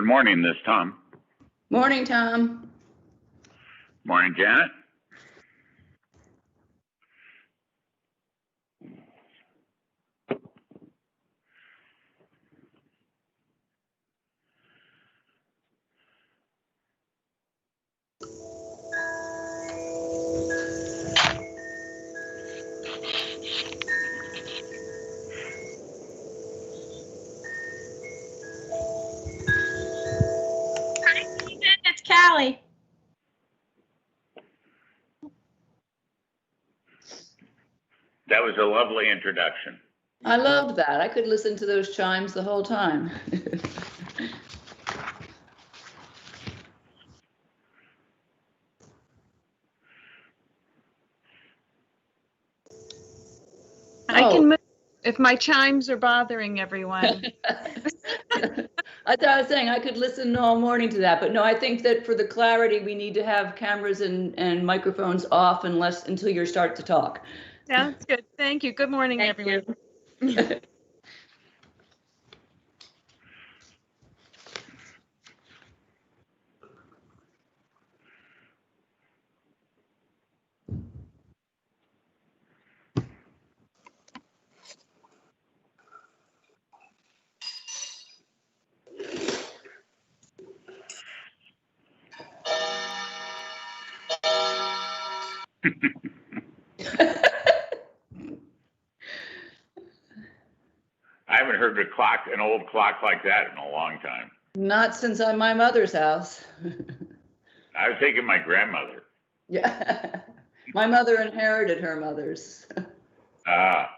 Good morning, this is Tom. Morning, Tom. Morning, Janet. It's Callie. That was a lovely introduction. I loved that. I could listen to those chimes the whole time. I can move if my chimes are bothering everyone. I thought I was saying I could listen all morning to that, but no, I think that for the clarity, we need to have cameras and microphones off until you start to talk. Sounds good. Thank you. Good morning, Thank everyone. you. I haven't heard an old clock like that in a long time. Not since I'm my mother's house. I was thinking my grandmother. Yeah. My mother inherited her mother's. Ah.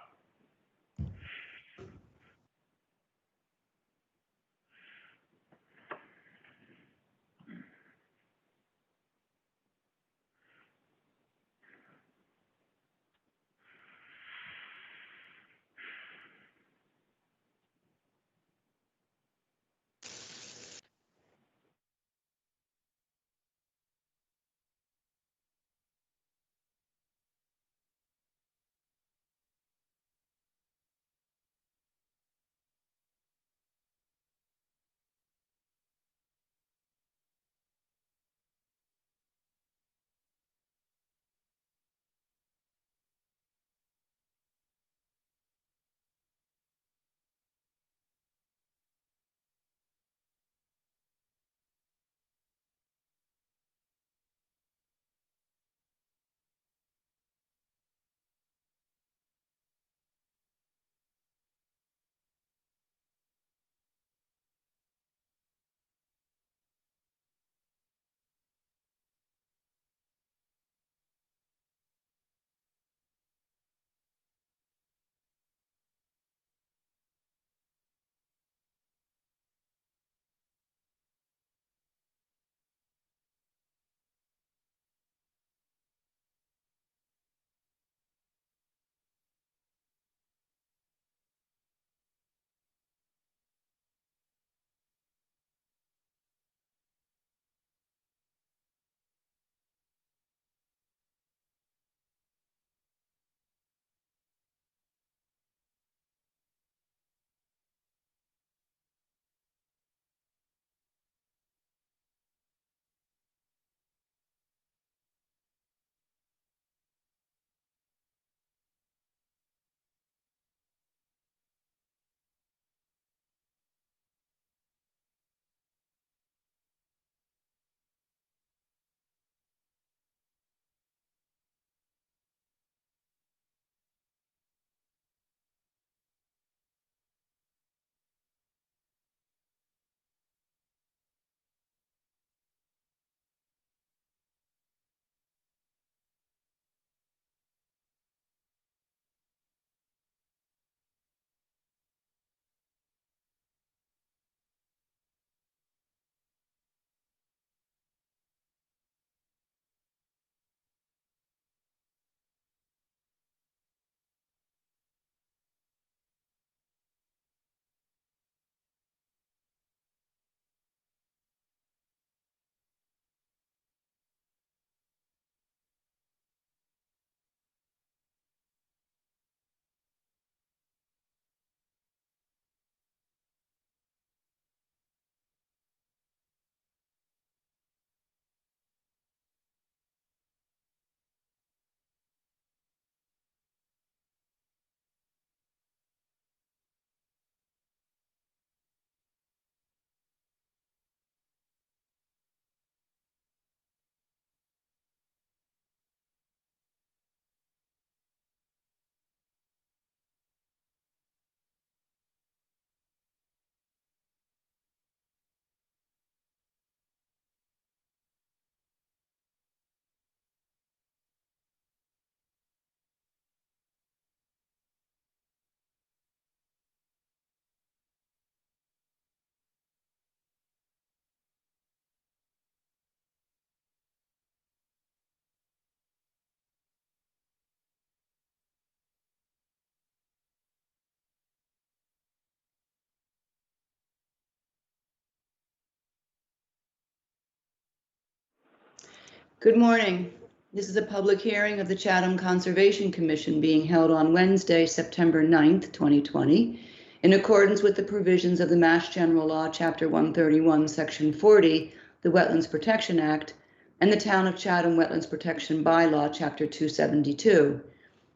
Good morning. This is a public hearing of the Chatham Conservation Commission being held on Wednesday, September 9th, 2020, in accordance with the provisions of the Mass General Law, Chapter 131, Section 40, the Wetlands Protection Act, and the Town of Chatham Wetlands Protection Bylaw, Chapter 272.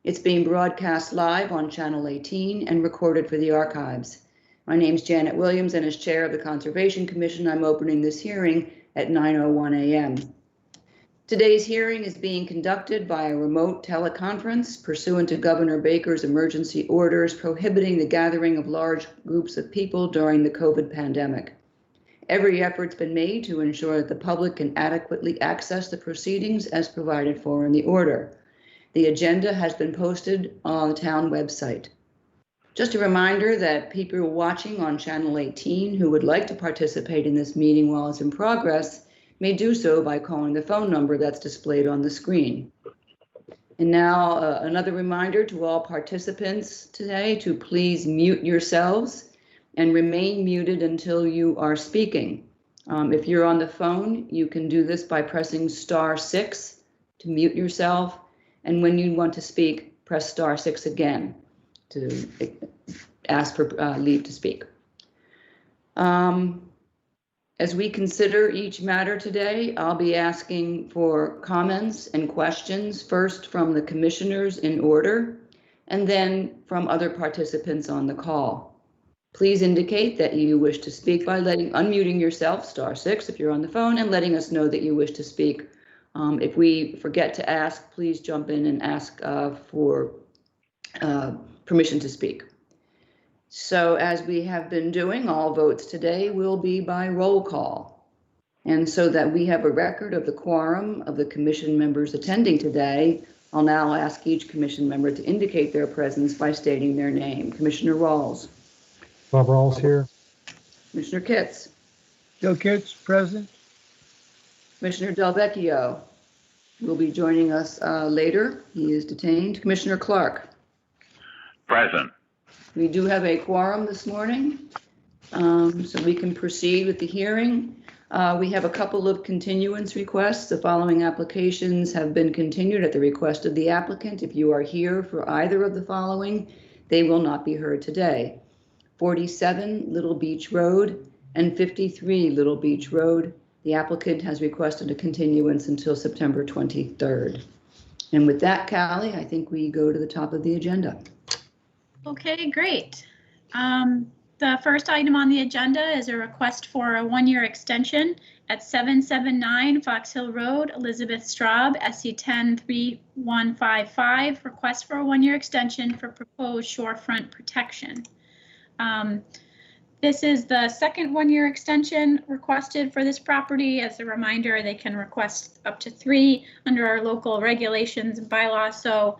It's being broadcast live on Channel 18 and recorded for the archives. My name's Janet Williams, and as Chair of the Conservation Commission, I'm opening this hearing at 9:01 a.m. Today's hearing is being conducted by a remote teleconference pursuant to Governor Baker's emergency orders prohibiting the gathering of large groups of people during the COVID pandemic. Every effort's been made to ensure that the public can adequately access the proceedings as provided for in the order. The agenda has been posted on the town website. Just a reminder that people watching on Channel 18 who would like to participate in this meeting while it's in progress may do so by calling the phone number that's displayed on the screen. And now another reminder to all participants today to please mute yourselves and remain muted until you are speaking. If you're on the phone, you can do this by pressing *6 to mute yourself. And when you want to speak, press *6 again to ask for leave to speak. As we consider each matter today, I'll be asking for comments and questions, first from the commissioners in order, and then from other participants on the call. Please indicate that you wish to speak by unmuting yourself, *6 if you're on the phone, and letting us know that you wish to speak. If we forget to ask, please jump in and ask for permission to speak. So as we have been doing, all votes today will be by roll call. And so that we have a record of the quorum of the commission members attending today, I'll now ask each commission member to indicate their presence by stating their name. Commissioner Rawls. Bob Rawls here. Commissioner Kitts. Joe Kitts, present. Commissioner Del Vecchio will be joining us later. He is detained. Commissioner Clark. Present. We do have a quorum this morning, so we can proceed with the hearing. We have a couple of continuance requests. The following applications have been continued at the request of the applicant. If you are here for either of the following, they will not be heard today. 47 Little Beach Road and 53 Little Beach Road. The applicant has requested a continuance until September 23rd. And with that, Callie, I think we go to the top of the agenda. Okay, great. The first item on the agenda is a request for a one-year extension at 779 Fox Hill Road, Elizabeth Straub, SC 103155, request for a one-year extension for proposed shorefront protection. This is the second one-year extension requested for this property. As a reminder, they can request up to 3 under our local regulations and bylaws. So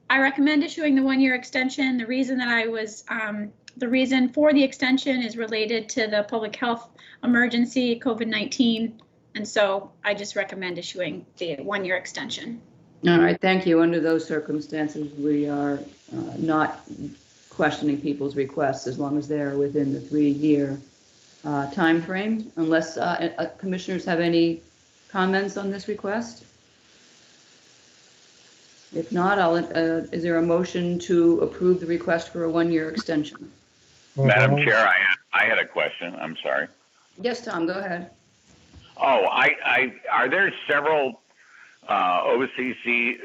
I recommend issuing the one-year extension. The reason that the reason for the extension is related to the public health emergency, COVID-19. And so I just recommend issuing the one-year extension. All right, thank you. Under those circumstances, we are not questioning people's requests as long as they're within the 3-year time frame, unless commissioners have any comments on this request. If not, is there a motion to approve the request for a one-year extension? Madam Chair, I had a question. I'm sorry. Yes, Tom, go ahead. Oh, are there several OOCs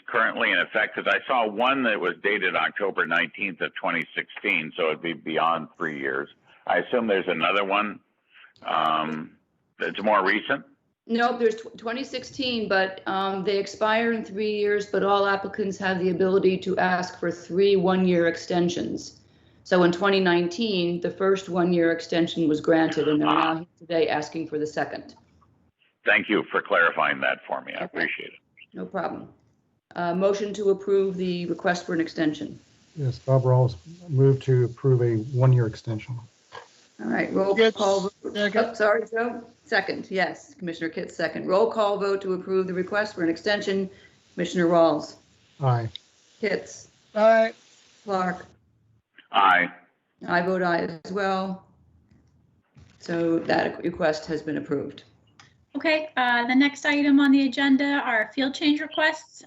currently in effect? Because I saw one that was dated October 19th of 2016, so it'd be beyond 3 years. I assume there's another one that's more recent? No, there's 2016, but they expire in 3 years, but all applicants have the ability to ask for 3 one-year extensions. So in 2019, the first one-year extension was granted, and they're now here today asking for the second. Thank you for clarifying that for me. I appreciate it. No problem. Motion to approve the request for an extension. Yes, Bob Rawls moved to approve a one-year extension. All right, roll call vote. Oh, sorry, Joe. Second, yes. Commissioner Kitts, second. Roll call vote to approve the request for an extension. Commissioner Rawls. Aye. Kitts. Aye. Clark. Aye. I vote aye as well. So that request has been approved. Okay, the next item on the agenda are field change requests.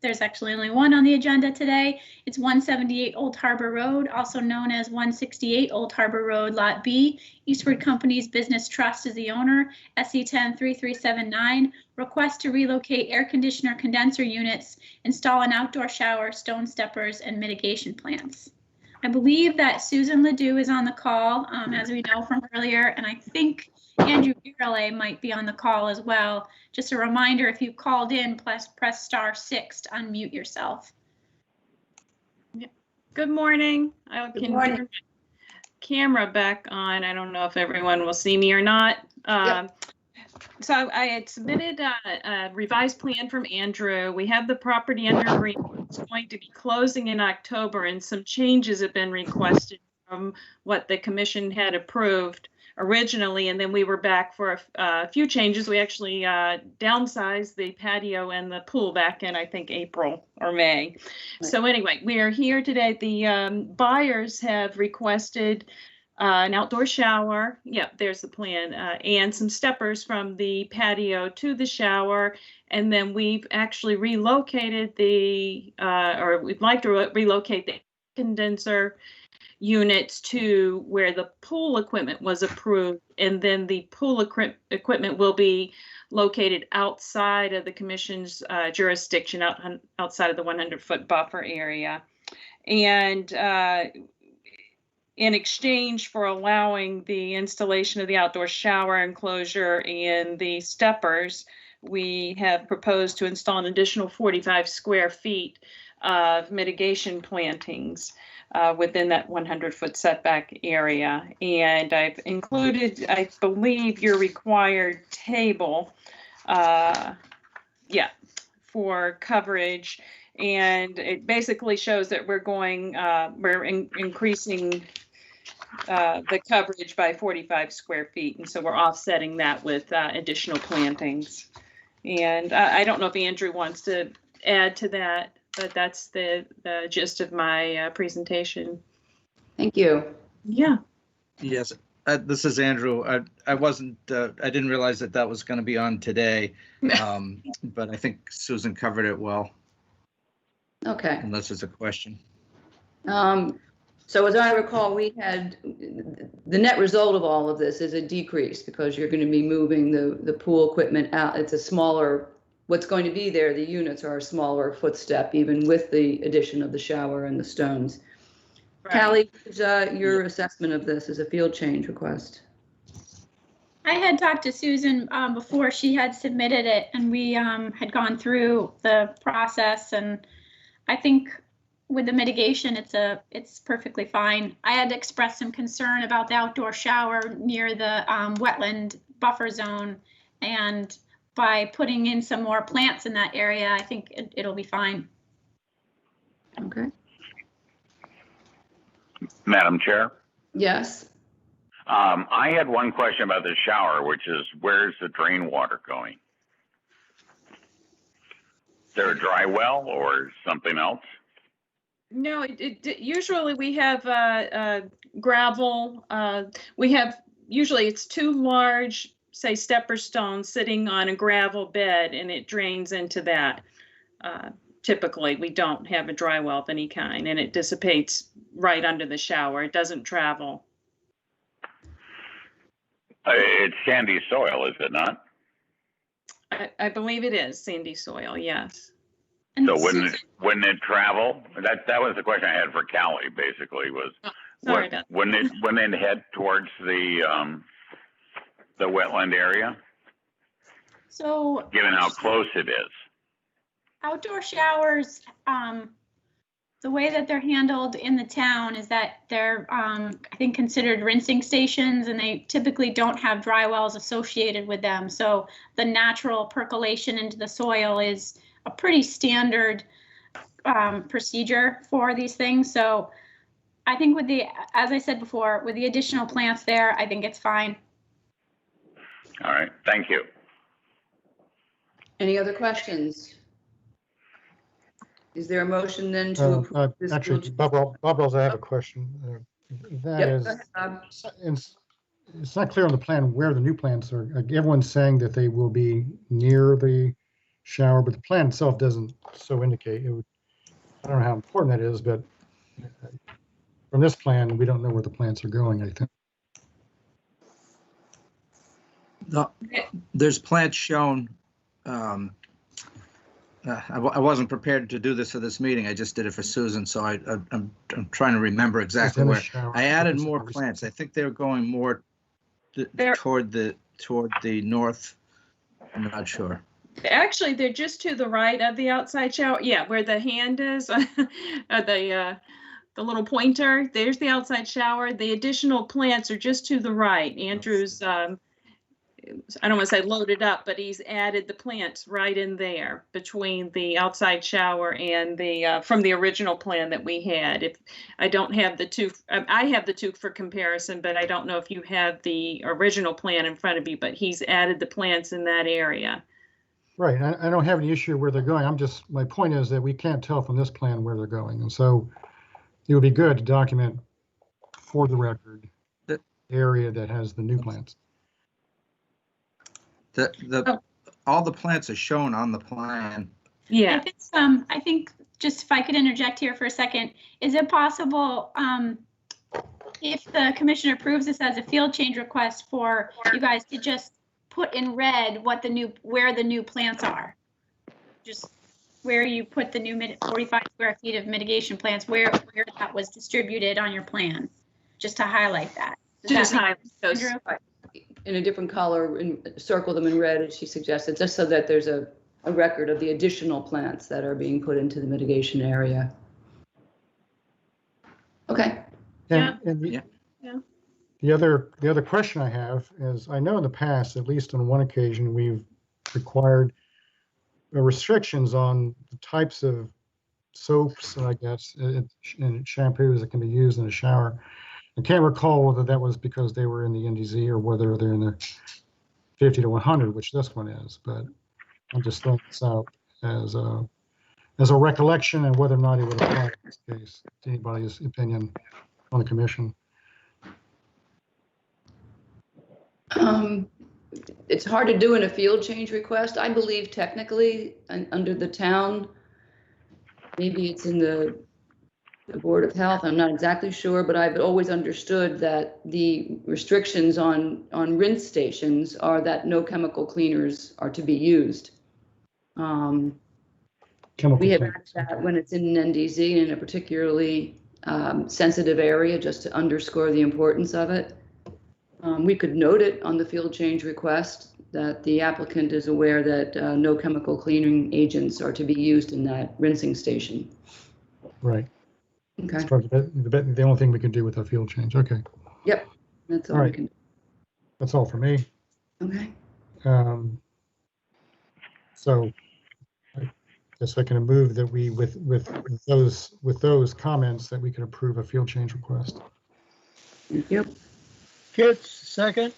There's actually only one on the agenda today. It's 178 Old Harbor Road, also known as 168 Old Harbor Road, Lot B. Eastward Companies Business Trust is the owner, SE 103379. Request to relocate air conditioner condenser units, install an outdoor shower, stone steppers, and mitigation plants. I believe that Susan Ledoux is on the call, as we know from earlier, and I think Andrew Birley might be on the call as well. Just a reminder, if you called in, press *6 to unmute yourself. Good morning. I Good can morning. turn my camera back on. I don't know if everyone will see me or not. So I had submitted a revised plan from Andrew. We have the property under agreement. It's going to be closing in October, and some changes have been requested from what the commission had approved originally, and then we were back for a few changes. We actually downsized the patio and the pool back in, I think, April or May. Right. So anyway, we are here today. The buyers have requested an outdoor shower. Yep, there's the plan, and some steppers from the patio to the shower. And then we've actually relocated or we'd like to relocate the condenser units to where the pool equipment was approved, and then the pool equipment will be located outside of the commission's jurisdiction, outside of the 100-foot buffer area. And in exchange for allowing the installation of the outdoor shower enclosure and the steppers, we have proposed to install an additional 45 square feet of mitigation plantings within that 100-foot setback area. And I've included, I believe, your required table, for coverage. And it basically shows that we're increasing the coverage by 45 square feet. And so we're offsetting that with additional plantings. And I don't know if Andrew wants to add to that, but that's the gist of my presentation. Thank you. Yeah. Yes, this is Andrew. I wasn't, I didn't realize that was going to be on today, but I think Susan covered it well, Okay. unless there's a question. So as I recall, we had, the net result of all of this is a decrease because you're going to be moving the pool equipment out. It's a smaller, what's going to be there, the units are a smaller footstep, even with the addition of the shower and the stones. Right. Callie, your assessment of this as a field change request? I had talked to Susan before she had submitted it, and we had gone through the process, and I think with the mitigation, it's perfectly fine. I had expressed some concern about the outdoor shower near the wetland buffer zone, and by putting in some more plants in that area, I think it'll be fine. Okay. Madam Chair, Yes. I had one question about the shower, which is where's the drain water going? Is there a dry well or something else? No, usually we have gravel. Usually it's two large, say, stepper stones sitting on a gravel bed, and it drains into that. Typically, we don't have a dry well of any kind, and it dissipates right under the shower. It doesn't travel. It's sandy soil, is it not? I believe it is sandy soil, yes. And So wouldn't it travel? That was the question I had for Callie. Basically, was Sorry about that. wouldn't it head towards the wetland area? So Given how close it is. outdoor showers, the way that they're handled in the town is that they're, I think, considered rinsing stations, and they typically don't have dry wells associated with them. So the natural percolation into the soil is a pretty standard procedure for these things. So I think with as I said before, with the additional plants there, I think it's fine. All right, thank you. Any other questions? Is there a motion then to approve this? Actually, Bob Rose, I have a question. That Yep, is, go ahead, Bob. it's not clear on the plan where the new plants are. Like, everyone's saying that they will be near the shower, but the plan itself doesn't so indicate. I don't know how important that is, but from this plan, we don't know where the plants are going, I think. No, there's plants shown. I wasn't prepared to do this for this meeting. I just did it for Susan, so I'm trying to remember exactly Within the where. shower, I added it's more obviously- plants. I think they were going more toward the north. I'm not sure. Actually, they're just to the right of the outside shower. Yeah, where the hand is, the little pointer. There's the outside shower. The additional plants are just to the right. Andrew's, I don't want to say loaded up, but he's added the plants right in there between the outside shower and the from the original plan that we had. If I don't have the two, I have the two for comparison, but I don't know if you have the original plan in front of you. But he's added the plants in that area. Right. I don't have any issue where they're going. My point is that we can't tell from this plan where they're going. And so it would be good to document for the record the area that has the new plants. All the plants are shown on the plan. Yeah. I think just if I could interject here for a second, is it possible, if the commission approves this as a field change request, for you guys to just put in red where the new plants are? Just where you put the new 45 square feet of mitigation plants, where that was distributed on your plan, just to highlight that. Just highlight those. Andrew? In a different color and circle them in red, as she suggested, just so that there's a record of the additional plants that are being put into the mitigation area. Okay. And Yeah. the other question I have is, I know in the past, at least on one occasion, we've required restrictions on the types of soaps, I guess, and shampoos that can be used in a shower. I can't recall whether that was because they were in the NDZ or whether they're in the 50 to 100, which this one is. But I'm just throwing this out as a recollection, and whether or not it would apply in this case, to anybody's opinion on the commission. It's hard to do in a field change request. I believe technically, under the town, maybe it's in the Board of Health, I'm not exactly sure, but I've always understood that the restrictions on rinse stations are that no chemical cleaners are to be used. We have added that when it's in an NDZ in a particularly sensitive area, just to underscore the importance of it. We could note it on the field change request that the applicant is aware that no chemical cleaning agents are to be used in that rinsing station. Right. Okay. That's probably the only thing we can do with a field change. Okay. Yep. That's all All we right. can do. That's all for me. Okay. So I guess I can move that we, with those comments, that we can approve a field change request. Thank you. Kits, second.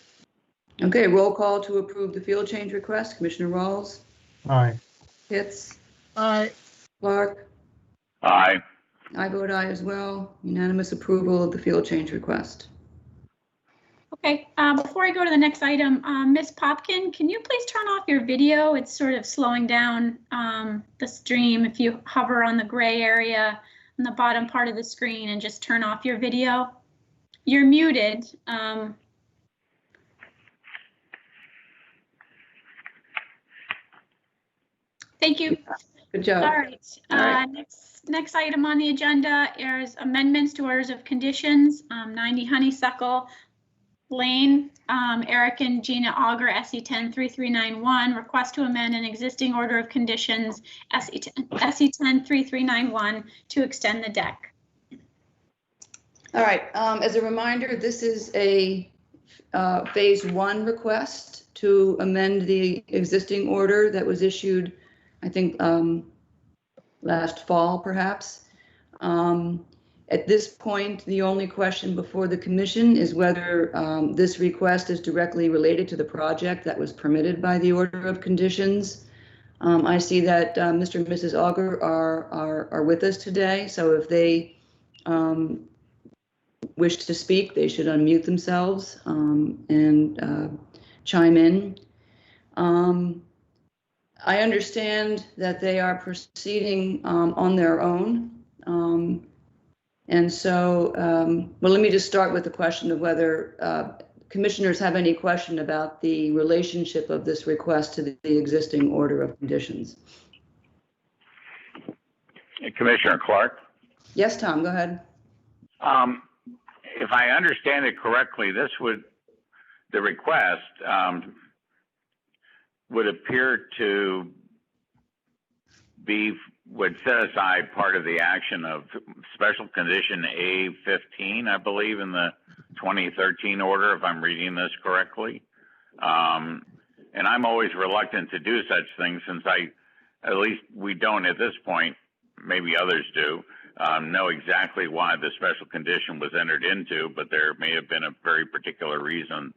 Okay, roll call to approve the field change request. Commissioner Rawls, Aye. Pitts, Aye. Clark. Aye. I vote aye as well. Unanimous approval of the field change request. Okay, before I go to the next item, Ms. Popkin, can you please turn off your video? It's sort of slowing down the stream. If you hover on the gray area on the bottom part of the screen and just turn off your video. You're muted. Thank you. Good job. All right. Next item on the agenda is amendments to orders of conditions. 90 Honeysuckle Lane, Eric and Gina Auger, SE 103391, request to amend an existing order of conditions, SE 103391, to extend the deck. All right, as a reminder, this is a phase one request to amend the existing order that was issued, I think, last fall, perhaps. At this point, the only question before the commission is whether this request is directly related to the project that was permitted by the order of conditions. I see that Mr. and Mrs. Auger are with us today, so if they wish to speak, they should unmute themselves and chime in. I understand that they are proceeding on their own. And so, well, let me just start with the question of whether commissioners have any question about the relationship of this request to the existing order of conditions. Commissioner Clark? Yes, Tom, go ahead. If I understand it correctly, the request would appear to would set aside part of the action of special condition A15, I believe, in the 2013 order, if I'm reading this correctly. And I'm always reluctant to do such things since at least we don't at this point, maybe others do, know exactly why the special condition was entered into, but there may have been a very particular reason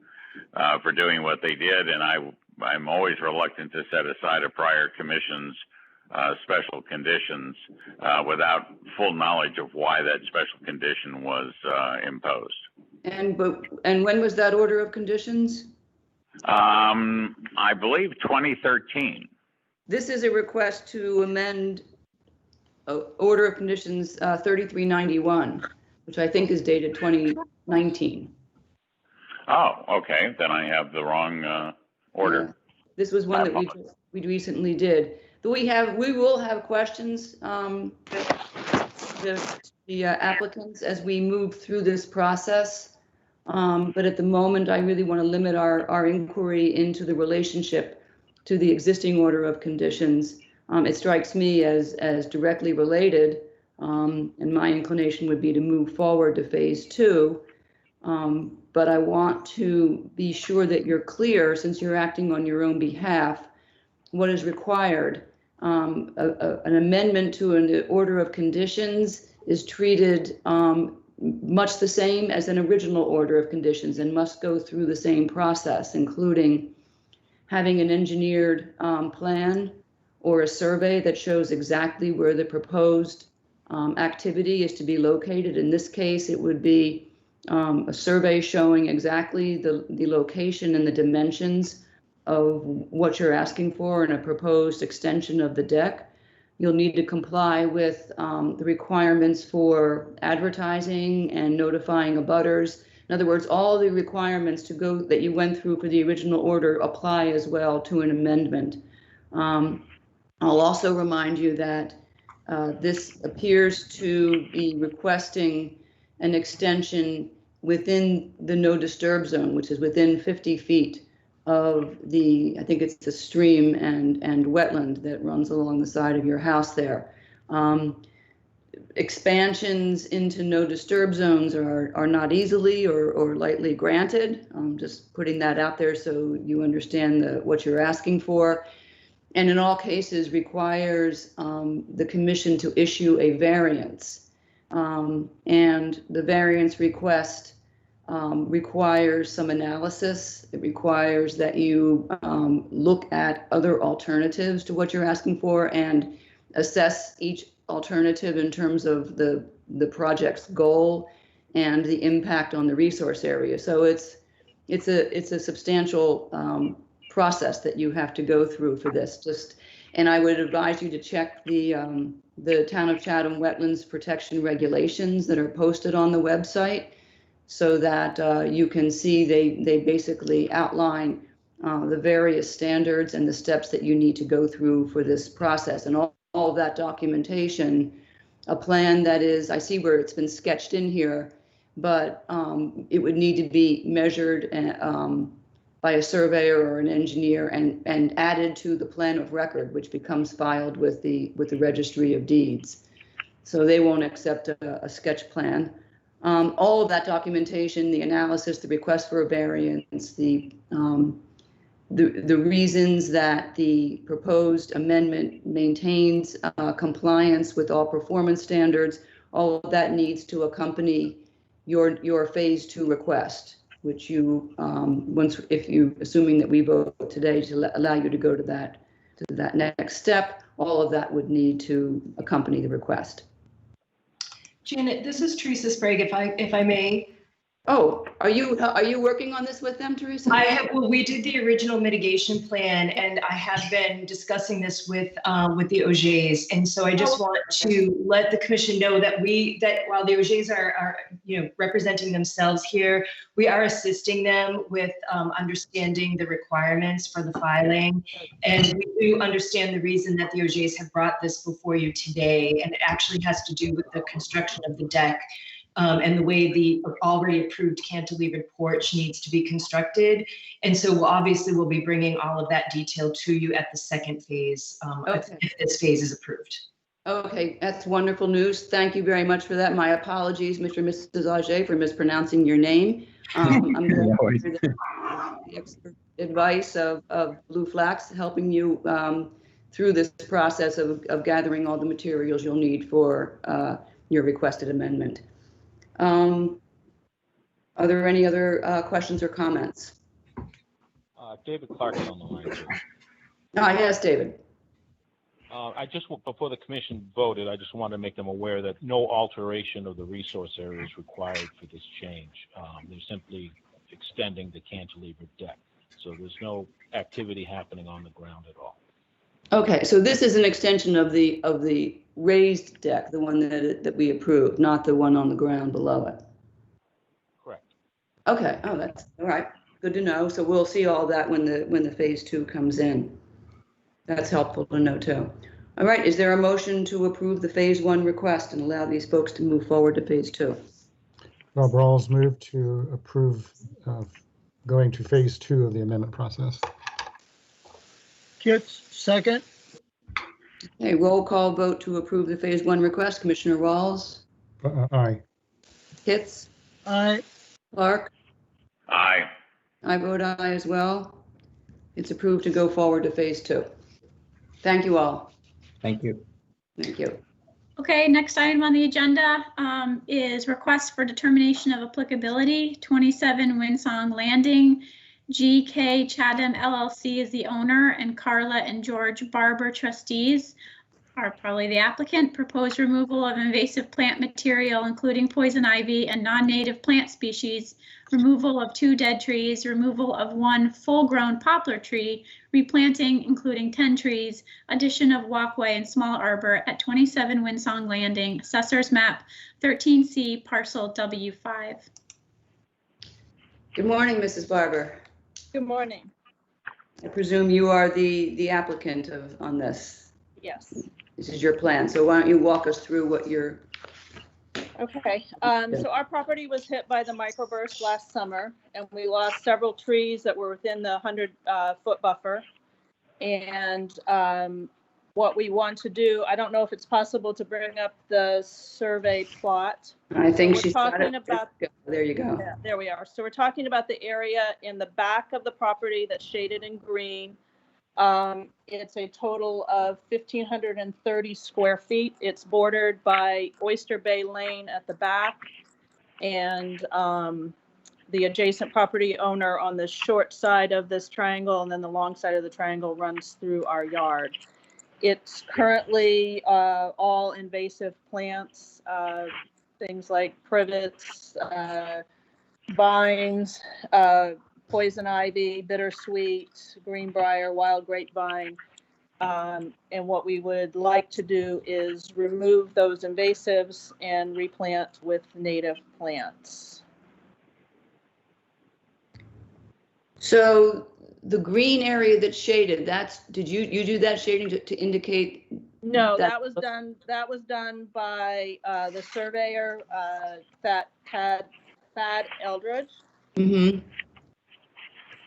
for doing what they did. And I'm always reluctant to set aside a prior commission's special conditions without full knowledge of why that special condition was imposed. And when was that order of conditions? I believe 2013. This is a request to amend order of conditions 3391, which I think is dated 2019. Oh, okay. Then I have the wrong order. Yeah. This was one that we recently did. But we will have questions, the applicants as we move through this process. But at the moment, I really want to limit our inquiry into the relationship to the existing order of conditions. It strikes me as directly related, and my inclination would be to move forward to phase 2. But I want to be sure that you're clear, since you're acting on your own behalf, what is required. An amendment to an order of conditions is treated much the same as an original order of conditions and must go through the same process, including having an engineered plan or a survey that shows exactly where the proposed activity is to be located. In this case, it would be a survey showing exactly the location and the dimensions of what you're asking for in a proposed extension of the deck. You'll need to comply with the requirements for advertising and notifying abutters. In other words, all the requirements that you went through for the original order apply as well to an amendment. I'll also remind you that this appears to be requesting an extension within the no disturb zone, which is within 50 feet of I think it's a stream and wetland that runs along the side of your house there. Expansions into no disturb zones are not easily or lightly granted. Just putting that out there so you understand what you're asking for. And in all cases requires the commission to issue a variance. And the variance request requires some analysis. It requires that you look at other alternatives to what you're asking for and assess each alternative in terms of the project's goal and the impact on the resource area. So it's a substantial process that you have to go through for this. And I would advise you to check the Town of Chatham Wetlands Protection Regulations that are posted on the website, so that you can see they basically outline the various standards and the steps that you need to go through for this process. And all of that documentation, a plan that is, I see where it's been sketched in here, but it would need to be measured by a surveyor or an engineer and added to the plan of record, which becomes filed with the Registry of Deeds. So they won't accept a sketch plan. All of that documentation, the analysis, the request for a variance, the reasons that the proposed amendment maintains compliance with all performance standards, all of that needs to accompany your phase 2 request, which you assuming that we vote today to allow you to go to that next step, all of that would need to accompany the request. Janet, this is Teresa Sprague, if I may. Oh, are you working on this with them, Teresa? Well, we did the original mitigation plan, and I have been discussing this with the OJs. And so I just want to let the commission know that while the OJs are representing themselves here, we are assisting them with understanding the requirements for the filing. And we do understand the reason that the OJs have brought this before you today, and it actually has to do with the construction of the deck. And the way the already approved cantilevered porch needs to be constructed. And so we'll be bringing all of that detail to you at the second phase, if this phase is approved. Okay, that's wonderful news. Thank you very much for that. My apologies, Mr. and Mrs. Auger, for mispronouncing your name. I'm glad to hear the expert advice of Blue Flax helping you through this process of gathering all the materials you'll need for your requested amendment. Are there any other questions or comments? David Clark is on the line, too. Yes, David. Before the commission voted, I just wanted to make them aware that no alteration of the resource area is required for this change. They're simply extending the cantilever deck. So there's no activity happening on the ground at all. Okay, so this is an extension of the raised deck, the one that we approved, not the one on the ground below it. Correct. Okay. Oh, that's all right. Good to know. So we'll see all that when the phase 2 comes in. That's helpful to know too. All right. Is there a motion to approve the phase 1 request and allow these folks to move forward to phase 2? Rob Rawls moved to approve going to phase 2 of the amendment process. Kits, second. Okay, roll call vote to approve the phase 1 request. Commissioner Rawls? Aye. Hitz? Aye. Clark? Aye. I vote aye as well. It's approved to go forward to phase 2. Thank you all. Thank you. Thank you. Okay, next item on the agenda is request for determination of applicability, 27 Winsong Landing. GK Chatham LLC is the owner, and Carla and George Barber, trustees, are probably the applicant. Proposed removal of invasive plant material, including poison ivy and non-native plant species, removal of 2 dead trees, removal of 1 full-grown poplar tree, replanting, including 10 trees, addition of walkway and small arbor at 27 Winsong Landing, Assessor's Map 13C, Parcel W5. Good morning, Mrs. Barber. Good morning. I presume you are the applicant on this. Yes. This is your plan. So why don't you walk us through what you're... Okay. So our property was hit by the microburst last summer, and we lost several trees that were within the 100-foot buffer. And what we want to do, I don't know if it's possible to bring up the survey plot. I think so she's talking about. There you go. Yeah, there we are. So we're talking about the area in the back of the property that's shaded in green. It's a total of 1,530 square feet. It's bordered by Oyster Bay Lane at the back, and the adjacent property owner on the short side of this triangle, and then the long side of the triangle runs through our yard. It's currently all invasive plants, things like privets, vines, poison ivy, bittersweet, greenbrier, wild grapevine. And what we would like to do is remove those invasives and replant with native plants. So the green area that's shaded, did you do that shading to indicate? No, that was done by the surveyor, Thad Eldridge. Mm-hmm.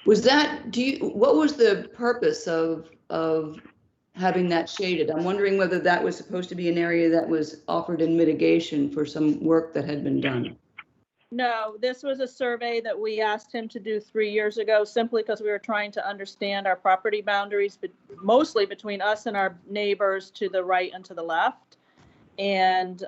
What was the purpose of having that shaded? I'm wondering whether that was supposed to be an area that was offered in mitigation for some work that had been done. No, this was a survey that we asked him to do 3 years ago, simply because we were trying to understand our property boundaries, but mostly between us and our neighbors to the right and to the left. And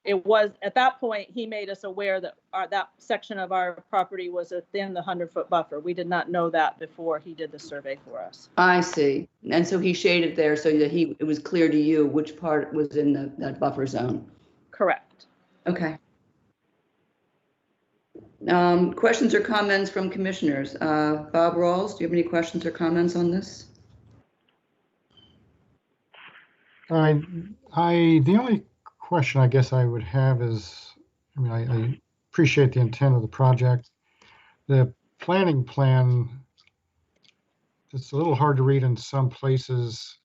it was at that point he made us aware that that section of our property was within the 100-foot buffer. We did not know that before he did the survey for us. I see. And so he shaded there so that it was clear to you which part was in that buffer zone. Correct. Okay. Questions or comments from commissioners? Bob Rawls, do you have any questions or comments on this? The only question I guess I would have is, I mean, I appreciate the intent of the project. The planning plan, it's a little hard to read in some places,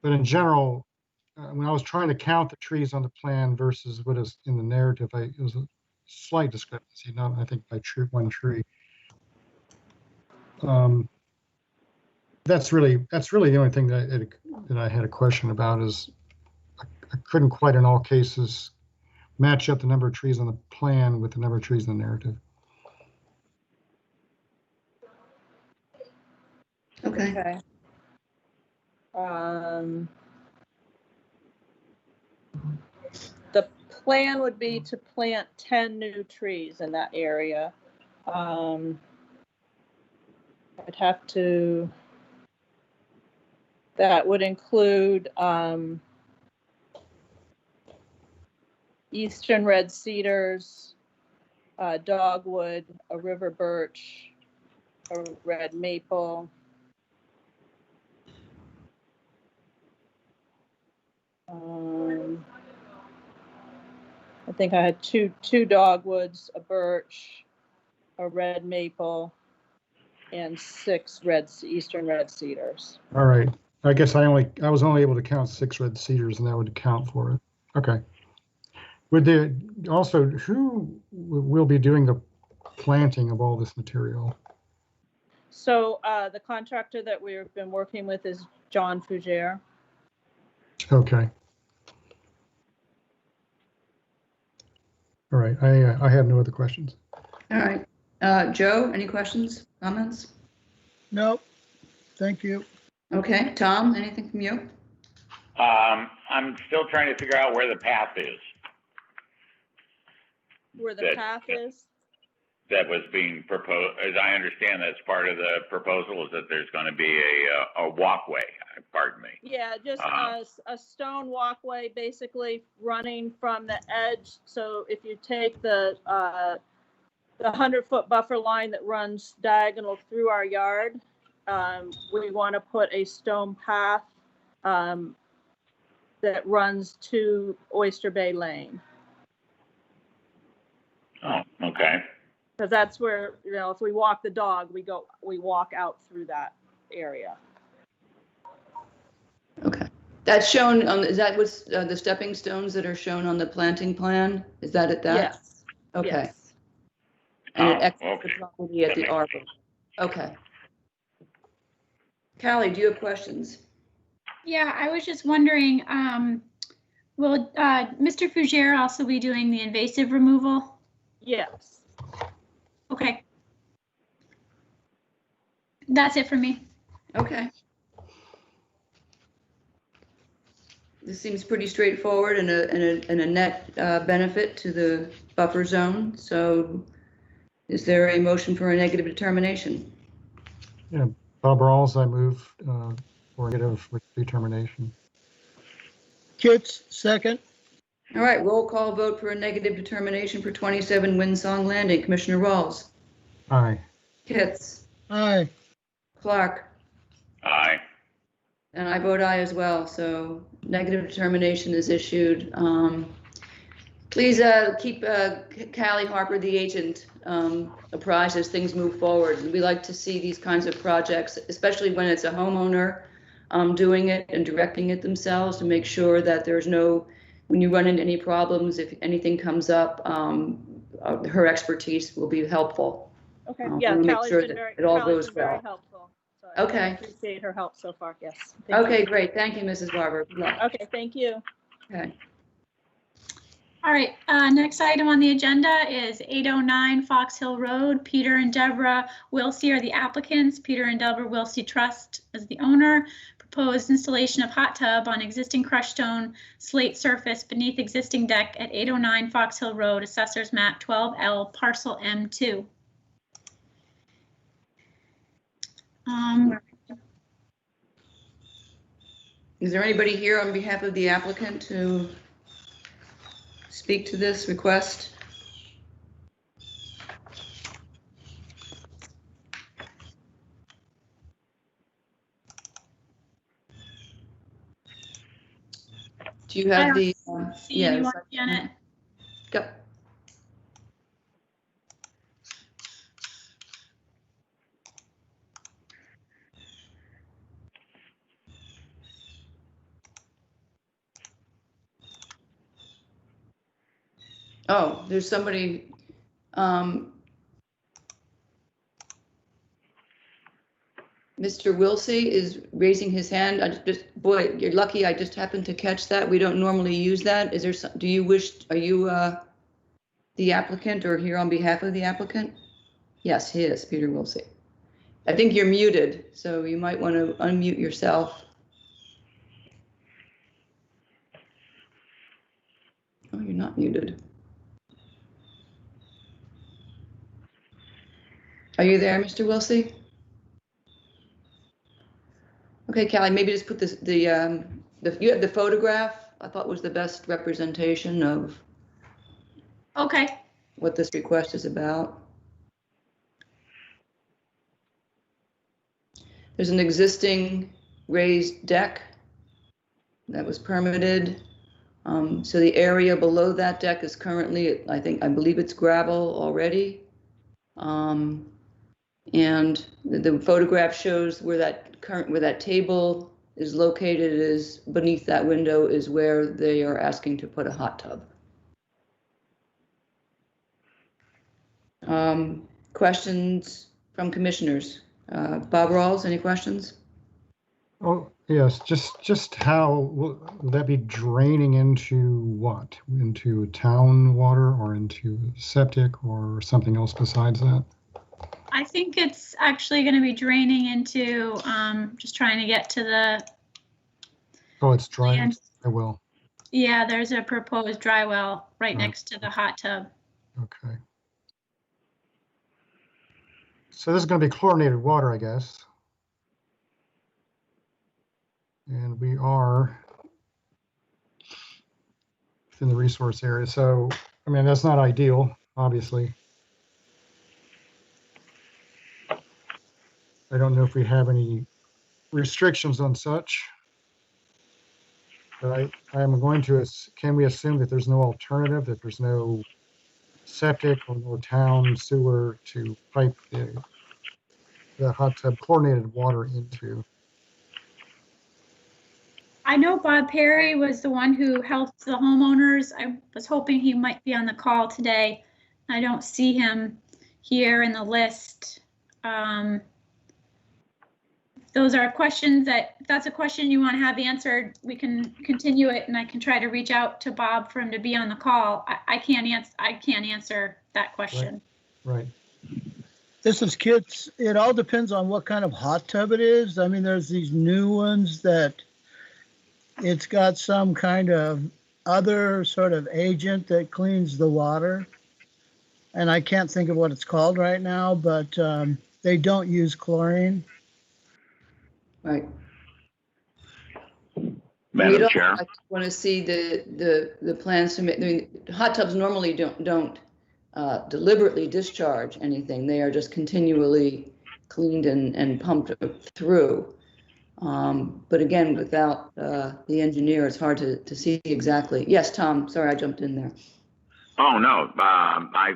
but in general, when I was trying to count the trees on the plan versus what is in the narrative, it was a slight discrepancy, not I think by one tree. That's really the only thing that I had a question about is I couldn't quite in all cases match up the number of trees on the plan with the number of trees in the narrative. Okay. Okay. The plan would be to plant 10 new trees in that area. I'd have to, that would include eastern red cedars, dogwood, a river birch, a red maple. I think I had two dogwoods, a birch, a red maple, and 6 eastern red cedars. All right. I guess I was only able to count 6 red cedars, and that would account for it. Okay. Would there also, who will be doing the planting of all this material? So the contractor that we've been working with is John Fougere. Okay. All right. I have no other questions. All right. Joe, any questions, comments? Nope. Thank you. Okay. Tom, anything from you? I'm still trying to figure out where the path is. Where the path is? That was being proposed. As I understand, that's part of the proposal, is that there's going to be a walkway, pardon me. Yeah, just a stone walkway basically running from the edge. So if you take the 100-foot buffer line that runs diagonal through our yard, we want to put a stone path that runs to Oyster Bay Lane. Oh, okay. Because that's where, you know, if we walk the dog, we walk out through that area. Okay. That's shown on, is that what's the stepping stones that are shown on the planting plan? Is that at that? Yes. Okay. Yes. And it exits okay. the property at the arbor. Okay. Callie, do you have questions? Yeah, I was just wondering, will Mr. Fougere also be doing the invasive removal? Yes. Okay. That's it for me. Okay. This seems pretty straightforward and a net benefit to the buffer zone. So is there a motion for a negative determination? Yeah, Bob Rawls, I move for negative determination. Kitts, second. All right, roll call vote for a negative determination for 27 Windsong Landing. Commissioner Rawls. Aye. Kitts. Aye. Clark. Aye. And I vote aye as well. So negative determination is issued. Please keep Callie Harper, the agent, apprised as things move forward. We like to see these kinds of projects, especially when it's a homeowner doing it and directing it themselves, to make sure that there's no, when you run into any problems, if anything comes up, her expertise will be helpful. Okay. Yeah, Callie's sure been very, it all Callie's goes been very well. helpful. So Okay. I appreciate her help so far. Yes. Thank Okay, you. great. Thank you, Mrs. Barber. Good luck. Okay. Thank you. Okay. All right, next item on the agenda is 809 Fox Hill Road. Peter and Deborah Wilsey are the applicants. Peter and Deborah Wilsey Trust is the owner. Proposed installation of hot tub on existing crushed stone slate surface beneath existing deck at 809 Fox Hill Road, Assessors Map 12L, Parcel M2. Is there anybody here on behalf of the applicant to speak to this request? Do you I have don't the? See Yeah, anyone, it's- Janet? Go. Oh, there's somebody, Mr. Wilsey is raising his hand. I just, boy, you're lucky I just happened to catch that. We don't normally use that. Is there, do you wish, are you the applicant or here on behalf of the applicant? Yes, he is, Peter Wilsey. I think you're muted, so you might want to unmute yourself. Oh, you're not muted. Are you there, Mr. Wilsey? Okay, Callie, maybe just put this, you have the photograph, I thought was the best representation of Okay, what this request is about. There's an existing raised deck that was permitted. So the area below that deck is currently, I believe it's gravel already. And the photograph shows where that table is located is beneath that window is where they are asking to put a hot tub. Questions from commissioners? Bob Rawls, any questions? Oh, yes, just how will that be draining into what? Into town water or into septic or something else besides that? I think it's actually going to be draining into, just trying to get to the, Oh, it's dry. And- I will. yeah, there's a proposed dry well right next to the hot tub. Okay. So this is going to be chlorinated water, I guess. And we are within the resource area. So, I mean, that's not ideal, obviously. I don't know if we have any restrictions on such. But I am going to, can we assume that there's no alternative, that there's no septic or no town sewer to pipe the hot tub chlorinated water into? I know Bob Perry was the one who helped the homeowners. I was hoping he might be on the call today. I don't see him here in the list. Those are questions that, if that's a question you want to have answered, we can continue it and I can try to reach out to Bob for him to be on the call. I can't answer that question. Right. This is kids. It all depends on what kind of hot tub it is. I mean, there's these new ones that it's got some kind of other sort of agent that cleans the water. And I can't think of what it's called right now, but they don't use chlorine. Right. Madam Chair. I want to see the plans to make, I mean, hot tubs normally don't deliberately discharge anything. They are just continually cleaned and pumped through. But again, without the engineer, it's hard to see exactly. Yes, Tom, sorry, I jumped in there. Oh, no, I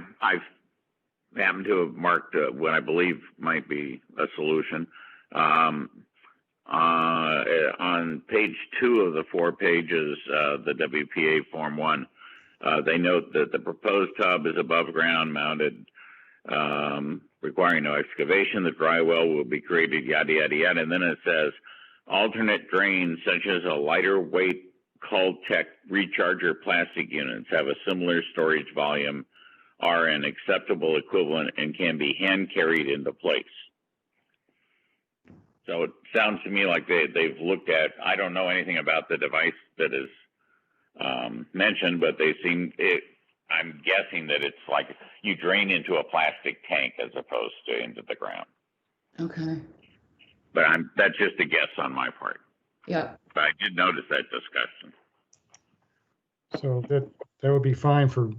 happened to have marked what I believe might be a solution. On page 2 of the 4 pages, the WPA Form 1, they note that the proposed tub is above ground mounted, requiring no excavation. The dry well will be created, yada, yada, yada. And then it says, alternate drains such as a lighter weight Cultec recharger plastic units have a similar storage volume, are an acceptable equivalent, and can be hand carried into place. So it sounds to me like they've looked at, I don't know anything about the device that is mentioned, but they seem, I'm guessing that it's like you drain into a plastic tank as opposed to into the ground. Okay. But that's just a guess on my part. Yeah. But I did notice that discussion. So that that would be fine for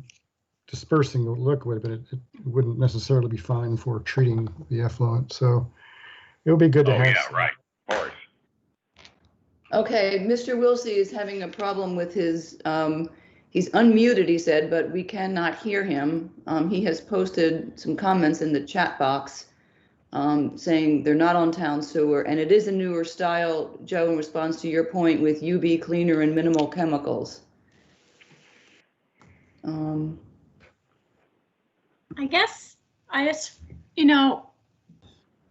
dispersing the liquid, but it wouldn't necessarily be fine for treating the effluent. So it would be good to Oh, have. yeah, right, of course. Okay, Mr. Wilsey is having a problem with his, he's unmuted, he said, but we cannot hear him. He has posted some comments in the chat box saying they're not on town sewer, and it is a newer style, Joe, in response to your point with UV cleaner and minimal chemicals. I guess you know,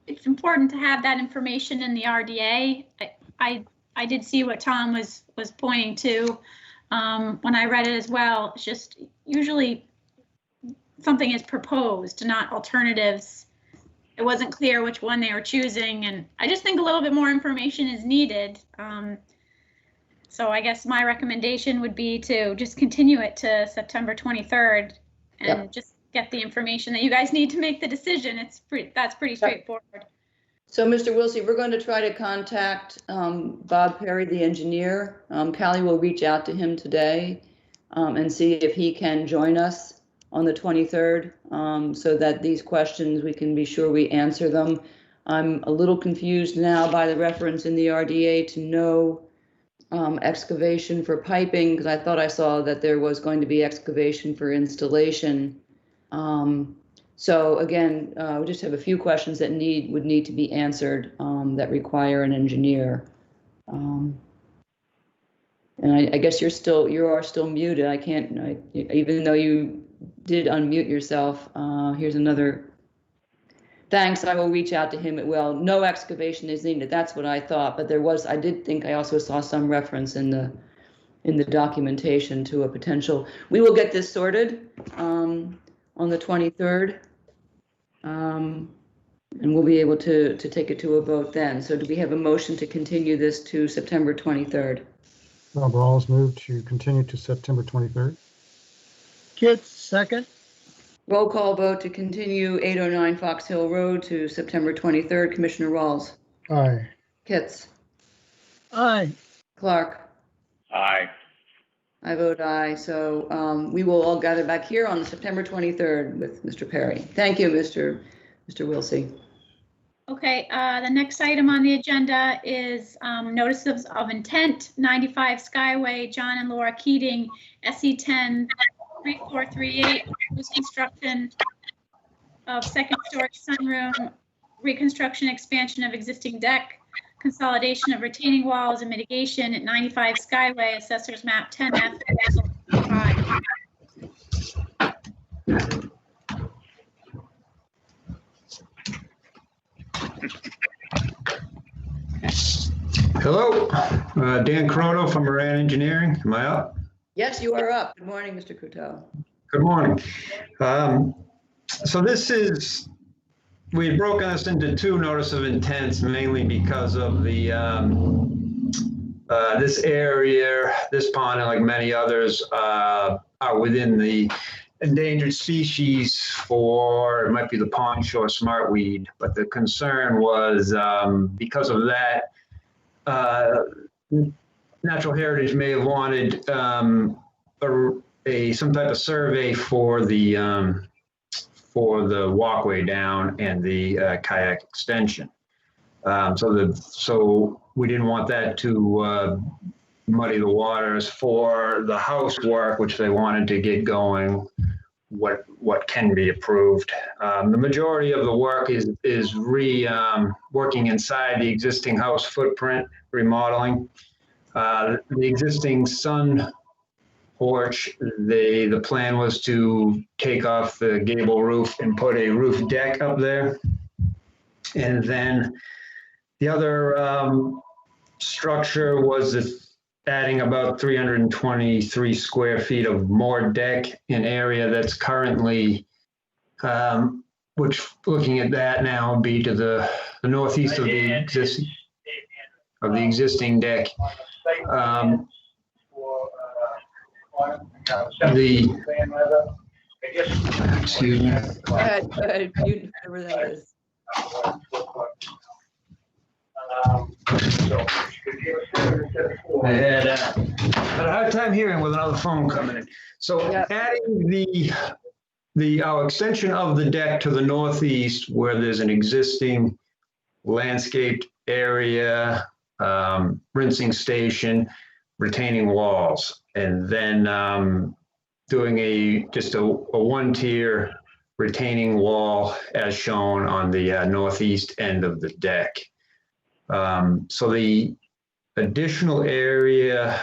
it's important to have that information in the RDA. I did see what Tom was pointing to when I read it as well. It's just usually something is proposed, not alternatives. It wasn't clear which one they were choosing, and I just think a little bit more information is needed. So I guess my recommendation would be to just continue it to September 23rd and just get the information that you guys need to make the decision. That's pretty straightforward. So, Mr. Wilsey, we're going to try to contact Bob Perry, the engineer. Callie will reach out to him today and see if he can join us on the 23rd so that these questions, we can be sure we answer them. I'm a little confused now by the reference in the RDA to no excavation for piping, because I thought I saw that there was going to be excavation for installation. So again, we just have a few questions that would need to be answered that require an engineer. And I guess you are still muted. I can't, even though you did unmute yourself. Here's another. Thanks. I will reach out to him. Well, no excavation is needed. That's what I thought, but I did think I also saw some reference in the documentation to a potential. We will get this sorted on the 23rd, and we'll be able to take it to a vote then. So do we have a motion to continue this to September 23rd? Bob Rawls moved to continue to September 23rd. Kits, second. Roll call vote to continue 809 Fox Hill Road to September 23rd. Commissioner Rawls. Aye. Kitts. Aye. Clark. Aye. I vote aye. So we will all gather back here on September 23rd with Mr. Perry. Thank you, Mr. Wilsey. Okay, the next item on the agenda is notices of intent, 95 Skyway, John and Laura Keating, SE 10 3438, construction of second story sunroom, reconstruction, expansion of existing deck, consolidation of retaining walls and mitigation at 95 Skyway, Assessor's Map 10F. Hello, Dan Crono from Moran Engineering. Am I up? Yes, you are up. Good morning, Mr. Couteau. Good morning. So we had broken this into two notice of intents mainly because of the this area, this pond, and like many others, are within the endangered species for, it might be the pond shore smartweed, but the concern was because of that, Natural Heritage may have wanted some type of survey for the walkway down and the kayak extension. So we didn't want that to muddy the waters for the house work, which they wanted to get going. What can be approved. The majority of the work is working inside the existing house footprint, remodeling. The existing sun porch, the plan was to take off the gable roof and put a roof deck up there. And then the other structure was adding about 323 square feet of more deck in area that's currently, which looking at that now would be to the northeast of the existing deck. Excuse me. Go ahead, mute whatever that is. I had a hard time hearing with another phone coming in. So Yep. adding our extension of the deck to the northeast where there's an existing landscaped area, rinsing station, retaining walls, and then doing just a one-tier retaining wall as shown on the northeast end of the deck. So the additional area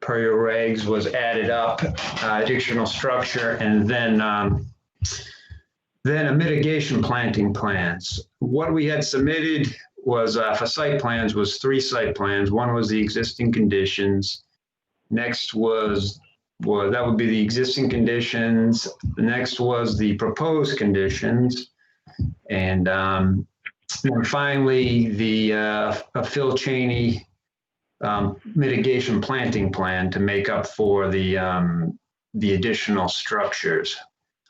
per your regs was added up, additional structure, and then a mitigation planting plans. What we had submitted was for site plans was 3 site plans. One was the existing conditions. Next was that would be the existing conditions. The next was the proposed conditions. And finally, the Phil Cheney mitigation planting plan to make up for the additional structures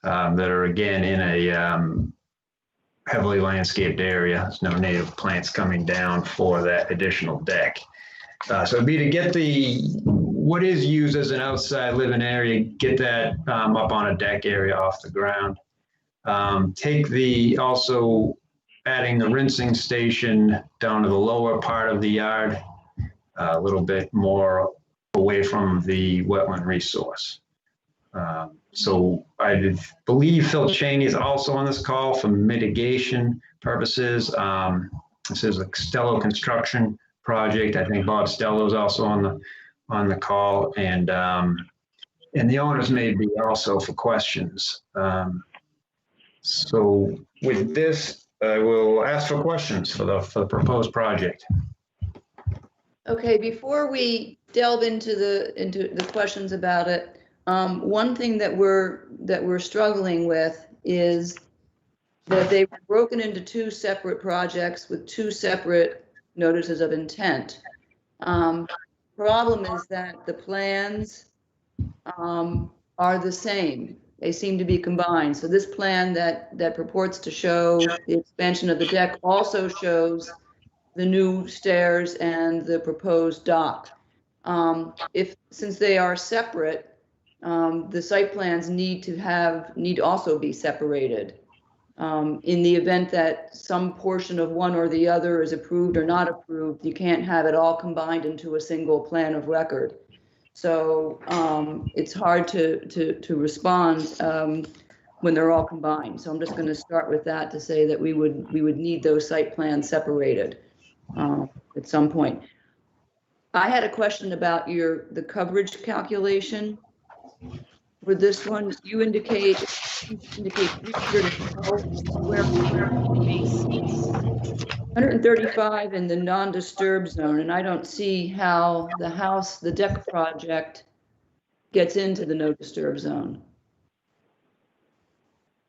that are again in a heavily landscaped area. There's no native plants coming down for that additional deck. So it'd be to get what is used as an outside living area, get that up on a deck area off the ground. Also adding the rinsing station down to the lower part of the yard, a little bit more away from the wetland resource. So I believe Phil Cheney is also on this call for mitigation purposes. This is a Stello construction project. I think Bob Stello is also on the call, and the owners may be also for questions. So with this, I will ask for questions for the proposed project. Okay, before we delve into the questions about it, one thing that we're struggling with is that they were broken into 2 separate projects with 2 separate notices of intent. Problem is that the plans are the same. They seem to be combined. So this plan that purports to show the expansion of the deck also shows the new stairs and the proposed dock. Since they are separate, the site plans need to also be separated. In the event that some portion of one or the other is approved or not approved, you can't have it all combined into a single plan of record. So it's hard to respond when they're all combined. So I'm just going to start with that to say that we would need those site plans separated at some point. I had a question about the coverage calculation. For this one, you indicate 312 square feet, 135 in the non-disturbed zone, and I don't see how the deck project gets into the no disturb zone.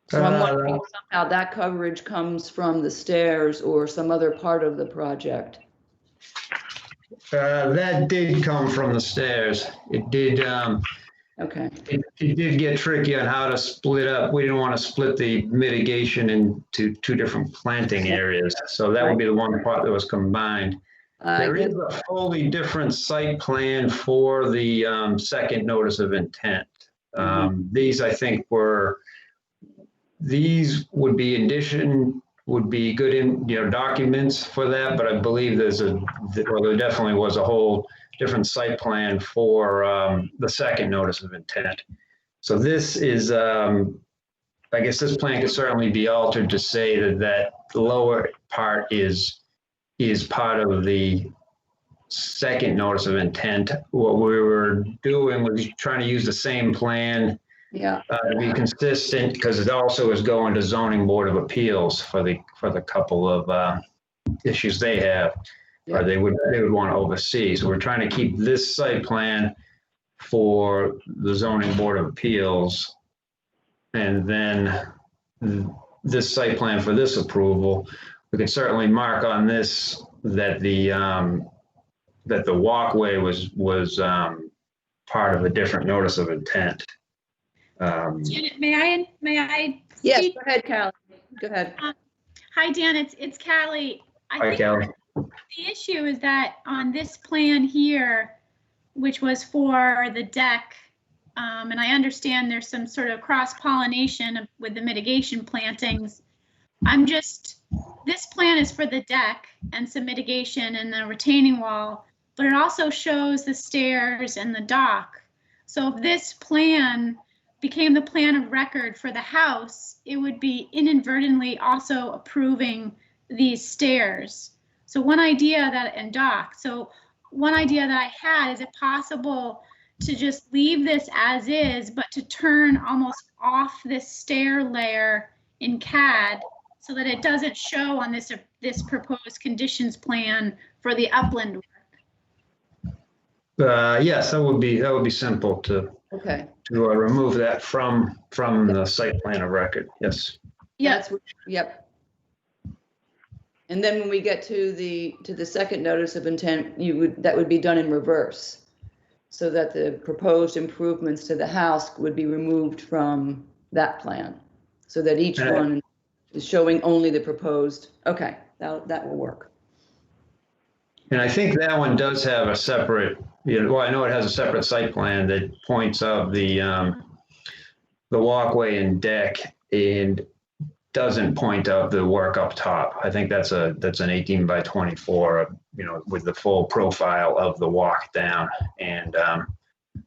So I'm wondering if somehow that coverage comes from the stairs or some other part of the project. That did come from the stairs. It did. Okay. It did get tricky on how to split up. We didn't want to split the mitigation into 2 different planting areas. So that would be the one part that was combined. There is a fully different site plan for the second notice of intent. These, I think, would be good in documents for that, but I believe there definitely was a whole different site plan for the second notice of intent. So this is, I guess this plan could certainly be altered to say that lower part is part of the second notice of intent. What we were doing was trying to use the same plan to be consistent, because it also is going to zoning board of appeals for the couple of issues they have. Or they would want to oversee. So we're trying to keep this site plan for the zoning board of appeals, and then this site plan for this approval. We can certainly mark on this that the walkway was part of a different notice of intent. Janet, may I? Yes, go ahead, Callie. Go ahead. Hi, Dan. It's Callie. Hi, Callie. The issue is that on this plan here, which was for the deck, and I understand there's some sort of cross-pollination with the mitigation plantings. This plan is for the deck and some mitigation and the retaining wall, but it also shows the stairs and the dock. So if this plan became the plan of record for the house, it would be inadvertently also approving these stairs. So one idea that I had, is it possible to just leave this as is, but to turn almost off this stair layer in CAD so that it doesn't show on this proposed conditions plan for the upland work? Yes, that would be simple to Okay. remove that from the site plan of record. Yes. Yes. Yep. And then when we get to the second notice of intent, that would be done in reverse, so that the proposed improvements to the house would be removed from that plan, so that each one is showing only the proposed. Okay, that will work. And I think that one does have a separate, well, I know it has a separate site plan that points out the walkway and deck and doesn't point out the work up top. I think that's an 18 by 24, with the full profile of the walk down and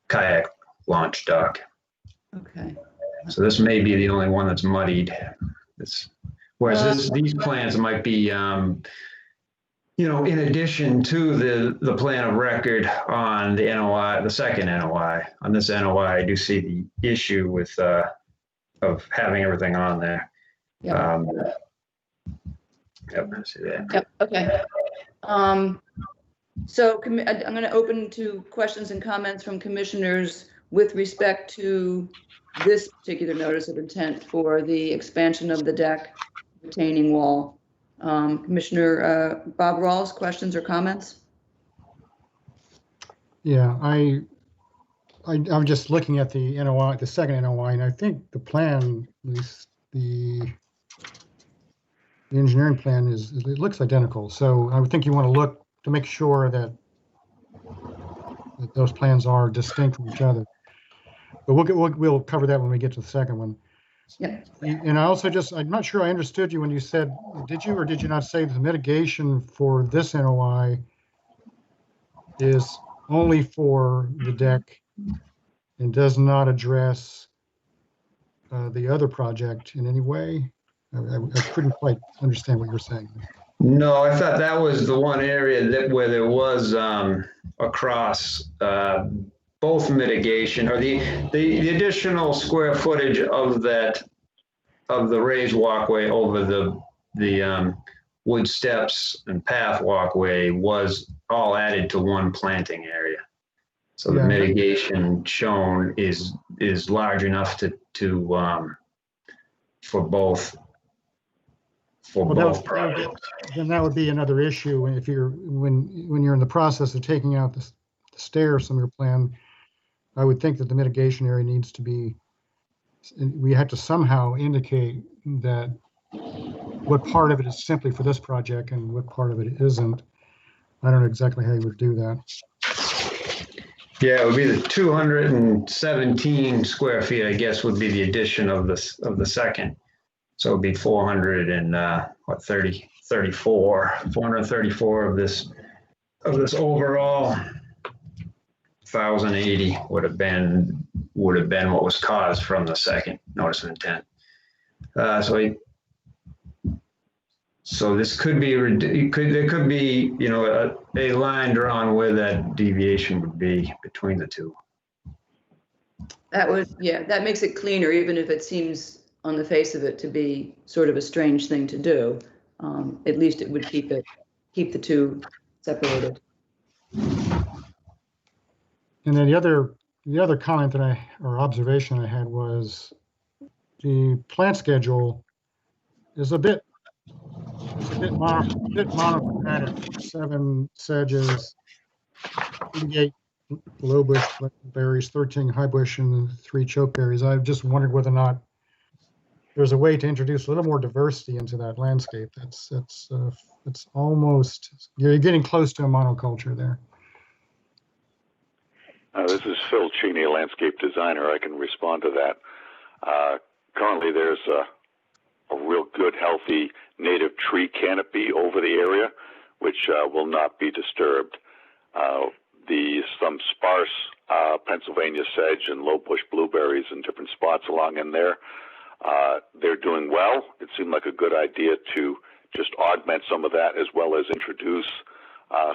kayak launch dock. Okay. So this may be the only one that's muddied. Whereas these plans might be, in addition to the plan of record on the NOI, the second NOI. On this NOI, I do see the issue with of having everything on there. Yep. Yep, I see that. Yep. Okay. So I'm going to open to questions and comments from commissioners with respect to this particular notice of intent for the expansion of the deck retaining wall. Commissioner Bob Rawls, questions or comments? Yeah, I'm just looking at the NOI, the second NOI, and I think the plan, at least the engineering plan it looks identical. So I would think you want to look to make sure that those plans are distinct from each other. But we'll cover that when we get to the second one. Yeah. And I also I'm not sure I understood you when you said, did you or did you not say the mitigation for this NOI is only for the deck and does not address the other project in any way? I couldn't quite understand what you were saying. No, I thought that was the one area where there was across both mitigation or the additional square footage of the raised walkway over the wood steps and path walkway was all added to one planting area. So the mitigation shown is large enough for both. Projects. Then that would be another issue if when you're in the process of taking out the stairs from your plan. I would think that the mitigation area needs to be. We have to somehow indicate that what part of it is simply for this project and what part of it isn't. I don't know exactly how you would do that. Yeah, it would be the 217 square feet, I guess, would be the addition of the second. So it'd be 434 of this overall. 1,080 would have been what was caused from the second notice of intent. So this could be there could be a line drawn where that deviation would be between the two. That makes it cleaner, even if it seems on the face of it to be sort of a strange thing to do. At least it would keep the two separated. And then the other comment or observation I had was the plant schedule is a bit monochromatic. 7 sedges, 38 low bush berries, 13 high bush, and 3 choke berries. I just wondered whether or not there's a way to introduce a little more diversity into that landscape. It's almost, you're getting close to a monoculture there. This is Phil Cheney, a landscape designer. I can respond to that. Currently, there's a real good, healthy native tree canopy over the area, which will not be disturbed. Some sparse Pennsylvania sedge and low bush blueberries in different spots along in there, they're doing well. It seemed like a good idea to just augment some of that, as well as introduce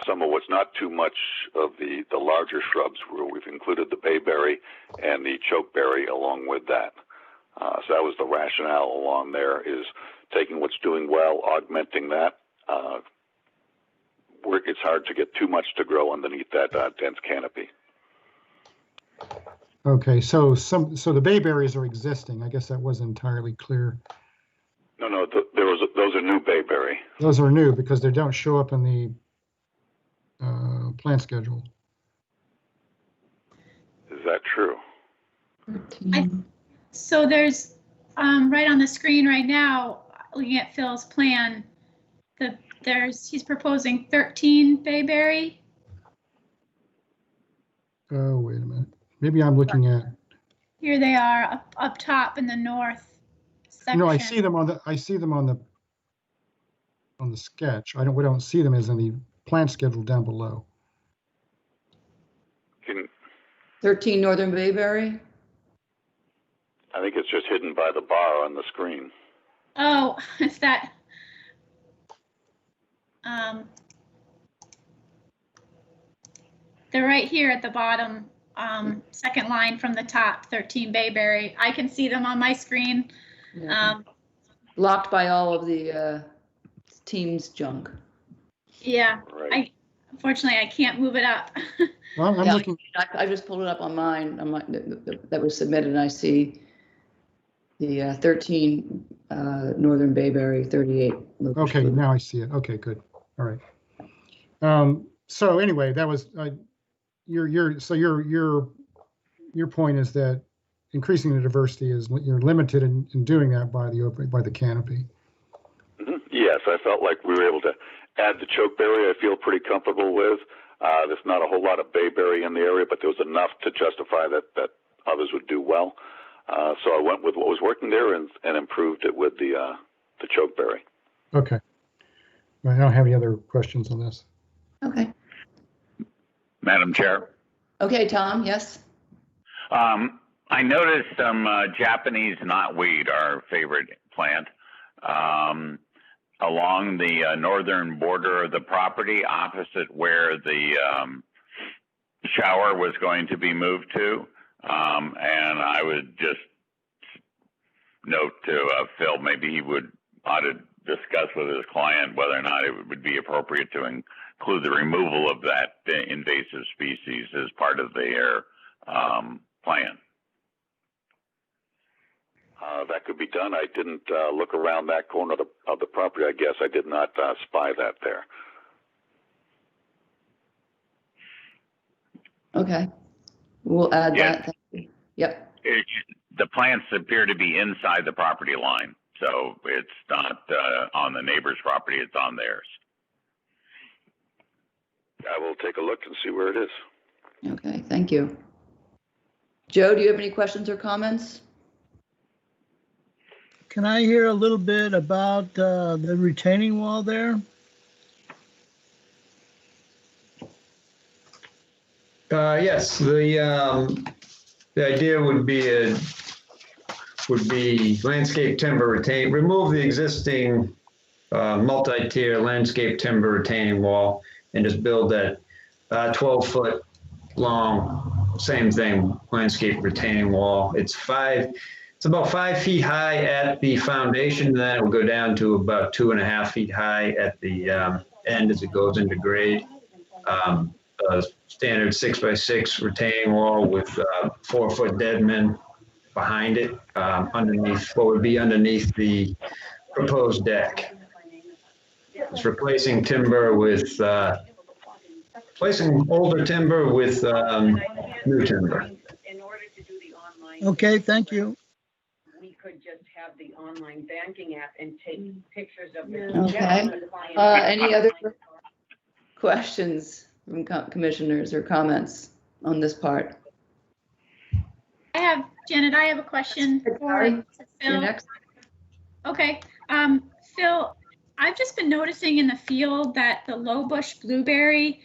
some of what's not too much of the larger shrubs, where we've included the bayberry and the chokeberry along with that. So that was the rationale along there, is taking what's doing well, augmenting that. It's hard to get too much to grow underneath that dense canopy. Okay, so the bayberries are existing. I guess that wasn't entirely clear. No, those are new bayberry. Those are new because they don't show up in the plant schedule. Is that true? So there's, right on the screen right now, looking at Phil's plan, he's proposing 13 bayberry. Oh, wait a minute. Maybe I'm looking at. Here they are up top in the north section. No, I see them on the sketch. We don't see them as in the plant schedule down below. 13 Northern Bayberry? I think it's just hidden by the bar on the screen. Oh, it's that. They're right here at the bottom, second line from the top, 13 Bayberry. I can see them on my screen. Yeah. Blocked by all of the team's junk. Yeah, Right. Unfortunately, I can't move it up. Well, I'm looking. I just pulled it up on mine. That was submitted, and I see the 13 Northern Bayberry, 38. Okay, now I see it. Okay, good. All right. So anyway, that was your point is that increasing the diversity is you're limited in doing that by the canopy. Mm-hmm. Yes, I felt like we were able to add the chokeberry. I feel pretty comfortable with. There's not a whole lot of bayberry in the area, but there was enough to justify that others would do well. So I went with what was working there and improved it with the chokeberry. Okay. I don't have any other questions on this. Okay. Madam Chair. Okay, Tom, yes? I noticed some Japanese knotweed, our favorite plant, along the northern border of the property, opposite where the shower was going to be moved to. And I would just note to Phil, maybe he ought to discuss with his client whether or not it would be appropriate to include the removal of that invasive species as part of their plan. That could be done. I didn't look around that corner of the property. I guess I did not spy that there. Okay. We'll add that. Thank you. Yep. The plants appear to be inside the property line, so it's not on the neighbor's property, it's on theirs. I will take a look and see where it is. Okay, thank you. Joe, do you have any questions or comments? Can I hear a little bit about the retaining wall there? Yes, the idea would be landscape timber remove the existing multi-tier landscape timber retaining wall and just build that 12-foot long, same thing, landscape retaining wall. It's about 5 feet high at the foundation, and then it will go down to about 2.5 feet high at the end as it goes into grade. A standard 6x6 retaining wall with 4-foot deadmen behind it, underneath what would be underneath the proposed deck. It's replacing timber with replacing older timber with new timber. Okay, thank you. could just have the online banking app and take pictures of the. Okay. Any other questions from commissioners or comments on this part? Janet, I have a question for You're Phil. next. Okay, Phil, I've just been noticing in the field that the low bush blueberry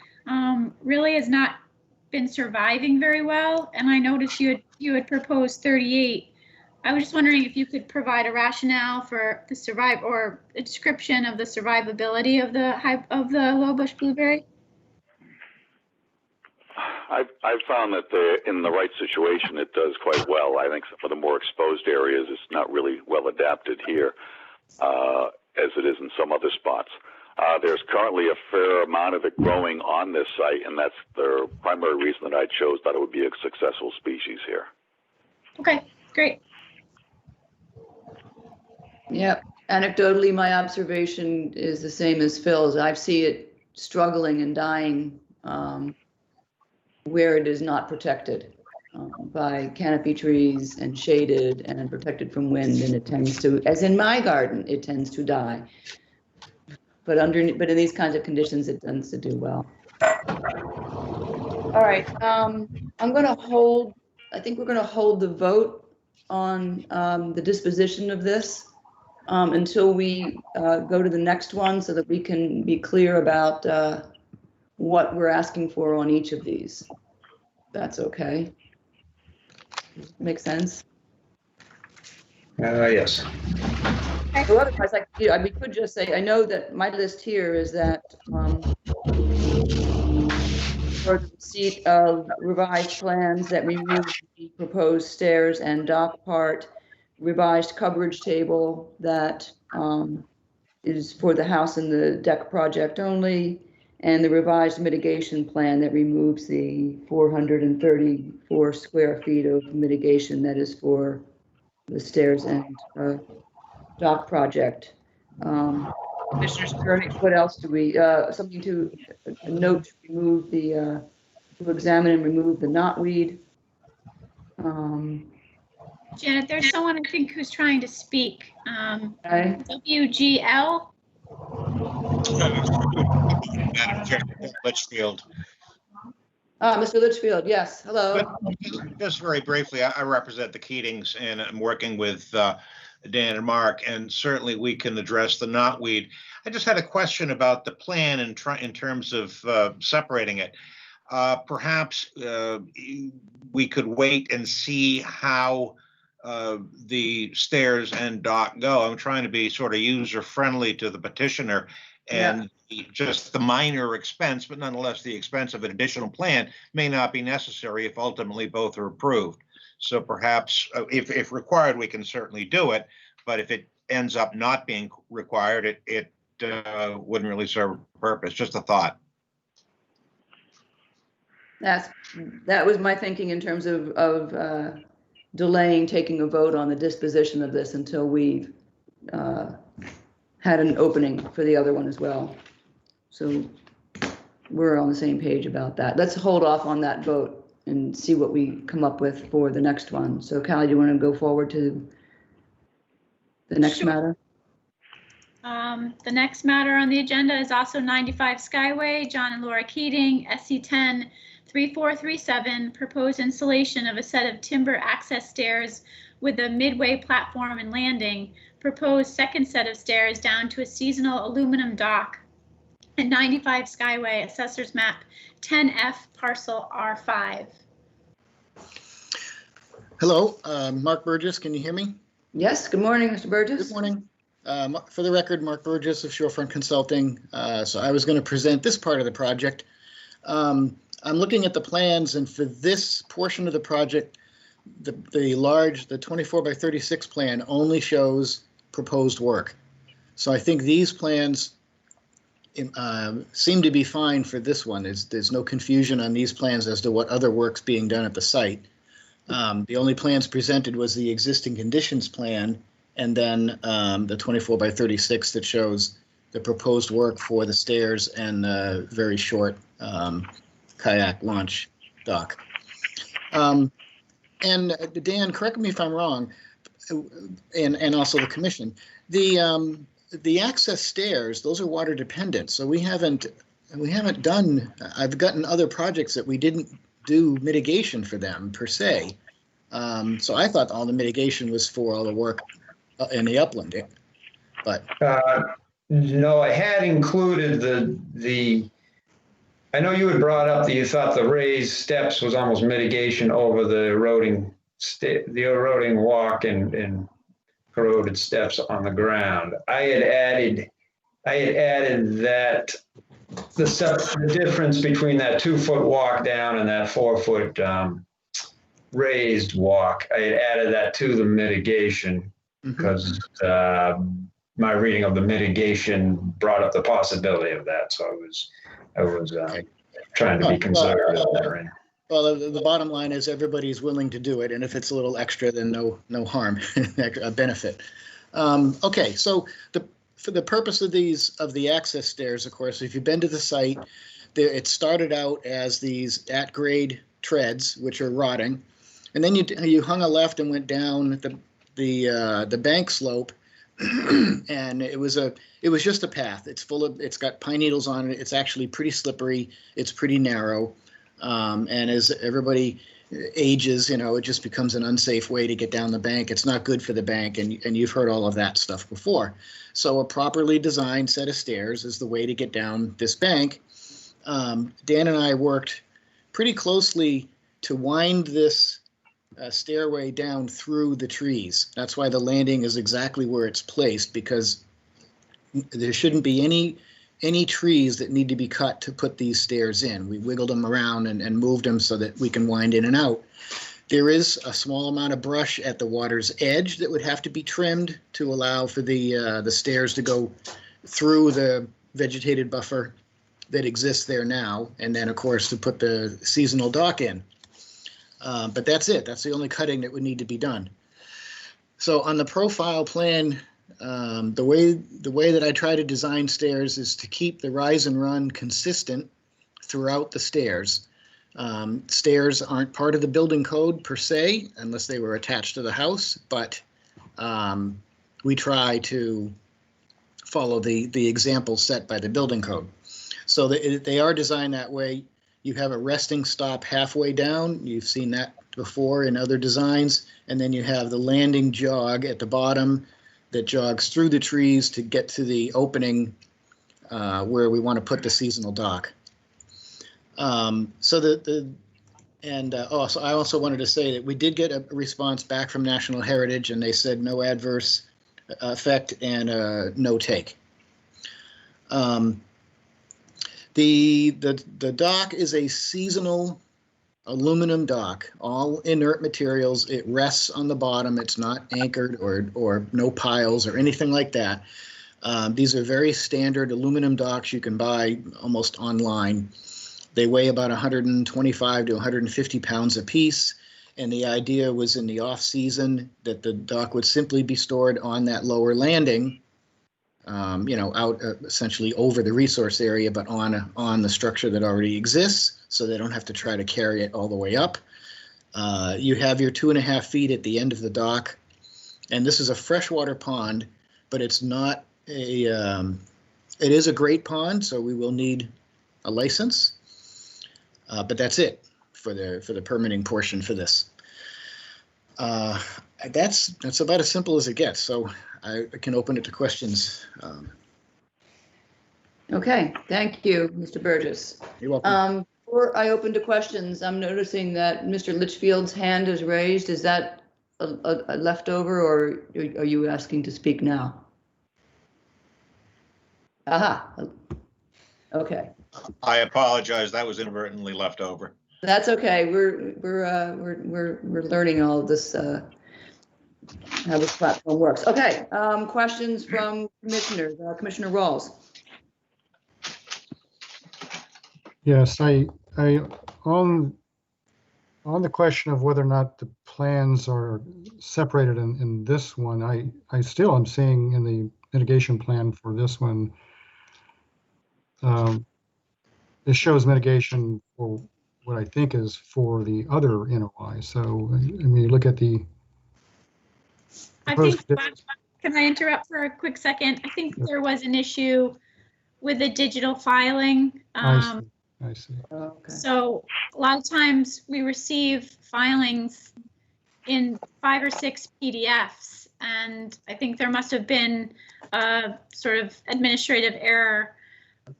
really has not been surviving very well, and I noticed you had proposed 38. I was just wondering if you could provide a rationale for the or a description of the survivability of the low bush blueberry. I've found that in the right situation, it does quite well. I think for the more exposed areas, it's not really well adapted here, as it is in some other spots. There's currently a fair amount of it growing on this site, and that's the primary reason that I chose that it would be a successful species here. Okay, great. Yep. Anecdotally, my observation is the same as Phil's. I see it struggling and dying where it is not protected by canopy trees and shaded and protected from wind, and it tends to, as in my garden, it tends to die. But in these kinds of conditions, it tends to do well. All right, I'm going to hold. I think we're going to hold the vote on the disposition of this until we go to the next one, so that we can be clear about what we're asking for on each of these. That's okay. Makes sense? Yes. So otherwise, we could just say, I know that my list here is that for the receipt of revised plans that remove the proposed stairs and dock part, revised coverage table that is for the house and the deck project only, and the revised mitigation plan that removes the 434 square feet of mitigation that is for the stairs and dock project. Commissioners, what else do we, something to note, to remove the, to examine and remove the knotweed. Janet, there's someone I think who's trying to speak. Okay. WGL. Madam Chair, Litchfield. Mr. Litchfield, yes, hello. Just very briefly, I represent the Keatings, and I'm working with Dan and Mark, and certainly we can address the knotweed. I just had a question about the plan in terms of separating it. Perhaps we could wait and see how the stairs and dock go. I'm trying to be sort of user-friendly to the petitioner, and just the minor expense, but nonetheless the expense of an additional plan may not be necessary if ultimately both are approved. So perhaps if required, we can certainly do it, but if it ends up not being required, it wouldn't really serve a purpose. Just a thought. That was my thinking in terms of delaying taking a vote on the disposition of this until we had an opening for the other one as well. So we're on the same page about that. Let's hold off on that vote and see what we come up with for the next one. So Callie, do you want to go forward to the next matter? The next matter on the agenda is also 95 Skyway, John and Laura Keating, SC10 3437, proposed installation of a set of timber access stairs with a midway platform and landing, proposed second set of stairs down to a seasonal aluminum dock at 95 Skyway, Assessor's Map 10F, Parcel R5. Hello, Mark Burgess, can you hear me? Yes, good morning, Mr. Burgess. Good morning. For the record, Mark Burgess of Shorefront Consulting. So I was going to present this part of the project. I'm looking at the plans, and for this portion of the project, the 24 by 36 plan only shows proposed work. So I think these plans seem to be fine for this one. There's no confusion on these plans as to what other work's being done at the site. The only plans presented was the existing conditions plan, and then the 24 by 36 that shows the proposed work for the stairs and the very short kayak launch dock. And Dan, correct me if I'm wrong, and also the commission. The access stairs, those are water dependent, so we haven't done. I've gotten other projects that we didn't do mitigation for them per se. So I thought all the mitigation was for all the work in the upland, but no, I had included the. I know you had brought up that you thought the raised steps was almost mitigation over the eroding walk and corroded steps on the ground. I had added that the difference between that 2-foot walk down and that 4-foot raised walk. I had added that to the mitigation because my reading of the mitigation brought up the possibility of that. So I was trying to be conservative there. Well, the bottom line is everybody's willing to do it, and if it's a little extra, then no harm, a benefit. Okay, so for the purpose of the access stairs, of course, if you've been to the site, it started out as these at-grade treads, which are rotting, and then you hung a left and went down the bank slope, and it was just a path. It's got pine needles on it. It's actually pretty slippery. It's pretty narrow. And as everybody ages, it just becomes an unsafe way to get down the bank. It's not good for the bank, and you've heard all of that stuff before. So a properly designed set of stairs is the way to get down this bank. Dan and I worked pretty closely to wind this stairway down through the trees. That's why the landing is exactly where it's placed, because there shouldn't be any trees that need to be cut to put these stairs in. We wiggled them around and moved them so that we can wind in and out. There is a small amount of brush at the water's edge that would have to be trimmed to allow for the stairs to go through the vegetated buffer that exists there now, and then of course to put the seasonal dock in. But that's it. That's the only cutting that would need to be done. So on the profile plan, the way that I try to design stairs is to keep the rise and run consistent throughout the stairs. Stairs aren't part of the building code per se, unless they were attached to the house, but we try to follow the example set by the building code. So they are designed that way. You have a resting stop halfway down. You've seen that before in other designs. And then you have the landing jog at the bottom that jogs through the trees to get to the opening where we want to put the seasonal dock. So I also wanted to say that we did get a response back from National Heritage, and they said no adverse effect and no take. The dock is a seasonal aluminum dock, all inert materials. It rests on the bottom. It's not anchored or no piles or anything like that. These are very standard aluminum docks you can buy almost online. They weigh about 125 to 150 pounds a piece. And the idea was in the off season that the dock would simply be stored on that lower landing, out essentially over the resource area, but on the structure that already exists, so they don't have to try to carry it all the way up. You have your 2.5 feet at the end of the dock, and this is a freshwater pond, but it's not it is a great pond, so we will need a license, but that's it for the permitting portion for this. That's about as simple as it gets. So I can open it to questions. Okay, thank you, Mr. Burgess. You're welcome. Before I open to questions, I'm noticing that Mr. Litchfield's hand is raised. Is that a leftover, or are you asking to speak now? Aha. Okay. I apologize. That was inadvertently left over. That's okay. We're learning all of this. How this platform works. Okay, questions from commissioners. Commissioner Rawls. Yes, I on the question of whether or not the plans are separated in this one, I still am seeing in the mitigation plan for this one, it shows mitigation for what I think is for the other NOI. So I mean, you look at the I think, can I interrupt for a quick second? I think there was an issue with the digital filing. I see. Okay. So a lot of times we receive filings in 5 or 6 PDFs, and I think there must have been a sort of administrative error.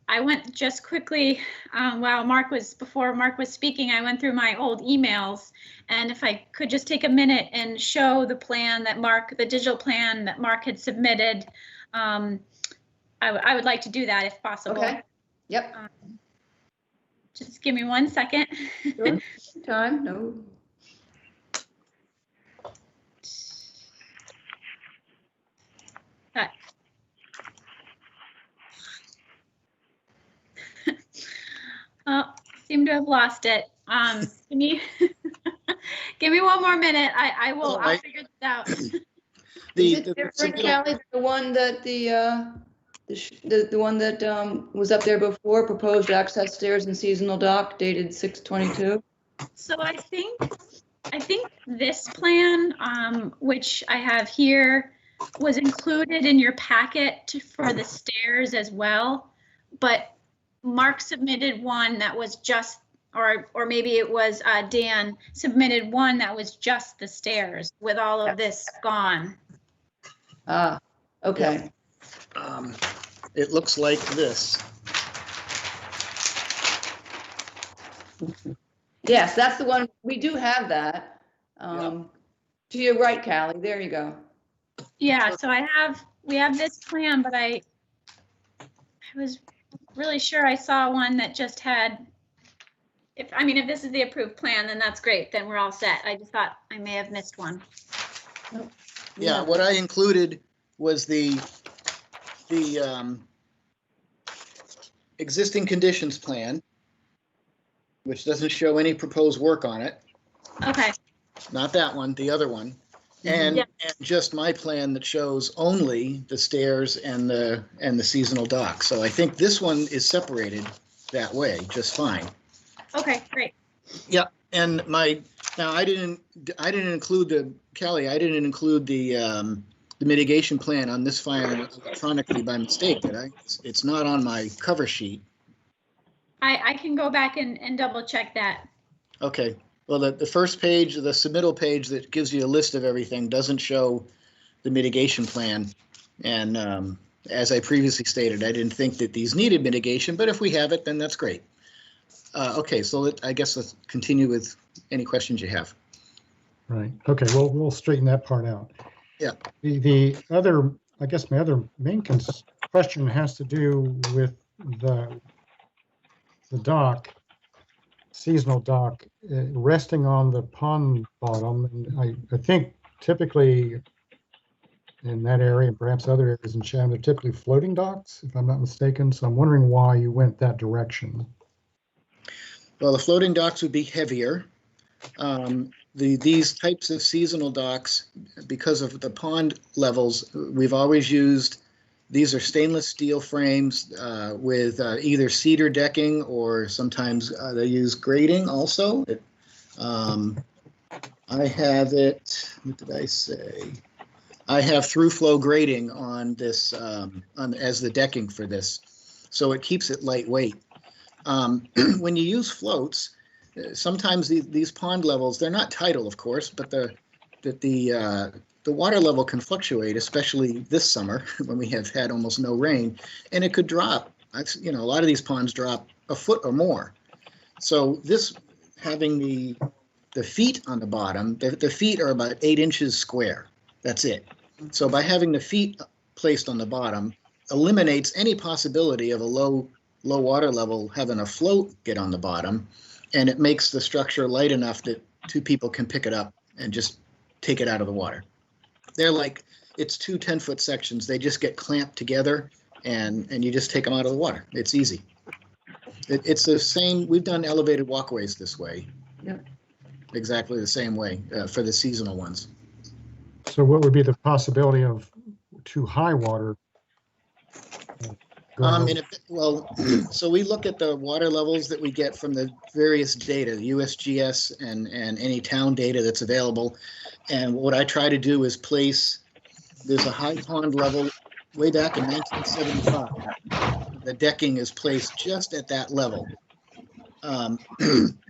I went just quickly before Mark was speaking, I went through my old emails, and if I could just take a minute and show the plan that the digital plan that Mark had submitted, I would like to do that if possible. Okay. Yep. Just give me 1 second. Sure. Time. No. Seem to have lost it. Give me give me 1 more minute. I'll figure this out. Is it different, Callie, the one that the one that was up there before, proposed access stairs and seasonal dock dated 6/22? So I think this plan, which I have here, was included in your packet for the stairs as well, but Mark submitted one that was just, or maybe it was Dan submitted one that was just the stairs with all of this gone. Ah, okay. Yeah. It looks like this. Yes, that's the one. We do have that. To your right, Callie. There you go. Yeah, so we have this plan, but I was really sure I saw one that just had, if this is the approved plan, then that's great. Then we're all set. I just thought I may have missed one. Nope. Yeah, what I included was the existing conditions plan, which doesn't show any proposed work on it. Okay. Not that one, the other one. And just my plan that shows only the stairs and the seasonal dock. So I think this one is separated that way just fine. Okay, great. Yeah, and now I didn't include the mitigation plan on this file electronically by mistake, did I? It's not on my cover sheet. I can go back and double check that. Okay. Well, the first page, the submittal page that gives you a list of everything doesn't show the mitigation plan. And as I previously stated, I didn't think that these needed mitigation, but if we have it, then that's great. Okay, so I guess let's continue with any questions you have. Right. Okay, well, we'll straighten that part out. Yeah. The other, I guess my other main question has to do with the dock, seasonal dock, resting on the pond bottom. And I think typically in that area, and perhaps other areas in Chatham, they're typically floating docks, if I'm not mistaken. So I'm wondering why you went that direction. Well, the floating docks would be heavier. These types of seasonal docks, because of the pond levels, we've always used, these are stainless steel frames with either cedar decking, or sometimes they use grating also. I have it, what did I say? I have through flow grating on this as the decking for this, so it keeps it lightweight. When you use floats, sometimes these pond levels, they're not tidal, of course, but the water level can fluctuate, especially this summer when we have had almost no rain, and it could drop. A lot of these ponds drop a foot or more. So this, having the feet on the bottom, the feet are about 8 inches square. That's it. So by having the feet placed on the bottom, eliminates any possibility of a low water level having a float get on the bottom, and it makes the structure light enough that 2 people can pick it up and just take it out of the water. They're like, it's 2 10-foot sections. They just get clamped together, and you just take them out of the water. It's easy. It's the same. We've done elevated walkways this way. Yeah. Exactly the same way for the seasonal ones. So what would be the possibility of too high water? So we look at the water levels that we get from the various data, the USGS and any town data that's available. And what I try to do is place there's a high pond level way back in 1975. The decking is placed just at that level.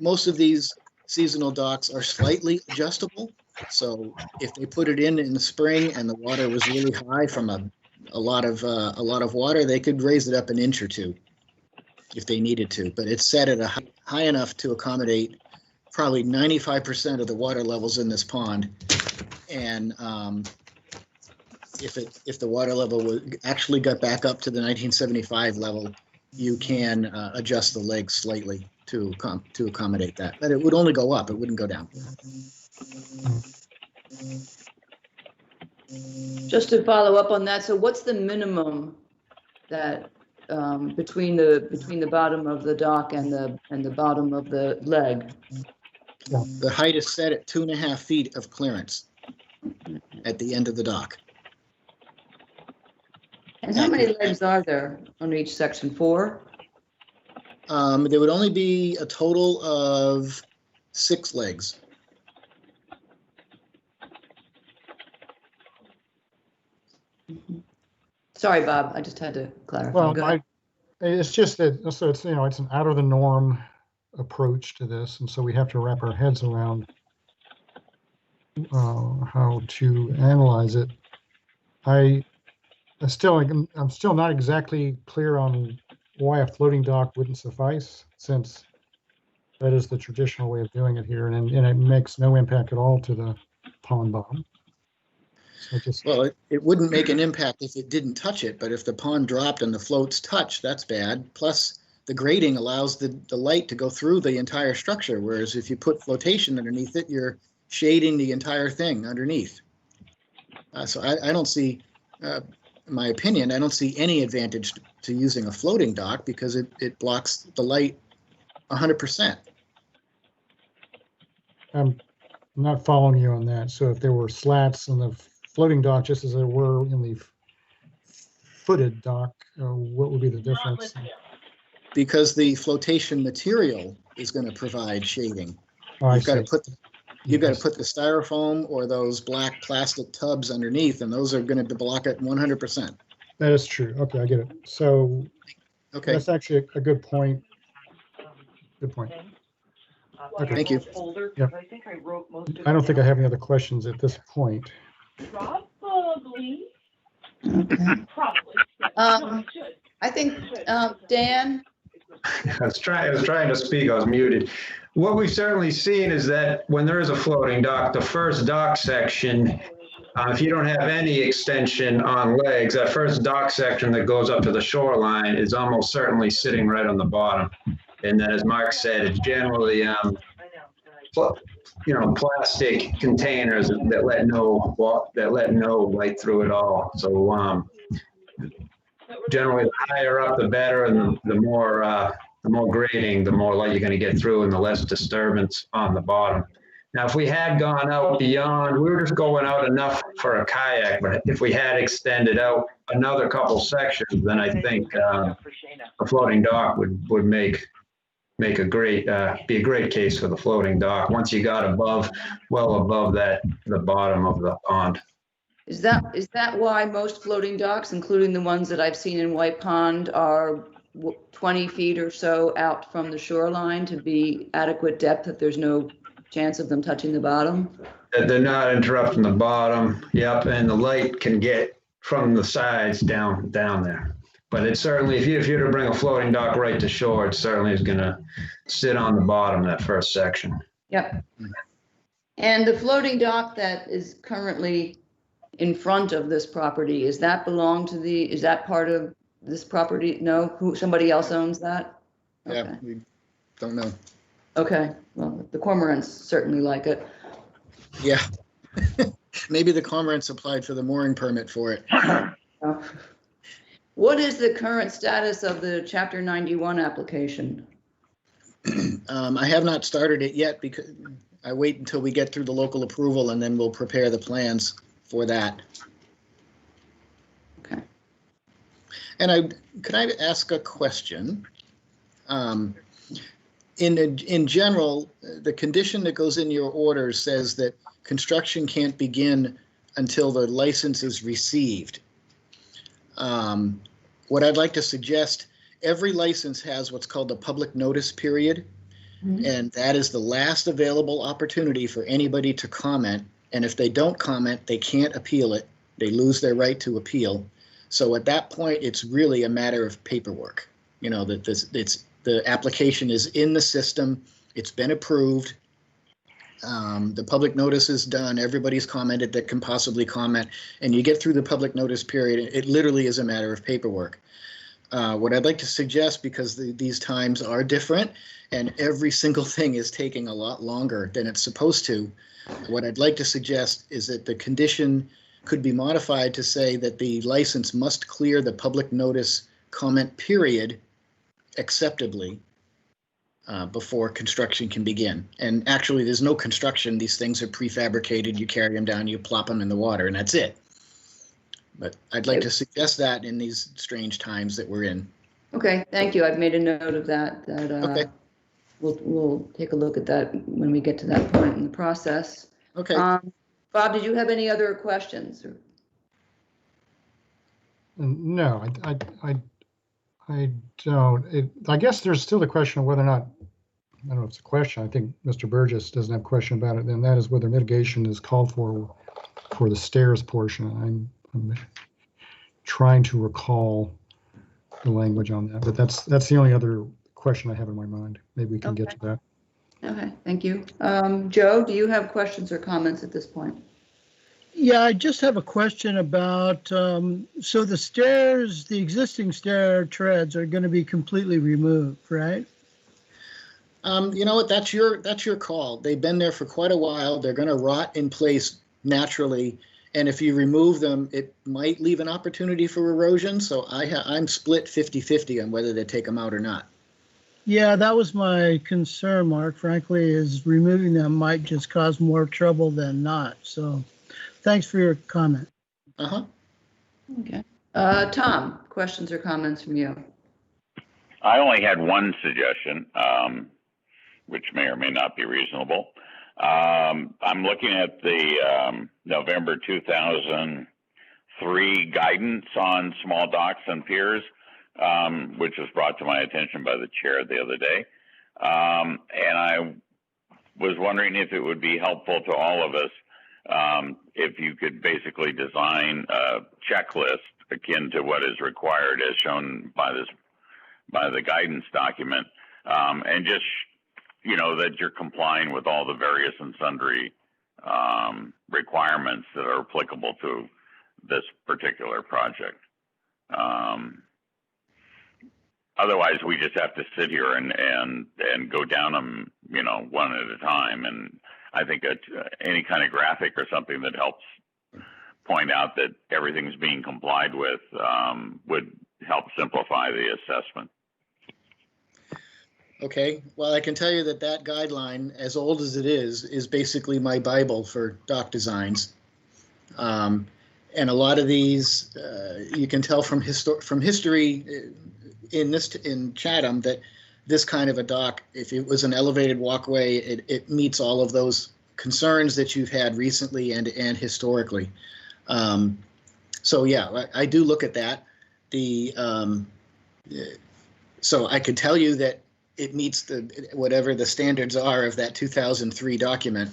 Most of these seasonal docks are slightly adjustable. So if they put it in the spring and the water was really high from a lot of water, they could raise it up an inch or two if they needed to. But it's set at a high enough to accommodate probably 95% of the water levels in this pond. And if the water level actually got back up to the 1975 level, you can adjust the legs slightly to accommodate that. But it would only go up; it wouldn't go down. Just to follow up on that, so what's the minimum that between the bottom of the dock and the bottom of the leg? The height is set at 2.5 feet of clearance at the end of the dock. And how many legs are there on each section? 4? There would only be a total of 6 legs. Sorry, Bob, I just had to clarify. Well, it's just that, so it's, it's an out of the norm approach to this, and so we have to wrap our heads around how to analyze it. I'm still not exactly clear on why a floating dock wouldn't suffice, since that is the traditional way of doing it here, and it makes no impact at all to the pond bottom. Well, it wouldn't make an impact if it didn't touch it, but if the pond dropped and the floats touch, that's bad. Plus, the grading allows the light to go through the entire structure, whereas if you put flotation underneath it, you're shading the entire thing underneath. So I don't see, in my opinion, I don't see any advantage to using a floating dock because it blocks the light 100%. I'm not following you on that. So if there were slats in the floating dock, just as there were in the footed dock, what would be the difference? Because the flotation material is going to provide shading. Oh, You've got to put the styrofoam or those black plastic tubs underneath, and those are going to block it 100%. That is true. Okay, I get it. So okay, that's actually a good point. Good point. Okay. Thank you. Yep. I don't think I have any other questions at this point. Probably. Okay. Probably. I think Dan. I was trying to speak. I was muted. What we've certainly seen is that when there is a floating dock, the first dock section, if you don't have any extension on legs, that first dock section that goes up to the shoreline is almost certainly sitting right on the bottom. And then, as Mark said, it's generally, plastic containers that let no light through at all. So generally, the higher up, the better, and the more grading, the more light you're going to get through, and the less disturbance on the bottom. Now, if we had gone out beyond, we were just going out enough for a kayak, but if we had extended out another couple sections, then I think a floating dock would be a great case for the floating dock once you got well above the bottom of the pond. Is that why most floating docks, including the ones that I've seen in White Pond, are 20 feet or so out from the shoreline to be adequate depth if there's no chance of them touching the bottom? They're not interrupting the bottom. Yep, and the light can get from the sides down there. But it's certainly, if you were to bring a floating dock right to shore, it certainly is going to sit on the bottom, that first section. Yep. And the floating dock that is currently in front of this property, is that part of this property? No, somebody else owns that? Yeah, okay. We don't know. Okay, well, the cormorants certainly like it. Yeah. Maybe the cormorants applied for the mooring permit for it. What is the current status of the Chapter 91 application? I have not started it yet because I wait until we get through the local approval and then we'll prepare the plans for that. Okay. And could I ask a question? In general, the condition that goes in your order says that construction can't begin until the license is received. What I'd like to suggest, every license has what's called a public notice period. And that is the last available opportunity for anybody to comment. And if they don't comment, they can't appeal it. They lose their right to appeal. So at that point, it's really a matter of paperwork. You know, that the application is in the system. It's been approved. The public notice is done. Everybody's commented that can possibly comment. And you get through the public notice period. It literally is a matter of paperwork. What I'd like to suggest, because these times are different and every single thing is taking a lot longer than it's supposed to, what I'd like to suggest is that the condition could be modified to say that the license must clear the public notice comment period acceptably before construction can begin. And actually, there's no construction. These things are prefabricated. You carry them down, you plop them in the water, and that's it. But I'd like to suggest that in these strange times that we're in. Okay, thank you. I've made a note of that. Okay. We'll take a look at that when we get to that point in the process. Okay. Bob, did you have any other questions? No, I don't. I guess there's still the question of whether or not, I don't know if it's a question, I think Mr. Burgess doesn't have a question about it, and that is whether mitigation is called for the stairs portion. I'm trying to recall the language on that, but that's the only other question I have in my mind. Maybe we can get to that. Okay, thank you. Joe, do you have questions or comments at this point? Yeah, I just have a question about, so the stairs, the existing stair treads are going to be completely removed, right? You know what, that's your call. They've been there for quite a while. They're going to rot in place naturally. And if you remove them, it might leave an opportunity for erosion. So I'm split 50-50 on whether to take them out or not. Yeah, that was my concern, Mark, frankly, is removing them might just cause more trouble than not. So thanks for your comment. Uh-huh. Okay. Tom, questions or comments from you? I only had one suggestion, which may or may not be reasonable. I'm looking at the November 2003 guidance on small docks and piers, which was brought to my attention by the chair the other day. And I was wondering if it would be helpful to all of us if you could basically design a checklist akin to what is required as shown by the guidance document, and just, you know, that you're complying with all the various and sundry requirements that are applicable to this particular project. Otherwise, we just have to sit here and go down them, you know, one at a time. And I think that any kind of graphic or something that helps point out that everything's being complied with would help simplify the assessment. Okay, well, I can tell you that guideline, as old as it is basically my Bible for dock designs. And a lot of these, you can tell from history in Chatham that this kind of a dock, if it was an elevated walkway, it meets all of those concerns that you've had recently and historically. So yeah, I do look at that. So I could tell you that it meets whatever the standards are of that 2003 document.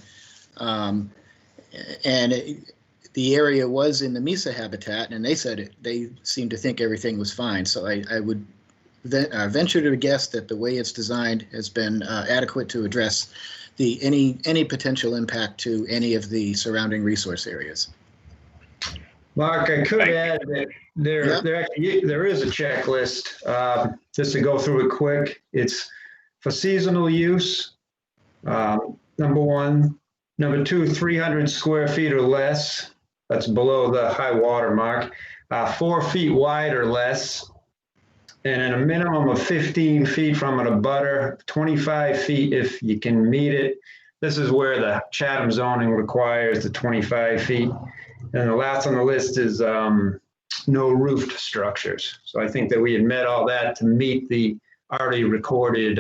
The area was in the Mesa habitat, and they said they seemed to think everything was fine. So I would venture to guess that the way it's designed has been adequate to address any potential impact to any of the surrounding resource areas. Mark, I could add that there is a checklist, just to go through it quick. It's for seasonal use, number one. Number two, 300 square feet or less. That's below the high water mark. 4 feet wide or less. And in a minimum of 15 feet from an abutter, 25 feet if you can meet it. This is where the Chatham zoning requires the 25 feet. And the last on the list is no roofed structures. So I think that we had met all that to meet the already recorded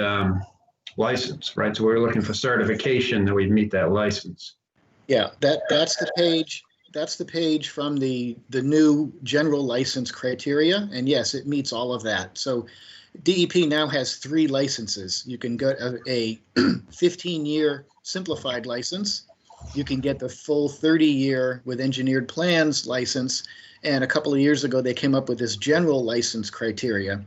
license, right? So we were looking for certification that we'd meet that license. Yeah, that's the page. that's the page from the new general license criteria. And yes, it meets all of that. So DEP now has 3 licenses. You can get a 15-year simplified license. You can get the full 30-year with engineered plans license. And a couple of years ago, they came up with this general license criteria.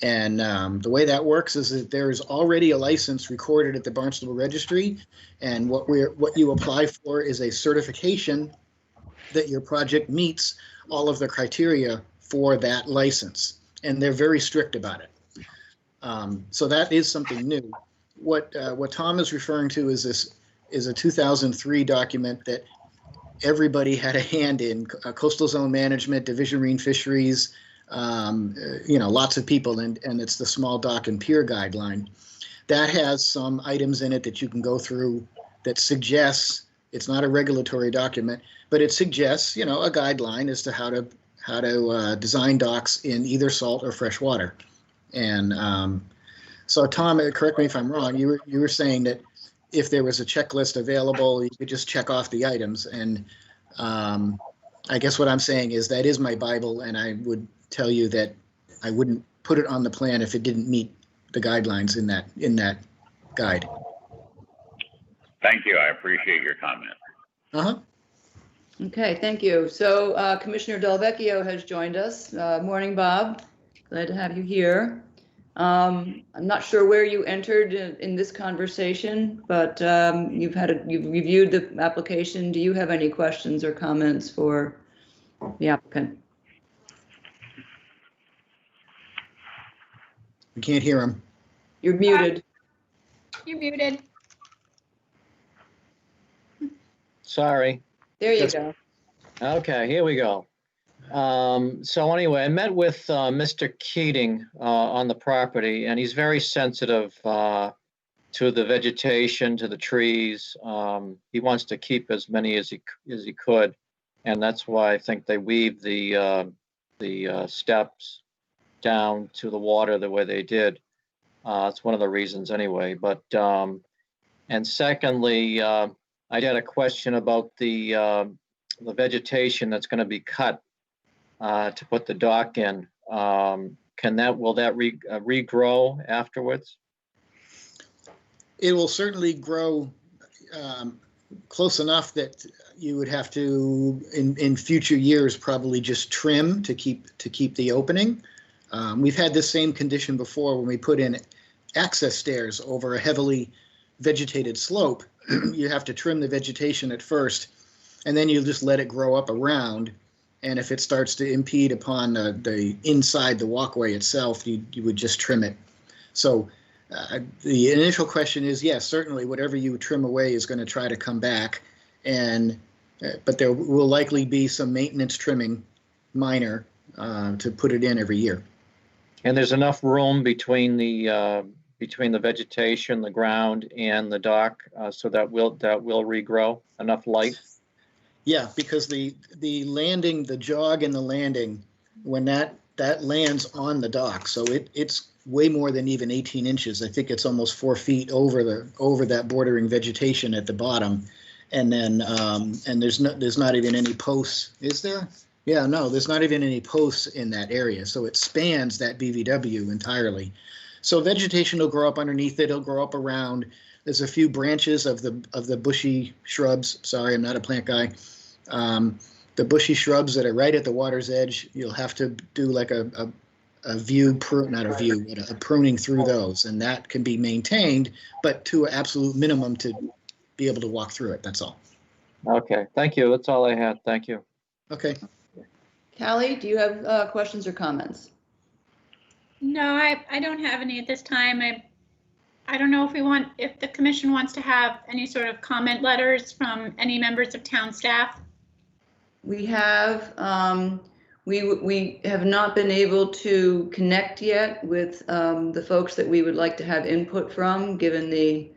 And the way that works is that there's already a license recorded at the Barnstable Registry. And what you apply for is a certification that your project meets all of the criteria for that license. And they're very strict about it. So that is something new. What Tom is referring to is a 2003 document that everybody had a hand in, coastal zone management, Division Marine Fisheries, lots of people, and it's the small dock and pier guideline. That has some items in it that you can go through that suggests, it's not a regulatory document, but it suggests, a guideline as to how to design docks in either salt or fresh water. And so Tom, correct me if I'm wrong, you were saying that if there was a checklist available, you could just check off the items. And I guess what I'm saying is that is my Bible, and I would tell you that I wouldn't put it on the plan if it didn't meet the guidelines in that guide. Thank you. I appreciate your comment. Uh-huh. Okay, thank you. So Commissioner Del Vecchio has joined us. Morning, Bob. Glad to have you here. I'm not sure where you entered in this conversation, but you've reviewed the application. Do you have any questions or comments for the applicant? We can't hear him. You're muted. You're muted. Sorry. There you go. Okay, here we go. So anyway, I met with Mr. Keating on the property, and he's very sensitive to the vegetation, to the trees. He wants to keep as many as he could, and that's why I think they weaved the steps down to the water the way they did. It's one of the reasons anyway. But and secondly, I had a question about the vegetation that's going to be cut to put the dock in. Will that regrow afterwards? It will certainly grow close enough that you would have to, in future years, probably just trim to keep the opening. We've had this same condition before when we put in access stairs over a heavily vegetated slope. You have to trim the vegetation at first, and then you just let it grow up around. And if it starts to impede upon the inside the walkway itself, you would just trim it. So the initial question is, yes, certainly whatever you trim away is going to try to come back, but there will likely be some maintenance trimming, minor, to put it in every year. And there's enough room between the vegetation, the ground, and the dock, so that will regrow, enough light. Yeah, because the landing, the jog and the landing, when that lands on the dock, so it's way more than even 18 inches. I think it's almost 4 feet over that bordering vegetation at the bottom, and then and there's not even any posts, is there? Yeah, no, there's not even any posts in that area, so it spans that BVW entirely. So vegetation will grow up underneath it. It'll grow up around. There's a few branches of the bushy shrubs. Sorry, I'm not a plant guy. The bushy shrubs that are right at the water's edge, you'll have to do like a pruning through those, and that can be maintained, but to an absolute minimum to be able to walk through it. That's all. Okay, thank you. That's all I had. Thank you. Okay. Callie, do you have questions or comments? No, I don't have any at this time. I don't know if the commission wants to have any sort of comment letters from any members of town staff. We have. We have not been able to connect yet with the folks that we would like to have input from, given the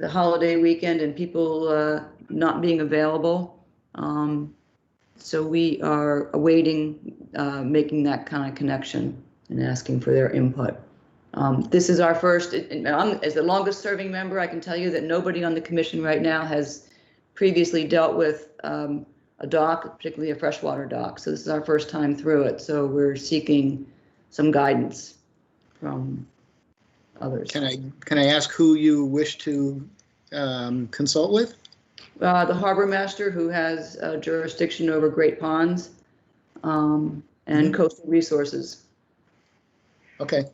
holiday weekend and people not being available. So we are awaiting making that kind of connection and asking for their input. This is our first, as the longest serving member, I can tell you that nobody on the commission right now has previously dealt with a dock, particularly a freshwater dock. So this is our first time through it. So we're seeking some guidance from others. Can I ask who you wish to consult with? The harbor master, who has jurisdiction over Great Ponds and coastal resources. Okay,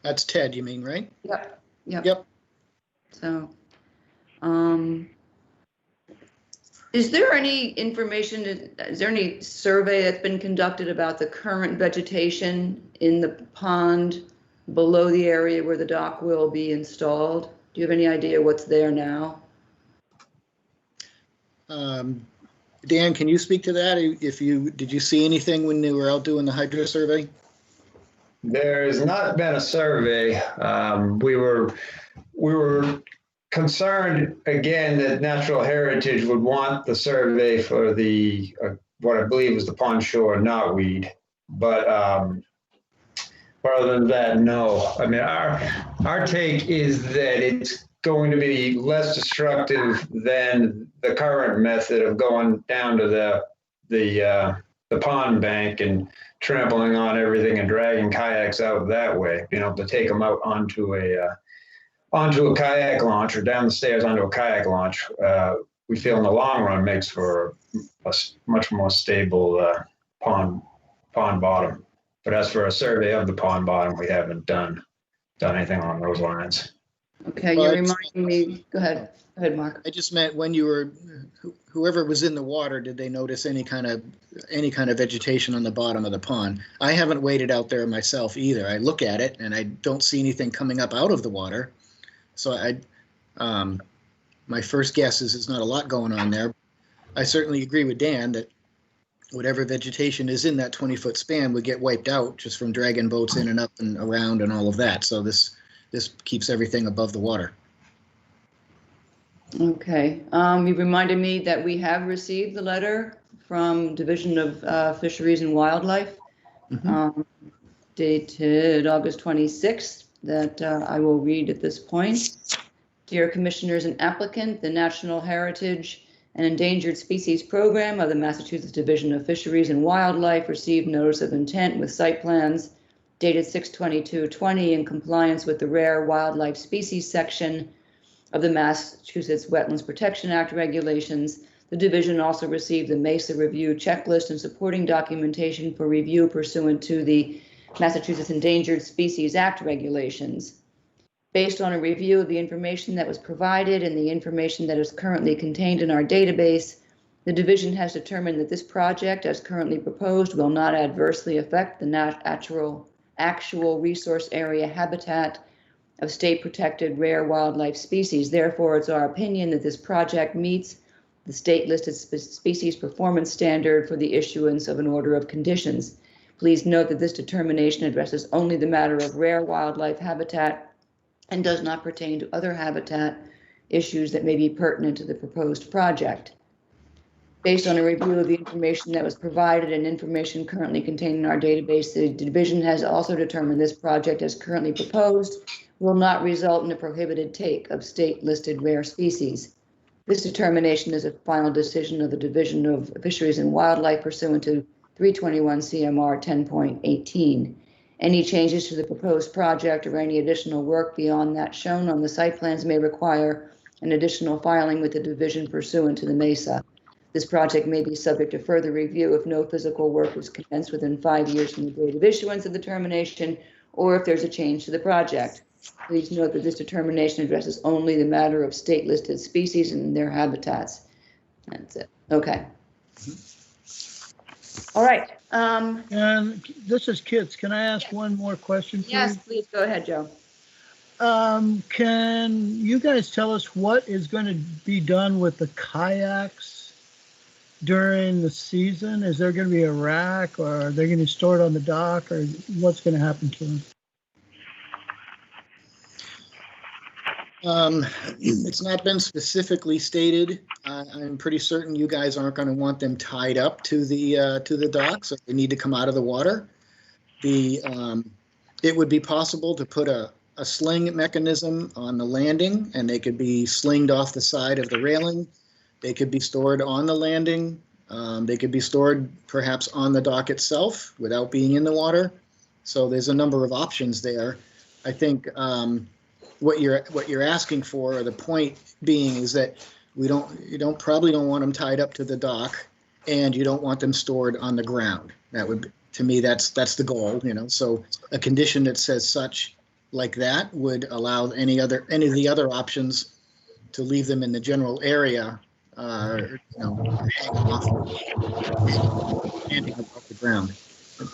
that's Ted, you mean, right? Yep. Yep. So, is there any information, is there any survey that's been conducted about the current vegetation in the pond below the area where the dock will be installed? Do you have any idea what's there now? Dan, can you speak to that? Did you see anything when they were out doing the hydro survey? There's not been a survey. We were concerned again that Natural Heritage would want the survey for the what I believe was the pond shore knotweed, but other than that, no. I mean, our take is that it's going to be less destructive than the current method of going down to the pond bank and trampling on everything and dragging kayaks out that way. You know, to take them out onto a kayak launch or down the stairs onto a kayak launch, we feel in the long run makes for a much more stable pond bottom. But as for a survey of the pond bottom, we haven't done anything along those lines. Okay, you're reminding me. Go ahead. Go ahead, Mark. I just meant when you were, whoever was in the water, did they notice any kind of vegetation on the bottom of the pond? I haven't waded out there myself either. I look at it and I don't see anything coming up out of the water. So my first guess is there's not a lot going on there. I certainly agree with Dan that whatever vegetation is in that 20-foot span would get wiped out just from dragging boats in and up and around and all of that. So this keeps everything above the water. Okay, you reminded me that we have received the letter from Division of Fisheries and Wildlife, dated August 26th, that I will read at this point. Dear Commissioners and applicant, the National Heritage and Endangered Species Program of the Massachusetts Division of Fisheries and Wildlife received notice of intent with site plans dated 6/22/20 in compliance with the Rare Wildlife Species section of the Massachusetts Wetlands Protection Act regulations. The division also received the MESA review checklist and supporting documentation for review pursuant to the Massachusetts Endangered Species Act regulations. Based on a review of the information that was provided and the information that is currently contained in our database, the division has determined that this project, as currently proposed, will not adversely affect the actual resource area habitat of state protected rare wildlife species. Therefore, it's our opinion that this project meets the state listed species performance standard for the issuance of an order of conditions. Please note that this determination addresses only the matter of rare wildlife habitat and does not pertain to other habitat issues that may be pertinent to the proposed project. Based on a review of the information that was provided and information currently contained in our database, the division has also determined this project as currently proposed will not result in a prohibited take of state-listed rare species. This determination is a final decision of the Division of Fisheries and Wildlife pursuant to 321 CMR 10.18. Any changes to the proposed project or any additional work beyond that shown on the site plans may require an additional filing with the division pursuant to the MESA. This project may be subject to further review if no physical work is commenced within 5 years from the date of issuance of the determination, or if there's a change to the project. Please note that this determination addresses only the matter of state-listed species and their habitats. That's it. Okay. All right. And this is Kits. Can I ask one more question, please? Yes, please go ahead, Joe. Can you guys tell us what is going to be done with the kayaks during the season? Is there going to be a rack, or are they going to store it on the dock, or what's going to happen to them? It's not been specifically stated. I'm pretty certain you guys aren't going to want them tied up to the dock, so they need to come out of the water. It would be possible to put a sling mechanism on the landing, and they could be slinged off the side of the railing. They could be stored on the landing. They could be stored perhaps on the dock itself without being in the water. So there's a number of options there. I think what you're asking for, or the point being, is that you probably don't want them tied up to the dock, and you don't want them stored on the ground. That would, to me, that's the goal. So a condition that says such like that would allow any of the other options to leave them in the general area, hanging above the ground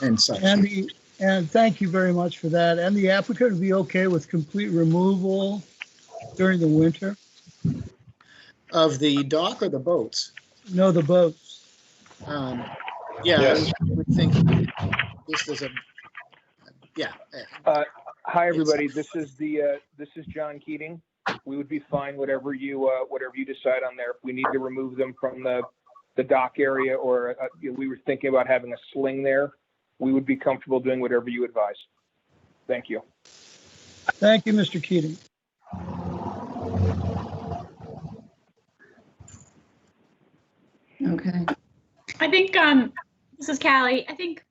and such. And thank you very much for that. And the applicant would be okay with complete removal during the winter? Of the dock or the boats? No, the boats. Yeah, Yes. I would think this is yeah. Hi, everybody. This is John Keating. We would be fine whatever you decide on there. If we need to remove them from the dock area, or we were thinking about having a sling there, we would be comfortable doing whatever you advise. Thank you. Thank you, Mr. Keating. Okay. I think, this is Callie. I think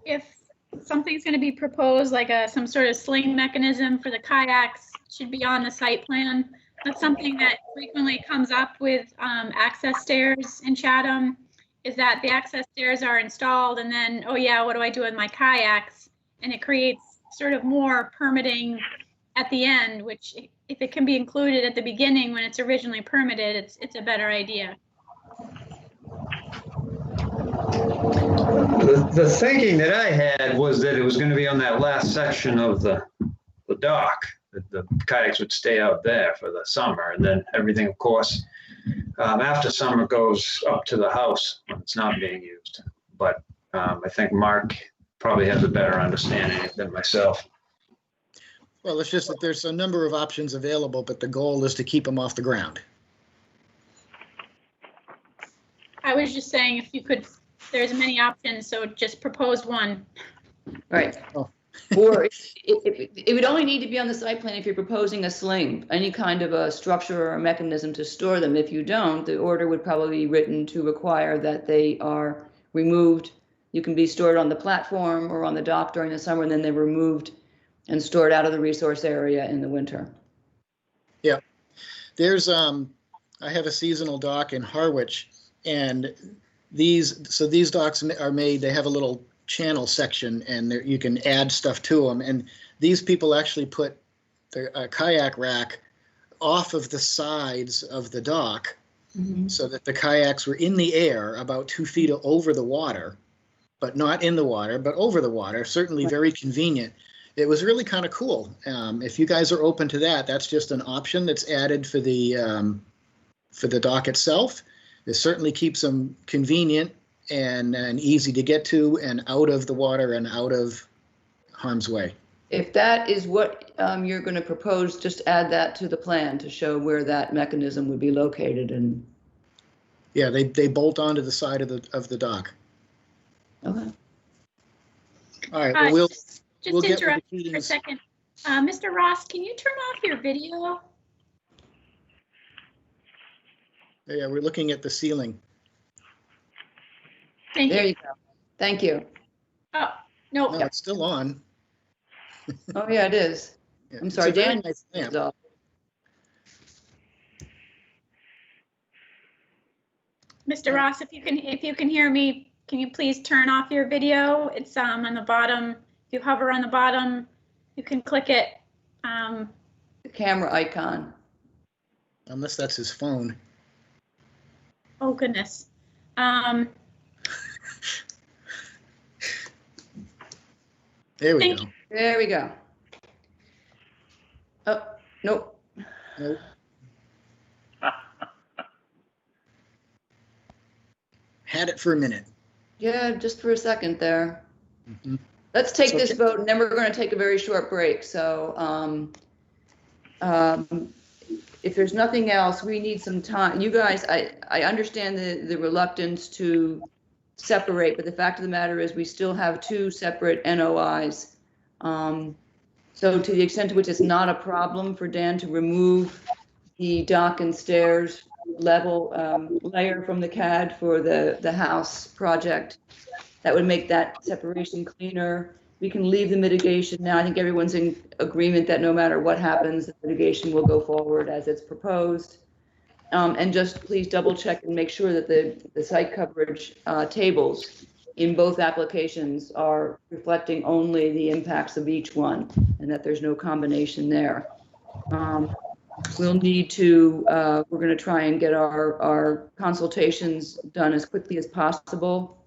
if something's going to be proposed, like some sort of sling mechanism for the kayaks, should be on the site plan. That's something that frequently comes up with access stairs in Chatham, is that the access stairs are installed and then, oh yeah, what do I do with my kayaks? And it creates sort of more permitting at the end, which if it can be included at the beginning when it's originally permitted, it's a better idea. The thinking that I had was that it was going to be on that last section of the dock. The kayaks would stay out there for the summer, and then everything, of course, after summer goes up to the house when it's not being used. But I think Mark probably has a better understanding than myself. Well, it's just that there's a number of options available, but the goal is to keep them off the ground. I was just saying, if you could, there's many options, so just propose one. Right. Oh. Or it would only need to be on the site plan if you're proposing a sling, any kind of a structure or a mechanism to store them. If you don't, the order would probably be written to require that they are removed. You can be stored on the platform or on the dock during the summer, and then they're removed and stored out of the resource area in the winter. Yeah. There's, I have a seasonal dock in Harwich, and these docks are made, they have a little channel section, and you can add stuff to them. And these people actually put the kayak rack off of the sides of the dock, so that the kayaks were in the air about 2 feet over the water, but not in the water, but over the water. Certainly very convenient. It was really kind of cool. If you guys are open to that, that's just an option that's added for the dock itself. It certainly keeps them convenient and easy to get to and out of the water and out of harm's way. If that is what you're going to propose, just add that to the plan to show where that mechanism would be located. And yeah, they bolt onto the side of the dock. Okay. All right. Well, we'll just interrupt for a second. Mr. Ross, can you turn off your video? Yeah, we're looking at the ceiling. Thank you. There you go. Thank you. Oh, no. No, it's still on. Oh, yeah, it is. Yeah, I'm sorry, Dan. Nice lamp. Mr. Ross, if you can hear me, can you please turn off your video? It's on the bottom. If you hover on the bottom, you can click it. The camera icon. Unless that's his phone. Oh, goodness. There we go. There we go. Oh, nope. Nope. Had it for a minute. Yeah, just for a second there. Let's take this vote, and then we're going to take a very short break. So if there's nothing else, we need some time. You guys, I understand the reluctance to separate, but the fact of the matter is we still have 2 separate NOIs. So to the extent to which it's not a problem for Dan to remove the dock and stairs level layer from the CAD for the house project. That would make that separation cleaner. We can leave the mitigation now. I think everyone's in agreement that no matter what happens, the mitigation will go forward as it's proposed. And just please double check and make sure that the site coverage tables in both applications are reflecting only the impacts of each one and that there's no combination there. We'll need to, we're going to try and get our consultations done as quickly as possible.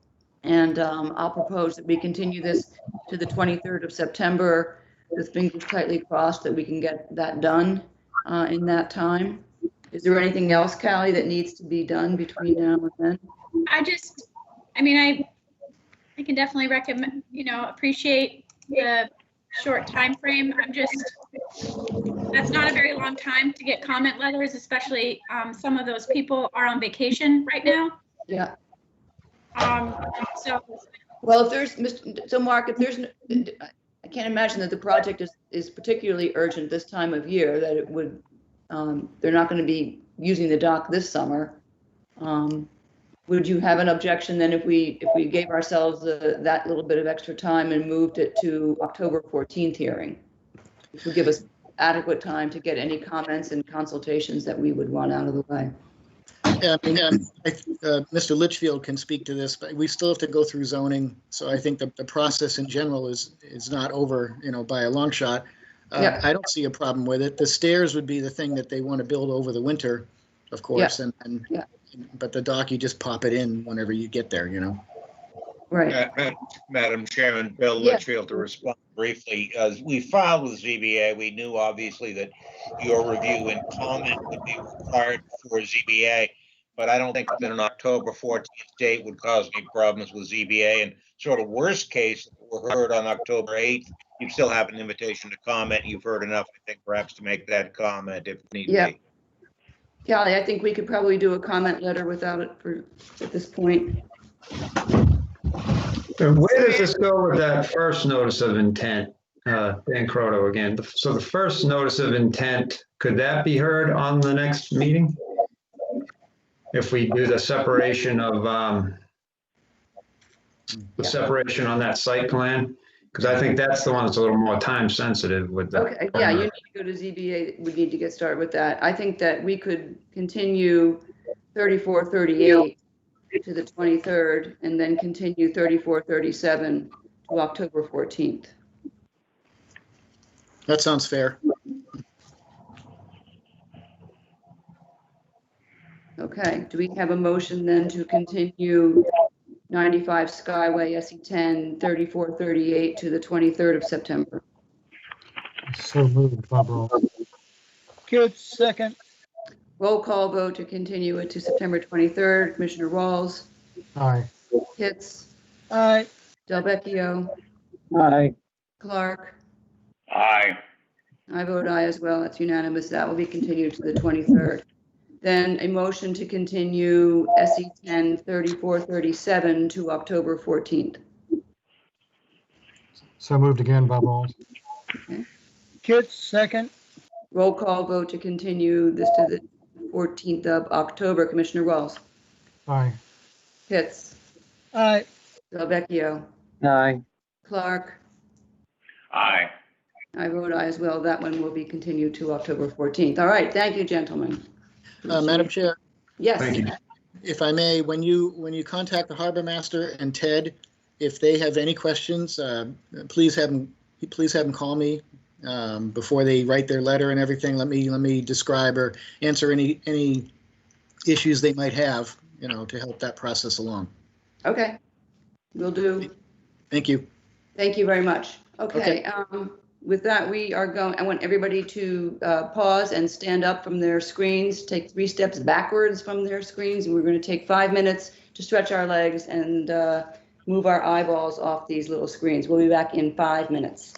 And I'll propose that we continue this to the 23rd of September with fingers tightly crossed that we can get that done in that time. Is there anything else, Callie, that needs to be done between now and then? I can definitely recommend, appreciate the short time frame. That's not a very long time to get comment letters, especially some of those people are on vacation right now. Yeah. So. Well, if there's, so Mark, if there's, I can't imagine that the project is particularly urgent this time of year, that it would, they're not going to be using the dock this summer. Would you have an objection then if we gave ourselves that little bit of extra time and moved it to October 14th hearing? Which would give us adequate time to get any comments and consultations that we would want out of the way. Yeah, Mr. Litchfield can speak to this, but we still have to go through zoning. So I think the process in general is not over, by a long shot. Yeah. I don't see a problem with it. The stairs would be the thing that they want to build over the winter, of course, Yeah. But the dock, you just pop it in whenever you get there, Right. Madam Chairman, Bill Yeah. Litchfield, to respond briefly, as we filed with ZBA, we knew obviously that your review and comment would be required for ZBA, but I don't think that an October 14th date would cause any problems with ZBA. And sort of worst case, if it were heard on October 8th, you'd still have an invitation to comment. You've heard enough, I think, perhaps to make that comment if need be. Callie, I think we could probably do a comment letter without it at this point. And where does this go with that first notice of intent? Dan Croto again. So the first notice of intent, could that be heard on the next meeting? If we do the separation of separation on that site plan? Because I think that's the one that's a little more time sensitive with the. Okay, yeah, you need to go to ZBA. We need to get started with that. I think that we could continue 3438 to the 23rd and then continue 3437 to October 14th. That sounds fair. Okay, do we have a motion then to continue 95 Skyway SE10 3438 to the 23rd of September? So moved, Bob Ross. Kids, second. Roll call vote to continue it to September 23rd. Commissioner Rawls, Aye. Pitts, Aye. Delvecchio, Aye. Clark. Aye. I vote aye as well. That's unanimous. That will be continued to the 23rd. Then a motion to continue SE10 3437 to October 14th. So moved again, Bob Ross. Okay. Kids, second. Roll call vote to continue this to the 14th of October. Commissioner Rawls, Aye. Pitts, Aye. Delvecchio, Aye. Clark. Aye. I vote aye as well. That one will be continued to October 14th. All right. Thank you, gentlemen. Madam Chair, Yes. Thank you. if I may, when you contact the harbor master and Ted, if they have any questions, please have them call me before they write their letter and everything. Let me describe or answer any issues they might have, to help that process along. Okay. Will do. Thank you. Thank you very much. Okay. With that, we are going, I want everybody to pause and stand up from their screens, take 3 steps backwards from their screens, and we're going to take 5 minutes to stretch our legs and move our eyeballs off these little screens. We'll be back in 5 minutes.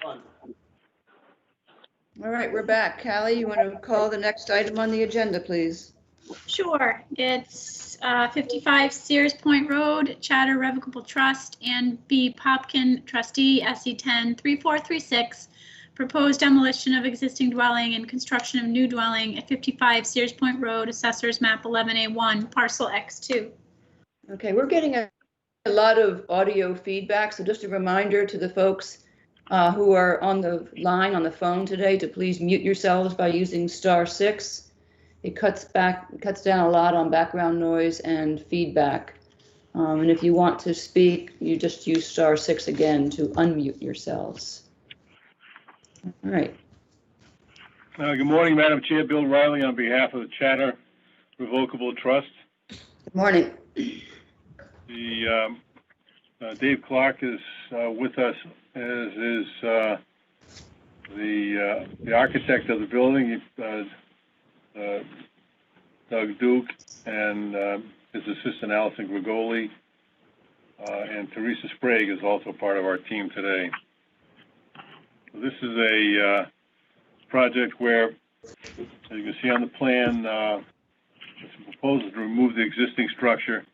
All right, we're back. Callie, you want to call the next item on the agenda, please? Sure. It's 55 Sears Point Road, Chatter Revocable Trust, and B. Popkin, trustee, SE 10 3436. Proposed demolition of existing dwelling and construction of new dwelling at 55 Sears Point Road, Assessors Map 11A1, Parcel X2. Okay, we're getting a lot of audio feedback, so just a reminder to the folks who are on the line on the phone today to please mute yourselves by using *6. It cuts down a lot on background noise and feedback. And if you want to speak, you just use *6 again to unmute yourselves. All right. Good morning, Madam Chair. Bill Riley on behalf of the Chatter Revocable Trust. Good morning. The Dave Clark is with us, as is the architect of the building, Doug Duke, and his assistant Allison Grigoli, and Teresa Sprague is also part of our team today. This is a project where, as you can see on the plan, it's proposed to remove the existing structure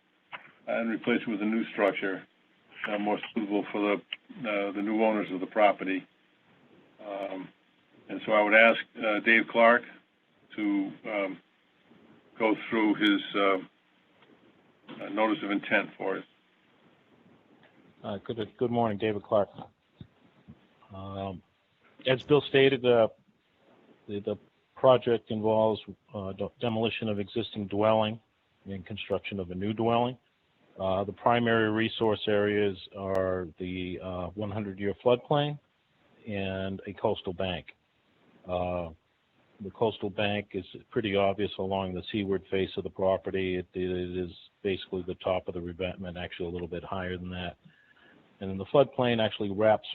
and replace it with a new structure more suitable for the new owners of the property. And so I would ask Dave Clark to go through his notice of intent for us. Good morning, David Clark. As Bill stated, the project involves demolition of existing dwelling and construction of a new dwelling. The primary resource areas are the 100-year floodplain and a coastal bank. The coastal bank is pretty obvious along the seaward face of the property. It is basically the top of the revetment, actually a little bit higher than that. And then the floodplain actually wraps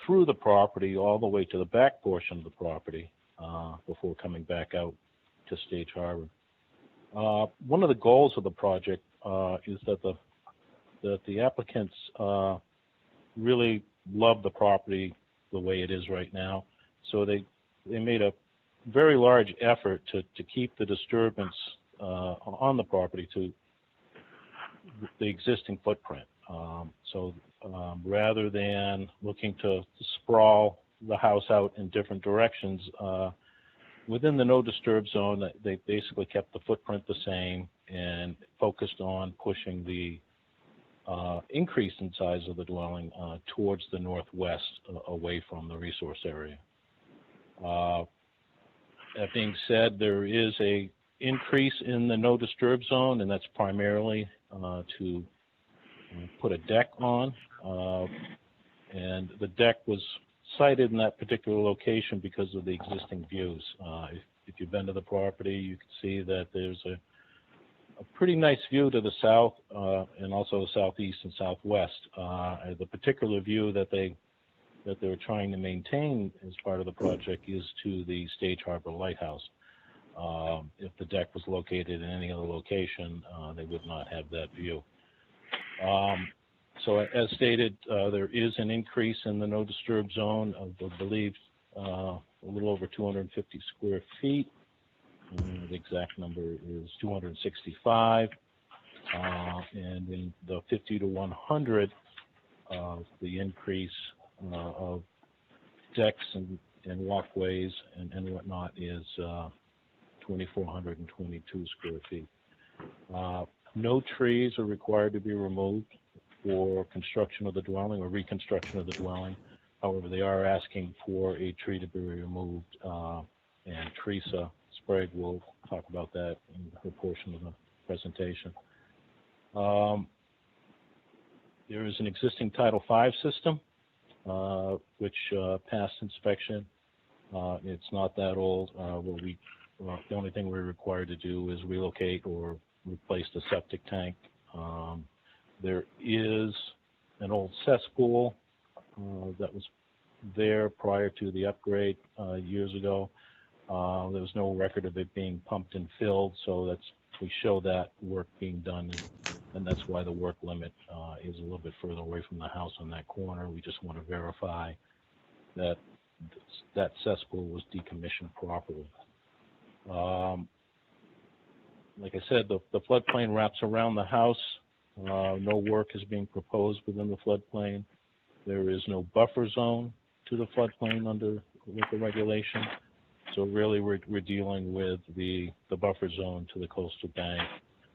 through the property all the way to the back portion of the property before coming back out to Stage Harbor. One of the goals of the project is that the applicants really love the property the way it is right now. So they made a very large effort to keep the disturbance on the property to the existing footprint. Rather than looking to sprawl the house out in different directions, within the no disturb zone, they basically kept the footprint the same and focused on pushing the increase in size of the dwelling towards the northwest, away from the resource area. That being said, there is a increase in the no disturb zone, and that's primarily to put a deck on. And the deck was sited in that particular location because of the existing views. If you've been to the property, you can see that there's a pretty nice view to the south and also the southeast and southwest. The particular view that they're trying to maintain as part of the project is to the Stage Harbor Lighthouse. If the deck was located in any other location, they would not have that view. So as stated, there is an increase in the no disturb zone of, I believe, a little over 250 square feet. The exact number is 265. And in the 50 to 100, the increase of decks and walkways and whatnot is 2,422 square feet. No trees are required to be removed for construction of the dwelling or reconstruction of the dwelling. However, they are asking for a tree to be removed, and Teresa Sprague will talk about that in her portion of the presentation. There is an existing Title V system, which passed inspection. It's not that old. The only thing we're required to do is relocate or replace the septic tank. There is an old cesspool that was there prior to the upgrade years ago. There was no record of it being pumped and filled, so we show that work being done, and that's why the work limit is a little bit further away from the house on that corner. We just want to verify that that cesspool was decommissioned properly. Like I said, the floodplain wraps around the house. No work is being proposed within the floodplain. There is no buffer zone to the floodplain under local regulation. So really, we're dealing with the buffer zone to the coastal bank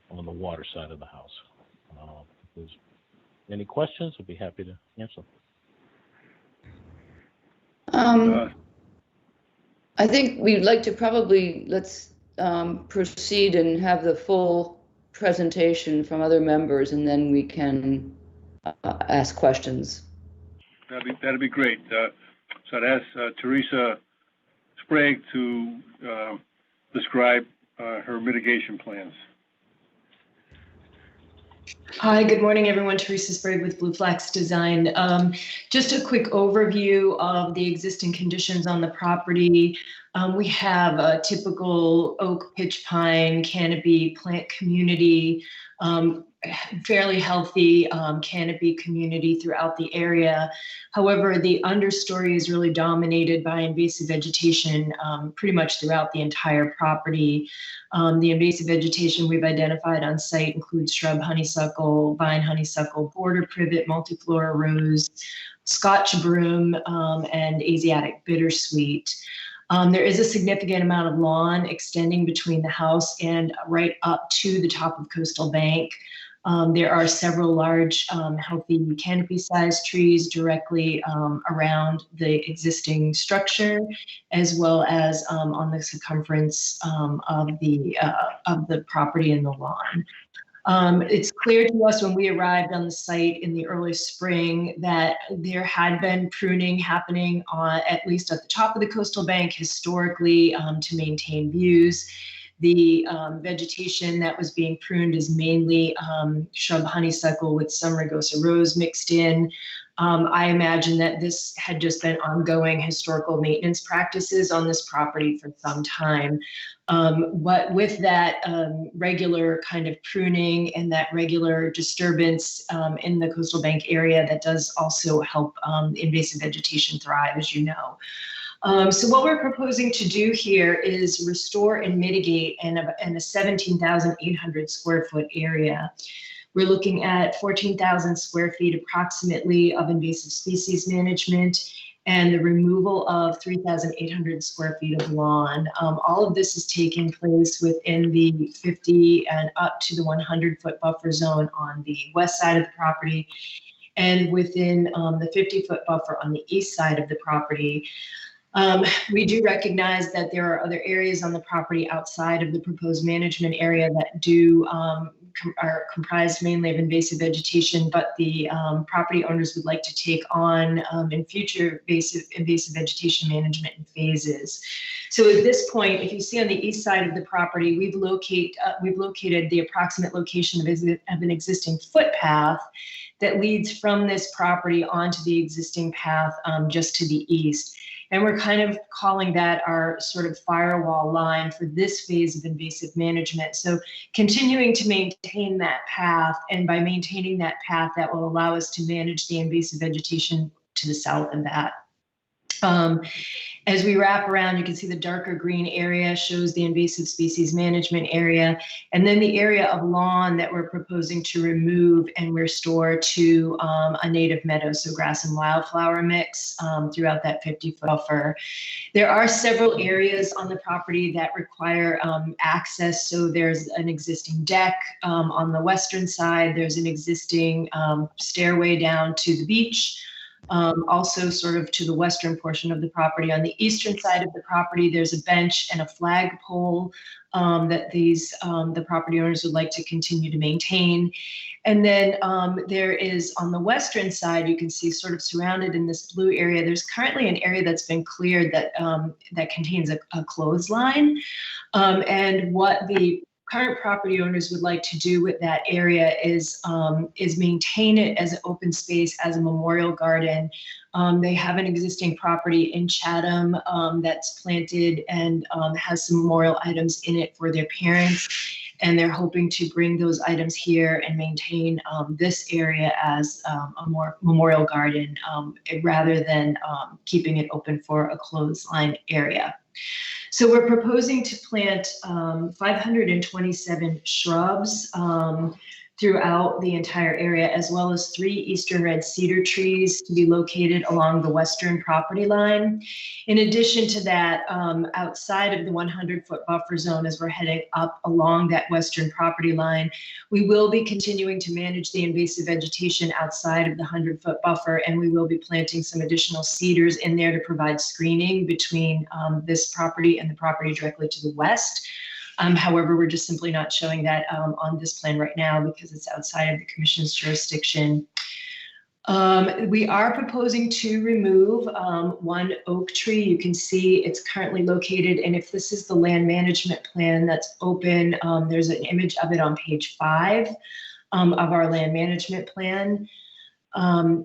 on the water side of the house. If there's any questions, I'd be happy to answer. I think we'd like to probably, let's proceed and have the full presentation from other members, and then we can ask questions. That'd be great. So I'd ask Teresa Sprague to describe her mitigation plans. Hi, good morning, everyone. Teresa Sprague with Blue Flax Design. Just a quick overview of the existing conditions on the property. We have a typical oak, pitch pine, canopy plant community, fairly healthy canopy community throughout the area. However, the understory is really dominated by invasive vegetation pretty much throughout the entire property. The invasive vegetation we've identified on site includes shrub honeysuckle, vine honeysuckle, border privet, multiflora rose, Scotch broom, and Asiatic bittersweet. There is a significant amount of lawn extending between the house and right up to the top of Coastal Bank. There are several large, healthy canopy-sized trees directly around the existing structure, as well as on the circumference of the property and the lawn. It's clear to us when we arrived on the site in the early spring that there had been pruning happening at least at the top of the coastal bank historically to maintain views. The vegetation that was being pruned is mainly shrub honeysuckle with some rugosa rose mixed in. I imagine that this had just been ongoing historical maintenance practices on this property for some time. But with that regular kind of pruning and that regular disturbance in the coastal bank area, that does also help invasive vegetation thrive, as you know. So what we're proposing to do here is restore and mitigate in a 17,800 square foot area. We're looking at 14,000 square feet approximately of invasive species management and the removal of 3,800 square feet of lawn. All of this is taking place within the 50 and up to the 100-foot buffer zone on the west side of the property and within the 50-foot buffer on the east side of the property. We do recognize that there are other areas on the property outside of the proposed management area that are comprised mainly of invasive vegetation, but the property owners would like to take on in future invasive vegetation management in phases. So at this point, if you see on the east side of the property, we've located the approximate location of an existing footpath that leads from this property onto the existing path just to the east. And we're kind of calling that our sort of firewall line for this phase of invasive management. So continuing to maintain that path, and by maintaining that path, that will allow us to manage the invasive vegetation to the south of that. As we wrap around, you can see the darker green area shows the invasive species management area, and then the area of lawn that we're proposing to remove and restore to a native meadow, so grass and wildflower mix throughout that 50-foot buffer. There are several areas on the property that require access, so there's an existing deck on the western side, there's an existing stairway down to the beach. Also sort of to the western portion of the property. On the eastern side of the property, there's a bench and a flagpole that the property owners would like to continue to maintain. And then there is on the western side, you can see sort of surrounded in this blue area, there's currently an area that's been cleared that contains a clothesline. And what the current property owners would like to do with that area is maintain it as an open space, as a memorial garden. They have an existing property in Chatham that's planted and has some memorial items in it for their parents. and they're hoping to bring those items here and maintain this area as a more memorial garden rather than keeping it open for a clothesline area. So we're proposing to plant 527 shrubs throughout the entire area, as well as 3 eastern red cedar trees to be located along the western property line. In addition to that, outside of the 100-foot buffer zone, as we're heading up along that western property line, we will be continuing to manage the invasive vegetation outside of the 100-foot buffer, and we will be planting some additional cedars in there to provide screening between this property and the property directly to the west. However, we're just simply not showing that on this plan right now because it's outside of the commission's jurisdiction. We are proposing to remove 1 oak tree. You can see it's currently located, and if this is the land management plan that's open, there's an image of it on page 5 of our land management plan.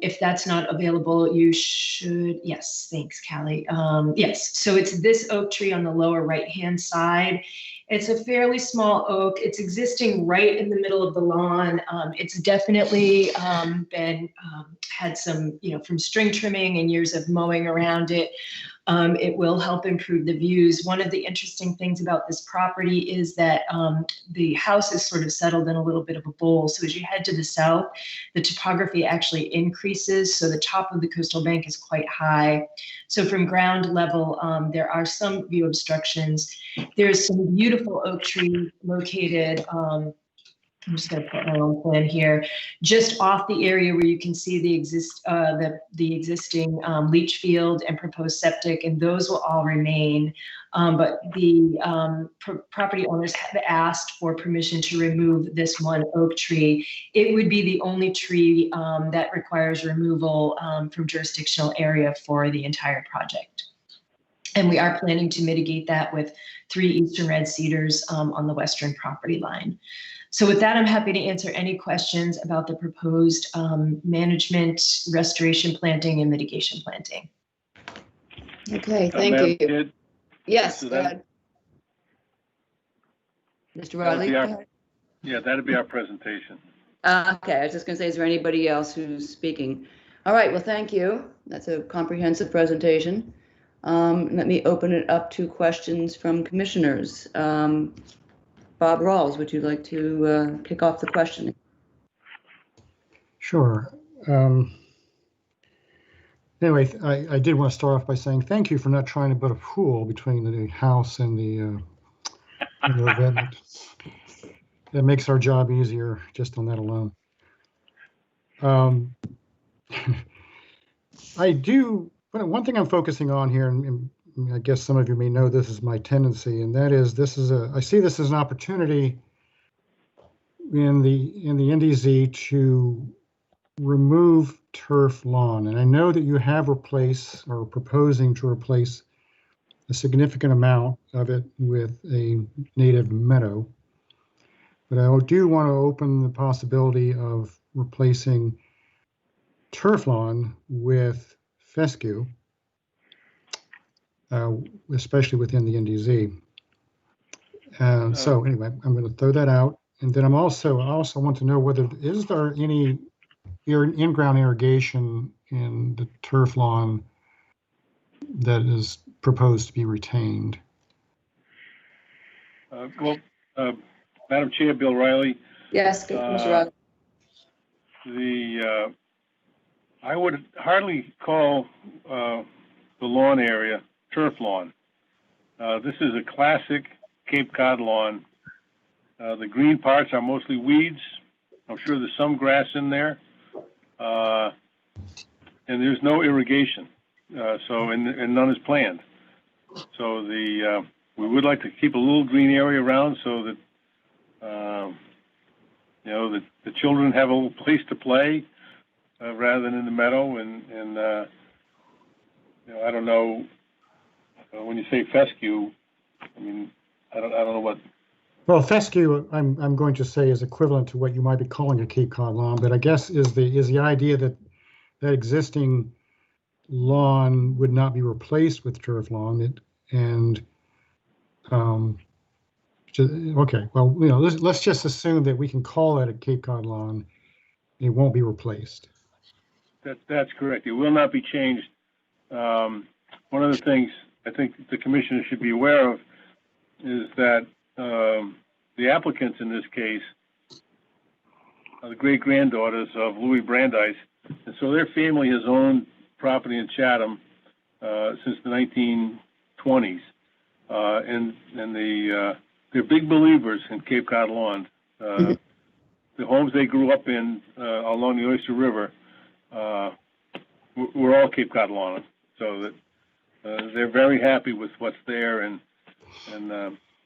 If that's not available, you should, yes, thanks, Callie. Yes, so it's this oak tree on the lower right-hand side. It's a fairly small oak. It's existing right in the middle of the lawn. It's definitely been had some, from string trimming and years of mowing around it. It will help improve the views. One of the interesting things about this property is that the house is sort of settled in a little bit of a bowl. So as you head to the south, the topography actually increases. So the top of the coastal bank is quite high. So from ground level, there are some view obstructions. There's some beautiful oak trees located. I'm just going to put my own plan here, just off the area where you can see the existing leach field and proposed septic, and those will all remain. But the property owners have asked for permission to remove this 1 oak tree. It would be the only tree that requires removal from jurisdictional area for the entire project. And we are planning to mitigate that with 3 eastern red cedars on the western property line. So with that, I'm happy to answer any questions about the proposed management, restoration planting, and mitigation planting. Okay, thank you. Yes, So go ahead. Mr. Riley? Yeah, that'd be our presentation. Okay, I was just going to say, is there anybody else who's speaking? All right, well, thank you. That's a comprehensive presentation. Let me open it up to questions from commissioners. Bob Rawls, would you like to kick off the questioning? Sure. Anyway, I did want to start off by saying thank you for not trying to build a pool between the house and the event. That makes our job easier just on that alone. One thing I'm focusing on here, and I guess some of you may know this is my tendency, and that is I see this as an opportunity in the NDZ to remove turf lawn. And I know that you have replaced or are proposing to replace a significant amount of it with a native meadow. But I do want to open the possibility of replacing turf lawn with fescue, especially within the NDZ. So anyway, I'm going to throw that out. And then I also want to know whether, is there any in-ground irrigation in the turf lawn that is proposed to be retained? Madam Chair, Bill Riley. Yes, Mr. Riley. I would hardly call the lawn area turf lawn. This is a classic Cape Cod lawn. The green parts are mostly weeds. I'm sure there's some grass in there. And there's no irrigation. And none is planned. So we would like to keep a little green area around so that the children have a little place to play rather than in the meadow. And I don't know, when you say fescue, I mean, I don't know what. Well, fescue, I'm going to say, is equivalent to what you might be calling a Cape Cod lawn, but I guess is the idea that that existing lawn would not be replaced with turf lawn, and Okay, well, let's just assume that we can call that a Cape Cod lawn. It won't be replaced. That's correct. It will not be changed. One of the things I think the commissioner should be aware of is that the applicants in this case are the great-granddaughters of Louis Brandeis, and so their family has owned property in Chatham since the 1920s, and they're big believers in Cape Cod lawns. The homes they grew up in along the Oyster River were all Cape Cod lawn, so that they're very happy with what's there, and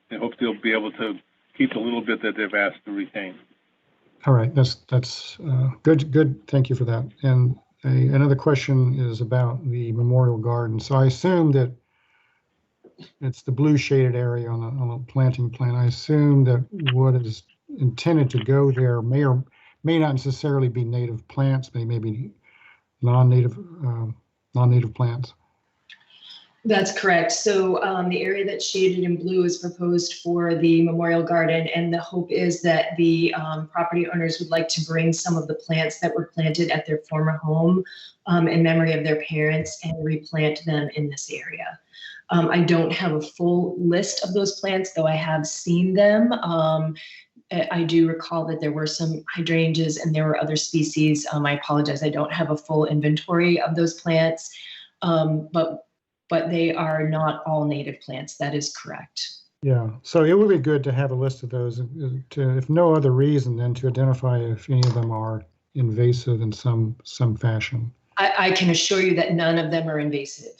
they hope they'll be able to keep the little bit that they've asked to retain. All right, that's good. Good, thank you for that. And another question is about the memorial garden. So I assume that it's the blue shaded area on the planting plan. I assume that what is intended to go there may or may not necessarily be native plants, but maybe non-native plants. That's correct. So the area that's shaded in blue is proposed for the memorial garden, and the hope is that the property owners would like to bring some of the plants that were planted at their former home in memory of their parents and replant them in this area. I don't have a full list of those plants, though I have seen them. I do recall that there were some hydrangeas and there were other species. I apologize, I don't have a full inventory of those plants, but they are not all native plants. That is correct. Yeah, so it would be good to have a list of those, if no other reason than to identify if any of them are invasive in some fashion. I can assure you that none of them are invasive.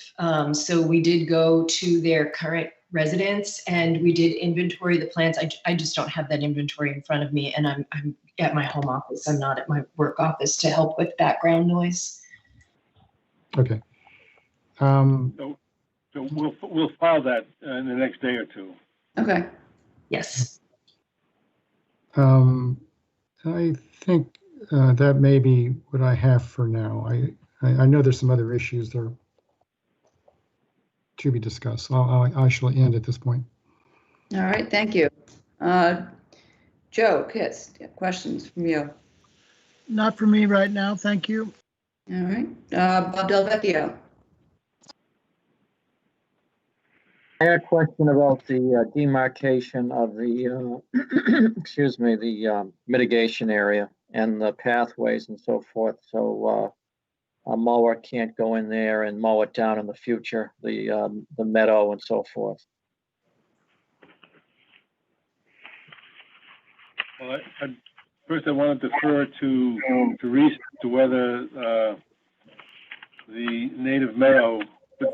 So we did go to their current residence and we did inventory the plants. I just don't have that inventory in front of me, and I'm at my home office. I'm not at my work office to help with background noise. Okay. So we'll file that in the next day or two. Okay. Yes. I think that may be what I have for now. I know there's some other issues there to be discussed. I shall end at this point. All right, thank you. Joe Kitts, questions from you? Not for me right now, thank you. All right, Bob Delvecchio. I had a question about the demarcation of the, excuse me, the mitigation area and the pathways and so forth. So a mower can't go in there and mow it down in the future, the meadow and so forth. Well, first I want to defer to Teresa to whether the native meadow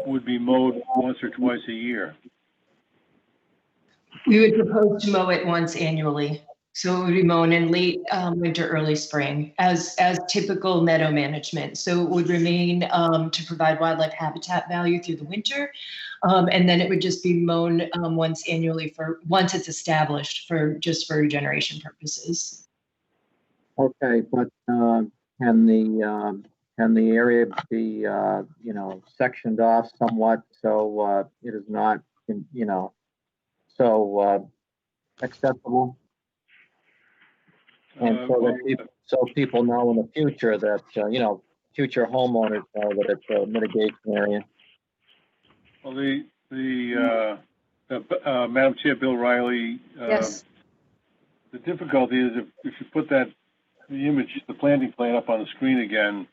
would be mowed once or twice a year. We would propose to mow it once annually. So it would be mown in late winter, early spring as typical meadow management. So it would remain to provide wildlife habitat value through the winter. And then it would just be mown once annually once it's established just for regeneration purposes. Okay, but can the area be sectioned off somewhat so it is not so accessible? And so people know in the future that, future homeowners know that it's a mitigation area. Well, Madam Chair, Bill Riley. Yes. The difficulty is if you put the planting plan up on the screen again,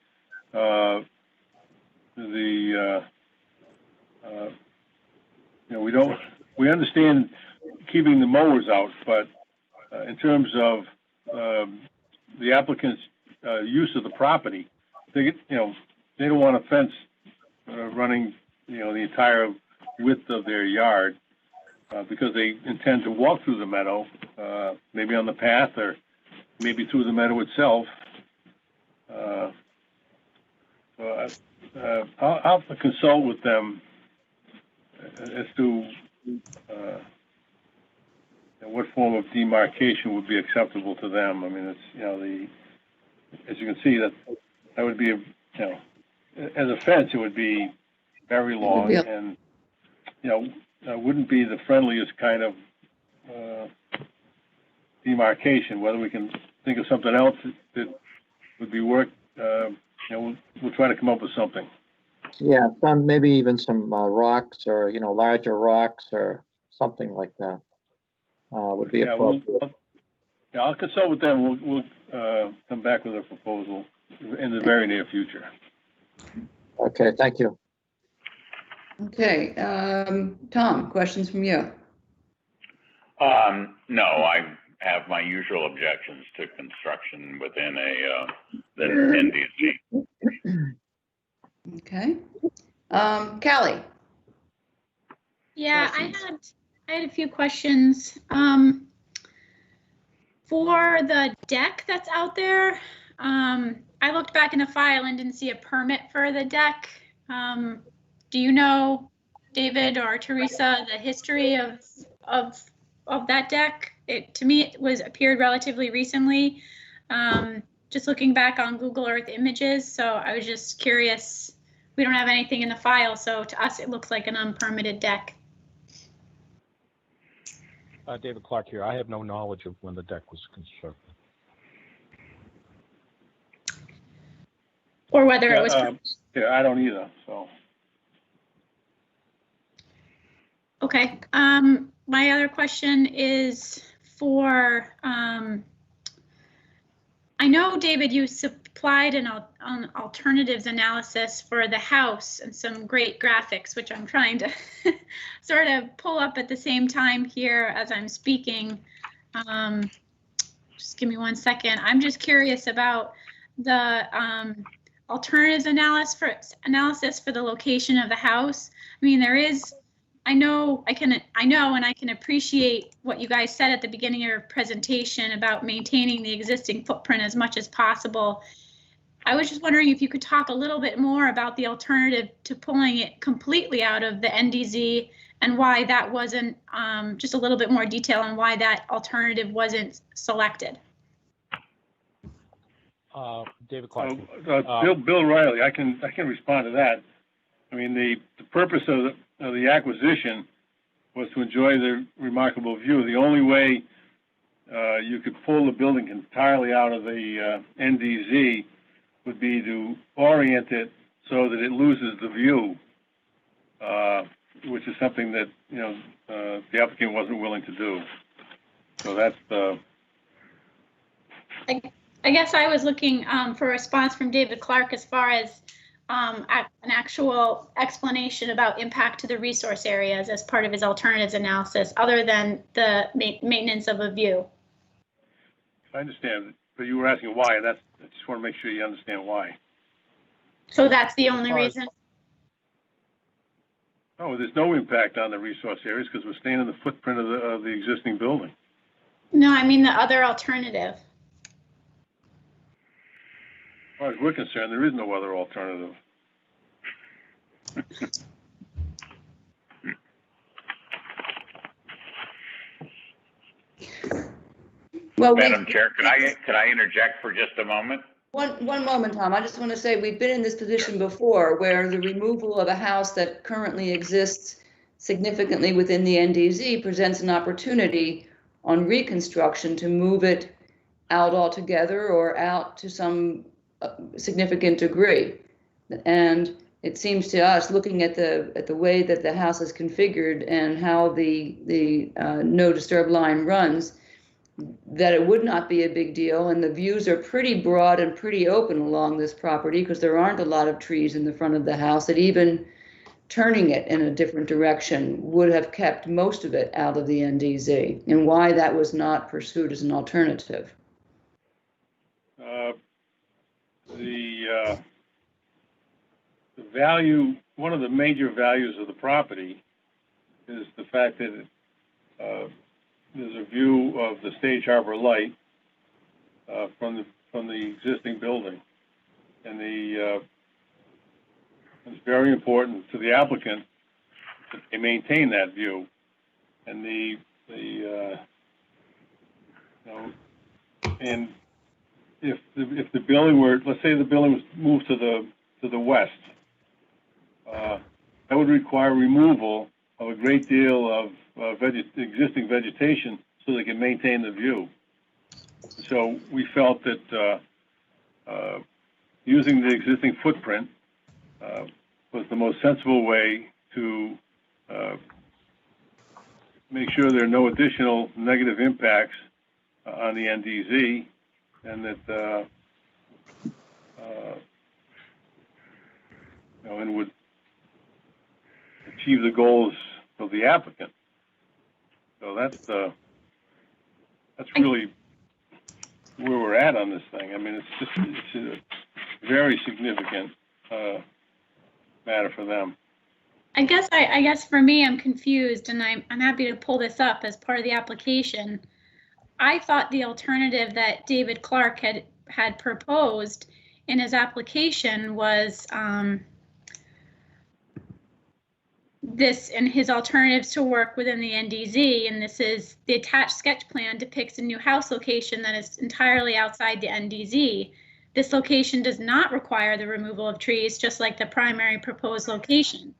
we understand keeping the mowers out, but in terms of the applicant's use of the property, they don't want a fence running the entire width of their yard because they intend to walk through the meadow, maybe on the path or maybe through the meadow itself. I'll have to consult with them as to what form of demarcation would be acceptable to them. I mean, it's as you can see that would be as a fence it would be very long and wouldn't be the friendliest kind of demarcation. Whether we can think of something else that would be we'll try to come up with something. Yeah, maybe even some rocks or, larger rocks or something like that would be appropriate. I'll consult with them. We'll come back with a proposal in the very near future. Okay, thank you. Okay, Tom, questions from you? No, I have my usual objections to construction within the NDC. Okay. Callie? Yeah, I had a few questions. For the deck that's out there, I looked back in the file and didn't see a permit for the deck. Do you know, David or Teresa, the history of that deck? To me, it appeared relatively recently. Just looking back on Google Earth images, so I was just curious. We don't have anything in the file, so to us, it looks like an unpermitted deck. David Clark here. I have no knowledge of when the deck was constructed. Or whether it was. Yeah, I don't either, so. Okay. My other question is for, I know, David, you supplied an alternatives analysis for the house and some great graphics, which I'm trying to sort of pull up at the same time here as I'm speaking. Just give me 1 second. I'm just curious about the alternatives analysis for the location of the house. I mean, there is, I know and I can appreciate what you guys said at the beginning of your presentation about maintaining the existing footprint as much as possible. I was just wondering if you could talk a little bit more about the alternative to pulling it completely out of the NDZ and why that wasn't, just a little bit more detail on why that alternative wasn't selected. David Clark. Bill Riley, I can respond to that. I mean, the purpose of the acquisition was to enjoy the remarkable view. The only way you could pull the building entirely out of the NDZ would be to orient it so that it loses the view, which is something that the applicant wasn't willing to do. So that's the. I guess I was looking for a response from David Clark as far as an actual explanation about impact to the resource areas as part of his alternatives analysis, other than the maintenance of a view. I understand, but you were asking why, and I just want to make sure you understand why. So that's the only reason? Oh, there's no impact on the resource areas because we're staying in the footprint of the existing building. No, I mean the other alternative. As far as we're concerned, there is no other alternative. Well, Madam Chair, could I interject for just a moment? One moment, Tom. I just want to say we've been in this position before where the removal of a house that currently exists significantly within the NDZ presents an opportunity on reconstruction to move it out altogether or out to some significant degree. And it seems to us, looking at the way that the house is configured and how the no disturb line runs, that it would not be a big deal, and the views are pretty broad and pretty open along this property because there aren't a lot of trees in the front of the house, that even turning it in a different direction would have kept most of it out of the NDZ, and why that was not pursued as an alternative. The value, one of the major values of the property is the fact that there's a view of the Stage Harbor Light from the existing building, and it's very important to the applicant that they maintain that view. And and if the building were, let's say the building was moved to the west, that would require removal of a great deal of existing vegetation so they can maintain the view. So we felt that using the existing footprint was the most sensible way to make sure there are no additional negative impacts on the NDZ, and that and would achieve the goals of the applicant. So that's really where we're at on this thing. I mean, it's a very significant matter for them. I guess for me, I'm confused, and I'm happy to pull this up as part of the application. I thought the alternative that David Clark had proposed in his application was this, and his alternatives to work within the NDZ, and this is the attached sketch plan depicts a new house location that is entirely outside the NDZ. This location does not require the removal of trees, just like the primary proposed location.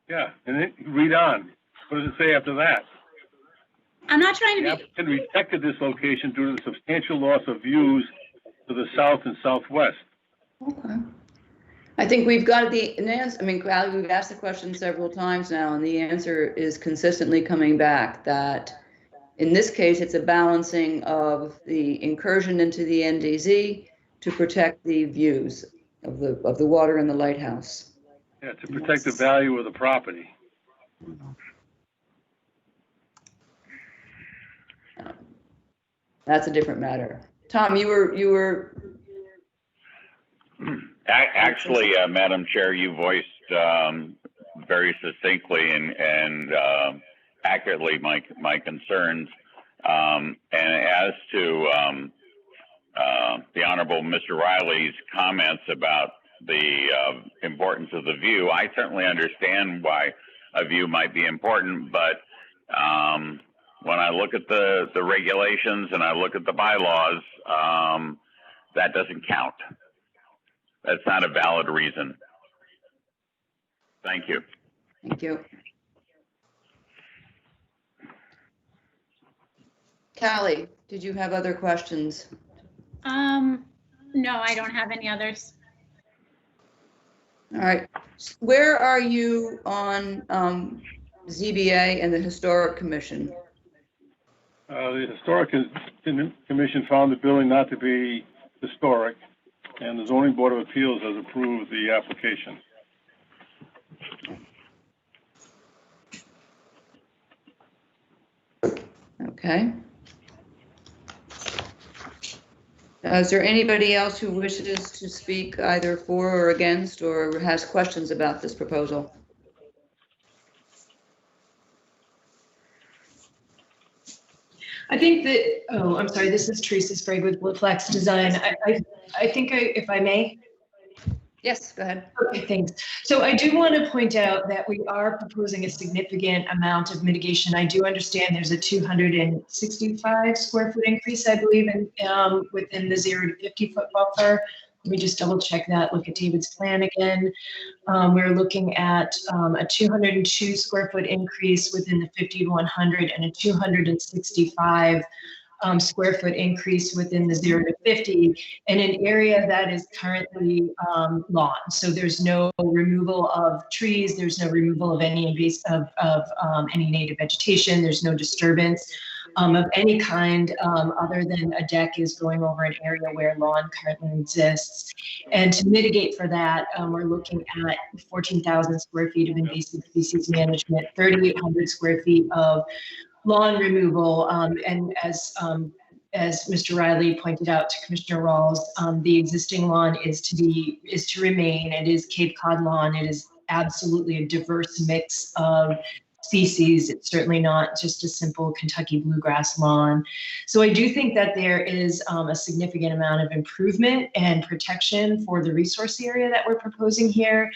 Yeah, and then read on. What does it say after that? I'm not trying to be. The applicant rejected this location due to the substantial loss of views to the south and southwest. Okay. I think we've got the answer. I mean, we've asked the question several times now, and the answer is consistently coming back that in this case, it's a balancing of the incursion into the NDZ to protect the views of the water and the lighthouse. Yeah, to protect the value of the property. That's a different matter. Tom, you were. Actually, Madam Chair, you voiced very succinctly and accurately my concerns. And as to the Honorable Mr. Riley's comments about the importance of the view, I certainly understand why a view might be important, but when I look at the regulations and I look at the bylaws, that doesn't count. That's not a valid reason. Thank you. Thank you. Callie, did you have other questions? No, I don't have any others. All right. Where are you on ZBA and the Historic Commission? The Historic Commission found the building not to be historic, and the Zoning Board of Appeals has approved the application. Okay. Is there anybody else who wishes to speak either for or against or has questions about this proposal? I think that, oh, I'm sorry, this is Teresa Sprague with Blue Flax Design. I think if I may. Yes, go ahead. Okay, thanks. So I do want to point out that we are proposing a significant amount of mitigation. I do understand there's a 265 square foot increase, I believe, in within the 0 to 50 foot buffer. Let me just double check that, look at David's plan again. We're looking at a 202 square foot increase within the 50 to 100 and a 265 square foot increase within the 0 to 50 in an area that is currently lawn. So there's no removal of trees, there's no removal of any invasive of any native vegetation, there's no disturbance of any kind other than a deck is going over an area where lawn currently exists. And to mitigate for that, we're looking at 14,000 square feet of invasive species management, 3,800 square feet of lawn removal, and as Mr. Riley pointed out to Commissioner Rawls, the existing lawn is to remain. It is Cape Cod lawn. It is absolutely a diverse mix of species. It's certainly not just a simple Kentucky bluegrass lawn. So I do think that there is a significant amount of improvement and protection for the resource area that we're proposing here.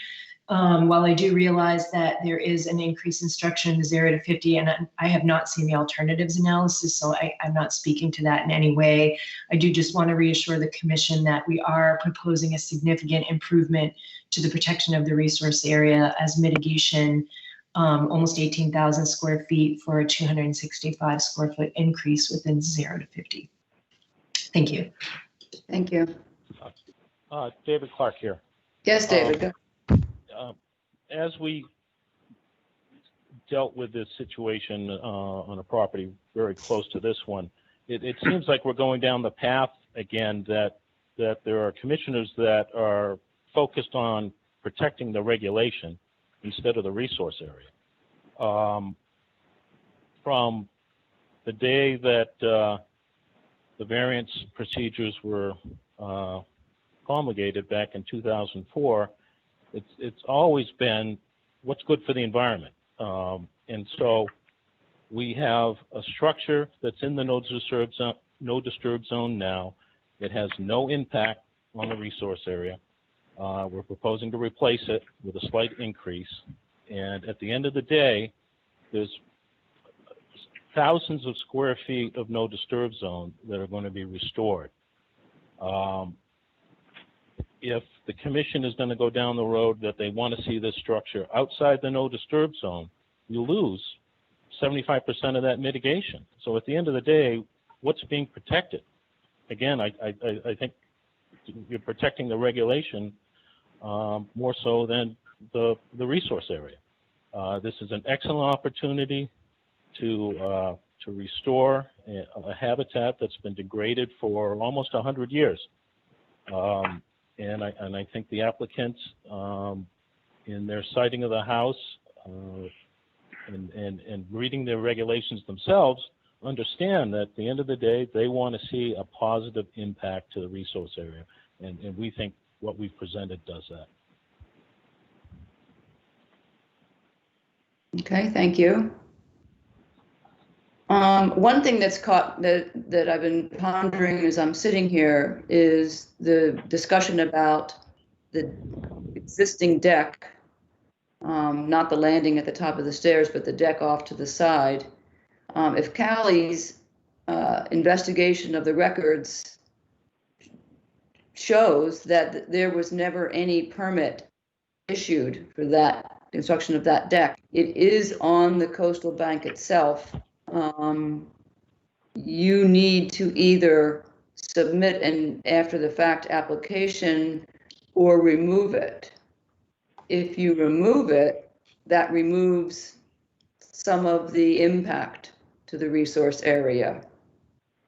While I do realize that there is an increase in structure in the 0 to 50, and I have not seen the alternatives analysis, so I'm not speaking to that in any way. I do just want to reassure the commission that we are proposing a significant improvement to the protection of the resource area as mitigation almost 18,000 square feet for a 265 square foot increase within 0 to 50. Thank you. Thank you. David Clark here. Yes, David. As we dealt with this situation on a property very close to this one, it seems like we're going down the path again that there are commissioners that are focused on protecting the regulation instead of the resource area. From the day that the variance procedures were promulgated back in 2004, it's always been what's good for the environment. And so we have a structure that's in the no disturb zone now. It has no impact on the resource area. We're proposing to replace it with a slight increase. And at the end of the day, there's thousands of square feet of no disturb zone that are going to be restored. If the commission is going to go down the road that they want to see this structure outside the no disturb zone, you lose 75% of that mitigation. So at the end of the day, what's being protected? Again, I think you're protecting the regulation more so than the resource area. This is an excellent opportunity to restore a habitat that's been degraded for almost 100 years. And I think the applicants, in their citing of the house and reading their regulations themselves, understand that at the end of the day, they want to see a positive impact to the resource area. And we think what we've presented does that. Okay, thank you. One thing that's that I've been pondering as I'm sitting here is the discussion about the existing deck, not the landing at the top of the stairs, but the deck off to the side. If Callie's investigation of the records shows that there was never any permit issued for that construction of that deck, it is on the coastal bank itself. You need to either submit an after the fact application or remove it. If you remove it, that removes some of the impact to the resource area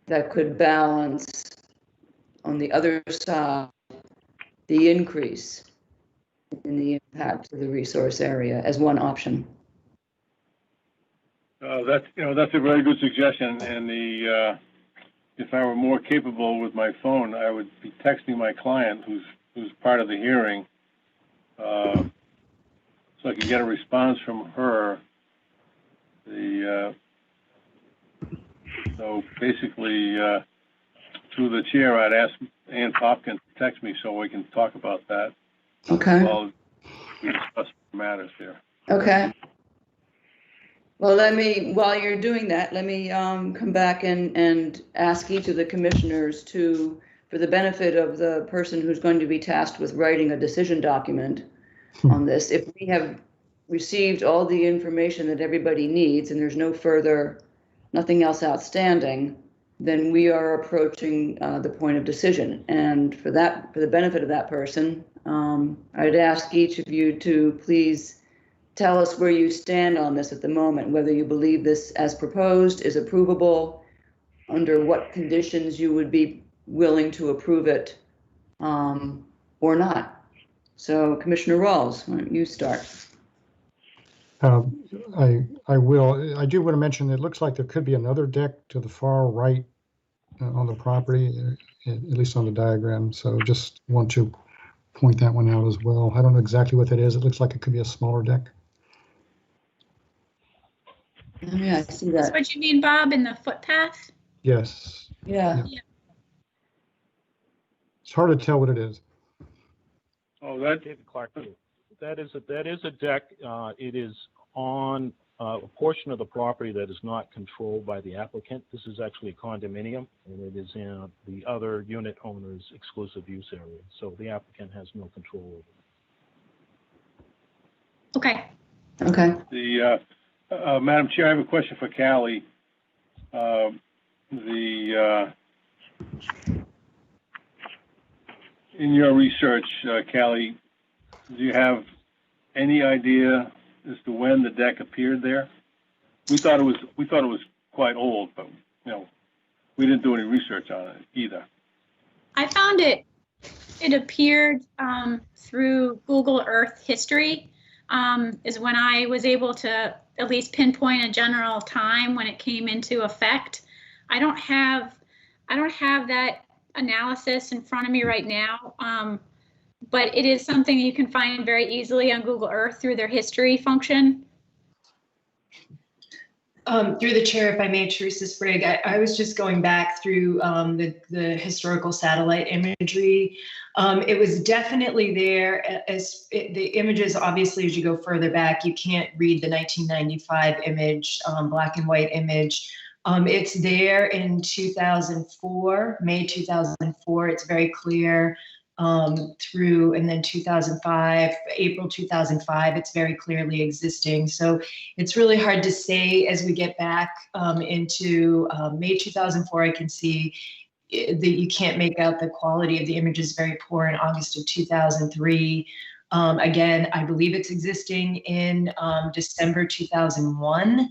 that could balance on the other side the increase in the impact to the resource area as one option. That's a very good suggestion. And if I were more capable with my phone, I would be texting my client, who's part of the hearing, so I could get a response from her. So basically, through the chair, I'd ask Ann Popkin to text me so we can talk about that. Okay. While we discuss matters here. Okay. Well, while you're doing that, let me come back and ask each of the commissioners for the benefit of the person who's going to be tasked with writing a decision document on this, if we have received all the information that everybody needs and there's nothing else outstanding, then we are approaching the point of decision. And for the benefit of that person, I'd ask each of you to please tell us where you stand on this at the moment, whether you believe this as proposed is approvable, under what conditions you would be willing to approve it, or not. So Commissioner Rawls, why don't you start? I will. I do want to mention that it looks like there could be another deck to the far right on the property, at least on the diagram. So just want to point that one out as well. I don't know exactly what that is. It looks like it could be a smaller deck. Yeah, I see that. That's what you mean, Bob, in the footpath? Yes. Yeah. It's hard to tell what it is. Oh, David Clark. That is a deck. It is on a portion of the property that is not controlled by the applicant. This is actually a condominium, and it is in the other unit owner's exclusive use area. So the applicant has no control over it. Okay. Okay. The, Madam Chair, I have a question for Callie. In your research, Callie, do you have any idea as to when the deck appeared there? We thought it was quite old, but we didn't do any research on it either. I found it appeared through Google Earth history, is when I was able to at least pinpoint a general time when it came into effect. I don't have that analysis in front of me right now, but it is something you can find very easily on Google Earth through their history function. Through the chair, if I may, Teresa Sprague, I was just going back through the historical satellite imagery. It was definitely there. The images, obviously, as you go further back, you can't read the 1995 image, black and white image. It's there in 2004, May 2004. It's very clear through, and then 2005, April 2005, it's very clearly existing. So it's really hard to say as we get back into May 2004, I can see that you can't make out the quality of the image is very poor in August of 2003. Again, I believe it's existing in December 2001,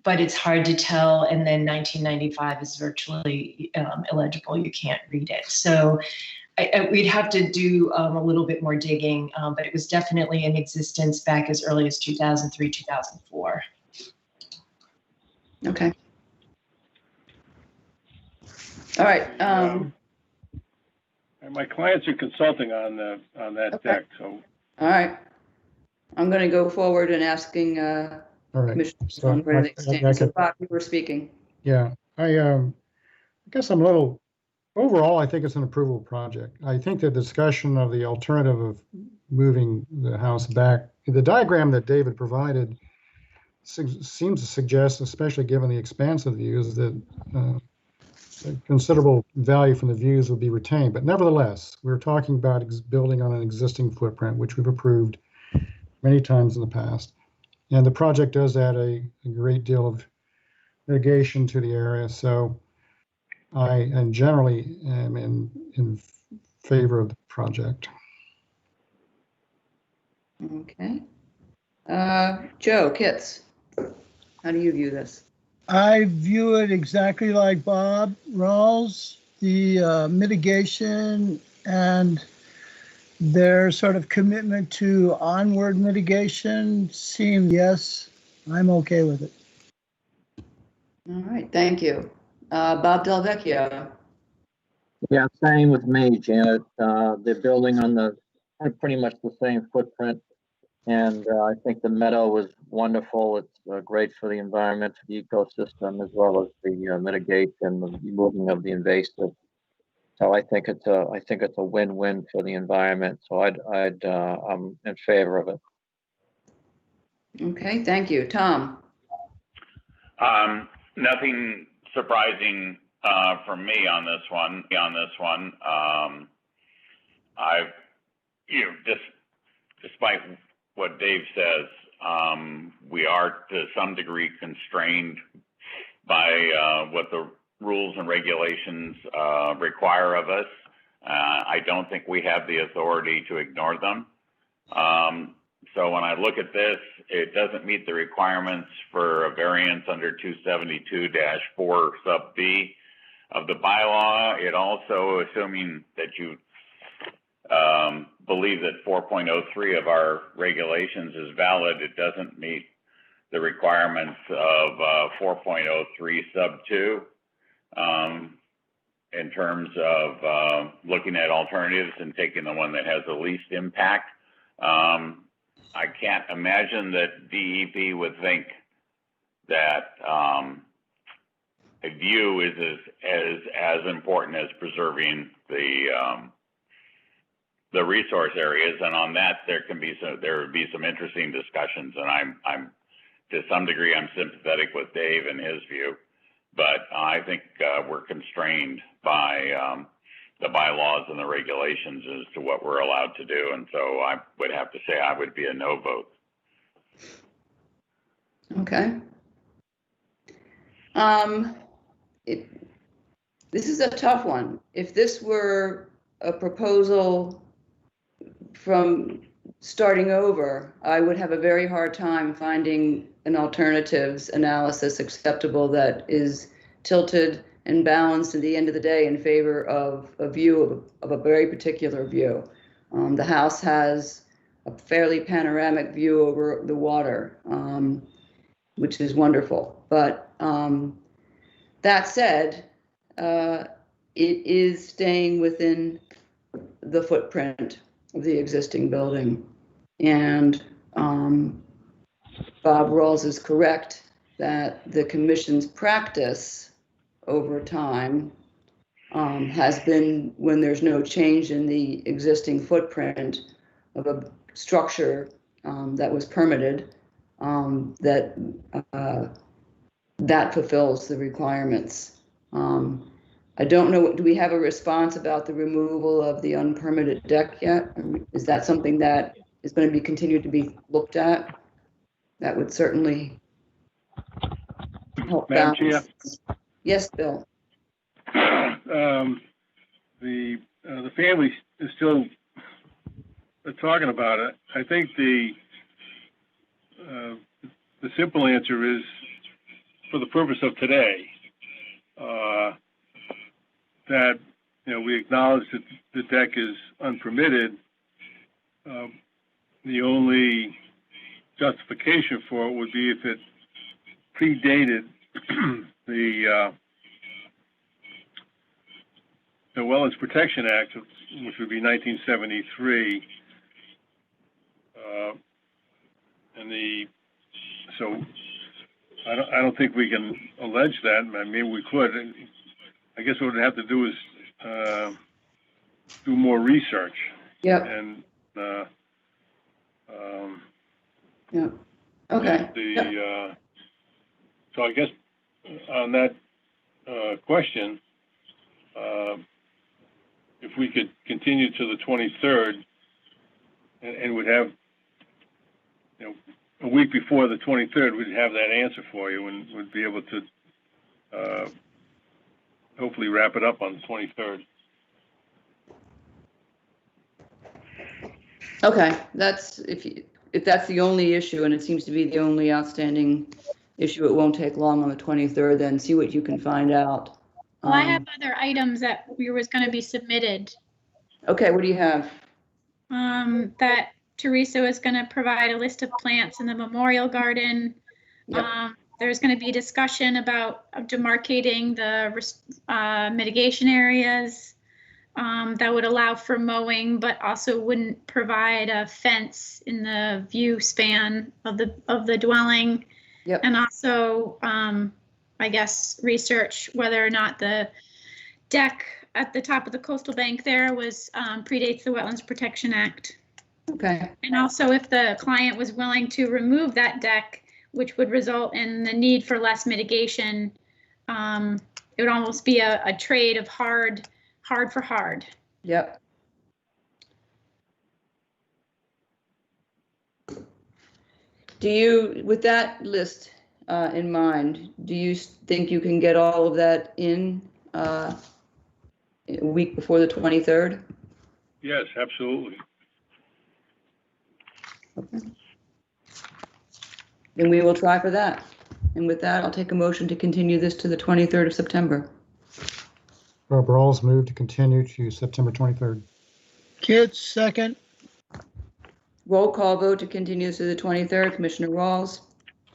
but it's hard to tell. And then 1995 is virtually illegible. You can't read it. So we'd have to do a little bit more digging, but it was definitely in existence back as early as 2003, 2004. Okay. All right. My clients are consulting on that deck, so. All right. I'm going to go forward and asking All right. commissioners So on where they I stand. So can- Bob, you were speaking. Yeah, I guess I'm a little, overall, I think it's an approvable project. I think the discussion of the alternative of moving the house back, the diagram that David provided seems to suggest, especially given the expansive views, that considerable value from the views would be retained. But nevertheless, we're talking about building on an existing footprint, which we've approved many times in the past. And the project does add a great deal of mitigation to the area. So I generally am in favor of the project. Okay. Joe Kitts, how do you view this? I view it exactly like Bob Rawls. The mitigation and their sort of commitment to onward mitigation seem, yes, I'm okay with it. All right, thank you. Bob Del Vecchio. Yeah, same with me, Janet. They're building on pretty much the same footprint. And I think the meadow was wonderful. It's great for the environment, for the ecosystem, as well as the mitigation, the removing of the invasive. So I think it's a win-win for the environment. So I'm in favor of it. Okay, thank you. Tom. Nothing surprising from me on this one. Despite what Dave says, we are to some degree constrained by what the rules and regulations require of us. I don't think we have the authority to ignore them. So when I look at this, it doesn't meet the requirements for a variance under 272-4 sub B of the bylaw. It also, assuming that you believe that 4.03 of our regulations is valid, it doesn't meet the requirements of 4.03 sub 2 in terms of looking at alternatives and taking the one that has the least impact. I can't imagine that DEP would think that a view is as important as preserving the resource areas, and on that there would be some interesting discussions. And I'm to some degree I'm sympathetic with Dave and his view, but I think we're constrained by the bylaws and the regulations as to what we're allowed to do, and so I would have to say I would be a no vote. Okay. This is a tough one. If this were a proposal from starting over, I would have a very hard time finding an alternatives analysis acceptable that is tilted and balanced at the end of the day in favor of a view of a very particular view. The house has a fairly panoramic view over the water, which is wonderful. But that said, it is staying within the footprint of the existing building. And Bob Rawls is correct that the commission's practice over time has been, when there's no change in the existing footprint of a structure that was permitted, that fulfills the requirements. I don't know, do we have a response about the removal of the unpermitted deck yet? Is that something that is going to be continued to be looked at? That would certainly help Madam balance. Chair? Yes, Bill. The family is still talking about it. I think the simple answer is, for the purpose of today, that we acknowledge that the deck is unpermitted. The only justification for it would be if it predated the Wetlands Protection Act, which would be 1973, so I don't think we can allege that. I mean, we could. I guess what we'd have to do is do more research. Yep. And yeah. Okay. So I guess on that question, if we could continue to the 23rd and would have, a week before the 23rd, we'd have that answer for you and would be able to hopefully wrap it up on the 23rd. Okay, that's if that's the only issue, and it seems to be the only outstanding issue, it won't take long on the 23rd. Then see what you can find out. Well, I have other items that was going to be submitted. Okay, what do you have? That Teresa was going to provide a list of plants in the memorial garden. Yep. There's going to be discussion about demarcating the mitigation areas that would allow for mowing, but also wouldn't provide a fence in the view span of the dwelling. Yep. And also, I guess, research whether or not the deck at the top of the coastal bank there was predates the Wetlands Protection Act. Okay. And also if the client was willing to remove that deck, which would result in the need for less mitigation, it would almost be a trade of hard for hard. Yep. Do you, with that list in mind, do you think you can get all of that in a week before the 23rd? Yes, absolutely. Okay. Then we will try for that. And with that, I'll take a motion to continue this to the 23rd of September. Bob Rawls moved to continue to September 23rd. Kids, second. Roll call vote to continue to the 23rd. Commissioner Rawls.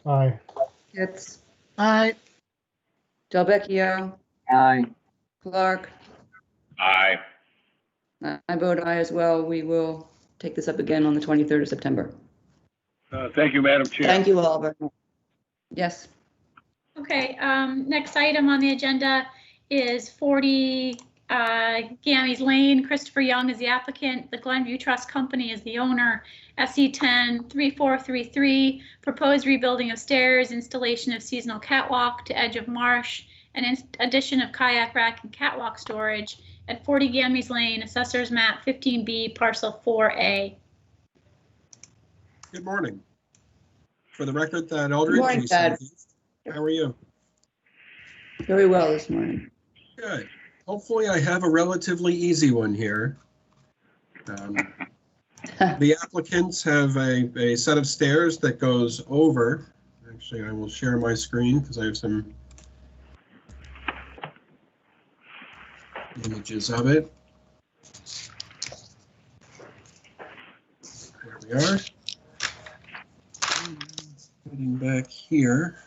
Aye. Pitts. Aye. Delvecchio. Aye. Clark. Aye. I vote aye as well. We will take this up again on the 23rd of September. Thank you, Madam Chair. Thank you all very much. Yes. Okay, next item on the agenda is 40 Gammy's Lane. Christopher Young is the applicant. The Glenview Trust Company is the owner. SE 10-3433, proposed rebuilding of stairs, installation of seasonal catwalk to edge of marsh, and addition of kayak rack and catwalk storage at 40 Gammy's Lane, Assessor's Map 15B, Parcel 4A. Good morning. For the record, Thad Eldridge. Morning, East Thad. Southeast. How are you? Very well this morning. Good. Hopefully I have a relatively easy one here. The applicants have a set of stairs that goes over. Actually, I will share my screen because I have some images of it. There we are. Getting back here.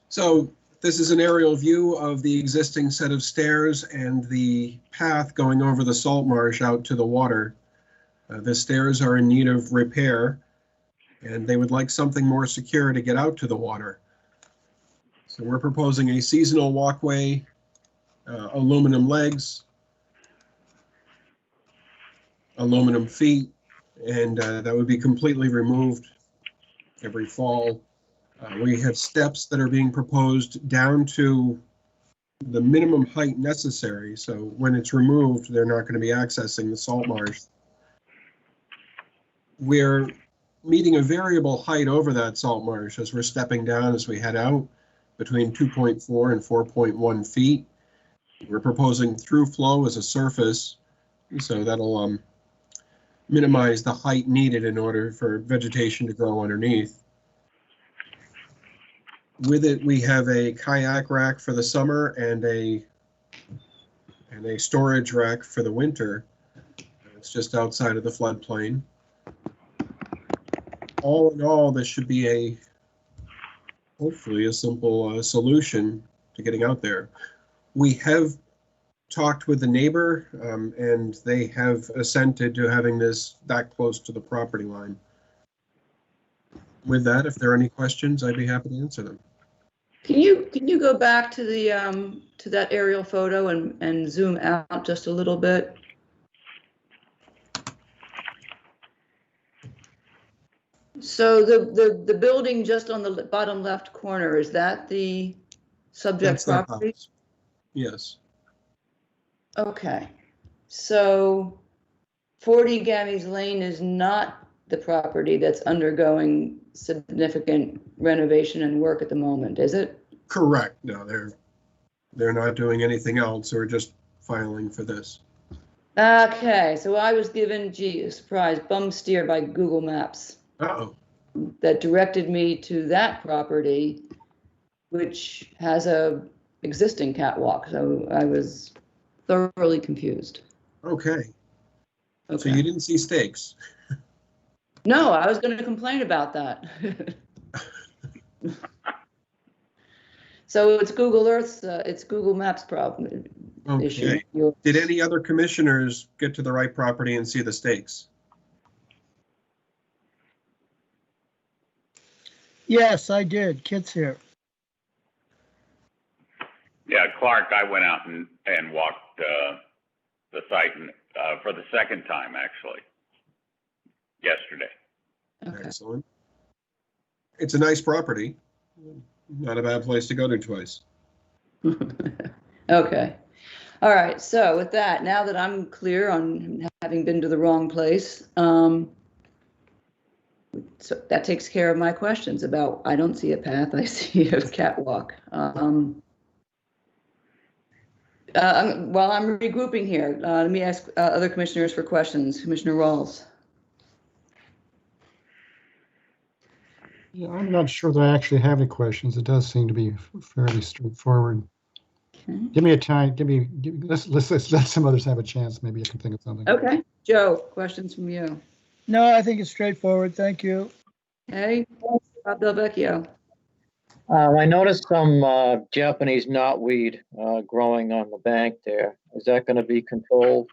So this is an aerial view of the existing set of stairs and the path going over the salt marsh out to the water. The stairs are in need of repair, and they would like something more secure to get out to the water. So we're proposing a seasonal walkway, aluminum legs, aluminum feet, and that would be completely removed every fall. We have steps that are being proposed down to the minimum height necessary. So when it's removed, they're not going to be accessing the salt marsh. We're meeting a variable height over that salt marsh as we're stepping down as we head out between 2.4 and 4.1 feet. We're proposing through flow as a surface, so that'll minimize the height needed in order for vegetation to grow underneath. With it, we have a kayak rack for the summer and a storage rack for the winter. It's just outside of the floodplain. All in all, this should be hopefully a simple solution to getting out there. We have talked with the neighbor, and they have assented to having this that close to the property line. With that, if there are any questions, I'd be happy to answer them. Can you go back to the to that aerial photo and zoom out just a little bit? So the building just on the bottom left corner, is that the subject property? Yes. Okay. So 40 Gammy's Lane is not the property that's undergoing significant renovation and work at the moment, is it? Correct. No, they're not doing anything else. We're just filing for this. Okay, so I was given, gee, a surprise, bum steer by Google Maps. Uh-oh. That directed me to that property, which has a existing catwalk. So I was thoroughly confused. Okay. So you didn't see stakes? No, I was going to complain about that. So it's Google Earth's, it's Google Maps problem issue. Okay. Did any other commissioners get to the right property and see the stakes? Yes, I did. Kit's here. Yeah, Clark, I went out and walked the site for the second time, actually, yesterday. Okay. Excellent. It's a nice property. Not a bad place to go to twice. Okay. All right. So with that, now that I'm clear on having been to the wrong place, so that takes care of my questions about, I don't see a path, I see a catwalk. While I'm regrouping here, let me ask other commissioners for questions. Commissioner Rawls. Yeah, I'm not sure that I actually have any questions. It does seem to be fairly straightforward. Okay. Give me a time. Let's let some others have a chance. Maybe I can think of something. Okay. Joe, questions from you. No, I think it's straightforward. Thank you. Okay. Bob Del Vecchio. I noticed some Japanese knotweed growing on the bank there. Is that going to be controlled?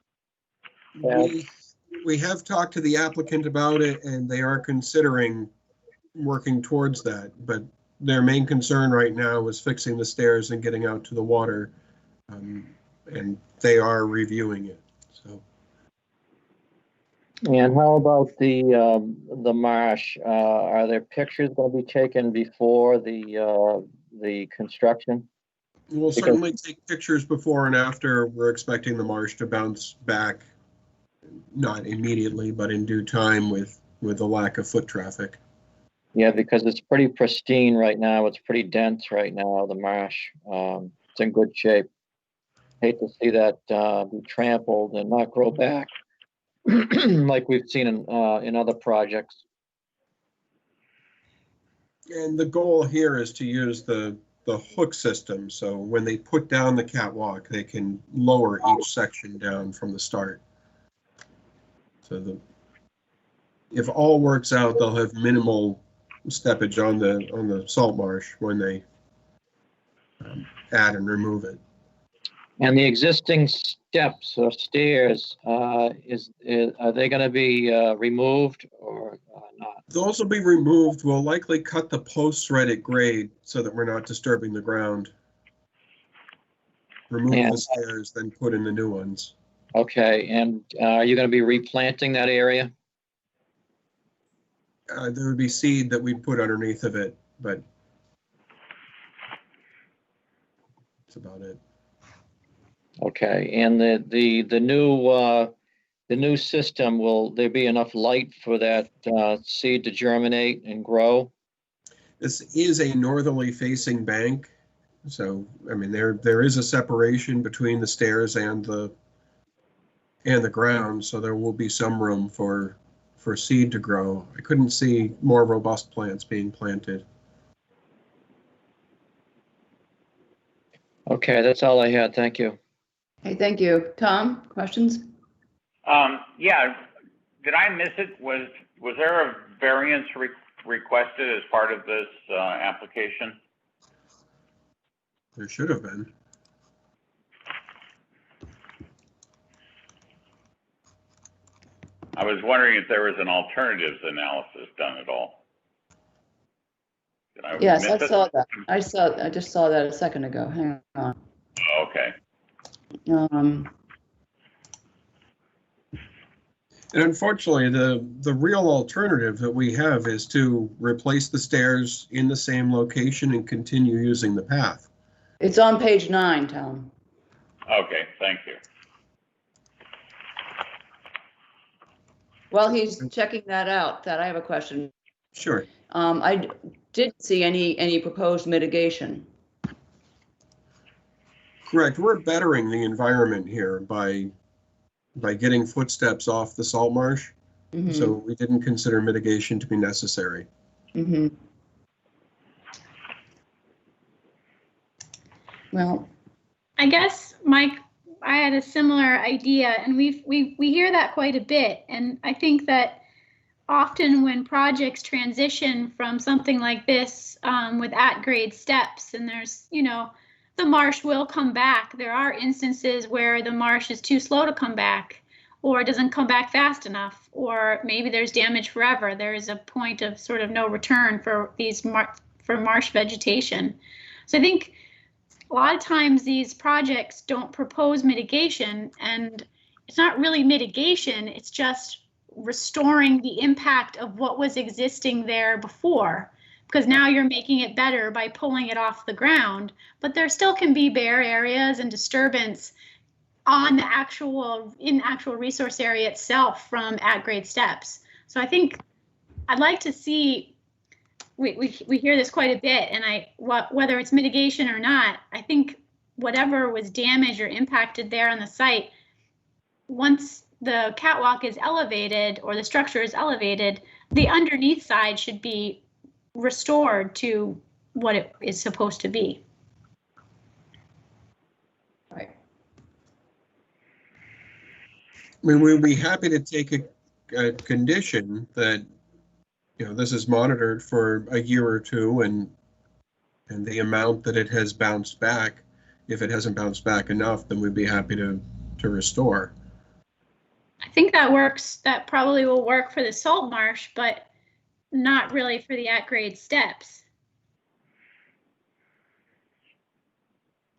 We have talked to the applicant about it, and they are considering working towards that, but their main concern right now is fixing the stairs and getting out to the water, and they are reviewing it. So. And how about the marsh? Are there pictures going to be taken before the construction? We'll certainly take pictures before and after. We're expecting the marsh to bounce back, not immediately, but in due time with with the lack of foot traffic. Yeah, because it's pretty pristine right now. It's pretty dense right now, the marsh. It's in good shape. Hate to see that be trampled and not grow back like we've seen in other projects. And the goal here is to use the hook system. So when they put down the catwalk, they can lower each section down from the start. So if all works out, they'll have minimal steppage on the salt marsh when they add and remove it. And the existing steps or stairs, are they going to be removed or not? Those will be removed. We'll likely cut the posts right at grade so that we're not disturbing the ground. Remove the stairs, then put in the new ones. Okay, and are you going to be replanting that area? There would be seed that we'd put underneath of it, but that's about it. Okay, and the new system, will there be enough light for that seed to germinate and grow? This is a northerly facing bank, so I mean there is a separation between the stairs and the ground, so there will be some room for seed to grow. I couldn't see more robust plants being planted. Okay, that's all I had. Thank you. Hey, thank you. Tom, questions? Yeah, did I miss it? Was there a variance requested as part of this application? There should have been. I was wondering if there was an alternatives analysis done at all. Did I Yes, I miss it? saw that. I just saw that a second ago. Hang on. Oh, okay. And unfortunately, the real alternative that we have is to replace the stairs in the same location and continue using the path. It's on page 9, Tom. Okay, thank you. While he's checking that out, I have a question. Sure. I didn't see any proposed mitigation. Correct. We're bettering the environment here by getting footsteps off the salt marsh. Mm-hmm. So we didn't consider mitigation to be necessary. Mm-hmm. Well, I guess, Mike, I had a similar idea, and we hear that quite a bit. And I think that often when projects transition from something like this with at-grade steps, and there's, the marsh will come back. There are instances where the marsh is too slow to come back, or doesn't come back fast enough, or maybe there's damage forever. There is a point of sort of no return for these for marsh vegetation. So I think a lot of times these projects don't propose mitigation, and it's not really mitigation, it's just restoring the impact of what was existing there before, because now you're making it better by pulling it off the ground, but there still can be bare areas and disturbance on the actual resource area itself from at-grade steps. So I think I'd like to see, we hear this quite a bit, and whether it's mitigation or not, I think whatever was damaged or impacted there on the site, once the catwalk is elevated or the structure is elevated, the underneath side should be restored to what it is supposed to be. Right. I mean, we'd be happy to take a condition that, this is monitored for a year or two, and the amount that it has bounced back, if it hasn't bounced back enough, then we'd be happy to restore. I think that works. That probably will work for the salt marsh, but not really for the at-grade steps.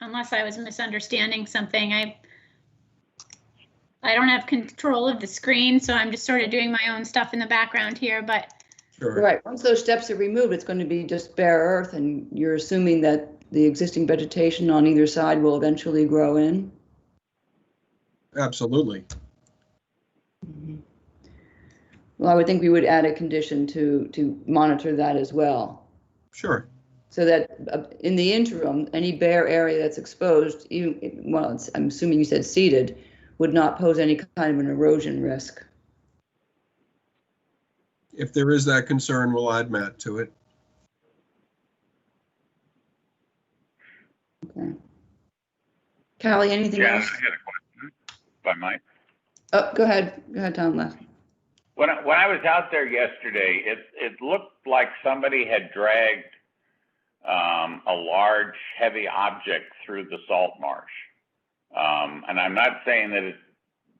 Unless I was misunderstanding something. I don't have control of the screen, so I'm just sort of doing my own stuff in the background here, but. Sure. Right. Once those steps are removed, it's going to be just bare earth, and you're assuming that the existing vegetation on either side will eventually grow in? Absolutely. Mm-hmm. Well, I would think we would add a condition to monitor that as well. Sure. So that in the interim, any bare area that's exposed, even, well, I'm assuming you said seeded, would not pose any kind of an erosion risk. If there is that concern, we'll add Matt to it. Okay. Callie, anything Yeah, else? I had a question, if I might. Oh, go ahead. Go ahead, Tom. Left. When I was out there yesterday, it looked like somebody had dragged a large, heavy object through the salt marsh. And I'm not saying that it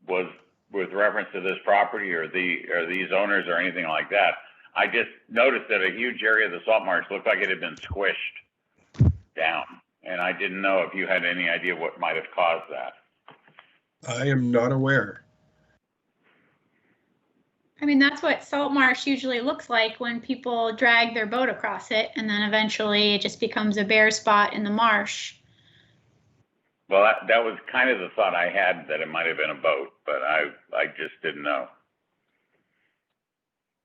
was with reference to this property or these owners or anything like that. I just noticed that a huge area of the salt marsh looked like it had been squished down. And I didn't know if you had any idea what might have caused that. I am not aware. I mean, that's what salt marsh usually looks like when people drag their boat across it, and then eventually it just becomes a bare spot in the marsh. Well, that was kind of the thought I had, that it might have been a boat, but I just didn't know.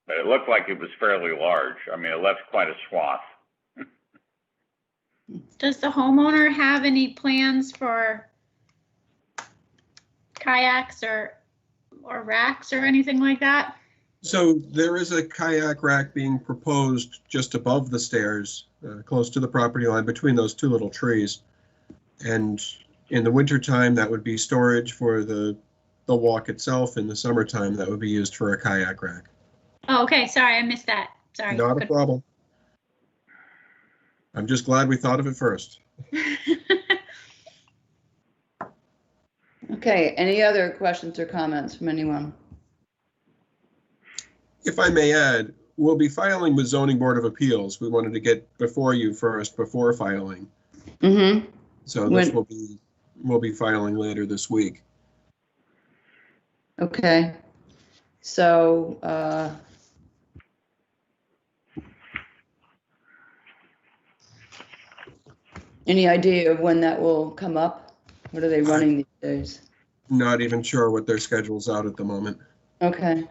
But it looked like it was fairly large. I mean, it left quite a swath. Does the homeowner have any plans for kayaks or racks or anything like that? So there is a kayak rack being proposed just above the stairs, close to the property line between those two little trees. And in the wintertime, that would be storage for the walk itself. In the summertime, that would be used for a kayak rack. Oh, okay. Sorry, I missed that. Sorry. Not a problem. I'm just glad we thought of it first. Okay, any other questions or comments from anyone? If I may add, we'll be filing with Zoning Board of Appeals. We wanted to get before you first, before filing. Mm-hmm. So this we'll be filing later this week. Okay. So, any idea of when that will come up? What are they running these days? Not even sure what their schedule's out at the moment. Okay.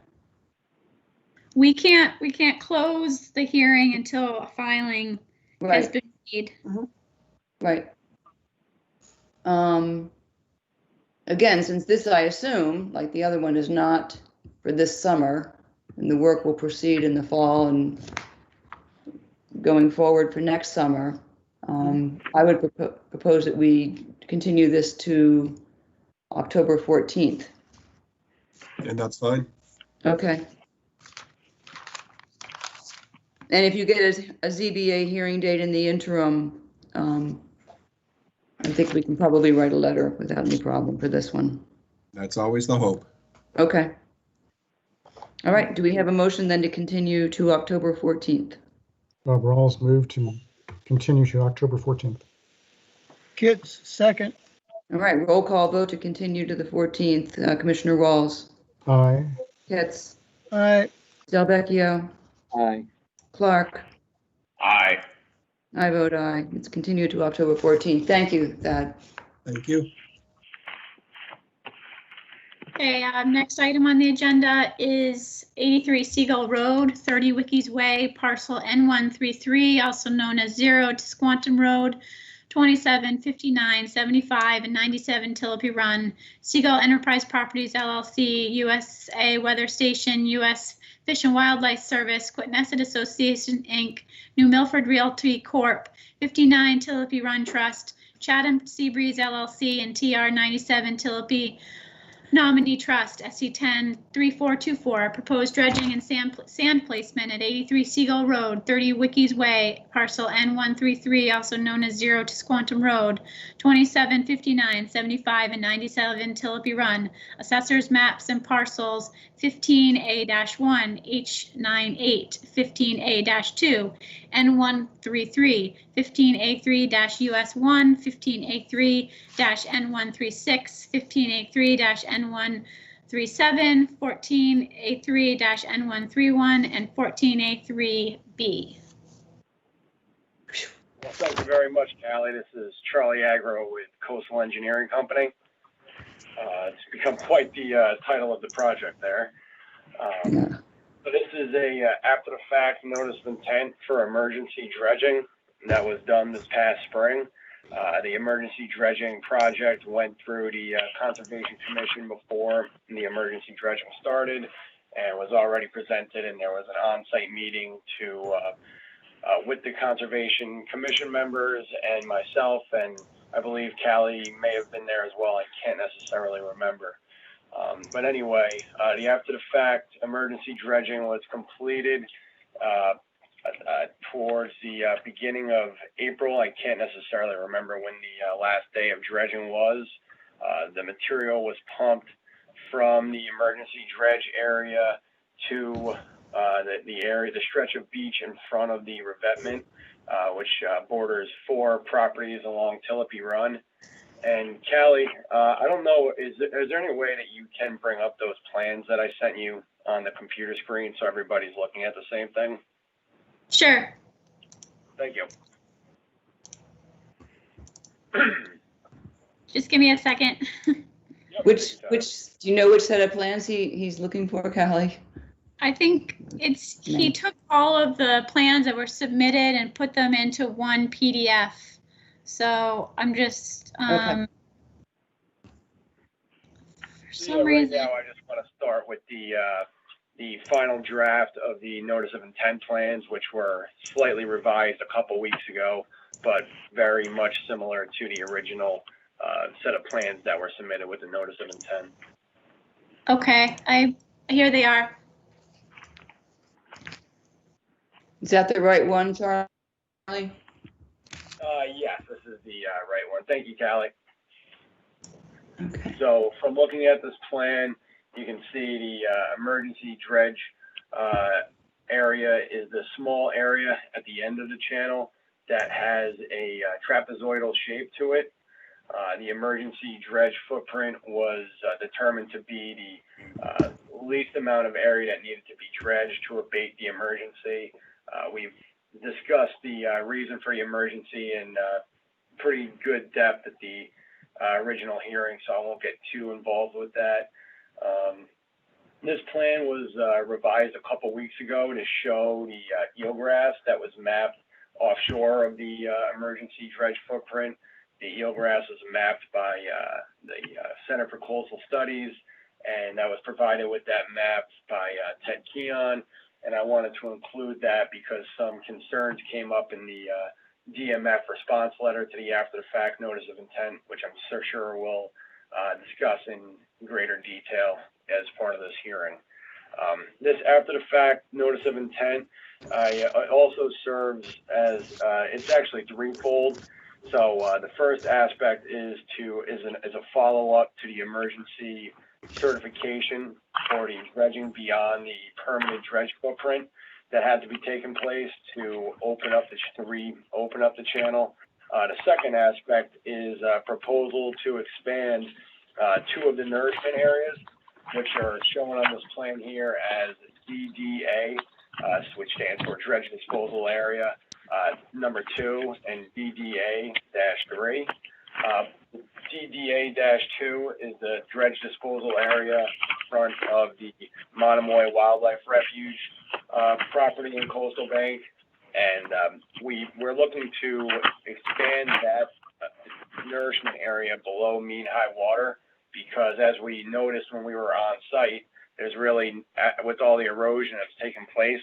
We can't close the hearing until a filing has been made. Right. Again, since this, I assume, like the other one, is not for this summer, and the work will proceed in the fall and going forward for next summer, I would propose that we continue this to October 14th. And that's fine. Okay. And if you get a ZBA hearing date in the interim, I think we can probably write a letter without any problem for this one. That's always the hope. Okay. All right. Do we have a motion then to continue to October 14th? Bob Rawls moved to continue to October 14th. Kits, second. All right. Roll call vote to continue to the 14th. Commissioner Rawls. Aye. Kitts. Aye. Delvecchio. Aye. Clark. Aye. I vote aye. It's continued to October 14th. Thank you, Thad. Thank you. Okay, next item on the agenda is 83 Seagull Road, 30 Wikis Way, parcel N133, also known as 0 to Squantum Road, 27, 59, 75, and 97 Tillipy Run, Seagull Enterprise Properties LLC, USA Weather Station, U.S. Fish and Wildlife Service, Quitnesset Association, Inc., New Milford Realty Corp., 59 Tillipy Run Trust, Chatham Seabreeze LLC, and TR 97 Tillipy Nominee Trust, SC10 3424, proposed dredging and sand placement at 83 Seagull Road, 30 Wikis Way, parcel N133, also known as 0 to Squantum Road, 27, 59, 75, and 97 Tillipy Run, assessors maps and parcels 15A-1, H98, 15A-2, N133, 15A3-US1, 15A3-N136, 15A3-N137, 14A3-N131, and 14A3B. Well, thank you very much, Callie. This is Charlie Agro with Coastal Engineering Company. It's become quite the title of the project there. So this is a after the fact notice of intent for emergency dredging that was done this past spring. The emergency dredging project went through the Conservation Commission before the emergency dredging started and was already presented, and there was an on-site meeting with the Conservation Commission members and myself, and I believe Callie may have been there as well. I can't necessarily remember. But anyway, the after the fact emergency dredging was completed towards the beginning of April. I can't necessarily remember when the last day of dredging was. The material was pumped from the emergency dredge area to the stretch of beach in front of the revetment, which borders 4 properties along Tillipy Run. And Callie, I don't know, is there any way that you can bring up those plans that I sent you on the computer screen so everybody's looking at the same thing? Sure. Thank you. Just give me a second. Which, do you know which set of plans he's looking for, Callie? I think he took all of the plans that were submitted and put them into one PDF. So I'm just, Okay. for some reason. Right now, I just want to start with the final draft of the notice of intent plans, which were slightly revised a couple weeks ago, but very much similar to the original set of plans that were submitted with the notice of intent. Okay, here they are. Is that the right one, Charlie? Yes, this is the right one. Thank you, Callie. Okay. So from looking at this plan, you can see the emergency dredge area is the small area at the end of the channel that has a trapezoidal shape to it. The emergency dredge footprint was determined to be the least amount of area that needed to be dredged to abate the emergency. We've discussed the reason for the emergency in pretty good depth at the original hearing, so I won't get too involved with that. This plan was revised a couple weeks ago to show the eelgrass that was mapped offshore of the emergency dredge footprint. The eelgrass was mapped by the Center for Coastal Studies, and that was provided with that map by Ted Keon. And I wanted to include that because some concerns came up in the DMF response letter to the after the fact notice of intent, which I'm so sure we'll discuss in greater detail as part of this hearing. This after the fact notice of intent also serves as, it's actually threefold. So the first aspect is a follow-up to the emergency certification for the dredging beyond the permanent dredge footprint that had to be taken place to open up the channel. The second aspect is a proposal to expand 2 of the nourishment areas, which are shown on this plan here as DDA, which stands for Dredge Disposal Area number 2, and DDA-3. DDA-2 is the dredge disposal area in front of the Monomoy Wildlife Refuge property in Coastal Bank, and we're looking to expand that nourishment area below mean high water, because as we noticed when we were on site, there's really, with all the erosion that's taken place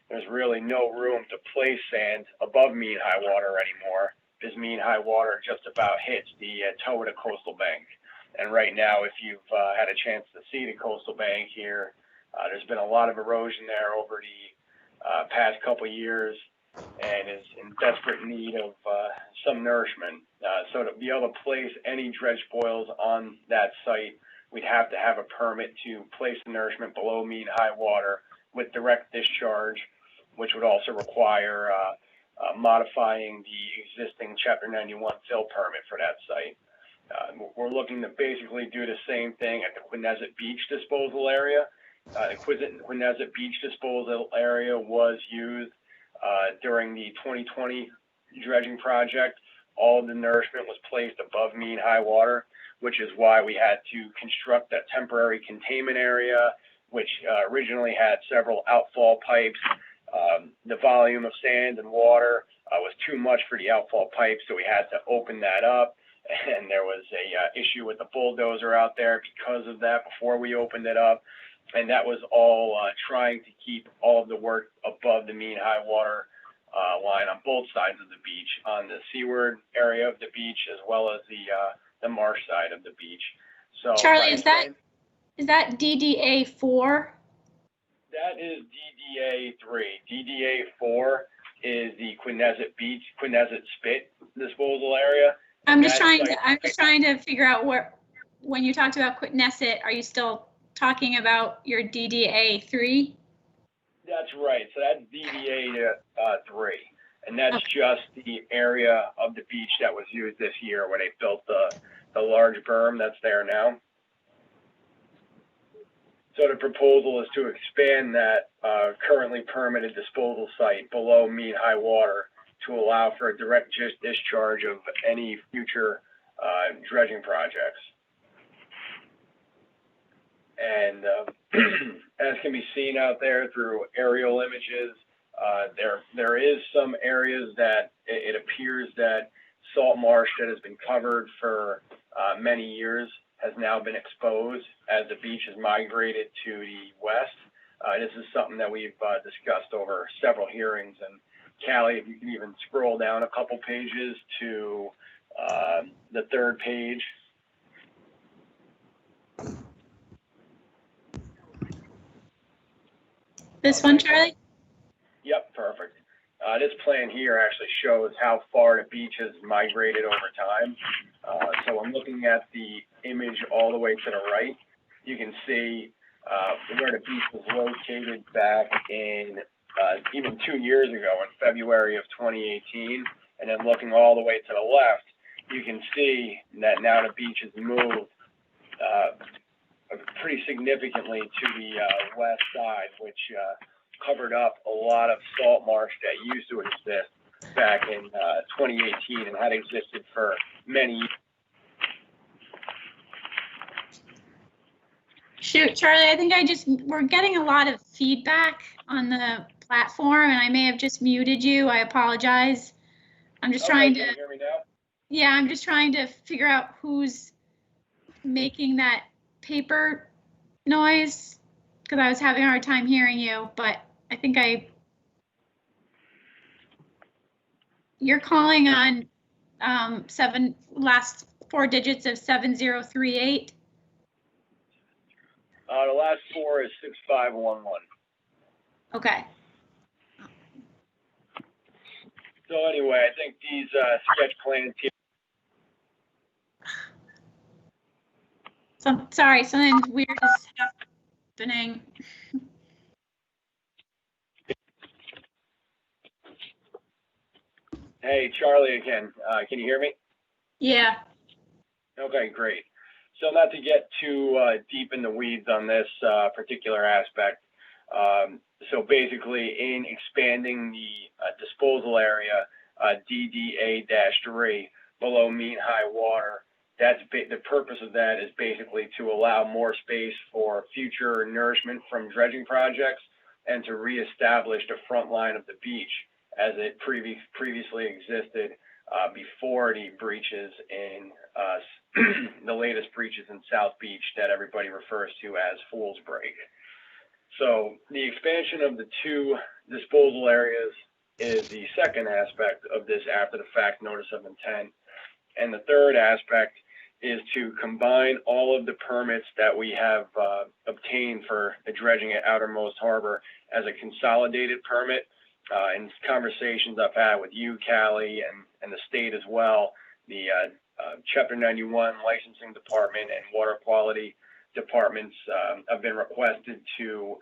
there's really no room to place sand above mean high water anymore, because mean high water just about hits the toe of the coastal bank. And right now, if you've had a chance to see the coastal bank here, there's been a lot of erosion there over the past couple years, and is in desperate need of some nourishment. So to be able to place any dredge spoils on that site, we'd have to have a permit to place the nourishment below mean high water with direct discharge, which would also require modifying the existing Chapter 91 fill permit for that site. We're looking to basically do the same thing at the Quinnesset Beach disposal area. The Quinnesset Beach disposal area was used during the 2020 dredging project. All of the nourishment was placed above mean high water, which is why we had to construct that temporary containment area which originally had several outfall pipes. The volume of sand and water was too much for the outfall pipes, so we had to open that up. And there was a issue with the bulldozer out there because of that before we opened it up. And that was all trying to keep all of the work above the mean high water line on both sides of the beach, on the seaward area of the beach as well as the marsh side of the beach. So Charlie, is that DDA 4? That is DDA 3. DDA 4 is the Quinnesset Spit disposal area. I'm just trying to figure out when you talked about Quinnesset, are you still talking about your DDA 3? That's right. So that's DDA 3, and that's just the area of the beach that was used this year when they built the large berm that's there now. So the proposal is to expand that currently permitted disposal site below mean high water to allow for a direct discharge of any future dredging projects. And as can be seen out there through aerial images, there is some areas that it appears that salt marsh that has been covered for many years has now been exposed as the beach has migrated to the west. This is something that we've discussed over several hearings. And Callie, if you can even scroll down a couple pages to the third page. This one, Charlie? Yep, perfect. This plan here actually shows how far the beach has migrated over time. So I'm looking at the image all the way to the right. You can see where the beach was located back in even 2 years ago in February of 2018. And then looking all the way to the left, you can see that now the beach has moved pretty significantly to the west side, which covered up a lot of salt marsh that used to exist back in 2018 and had existed for many years. Shoot, Charlie, I think we're getting a lot of feedback on the platform and I may have just muted you. I apologize. I'm just trying to, can you hear me now? Yeah, I'm just trying to figure out who's making that paper noise because I was having a hard time hearing you, but I think you're calling on last 4 digits of 7038. The last 4 is 6511. Okay. So anyway, I think these sketch plans here. Sorry, something weird is happening. Hey, Charlie again. Can you hear me? Yeah. Okay, great. So not to get too deep in the weeds on this particular aspect. So basically in expanding the disposal area, DDA-3 below mean high water, the purpose of that is basically to allow more space for future nourishment from dredging projects and to reestablish the front line of the beach as it previously existed before the breaches in the latest breaches in South Beach that everybody refers to as Fool's Break. So the expansion of the 2 disposal areas is the second aspect of this after the fact notice of intent. And the third aspect is to combine all of the permits that we have obtained for the dredging at Outermost Harbor as a consolidated permit. In conversations I've had with you, Callie, and the state as well, the Chapter 91 licensing department and water quality departments have been requested to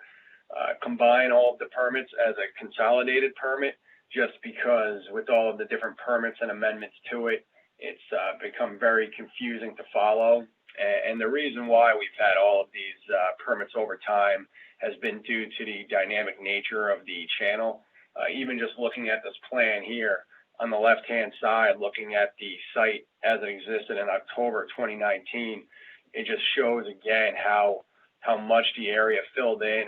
combine all of the permits as a consolidated permit, just because with all of the different permits and amendments to it, it's become very confusing to follow. And the reason why we've had all of these permits over time has been due to the dynamic nature of the channel. Even just looking at this plan here on the left-hand side, looking at the site as it existed in October 2019, it just shows again how how much the area filled in,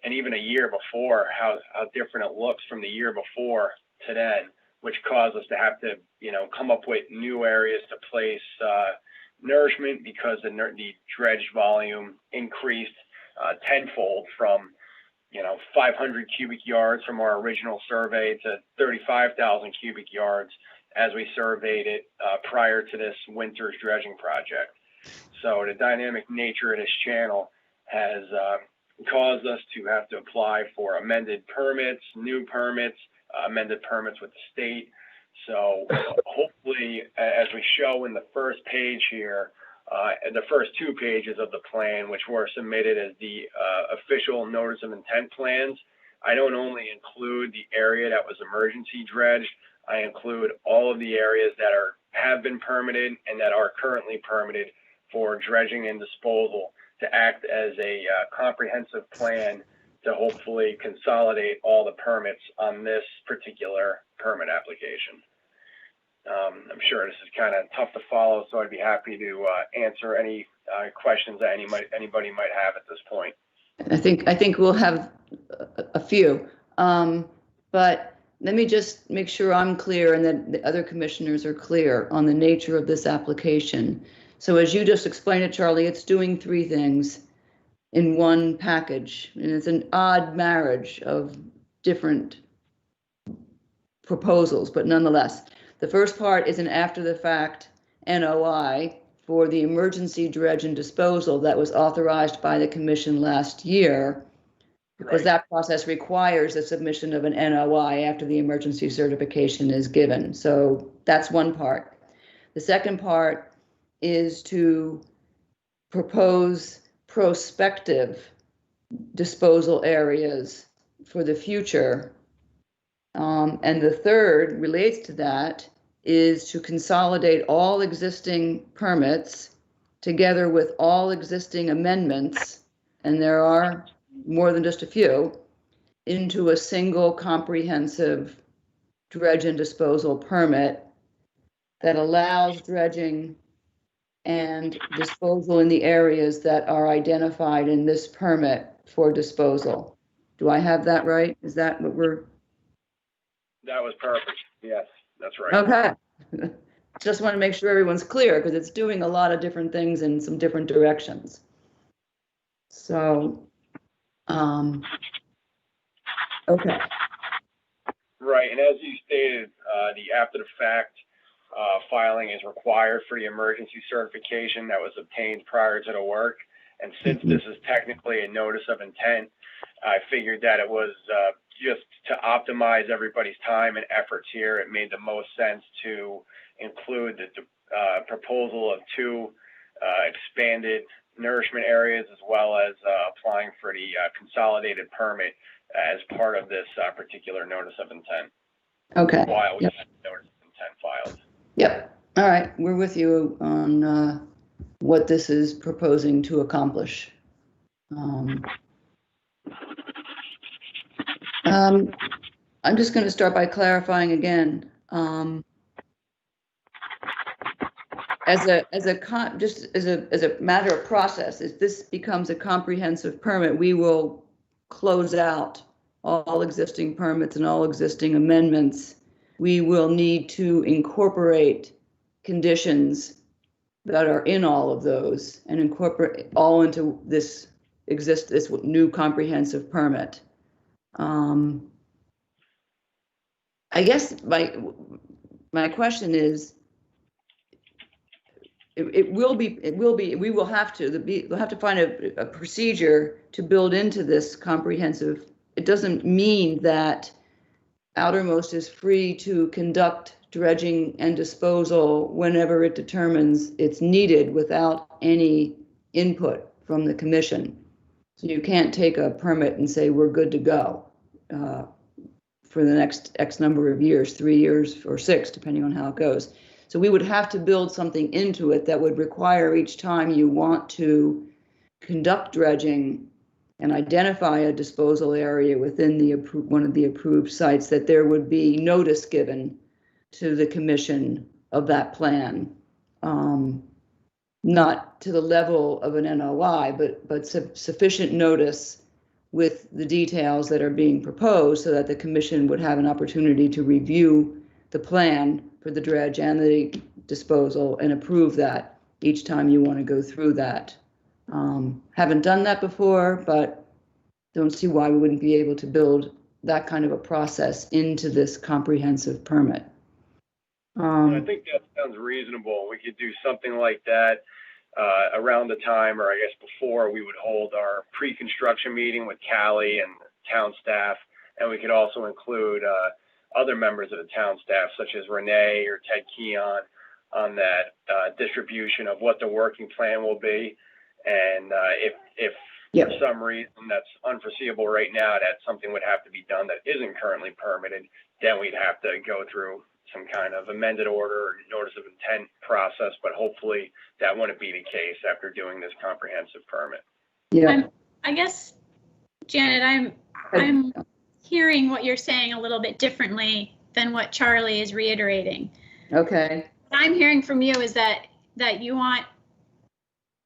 and even a year before, how different it looks from the year before to then, which caused us to have to, come up with new areas to place nourishment because the dredge volume increased tenfold from 500 cubic yards from our original survey to 35,000 cubic yards as we surveyed it prior to this winter's dredging project. So the dynamic nature of this channel has caused us to have to apply for amended permits, new permits, amended permits with the state. So hopefully, as we show in the first page here, the first 2 pages of the plan, which were submitted as the official notice of intent plans, I don't only include the area that was emergency dredged, I include all of the areas that have been permitted and that are currently permitted for dredging and disposal to act as a comprehensive plan to hopefully consolidate all the permits on this particular permit application. I'm sure this is kind of tough to follow, so I'd be happy to answer any questions that anybody might have at this point. I think we'll have a few, but let me just make sure I'm clear and that the other commissioners are clear on the nature of this application. So as you just explained it, Charlie, it's doing 3 things in one package, and it's an odd marriage of different proposals, but nonetheless. The first part is an after-the-fact NOI for the emergency dredge and disposal that was authorized by the commission last year, because that process requires the submission of an NOI after the emergency certification is given. So that's one part. The second part is to propose prospective disposal areas for the future. And the third relates to that, is to consolidate all existing permits together with all existing amendments, and there are more than just a few, into a single comprehensive dredge and disposal permit that allows dredging and disposal in the areas that are identified in this permit for disposal. Do I have that right? Is that what we're? That was perfect. Yes, that's right. Okay. Just want to make sure everyone's clear because it's doing a lot of different things in some different directions. So, okay. Right, and as you stated, the after the fact filing is required for the emergency certification that was obtained prior to the work. And since this is technically a notice of intent, I figured that it was just to optimize everybody's time and efforts here. It made the most sense to include the proposal of 2 expanded nourishment areas, as well as applying for the consolidated permit as part of this particular notice of intent. Okay. While we have notice of intent filed. Yep. All right. We're with you on what this is proposing to accomplish. I'm just going to start by clarifying again. As a matter of process, if this becomes a comprehensive permit, we will close out all existing permits and all existing amendments. We will need to incorporate conditions that are in all of those and incorporate all into this new comprehensive permit. I guess my question is, we'll have to find a procedure to build into this comprehensive. It doesn't mean that Outermost is free to conduct dredging and disposal whenever it determines it's needed without any input from the commission. So you can't take a permit and say we're good to go for the next X number of years, 3 years or 6, depending on how it goes. So we would have to build something into it that would require each time you want to conduct dredging and identify a disposal area within one of the approved sites, that there would be notice given to the commission of that plan not to the level of an NOI, but sufficient notice with the details that are being proposed so that the commission would have an opportunity to review the plan for the dredge and the disposal and approve that each time you want to go through that. Haven't done that before, but don't see why we wouldn't be able to build that kind of a process into this comprehensive permit. I think that sounds reasonable. We could do something like that around the time, or I guess before, we would hold our pre-construction meeting with Callie and town staff, and we could also include other members of the town staff, such as Renee or Ted Keon, on that distribution of what the working plan will be. And if for some reason that's unforeseeable right now, that something would have to be done that isn't currently permitted, then we'd have to go through some kind of amended order or notice of intent process, but hopefully that wouldn't be the case after doing this comprehensive permit. Yeah. I guess, Janet, I'm hearing what you're saying a little bit differently than what Charlie is reiterating. Okay. What I'm hearing from you is that you want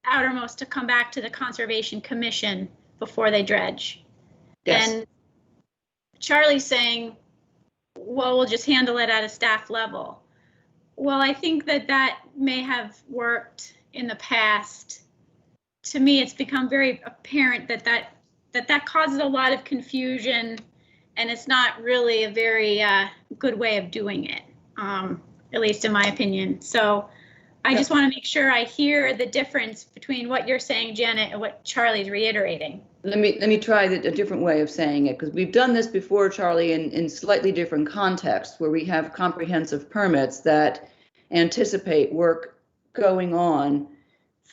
Outermost to come back to the Conservation Commission before they dredge. Yes. And Charlie's saying, well, we'll just handle it at a staff level. Well, I think that may have worked in the past. To me, it's become very apparent that causes a lot of confusion, and it's not really a very good way of doing it, at least in my opinion. So I just want to make sure I hear the difference between what you're saying, Janet, and what Charlie's reiterating. Let me try a different way of saying it, because we've done this before, Charlie, in slightly different contexts where we have comprehensive permits that anticipate work going on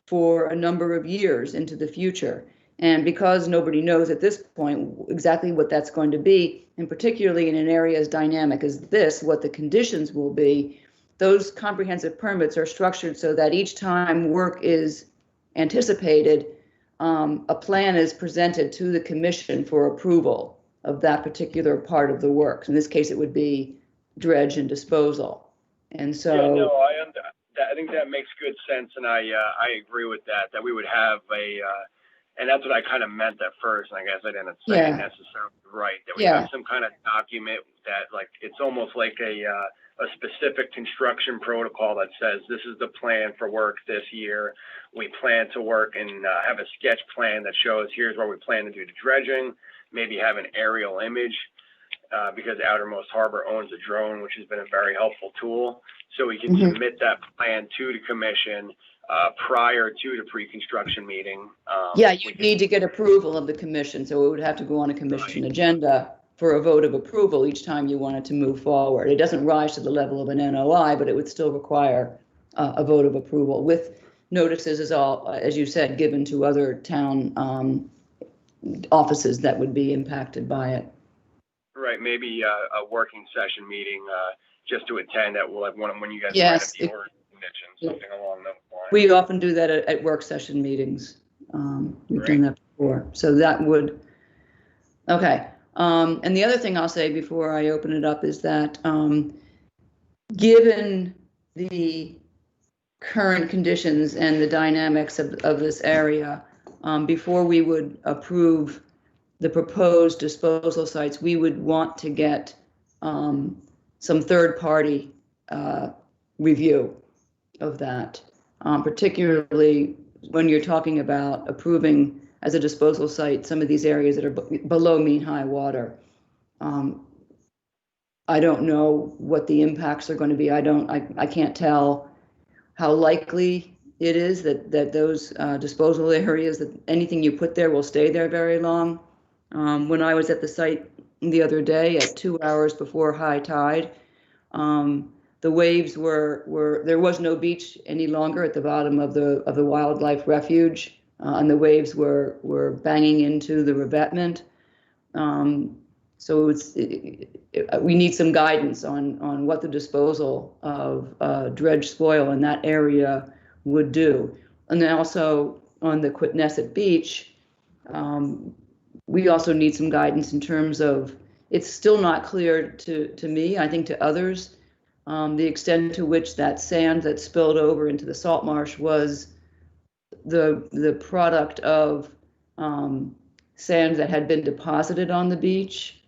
for a number of years into the future. And because nobody knows at this point exactly what that's going to be, and particularly in an area as dynamic as this, what the conditions will be, those comprehensive permits are structured so that each time work is anticipated, a plan is presented to the commission for approval of that particular part of the work. In this case, it would be dredge and disposal. And so, yeah, no, I think that makes good sense, and I agree with that we would have and that's what I kind of meant at first, and I guess I didn't say it necessarily right, that we have some kind of document that, like, it's almost like a specific construction protocol that says this is the plan for work this year. We plan to work and have a sketch plan that shows here's where we plan to do the dredging, maybe have an aerial image because Outermost Harbor owns a drone, which has been a very helpful tool. So we can submit that plan to the commission prior to the pre-construction meeting. you need to get approval of the commission, so it would have to go on a commission agenda for a vote of approval each time you wanted to move forward. It doesn't rise to the level of an NOI, but it would still require a vote of approval with notices, as you said, given to other town offices that would be impacted by it. Right, maybe a working session meeting just to attend that will have one when you guys Yes, write up the order conditions, something along those lines. We often do that at work session meetings. We've done that before, so that would. Okay. And the other thing I'll say before I open it up is that given the current conditions and the dynamics of this area, before we would approve the proposed disposal sites, we would want to get some third-party review of that, particularly when you're talking about approving as a disposal site some of these areas that are below mean high water. I don't know what the impacts are going to be. I can't tell how likely it is that those disposal areas, that anything you put there will stay there very long. When I was at the site the other day at 2 hours before high tide, the waves there was no beach any longer at the bottom of the wildlife refuge, and the waves were banging into the revetment. So we need some guidance on what the disposal of dredged spoil in that area would do. And then also on the Quitnesset Beach, we also need some guidance in terms of, it's still not clear to me, I think to others, the extent to which that sand that spilled over into the salt marsh was the product of sand that had been deposited on the beach.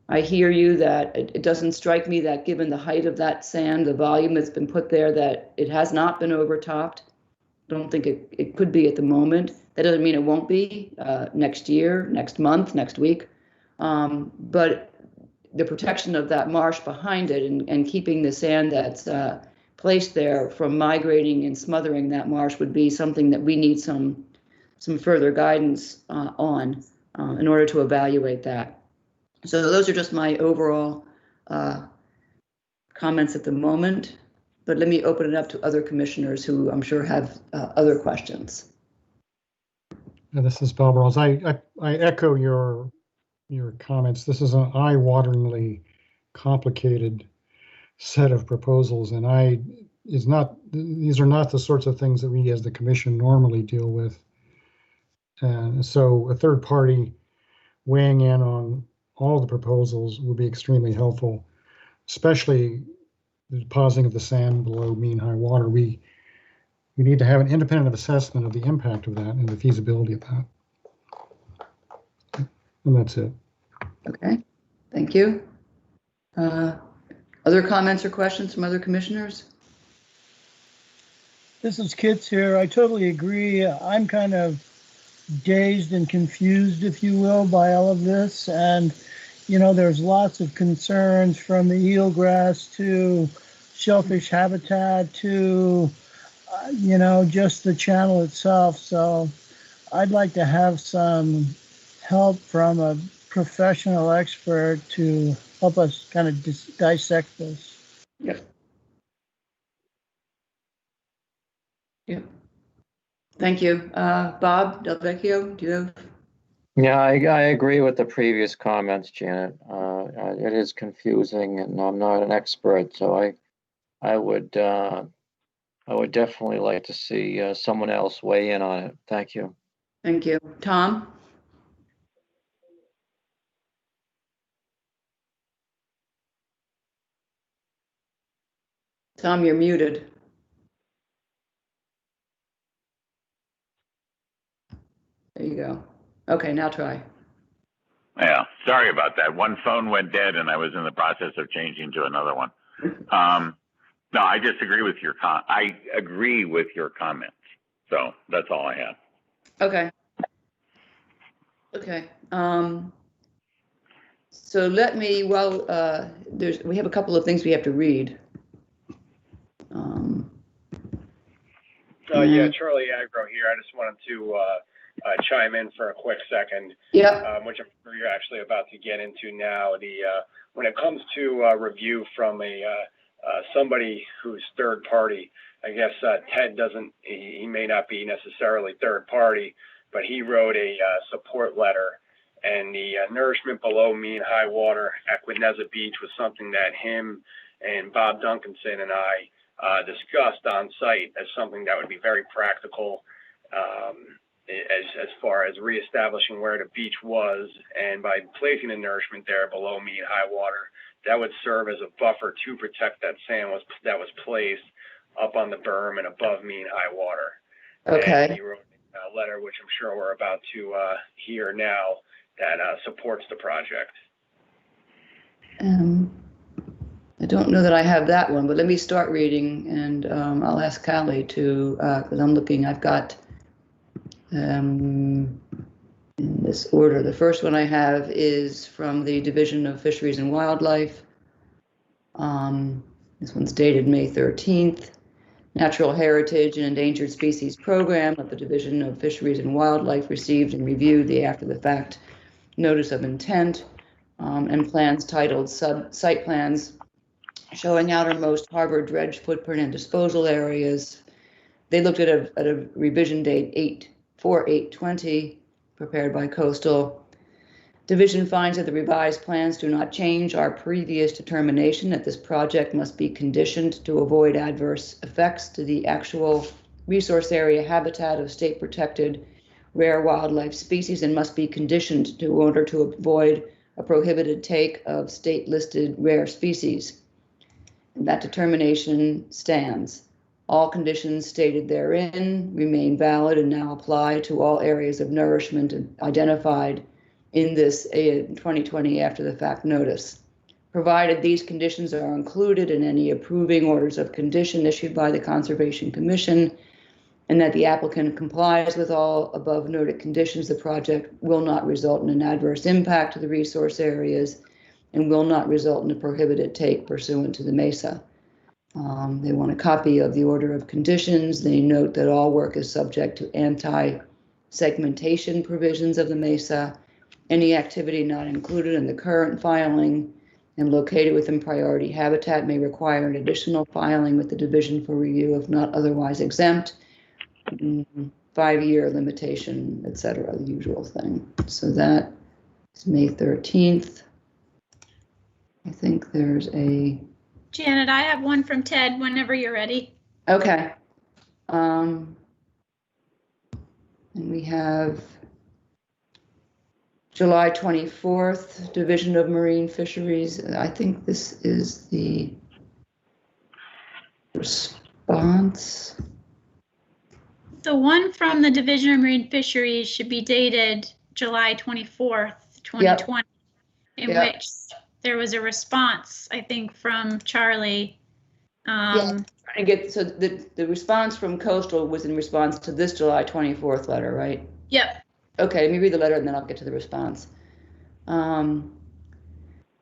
I hear you that it doesn't strike me that given the height of that sand, the volume that's been put there, that it has not been overtopped. Don't think it could be at the moment. That doesn't mean it won't be next year, next month, next week. But the protection of that marsh behind it and keeping the sand that's placed there from migrating and smothering that marsh would be something that we need some further guidance on in order to evaluate that. So those are just my overall comments at the moment, but let me open it up to other commissioners who I'm sure have other questions. This is Bob Rawls. I echo your comments. This is an eye-wateringly complicated set of proposals, and these are not the sorts of things that we as the commission normally deal with. And so a third party weighing in on all the proposals would be extremely helpful, especially the depositing of the sand below mean high water. We need to have an independent assessment of the impact of that and the feasibility of that. And that's it. Okay, thank you. Other comments or questions from other commissioners? This is Kits here. I totally agree. I'm kind of dazed and confused, if you will, by all of this. And, you know, there's lots of concerns from the eelgrass to shellfish habitat to, you know, just the channel itself. So I'd like to have some help from a professional expert to help us kind of dissect this. Yep. Yep. Thank you. Bob Del Vecchio, do you have? Yeah, I agree with the previous comments, Janet. It is confusing, and I'm not an expert, so I would definitely like to see someone else weigh in on it. Thank you. Thank you. Tom? Tom, you're muted. There you go. Okay, now try. Yeah, sorry about that. One phone went dead and I was in the process of changing to another one. No, I disagree with your I agree with your comments. So that's all I have. Okay. Okay. So let me, well, we have a couple of things we have to read. Yeah, Charlie Agro here. I just wanted to chime in for a quick second. Yeah. Which I'm sure you're actually about to get into now. When it comes to review from somebody who's third party, I guess Ted he may not be necessarily third party, but he wrote a support letter, and the nourishment below mean high water at Quidneza Beach was something that him and Bob Duncanson and I discussed on site as something that would be very practical as far as reestablishing where the beach was, and by placing the nourishment there below mean high water, that would serve as a buffer to protect that sand that was placed up on the berm and above mean high water. Okay. And he wrote a letter, which I'm sure we're about to hear now, that supports the project. I don't know that I have that one, but let me start reading, and I'll ask Callie to, because I'm looking, I've got in this order. The first one I have is from the Division of Fisheries and Wildlife. This one's dated May 13th. Natural Heritage and Endangered Species Program of the Division of Fisheries and Wildlife received and reviewed the after-the-fact notice of intent and plans titled Site Plans showing outermost harbor dredge footprint and disposal areas. They looked at a revision date 4/8/20, prepared by Coastal. Division finds that the revised plans do not change our previous determination that this project must be conditioned to avoid adverse effects to the actual resource area habitat of state protected rare wildlife species and must be conditioned in order to avoid a prohibited take of state listed rare species. And that determination stands. All conditions stated therein remain valid and now apply to all areas of nourishment identified in this 2020 after the fact notice. Provided these conditions are included in any approving orders of condition issued by the Conservation Commission, and that the applicant complies with all above noted conditions, the project will not result in an adverse impact to the resource areas and will not result in a prohibited take pursuant to the MESA. They want a copy of the order of conditions. They note that all work is subject to anti-segmentation provisions of the MESA. Any activity not included in the current filing and located within priority habitat may require an additional filing with the Division for Review if not otherwise exempt. 5-year limitation, etc., the usual thing. So that is May 13th. I think there's a... Janet, I have one from Ted whenever you're ready. Okay. And we have July 24th, Division of Marine Fisheries. I think this is the response. The one from the Division of Marine Fisheries should be dated July 24th, 2020, in which there was a response, I think, from Charlie. Trying to get, so the response from Coastal was in response to this July 24th letter, right? Yep. Okay, let me read the letter and then I'll get to the response.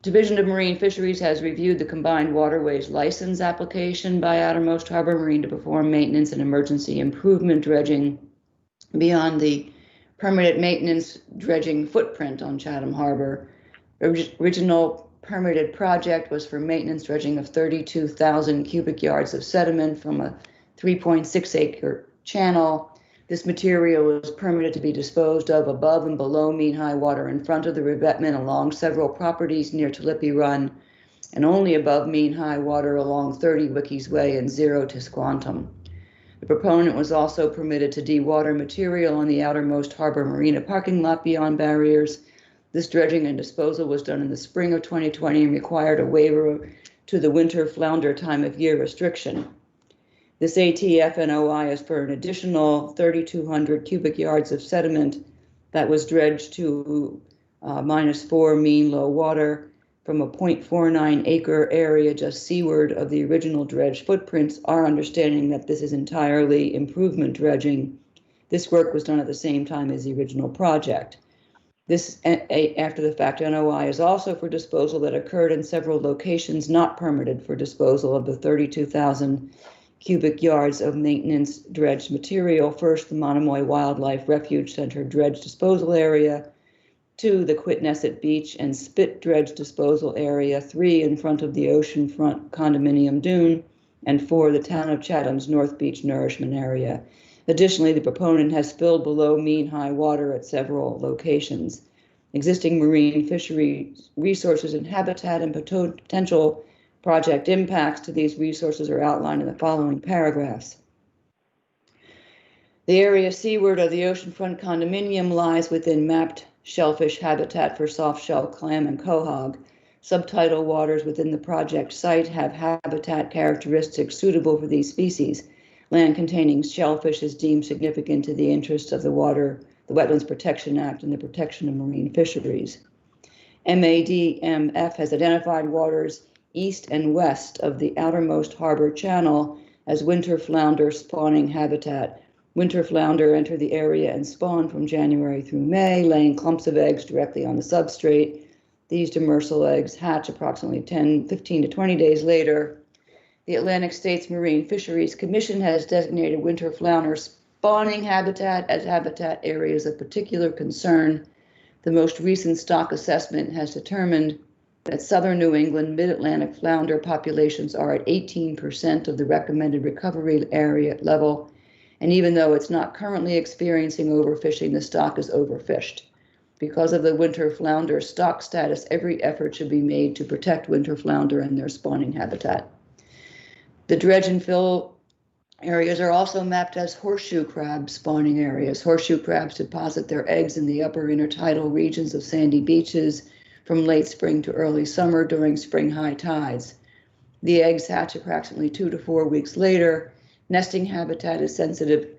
Division of Marine Fisheries has reviewed the combined waterways license application by Outermost Harbor Marine to perform maintenance and emergency improvement dredging beyond the permitted maintenance dredging footprint on Chatham Harbor. Original permitted project was for maintenance dredging of 32,000 cubic yards of sediment from a 3.6 acre channel. This material was permitted to be disposed of above and below mean high water in front of the revetment along several properties near Tulippi Run, and only above mean high water along 30 Wickies Way and 0 Tisquantum. The proponent was also permitted to dewater material on the outermost harbor marina parking lot beyond barriers. This dredging and disposal was done in the spring of 2020 and required a waiver to the winter flounder time of year restriction. This ATF NOI is for an additional 3,200 cubic yards of sediment that was dredged to -4 mean low water from a 0.49 acre area just seaward of the original dredge footprints. Our understanding that this is entirely improvement dredging. This work was done at the same time as the original project. This after the fact NOI is also for disposal that occurred in several locations not permitted for disposal of the 32,000 cubic yards of maintenance dredged material. First, the Monomoy Wildlife Refuge Center dredge disposal area. 2, the Quitnesset Beach and Spit dredge disposal area. 3, in front of the oceanfront condominium dune. And 4, the town of Chatham's North Beach nourishment area. Additionally, the proponent has filled below mean high water at several locations. Existing marine fishery resources and habitat and potential project impacts to these resources are outlined in the following paragraphs. The area seaward of the oceanfront condominium lies within mapped shellfish habitat for soft-shell clam and quahog. Subtidal waters within the project site have habitat characteristics suitable for these species. Land containing shellfish is deemed significant to the interests of the Wetlands Protection Act and the protection of marine fisheries. MADMF has identified waters east and west of the outermost harbor channel as winter flounder spawning habitat. Winter flounder enter the area and spawn from January through May, laying clumps of eggs directly on the substrate. These demersal eggs hatch approximately 15 to 20 days later. The Atlantic States Marine Fisheries Commission has designated winter flounder spawning habitat as habitat areas of particular concern. The most recent stock assessment has determined that southern New England mid-Atlantic flounder populations are at 18% of the recommended recovery area level, and even though it's not currently experiencing overfishing, the stock is overfished. Because of the winter flounder stock status, every effort should be made to protect winter flounder and their spawning habitat. The dredge and fill areas are also mapped as horseshoe crab spawning areas. Horseshoe crabs deposit their eggs in the upper intertidal regions of sandy beaches from late spring to early summer during spring high tides. The eggs hatch approximately 2 to 4 weeks later, Nesting habitat is sensitive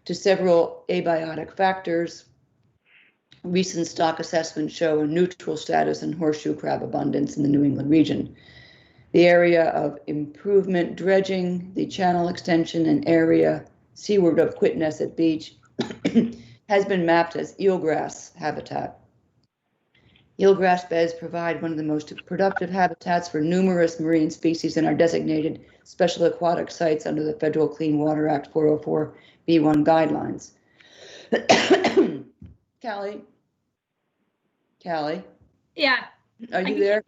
to several abiotic factors. Recent stock assessments show a neutral status in horseshoe crab abundance in the New England region. The area of improvement dredging, the channel extension and area seaward of Quitnesset Beach has been mapped as eelgrass habitat. Eelgrass beds provide one of the most productive habitats for numerous marine species and are designated special aquatic sites under the Federal Clean Water Act 404(b)(1) guidelines. Callie? Yeah. Are you there?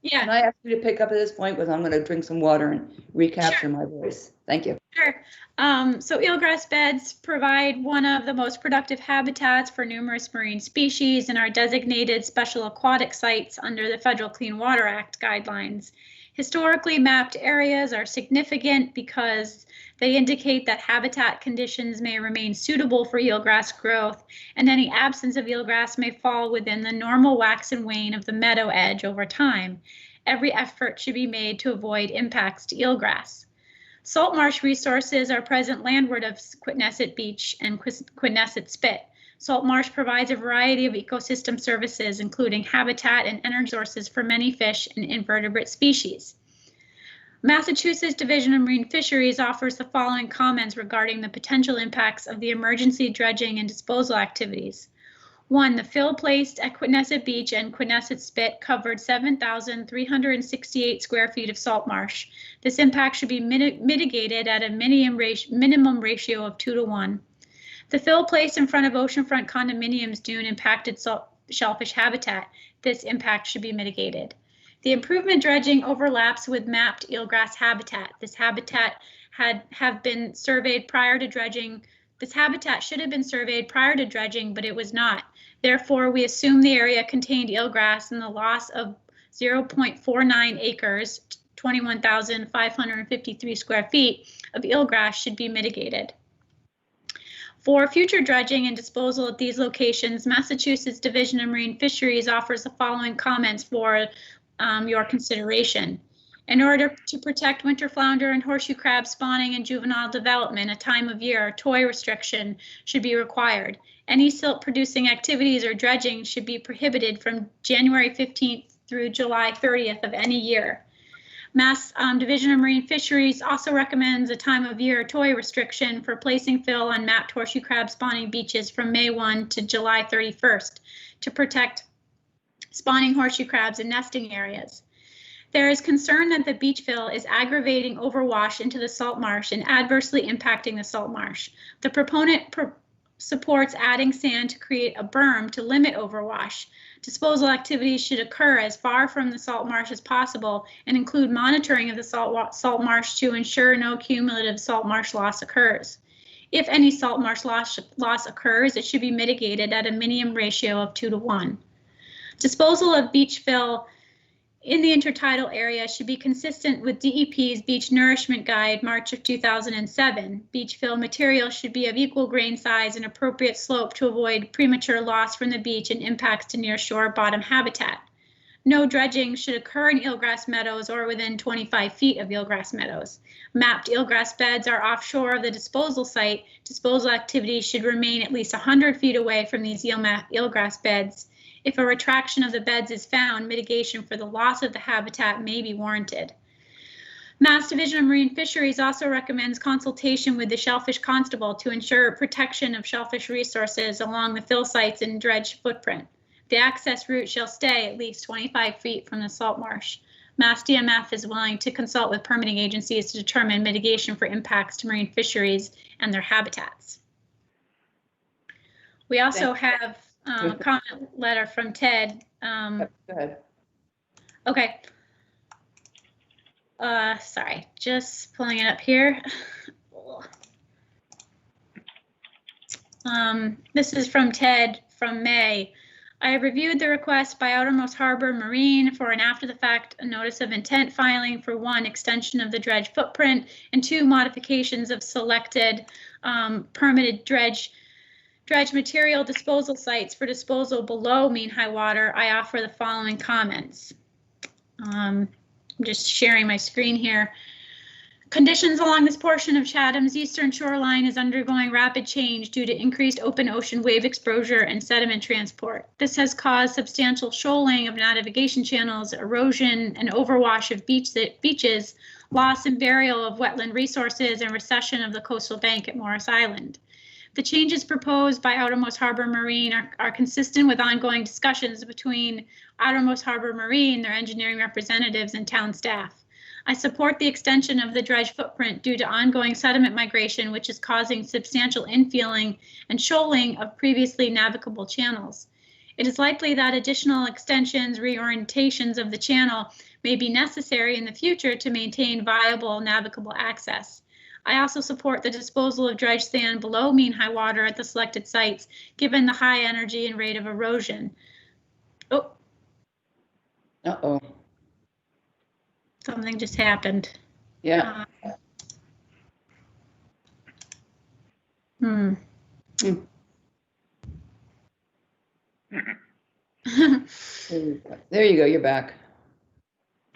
Yeah. Can I ask you to pick up at this point because I'm going to drink some water and recapture my voice. Thank you. Sure. So eelgrass beds provide one of the most productive habitats for numerous marine species and are designated special aquatic sites under the Federal Clean Water Act guidelines. Historically mapped areas are significant because they indicate that habitat conditions may remain suitable for eelgrass growth, and any absence of eelgrass may fall within the normal wax and wane of the meadow edge over time. Every effort should be made to avoid impacts to eelgrass. Salt marsh resources are present landward of Quitnesset Beach and Quitnesset Spit. Salt marsh provides a variety of ecosystem services, including habitat and energy sources for many fish and invertebrate species. Massachusetts Division of Marine Fisheries offers the following comments regarding the potential impacts of the emergency dredging and disposal activities. 1, the fill placed at Quitnesset Beach and Quitnesset Spit covered 7,368 square feet of salt marsh. This impact should be mitigated at a minimum ratio of 2:1. The fill placed in front of oceanfront condominiums dune impacted shellfish habitat. This impact should be mitigated. The improvement dredging overlaps with mapped eelgrass habitat. This habitat have been surveyed prior to dredging. This habitat should have been surveyed prior to dredging, but it was not. Therefore, we assume the area contained eelgrass and the loss of 0.49 acres, 21,553 square feet of eelgrass should be mitigated. For future dredging and disposal at these locations, Massachusetts Division of Marine Fisheries offers the following comments for your consideration. In order to protect winter flounder and horseshoe crab spawning and juvenile development, a time of year toy restriction should be required. Any silt producing activities or dredging should be prohibited from January 15th through July 30th of any year. Mass Division of Marine Fisheries also recommends a time of year toy restriction for placing fill on mapped horseshoe crab spawning beaches from May 1 to July 31st to protect spawning horseshoe crabs in nesting areas. There is concern that the beach fill is aggravating overwash into the salt marsh and adversely impacting the salt marsh. The proponent supports adding sand to create a berm to limit overwash. Disposal activities should occur as far from the salt marsh as possible and include monitoring of the salt marsh to ensure no cumulative salt marsh loss occurs. If any salt marsh loss occurs, it should be mitigated at a minimum ratio of 2:1. Disposal of beach fill in the intertidal area should be consistent with DEP's Beach Nourishment Guide, March of 2007. Beach fill material should be of equal grain size and appropriate slope to avoid premature loss from the beach and impacts to nearshore bottom habitat. No dredging should occur in eelgrass meadows or within 25 feet of eelgrass meadows. Mapped eelgrass beds are offshore of the disposal site. Disposal activities should remain at least 100 feet away from these eelgrass beds. If a retraction of the beds is found, mitigation for the loss of the habitat may be warranted. Mass Division of Marine Fisheries also recommends consultation with the Shellfish Constable to ensure protection of shellfish resources along the fill sites and dredge footprint. The access route shall stay at least 25 feet from the salt marsh. Mass DMF is willing to consult with permitting agencies to determine mitigation for impacts to marine fisheries and their habitats. We also have a comment letter from Ted. Go ahead. Okay. Sorry, just pulling it up here. This is from Ted from May. I have reviewed the request by Outermost Harbor Marine for an after-the-fact notice of intent filing for 1, extension of the dredge footprint, and 2, modifications of selected permitted dredge material disposal sites for disposal below mean high water. I offer the following comments. I'm just sharing my screen here. Conditions along this portion of Chatham's eastern shoreline is undergoing rapid change due to increased open ocean wave exposure and sediment transport. This has caused substantial shoaling of navigation channels, erosion and overwash of beaches, loss and burial of wetland resources, and recession of the coastal bank at Morris Island. The changes proposed by Outermost Harbor Marine are consistent with ongoing discussions between Outermost Harbor Marine, their engineering representatives, and town staff. I support the extension of the dredge footprint due to ongoing sediment migration, which is causing substantial infilling and shoaling of previously navigable channels. It is likely that additional extensions, reorientations of the channel may be necessary in the future to maintain viable navigable access. I also support the disposal of dredge sand below mean high water at the selected sites, given the high energy and rate of erosion. Oh. Uh-oh. Something just happened. Yeah. Hmm. There you go. You're back.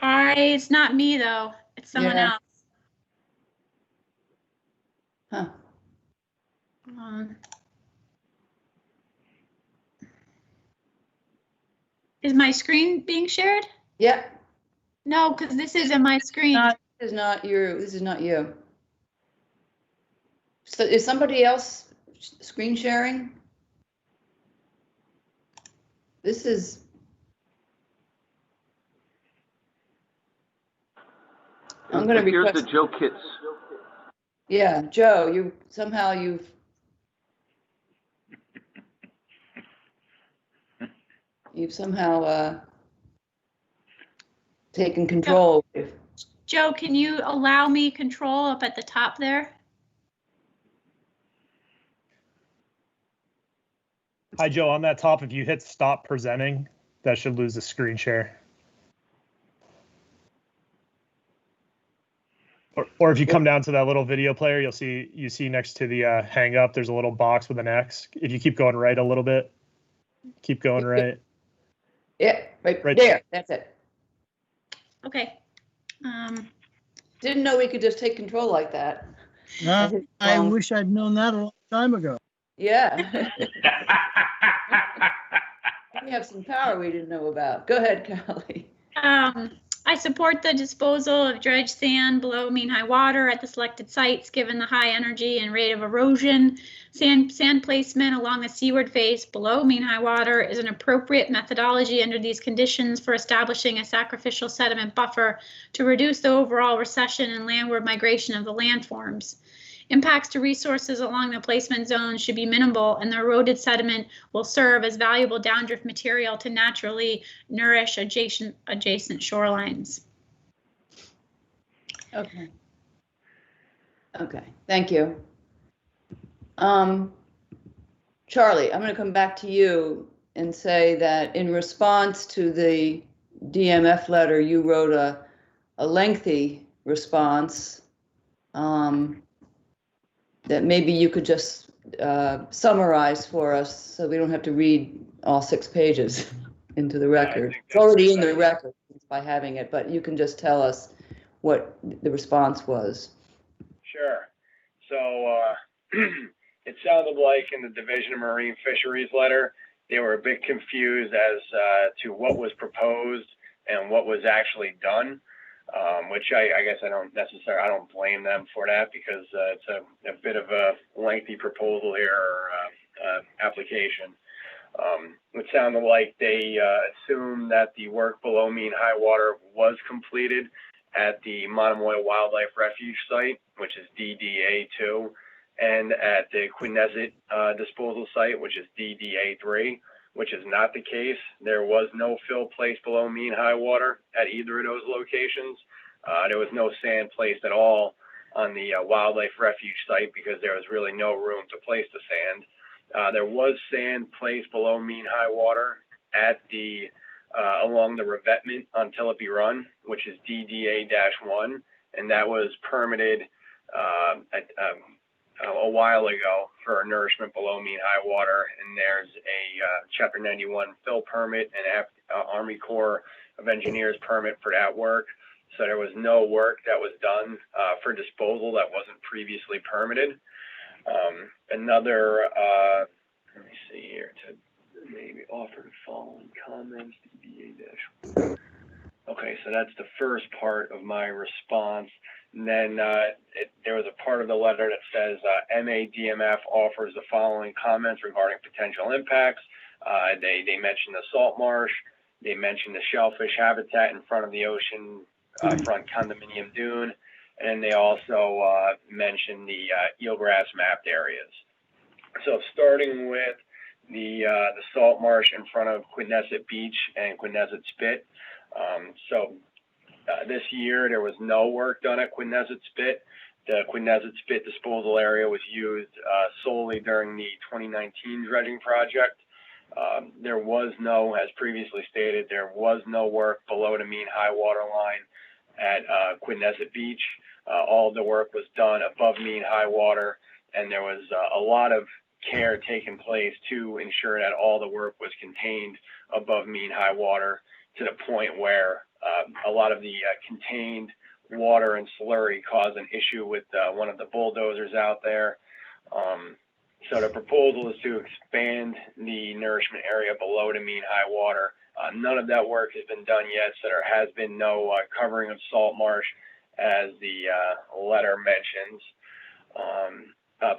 It's not me though. It's someone else. Huh. Is my screen being shared? Yeah. No, because this isn't my screen. This is not you. This is not you. So is somebody else screen sharing? This is. I'm going to request. Here's the Joe Kits. Yeah, Joe, you've somehow taken control. Joe, can you allow me control up at the top there? Hi, Joe. On that top, if you hit stop presenting, that should lose the screen share. Or if you come down to that little video player, you see next to the hang up, there's a little box with an X. If you keep going right a little bit, keep going right. Yeah, right there. That's it. Okay. Didn't know we could just take control like that. I wish I'd known that a long time ago. Yeah. We have some power we didn't know about. Go ahead, Carly. I support the disposal of dredge sand below mean high water at the selected sites, given the high energy and rate of erosion. Sand placement along the seaward face below mean high water is an appropriate methodology under these conditions for establishing a sacrificial sediment buffer to reduce the overall recession and landward migration of the landforms. Impacts to resources along the placement zone should be minimal, and the eroded sediment will serve as valuable downdrift material to naturally nourish adjacent shorelines. Okay. Okay, thank you. Charlie, I'm going to come back to you and say that in response to the DMF letter, you wrote a lengthy response. That maybe you could just summarize for us so we don't have to read all 6 pages into the record. It's already in the record by having it, but you can just tell us what the response was. Sure. So it sounded like in the Division of Marine Fisheries letter, they were a bit confused as to what was proposed and what was actually done. Which I guess I don't blame them for that, because it's a bit of a lengthy proposal here, or application. It sounded like they assumed that the work below mean high water was completed at the Monomoy Wildlife Refuge site, which is DDA2, and at the Quinnesset disposal site, which is DDA3, which is not the case. There was no fill placed below mean high water at either of those locations. There was no sand placed at all on the wildlife refuge site, because there was really no room to place the sand. There was sand placed below mean high water at the along the revetment on Tillipy Run, which is DDA-1, and that was permitted a while ago for nourishment below mean high water. And there's a Chapter 91 fill permit and Army Corps of Engineers permit for that work. So there was no work that was done for disposal that wasn't previously permitted. Let me see here, to maybe offer the following comments, DBA-. Okay, so that's the first part of my response. And then there was a part of the letter that says MADMF offers the following comments regarding potential impacts. They mentioned the salt marsh, they mentioned the shellfish habitat in front of the ocean front condominium dune, and they also mentioned the eelgrass mapped areas. So starting with the salt marsh in front of Quidnesset Beach and Quidnesset Spit. This year there was no work done at Quidnesset Spit. The Quidnesset Spit disposal area was used solely during the 2019 dredging project. There was no, as previously stated, there was no work below the mean high water line at Quidnesset Beach. All the work was done above mean high water, and there was a lot of care taken place to ensure that all the work was contained above mean high water, to the point where a lot of the contained water and slurry caused an issue with one of the bulldozers out there. So the proposal is to expand the nourishment area below the mean high water. None of that work has been done yet, so there has been no covering of salt marsh, as the letter mentions.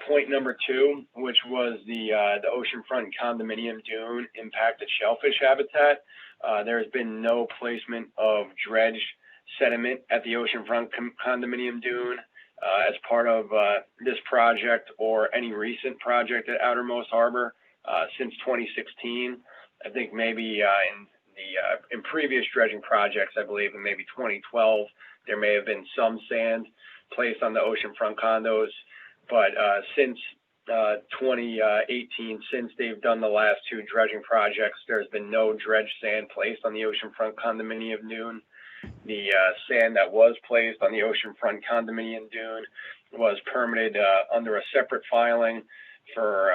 Point number 2, which was the oceanfront condominium dune impacted shellfish habitat. There has been no placement of dredged sediment at the oceanfront condominium dune as part of this project or any recent project at Outermost Harbor since 2016. I think maybe in previous dredging projects, I believe in maybe 2012, there may have been some sand placed on the oceanfront condos. But since 2018, since they've done the last 2 dredging projects, there's been no dredged sand placed on the oceanfront condominium dune. The sand that was placed on the oceanfront condominium dune was permitted under a separate filing for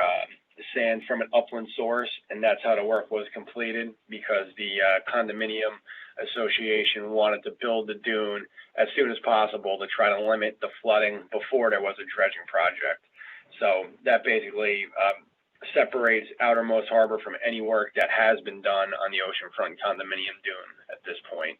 sand from an upland source, and that's how the work was completed, because the condominium association wanted to build the dune as soon as possible to try to limit the flooding before there was a dredging project. So that basically separates Outermost Harbor from any work that has been done on the oceanfront condominium dune at this point.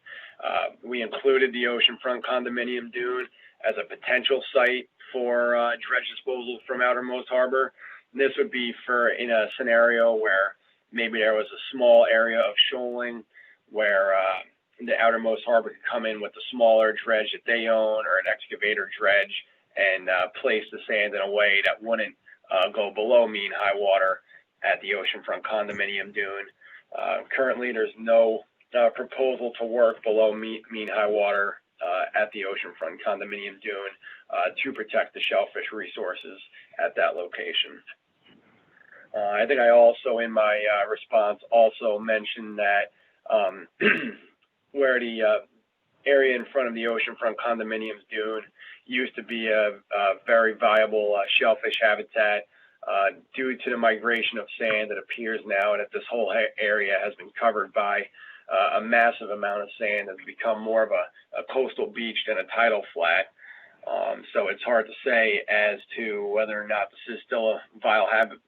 We included the oceanfront condominium dune as a potential site for dredge disposal from Outermost Harbor. This would be for in a scenario where maybe there was a small area of shoaling where the Outermost Harbor could come in with a smaller dredge that they own, or an excavator dredge, and place the sand in a way that wouldn't go below mean high water at the oceanfront condominium dune. Currently, there's no proposal to work below mean high water at the oceanfront condominium dune to protect the shellfish resources at that location. I think I also, in my response, also mentioned that where the area in front of the oceanfront condominiums dune used to be a very viable shellfish habitat. Due to the migration of sand, it appears now that this whole area has been covered by a massive amount of sand that's become more of a coastal beach than a tidal flat. So it's hard to say as to whether or not this is still a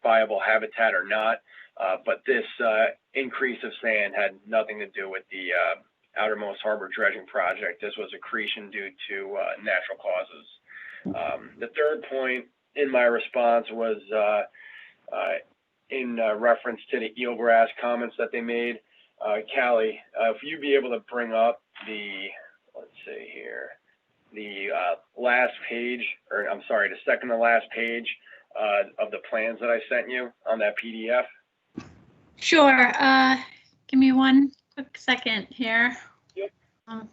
viable habitat or not. But this increase of sand had nothing to do with the Outermost Harbor dredging project. This was accretion due to natural causes. The third point in my response was in reference to the eelgrass comments that they made. Callie, if you'd be able to bring up the, let's see here, the last page, or I'm sorry, the second to last page of the plans that I sent you on that PDF. Sure. Give me one quick second here. Yep. And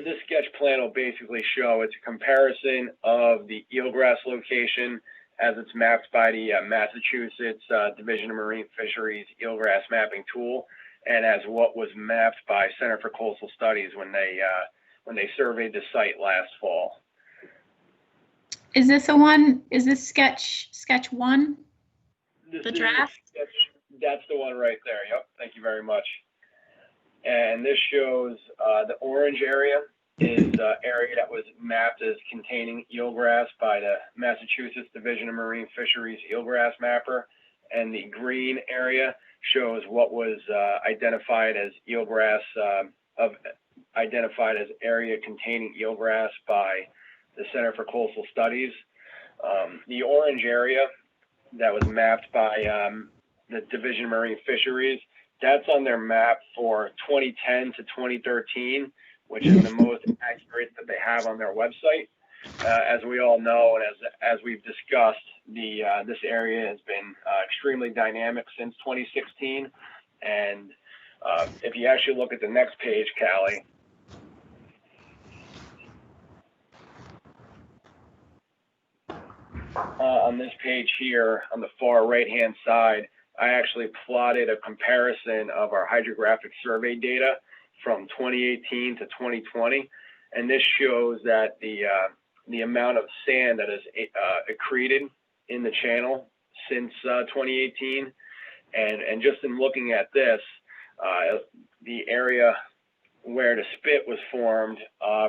this sketch plan will basically show it's a comparison of the eelgrass location as it's mapped by the Massachusetts Division of Marine Fisheries eelgrass mapping tool, and as what was mapped by Center for Coastal Studies when they surveyed the site last fall. Is this the one? Is this sketch 1? The draft? That's the one right there. Yep. Thank you very much. And this shows the orange area is area that was mapped as containing eelgrass by the Massachusetts Division of Marine Fisheries eelgrass mapper. And the green area shows what was identified as eelgrass, identified as area containing eelgrass by the Center for Coastal Studies. The orange area that was mapped by the Division of Marine Fisheries, that's on their map for 2010 to 2013, which is the most accurate that they have on their website. As we all know, and as we've discussed, this area has been extremely dynamic since 2016. And if you actually look at the next page, Callie, on this page here, on the far right-hand side, I actually plotted a comparison of our hydrographic survey data from 2018 to 2020. And this shows that the amount of sand that has accreted in the channel since 2018. And just in looking at this, the area where the spit was formed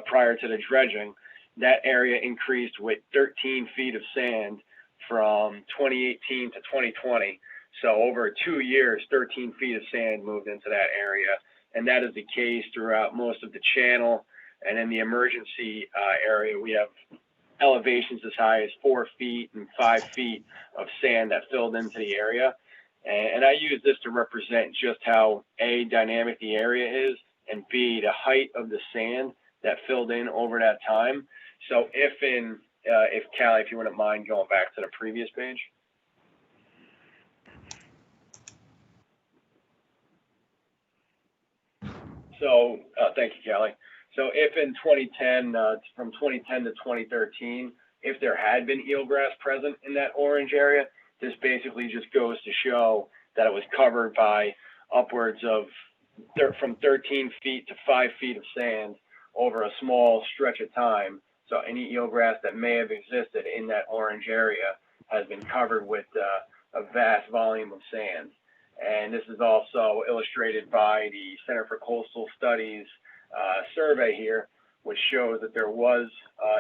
prior to the dredging, that area increased with 13 feet of sand from 2018 to 2020. So over 2 years, 13 feet of sand moved into that area. And that is the case throughout most of the channel. And in the emergency area, we have elevations as high as 4 feet and 5 feet of sand that filled into the area. And I use this to represent just how A, dynamic the area is, and B, the height of the sand that filled in over that time. So if Callie, if you wouldn't mind going back to the previous page. So thank you, Callie. So if in 2010, from 2010 to 2013, if there had been eelgrass present in that orange area, this basically just goes to show that it was covered by upwards of from 13 feet to 5 feet of sand over a small stretch of time. So any eelgrass that may have existed in that orange area has been covered with a vast volume of sand. And this is also illustrated by the Center for Coastal Studies survey here, which shows that there was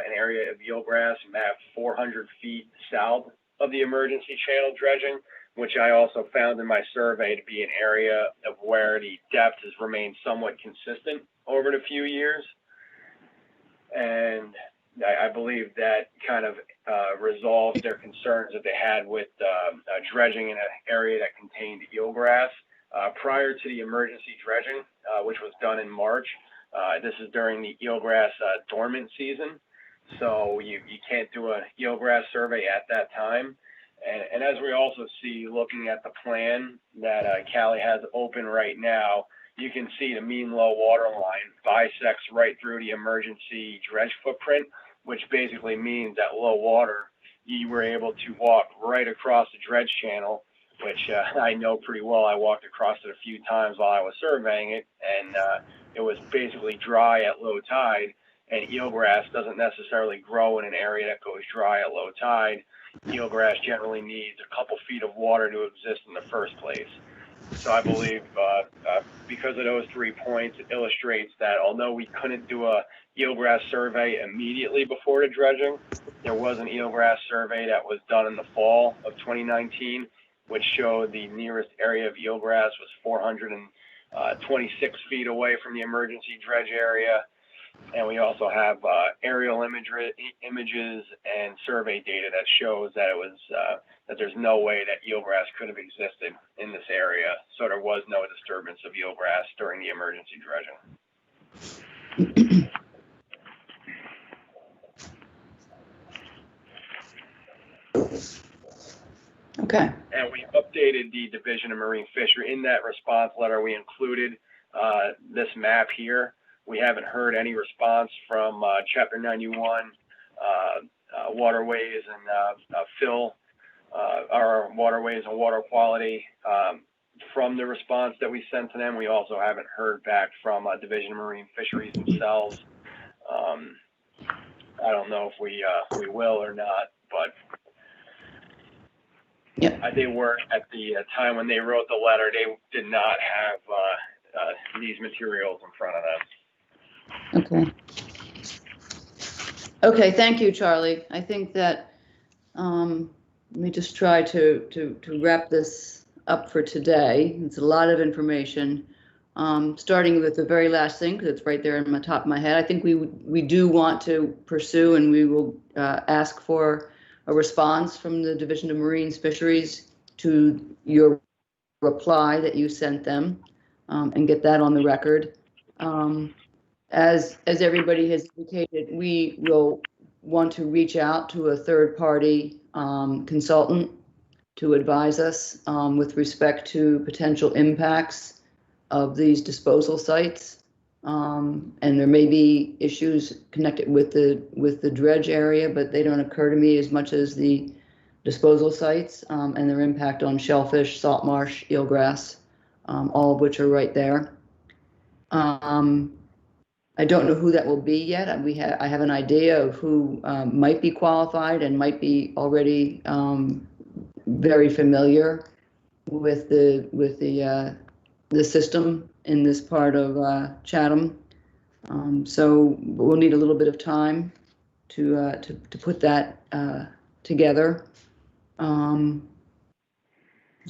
an area of eelgrass mapped 400 feet south of the emergency channel dredging, which I also found in my survey to be an area of where the depth has remained somewhat consistent over the few years. And I believe that kind of resolves their concerns that they had with dredging in an area that contained eelgrass. Prior to the emergency dredging, which was done in March, this is during the eelgrass dormant season. So you can't do an eelgrass survey at that time. And as we also see, looking at the plan that Callie has open right now, you can see the mean low water line bisects right through the emergency dredge footprint, which basically means at low water, you were able to walk right across the dredge channel, which I know pretty well. I walked across it a few times while I was surveying it, and it was basically dry at low tide, and eelgrass doesn't necessarily grow in an area that goes dry at low tide. Eelgrass generally needs a couple feet of water to exist in the first place. So I believe because of those 3 points, it illustrates that although we couldn't do a eelgrass survey immediately before the dredging, there was an eelgrass survey that was done in the fall of 2019, which showed the nearest area of eelgrass was 426 feet away from the emergency dredge area. And we also have aerial images and survey data that shows that it was that there's no way that eelgrass could have existed in this area. So there was no disturbance of eelgrass during the emergency dredging. Okay. And we updated the Division of Marine Fisheries. In that response letter, we included this map here. We haven't heard any response from Chapter 91 waterways and Phil, our waterways and water quality from the response that we sent to them. We also haven't heard back from Division of Marine Fisheries themselves. I don't know if we will or not, but they were at the time when they wrote the letter, they did not have these materials in front of them. Okay. Okay, thank you, Charlie. I think that, let me just try to wrap this up for today. It's a lot of information. Starting with the very last thing, because it's right there in the top of my head. I think we do want to pursue, and we will ask for a response from the Division of Marine Fisheries to your reply that you sent them, and get that on the record. As everybody has indicated, we will want to reach out to a third-party consultant to advise us with respect to potential impacts of these disposal sites. And there may be issues connected with the dredge area, but they don't occur to me as much as the disposal sites and their impact on shellfish, salt marsh, eelgrass, all of which are right there. I don't know who that will be yet. I have an idea of who might be qualified and might be already very familiar with the system in this part of Chatham. So we'll need a little bit of time to put that together.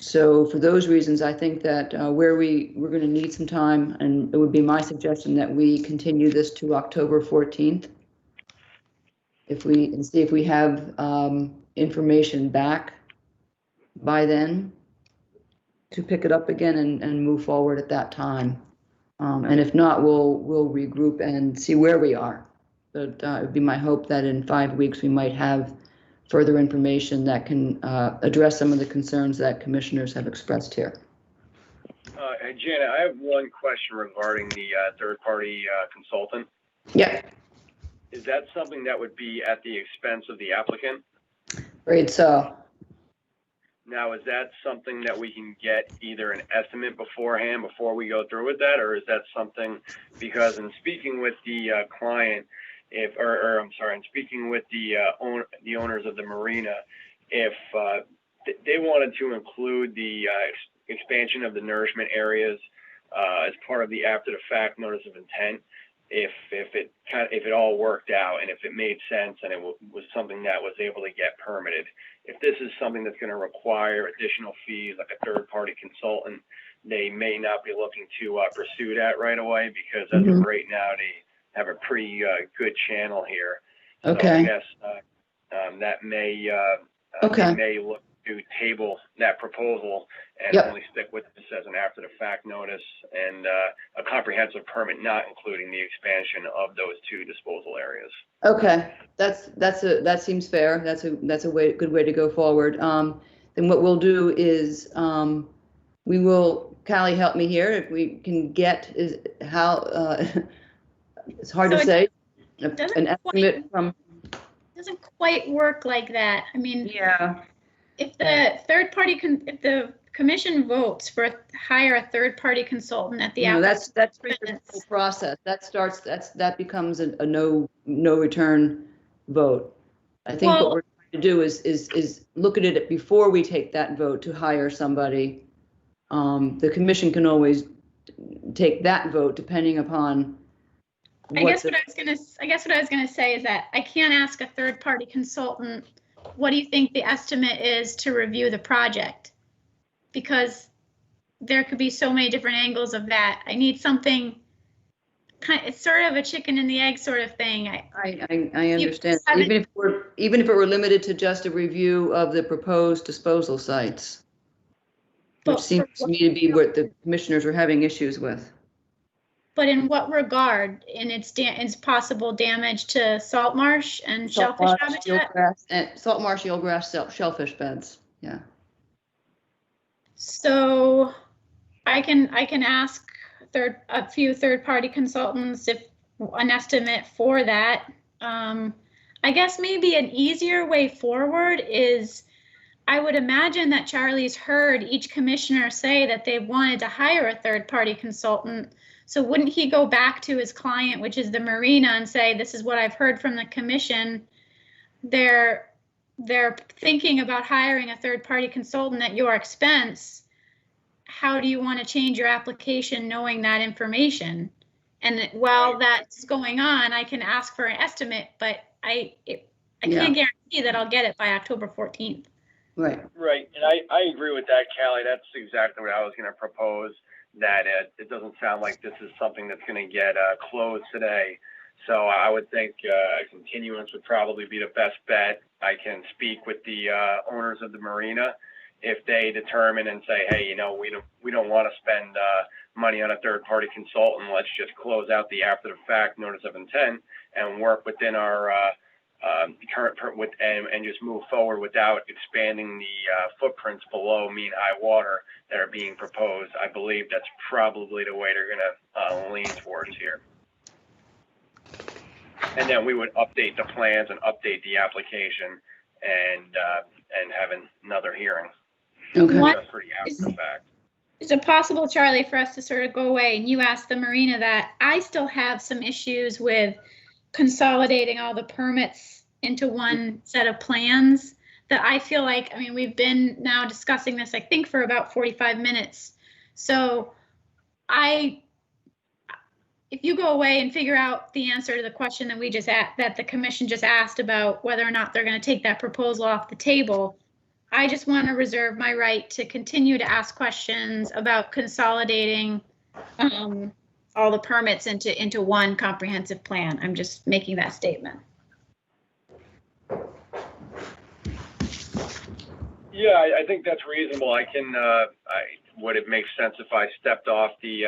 So for those reasons, I think that we're going to need some time, and it would be my suggestion that we continue this to October 14th. And see if we have information back by then to pick it up again and move forward at that time. And if not, we'll regroup and see where we are. But it would be my hope that in 5 weeks we might have further information that can address some of the concerns that commissioners have expressed here. Janet, I have one question regarding the third-party consultant. Yeah. Is that something that would be at the expense of the applicant? Great. So. Now, is that something that we can get either an estimate beforehand before we go through with that, or is that something, because in speaking with the client, in speaking with the owners of the marina, if they wanted to include the expansion of the nourishment areas as part of the after the fact notice of intent, if it all worked out and if it made sense and it was something that was able to get permitted, if this is something that's going to require additional fees like a third-party consultant, they may not be looking to pursue that right away, because as of right now they have a pretty good channel here. Okay. So I guess that may they may look to table that proposal and only stick with this as an after the fact notice and a comprehensive permit, not including the expansion of those two disposal areas. Okay, that seems fair. That's a good way to go forward. Then what we'll do is we will, Callie, help me here if we can get it's hard to say an estimate from. It doesn't quite work like that. I mean, yeah. If the if the commission votes for hire a third-party consultant at the that's the process. That becomes a no return vote. I think what we're trying to do is look at it before we take that vote to hire somebody. The commission can always take that vote depending upon. I guess what I was gonna say is that I can't ask a third-party consultant, what do you think the estimate is to review the project? Because there could be so many different angles of that. I need something it's sort of a chicken and the egg sort of thing. I understand. Even if it were limited to just a review of the proposed disposal sites, which seems to me to be what the commissioners are having issues with. But in what regard? In its possible damage to salt marsh and shellfish habitat? Salt marsh, eelgrass, shellfish beds. Yeah. So I can ask a few third-party consultants if an estimate for that. I guess maybe an easier way forward is, I would imagine that Charlie's heard each commissioner say that they wanted to hire a third-party consultant. So wouldn't he go back to his client, which is the marina, and say, this is what I've heard from the commission. They're thinking about hiring a third-party consultant at your expense. how do you want to change your application knowing that information? And while that's going on, I can ask for an estimate, but I can't guarantee that I'll get it by October 14th. Right. Right, and I agree with that, Callie. That's exactly what I was going to propose, that it doesn't sound like this is something that's going to get closed today. So I would think a continuance would probably be the best bet. I can speak with the owners of the marina. If they determine and say, hey, you know, we don't want to spend money on a third-party consultant, let's just close out the after-the-fact notice of intent and work within our current and just move forward without expanding the footprints below mean high water that are being proposed. I believe that's probably the way they're going to lean towards here. And then we would update the plans and update the application and have another hearing. Okay. Just for the after fact. Is it possible, Charlie, for us to sort of go away and you ask the marina that? I still have some issues with consolidating all the permits into one set of plans that I feel like, I mean, we've been now discussing this, I think, for about 45 minutes. So if you go away and figure out the answer to the question that we just that the commission just asked about whether or not they're going to take that proposal off the table, I just want to reserve my right to continue to ask questions about consolidating all the permits into one comprehensive plan. I'm just making that statement. Yeah, I think that's reasonable. I can. Would it make sense if I stepped off the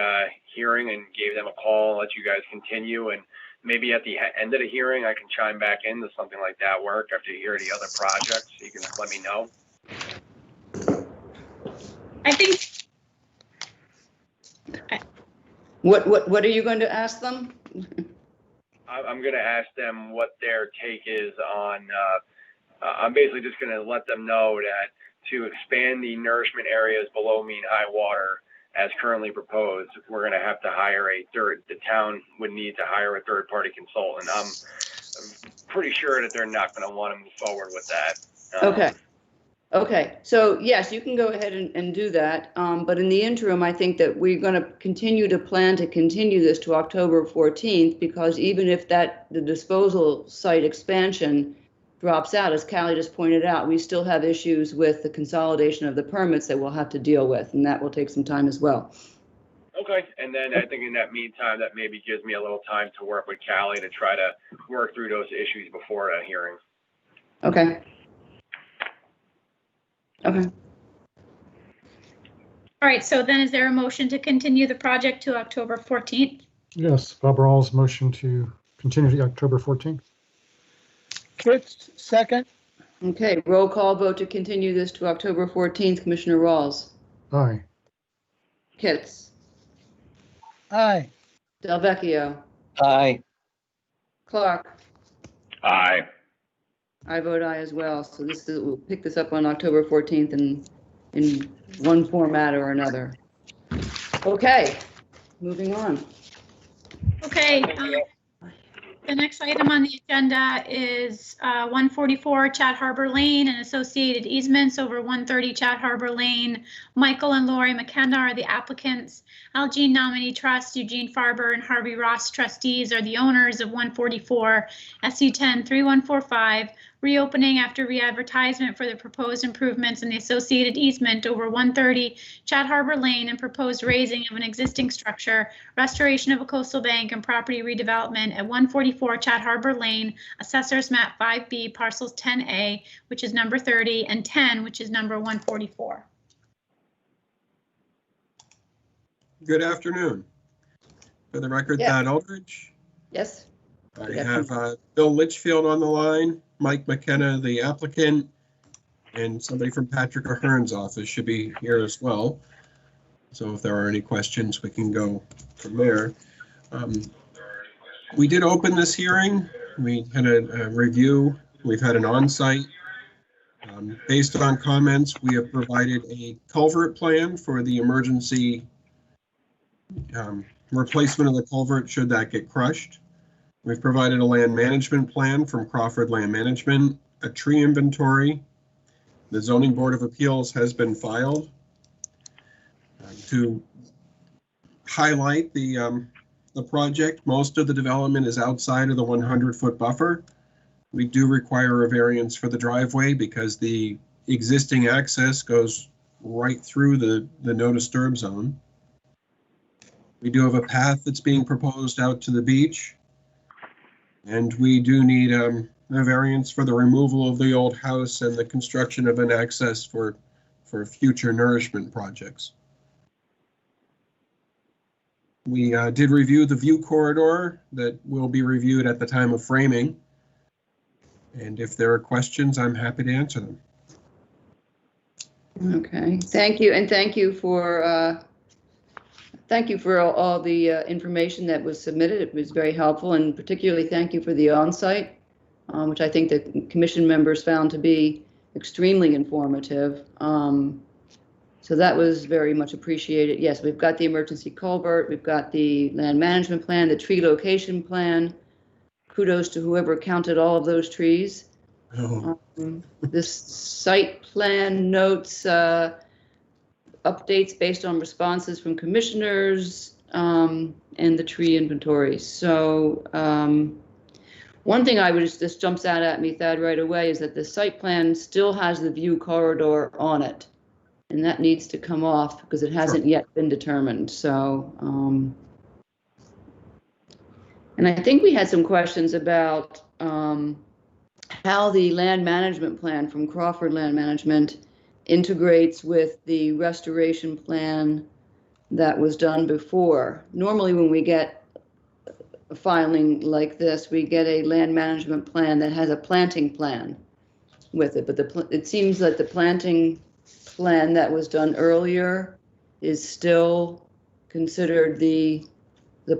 hearing and gave them a call and let you guys continue, and maybe at the end of the hearing I can chime back in? Does something like that work after you hear the other projects? You can let me know. I think. What are you going to ask them? I'm going to ask them what their take is on. I'm basically just going to let them know that to expand the nourishment areas below mean high water as currently proposed, we're going to have to hire the town would need to hire a third-party consultant. I'm pretty sure that they're not going to want to move forward with that. Okay. Okay, so yes, you can go ahead and do that. But in the interim, I think that we're going to continue to plan to continue this to October 14th, because even if the disposal site expansion drops out, as Callie just pointed out, we still have issues with the consolidation of the permits that we'll have to deal with, and that will take some time as well. Okay, and then I think in that meantime, that maybe gives me a little time to work with Callie to try to work through those issues before a hearing. Okay. Okay. All right, so then is there a motion to continue the project to October 14th? Yes, Bob Rawls motion to continue to October 14th. Fritz, second. Okay, roll call vote to continue this to October 14th. Commissioner Rawls. Aye. Kitts. Aye. Delvecchio. Aye. Clark. Aye. I vote aye as well. So we'll pick this up on October 14th in one format or another. Okay, moving on. Okay. The next item on the agenda is 144 Chat Harbor Lane and associated easements over 130 Chat Harbor Lane. Michael and Lori McKenna are the applicants. Algene Nominee Trust, Eugene Farber and Harvey Ross trustees are the owners of 144 SE 10 3145. Reopening after re-advertisement for the proposed improvements and the associated easement over 130 Chat Harbor Lane and proposed raising of an existing structure, restoration of a coastal bank and property redevelopment at 144 Chat Harbor Lane, Assessors Map 5B, parcels 10A, which is number 30, and 10, which is number 144. Good afternoon. For the record, Yeah. Thad Eldridge. Yes. I have Bill Litchfield on the line, Mike McKenna, the applicant, and somebody from Patrick Ahern's office should be here as well. So if there are any questions, we can go from there. We did open this hearing. We had a review. We've had an on-site. Based on comments, we have provided a culvert plan for the emergency replacement of the culvert should that get crushed. We've provided a land management plan from Crawford Land Management, a tree inventory. The Zoning Board of Appeals has been filed. To highlight the project, most of the development is outside of the 100-foot buffer. We do require a variance for the driveway because the existing access goes right through the no disturb zone. We do have a path that's being proposed out to the beach. And we do need a variance for the removal of the old house and the construction of an access for future nourishment projects. We did review the view corridor that will be reviewed at the time of framing. And if there are questions, I'm happy to answer them. Okay, thank you, and thank you for all the information that was submitted. It was very helpful, and particularly thank you for the on-site, which I think the commission members found to be extremely informative. So that was very much appreciated. Yes, we've got the emergency culvert, we've got the land management plan, the tree location plan. Kudos to whoever counted all of those trees. Oh. This site plan notes updates based on responses from commissioners and the tree inventory. So one thing I would just jumps out at me, Thad, right away is that the site plan still has the view corridor on it. And that needs to come off because it hasn't yet been determined. So, and I think we had some questions about how the land management plan from Crawford Land Management integrates with the restoration plan that was done before. Normally when we get a filing like this, we get a land management plan that has a planting plan with it, but it seems that the planting plan that was done earlier is still considered the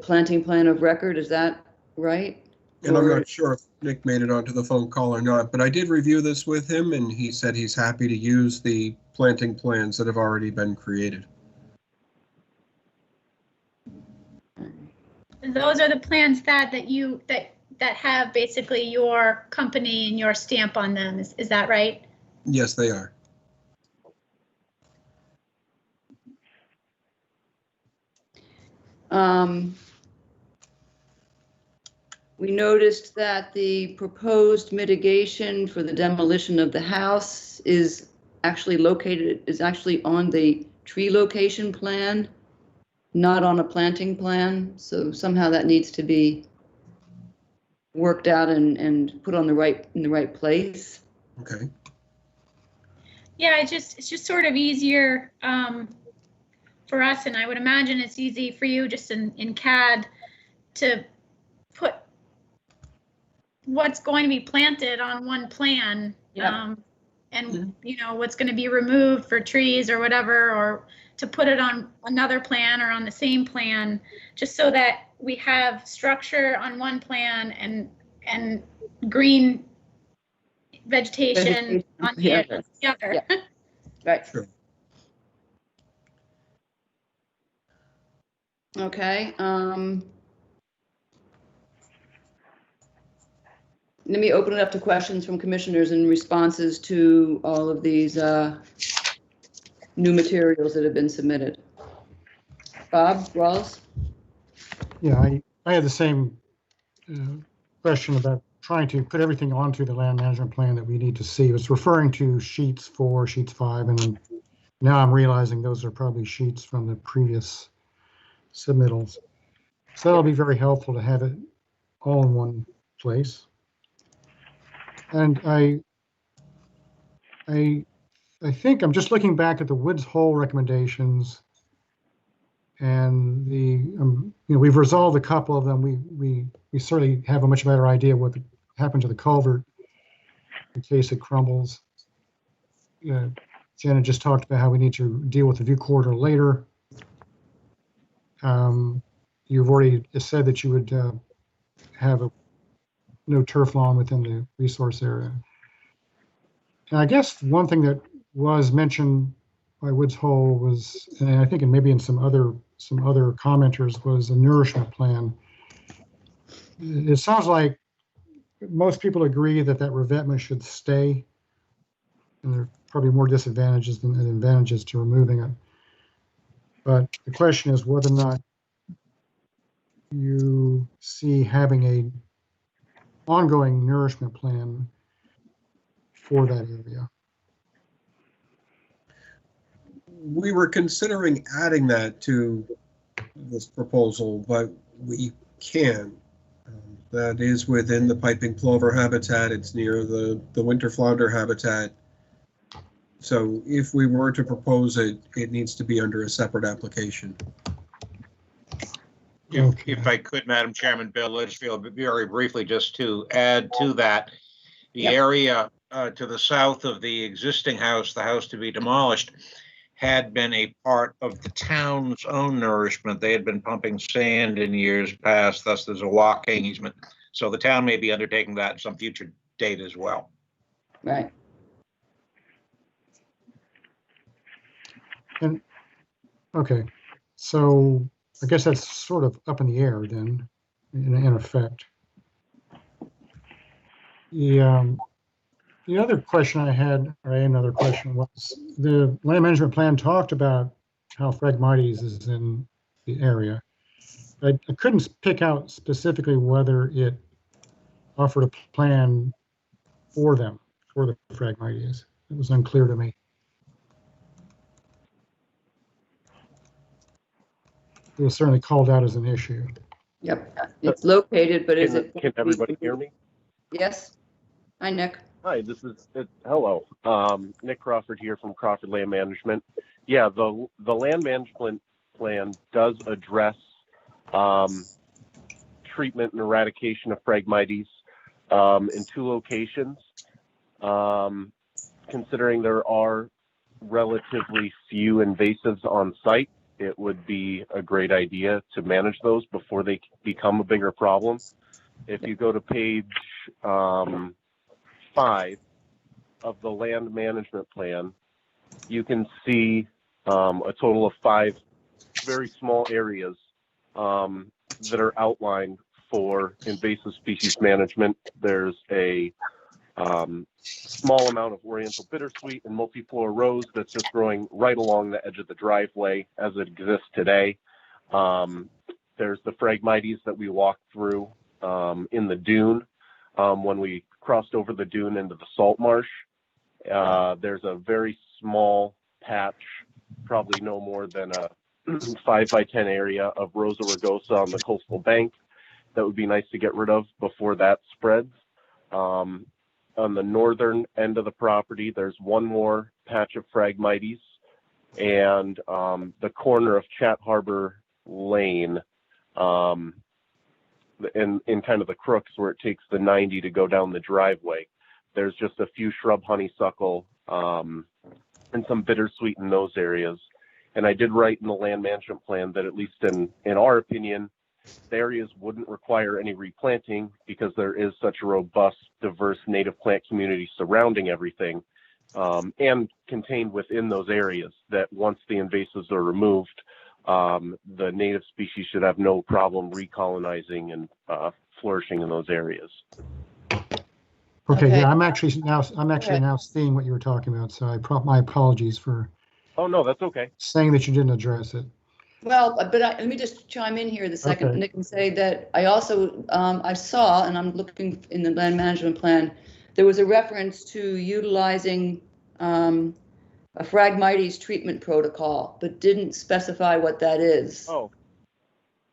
planting plan of record. Is that right? And I'm not sure if Nick made it onto the phone call or not, but I did review this with him and he said he's happy to use the planting plans that have already been created. Those are the plans that have basically your company and your stamp on them. Is that right? Yes, they are. We noticed that the proposed mitigation for the demolition of the house is actually on the tree location plan, not on a planting plan. So somehow that needs to be worked out and put on in the right place. Okay. Yeah, it's just sort of easier for us, and I would imagine it's easy for you just in CAD to put what's going to be planted on one plan. Yeah. And you know what's going to be removed for trees or whatever, or to put it on another plan or on the same plan, just so that we have structure on one plan and green vegetation on the other. Yeah. Right. Sure. Okay. Let me open it up to questions from commissioners in responses to all of these new materials that have been submitted. Bob, Rawls? Yeah, I had the same question about trying to put everything onto the land management plan that we need to see. It was referring to sheets 4, sheets 5, and now I'm realizing those are probably sheets from the previous submittals. So that'll be very helpful to have it all in one place. And I think I'm just looking back at the Woods Hole recommendations, and we've resolved a couple of them. We certainly have a much better idea what happened to the culvert in case it crumbles. Janet just talked about how we need to deal with the view corridor later. You've already said that you would have no turf lawn within the resource area. And I guess one thing that was mentioned by Woods Hole was, and I think maybe in some other commenters, was a nourishment plan. It sounds like most people agree that revetment should stay, and there are probably more disadvantages than advantages to removing it. But the question is whether or not you see having a ongoing nourishment plan for that area. We were considering adding that to this proposal, but we can. That is within the piping plover habitat. It's near the winter flounder habitat. So if we were to propose it, it needs to be under a separate application. If I could, Madam Chairman, Bill Litchfield, very briefly, just to add to that, the area to the south of the existing house, the house to be demolished, had been a part of the town's own nourishment. They had been pumping sand in years past, thus there's a walking easement. So the town may be undertaking that at some future date as well. Right. And, okay, so I guess that's sort of up in the air then, in effect. The other question I had, or another question, was the land management plan talked about how Phragmites is in the area. I couldn't pick out specifically whether it offered a plan for them, for the Phragmites. It was unclear to me. It was certainly called out as an issue. Yep, it's located, but is it? Can everybody hear me? Yes. Hi, Nick. Hi, this is hello. Nick Crawford here from Crawford Land Management. Yeah, the land management plan does address treatment and eradication of Phragmites in 2 locations. Considering there are relatively few invasives on site, it would be a great idea to manage those before they become a bigger problem. If you go to page 5 of the land management plan, you can see a total of 5 very small areas that are outlined for invasive species management. There's a small amount of oriental bittersweet and multiflora rose that's just growing right along the edge of the driveway as it exists today. There's the Phragmites that we walked through in the dune when we crossed over the dune into the salt marsh. There's a very small patch, probably no more than a 5 by 10 area of Rosa rugosa on the coastal bank that would be nice to get rid of before that spreads. On the northern end of the property, there's one more patch of Phragmites, and the corner of Chat Harbor Lane, in kind of the crooks where it takes the 90 to go down the driveway, there's just a few shrub honeysuckle and some bittersweet in those areas. And I did write in the land management plan that, at least in our opinion, the areas wouldn't require any replanting because there is such a robust, diverse native plant community surrounding everything, and contained within those areas, that once the invasives are removed, the native species should have no problem recolonizing and flourishing in those areas. Okay, yeah, I'm actually now seeing what you were talking about. So my apologies for. Oh no, that's okay. Saying that you didn't address it. Well, but let me just chime in here the second, Okay. Nick, and say that I also, I saw, and I'm looking in the land management plan, there was a reference to utilizing a Phragmites treatment protocol, but didn't specify what that is. Oh,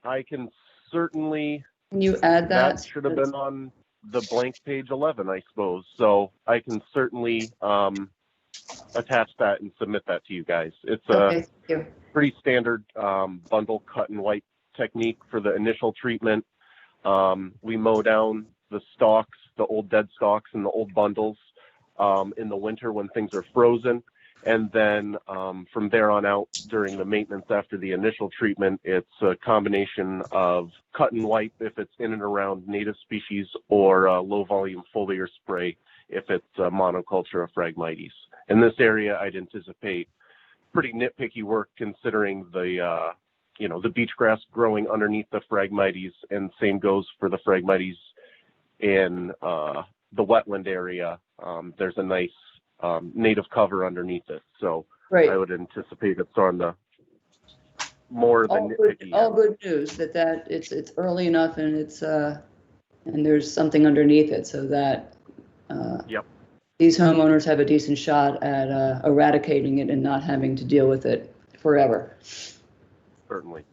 I can certainly. Can you add that? That should have been on the blank page 11, I suppose. So I can certainly attach that and submit that to you guys. It's Okay, thank you. pretty standard bundle cut and wipe technique for the initial treatment. We mow down the stalks, the old dead stalks and the old bundles in the winter when things are frozen. And then from there on out, during the maintenance after the initial treatment, it's a combination of cut and wipe if it's in and around native species, or low volume foliar spray if it's a monoculture of Phragmites. In this area, I'd anticipate pretty nitpicky work, considering the the beach grass growing underneath the Phragmites, and same goes for the Phragmites in the wetland area. There's a nice native cover underneath it, so Right. I would anticipate it's on the more the All nitpicky. good news that it's early enough and it's and there's something underneath it so that Yep. these homeowners have a decent shot at eradicating it and not having to deal with it forever. Certainly.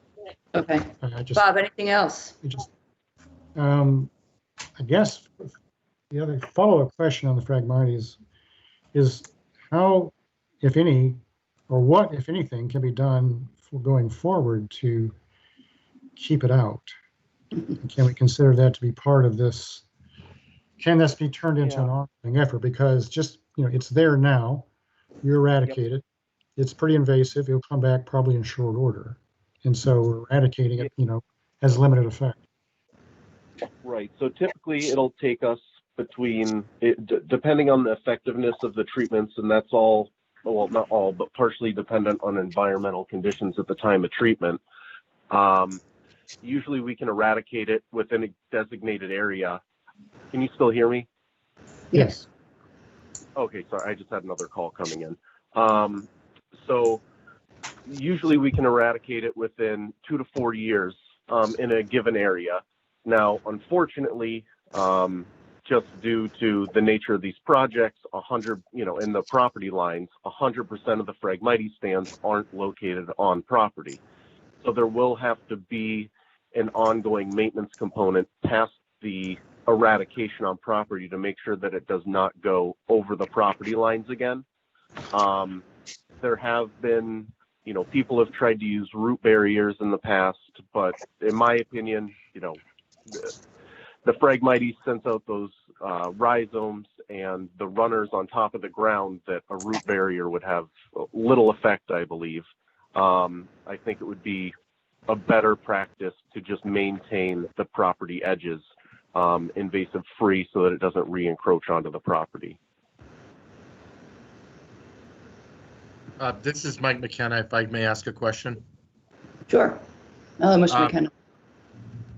Okay. I just, Bob, anything else? I guess the other follow-up question on the Phragmites is how, if any, or what, if anything, can be done for going forward to keep it out? Can we consider that to be part of this? Can this be turned into an ongoing effort? Because just, it's there now, you eradicate it. It's pretty invasive. It'll come back probably in short order. And so eradicating it, has limited effect. Right. So typically it'll take us depending on the effectiveness of the treatments, and that's all, well, not all, but partially dependent on environmental conditions at the time of treatment. Usually we can eradicate it within a designated area. Can you still hear me? Yes. Okay, sorry, I just had another call coming in. So usually we can eradicate it within 2 to 4 years in a given area. Now, unfortunately, just due to the nature of these projects, in the property lines, 100% of the Phragmites stands aren't located on property. So there will have to be an ongoing maintenance component past the eradication on property to make sure that it does not go over the property lines again. There have been, people have tried to use root barriers in the past, but in my opinion, the Phragmites sends out those rhizomes and the runners on top of the ground that a root barrier would have little effect, I believe. I think it would be a better practice to just maintain the property edges invasive free so that it doesn't re-encroach onto the property. This is Mike McKenna, if I may ask a question. Sure. Mr. McKenna.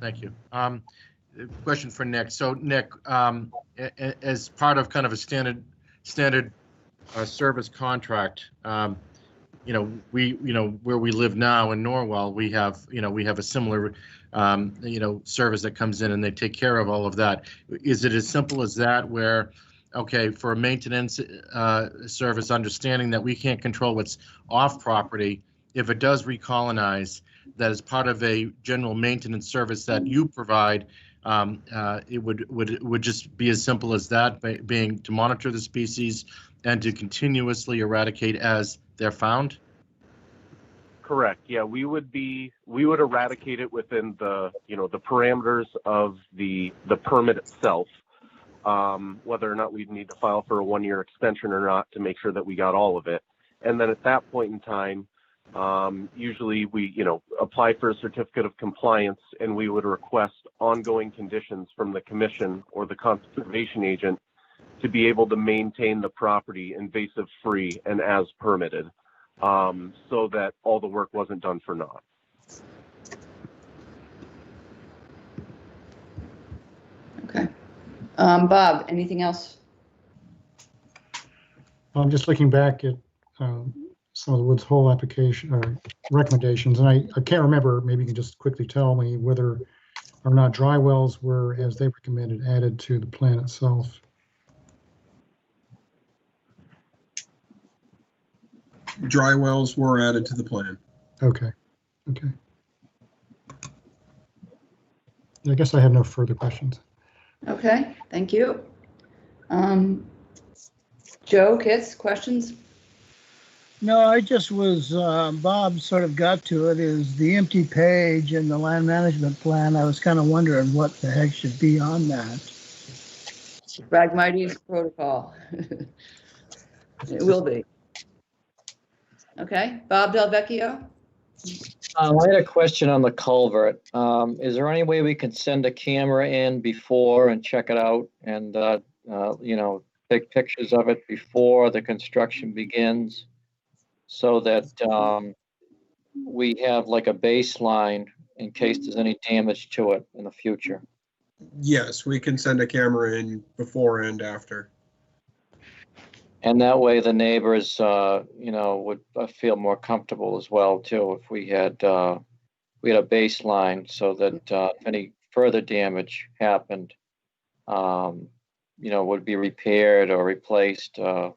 Thank you. Question for Nick. So Nick, as part of kind of a standard service contract, where we live now in Norwell, we have a similar, service that comes in and they take care of all of that. Is it as simple as that where, okay, for a maintenance service, understanding that we can't control what's off property, if it does recolonize, that as part of a general maintenance service that you provide, it would just be as simple as that, being to monitor the species and to continuously eradicate as they're found? Correct. Yeah, we would eradicate it within the parameters of the permit itself. Whether or not we'd need to file for a 1-year extension or not to make sure that we got all of it. And then at that point in time, usually we, apply for a certificate of compliance and we would request ongoing conditions from the commission or the conservation agent to be able to maintain the property invasive free and as permitted, so that all the work wasn't done for naught. Okay. Bob, anything else? I'm just looking back at some of the Woods Hole application or recommendations, and I can't remember. Maybe you can just quickly tell me whether or not dry wells were, as they recommended, added to the plan itself. Dry wells were added to the plan. Okay. I guess I have no further questions. Okay, thank you. Joe, Kitts, questions? No, I just was, Bob sort of got to it, is the empty page in the land management plan. I was kind of wondering what the heck should be on that. Phragmites protocol. It will be. Okay, Bob Del Vecchio? I had a question on the culvert. Is there any way we can send a camera in before and check it out and, take pictures of it before the construction begins so that we have like a baseline in case there's any damage to it in the future? Yes, we can send a camera in before and after. And that way the neighbors, would feel more comfortable as well too, if we had a baseline so that if any further damage happened, would be repaired or replaced, so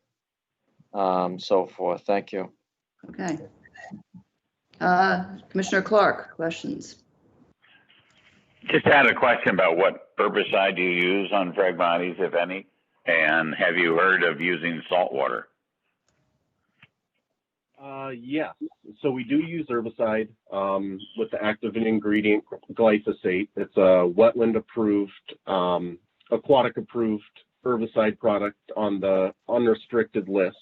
forth. Thank you. Okay. Commissioner Clark, questions? Just had a question about what herbicide you use on Phragmites, if any, and have you heard of using salt water? Yes. So we do use herbicide with the active ingredient glyphosate. It's a wetland approved, aquatic approved herbicide product on the unrestricted list.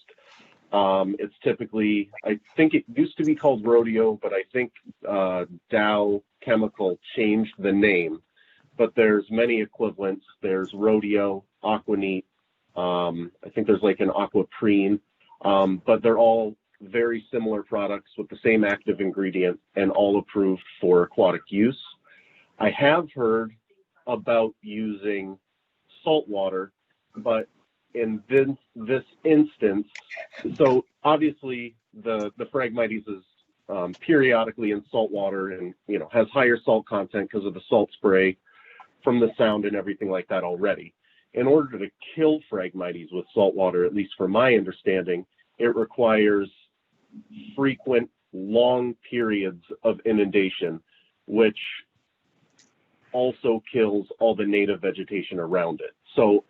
It's typically, I think it used to be called Rodeo, but I think Dow Chemical changed the name. But there's many equivalents. There's Rodeo, Aquaneat. I think there's like an Aquaprene, but they're all very similar products with the same active ingredient and all approved for aquatic use. I have heard about using salt water, but in this instance, so obviously the Phragmites is periodically in salt water and has higher salt content because of the salt spray from the sound and everything like that already. In order to kill Phragmites with salt water, at least from my understanding, it requires frequent, long periods of inundation, which also kills all the native vegetation around it. So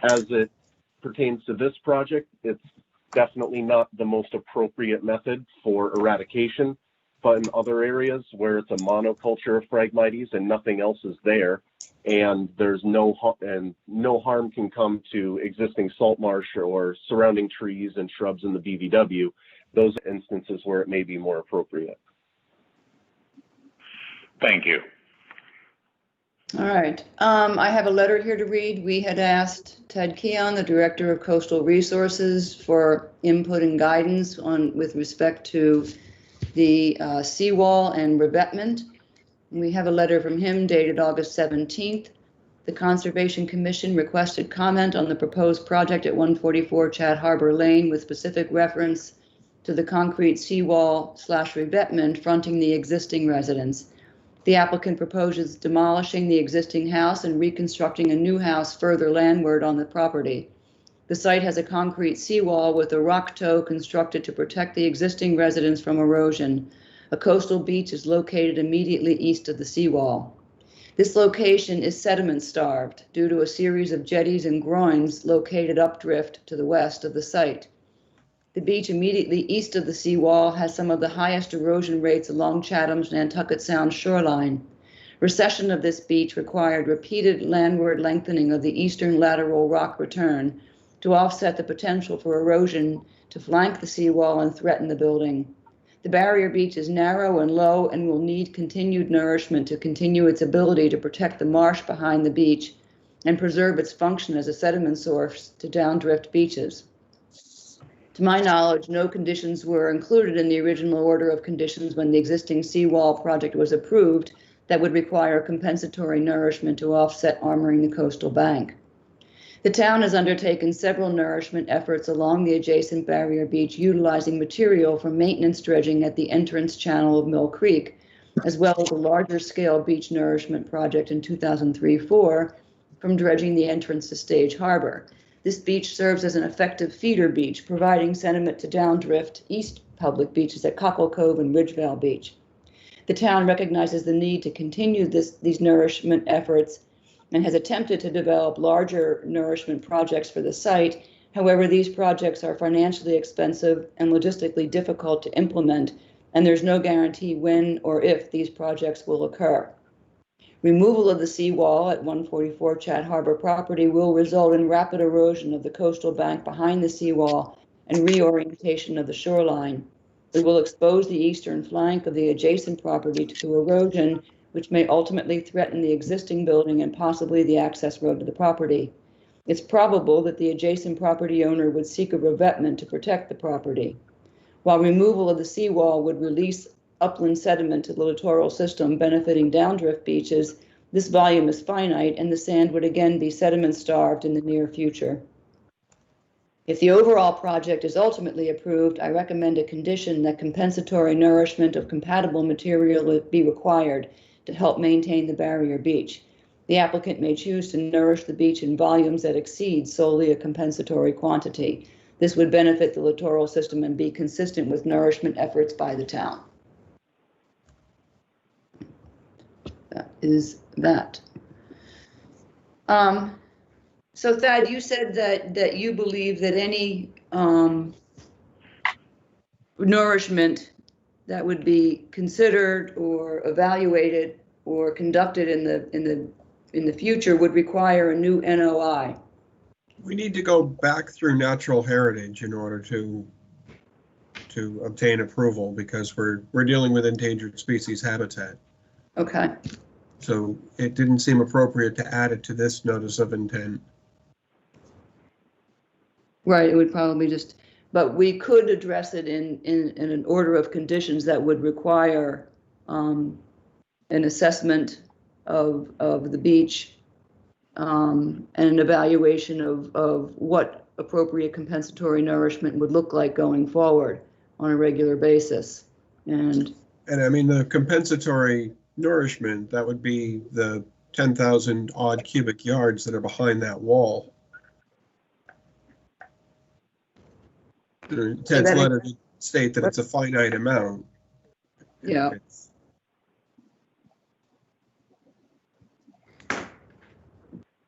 as it pertains to this project, it's definitely not the most appropriate method for eradication, but in other areas where it's a monoculture of Phragmites and nothing else is there, and there's no harm can come to existing salt marsh or surrounding trees and shrubs in the BVW, those instances where it may be more appropriate. Thank you. All right. I have a letter here to read. We had asked Ted Keon, the Director of Coastal Resources, for input and guidance with respect to the seawall and revetment. We have a letter from him dated August 17th. The Conservation Commission requested comment on the proposed project at 144 Chat Harbor Lane with specific reference to the concrete seawall/revetment fronting the existing residence. The applicant proposes demolishing the existing house and reconstructing a new house further landward on the property. The site has a concrete seawall with a rock toe constructed to protect the existing residence from erosion. A coastal beach is located immediately east of the seawall. This location is sediment starved due to a series of jetties and groins located updrift to the west of the site. The beach immediately east of the seawall has some of the highest erosion rates along Chatham's Nantucket Sound shoreline. Recession of this beach required repeated landward lengthening of the eastern lateral rock return to offset the potential for erosion to flank the seawall and threaten the building. The barrier beach is narrow and low and will need continued nourishment to continue its ability to protect the marsh behind the beach and preserve its function as a sediment source to downdrift beaches. To my knowledge, no conditions were included in the original order of conditions when the existing seawall project was approved that would require compensatory nourishment to offset armoring the coastal bank. The town has undertaken several nourishment efforts along the adjacent barrier beach, utilizing material from maintenance dredging at the entrance channel of Mill Creek, as well as a larger scale beach nourishment project in 2003-04 from dredging the entrance to Stage Harbor. This beach serves as an effective feeder beach, providing sediment to downdrift east public beaches at Cockle Cove and Ridgevale Beach. The town recognizes the need to continue these nourishment efforts and has attempted to develop larger nourishment projects for the site. However, these projects are financially expensive and logistically difficult to implement, and there's no guarantee when or if these projects will occur. Removal of the seawall at 144 Chat Harbor property will result in rapid erosion of the coastal bank behind the seawall and reorientation of the shoreline. It will expose the eastern flank of the adjacent property to erosion, which may ultimately threaten the existing building and possibly the access road to the property. It's probable that the adjacent property owner would seek a revetment to protect the property. While removal of the seawall would release upland sediment to the littoral system benefiting downdrift beaches, this volume is finite and the sand would again be sediment starved in the near future. If the overall project is ultimately approved, I recommend a condition that compensatory nourishment of compatible material be required to help maintain the barrier beach. The applicant may choose to nourish the beach in volumes that exceed solely a compensatory quantity. This would benefit the littoral system and be consistent with nourishment efforts by the town. That is that. So Thad, you said that you believe that any nourishment that would be considered or evaluated or conducted in the future would require a new NOI. We need to go back through natural heritage in order to obtain approval, because we're dealing with endangered species habitat. Okay. So it didn't seem appropriate to add it to this notice of intent. Right, it would probably just, but we could address it in an order of conditions that would require an assessment of the beach and an evaluation of what appropriate compensatory nourishment would look like going forward on a regular basis. And I mean, the compensatory nourishment, that would be the 10,000 odd cubic yards that are behind that wall. Ted's letter did state that it's a finite amount. Yeah.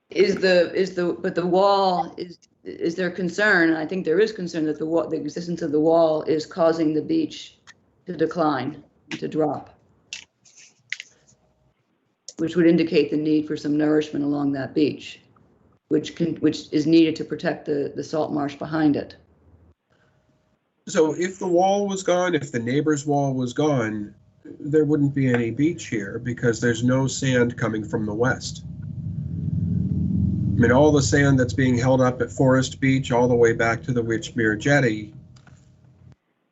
Is the wall, is there concern, and I think there is concern that the existence of the wall is causing the beach to decline, to drop, which would indicate the need for some nourishment along that beach, which is needed to protect the salt marsh behind it. So if the wall was gone, if the neighbor's wall was gone, there wouldn't be any beach here because there's no sand coming from the west. I mean, all the sand that's being held up at Forest Beach all the way back to the Witchmere Jetty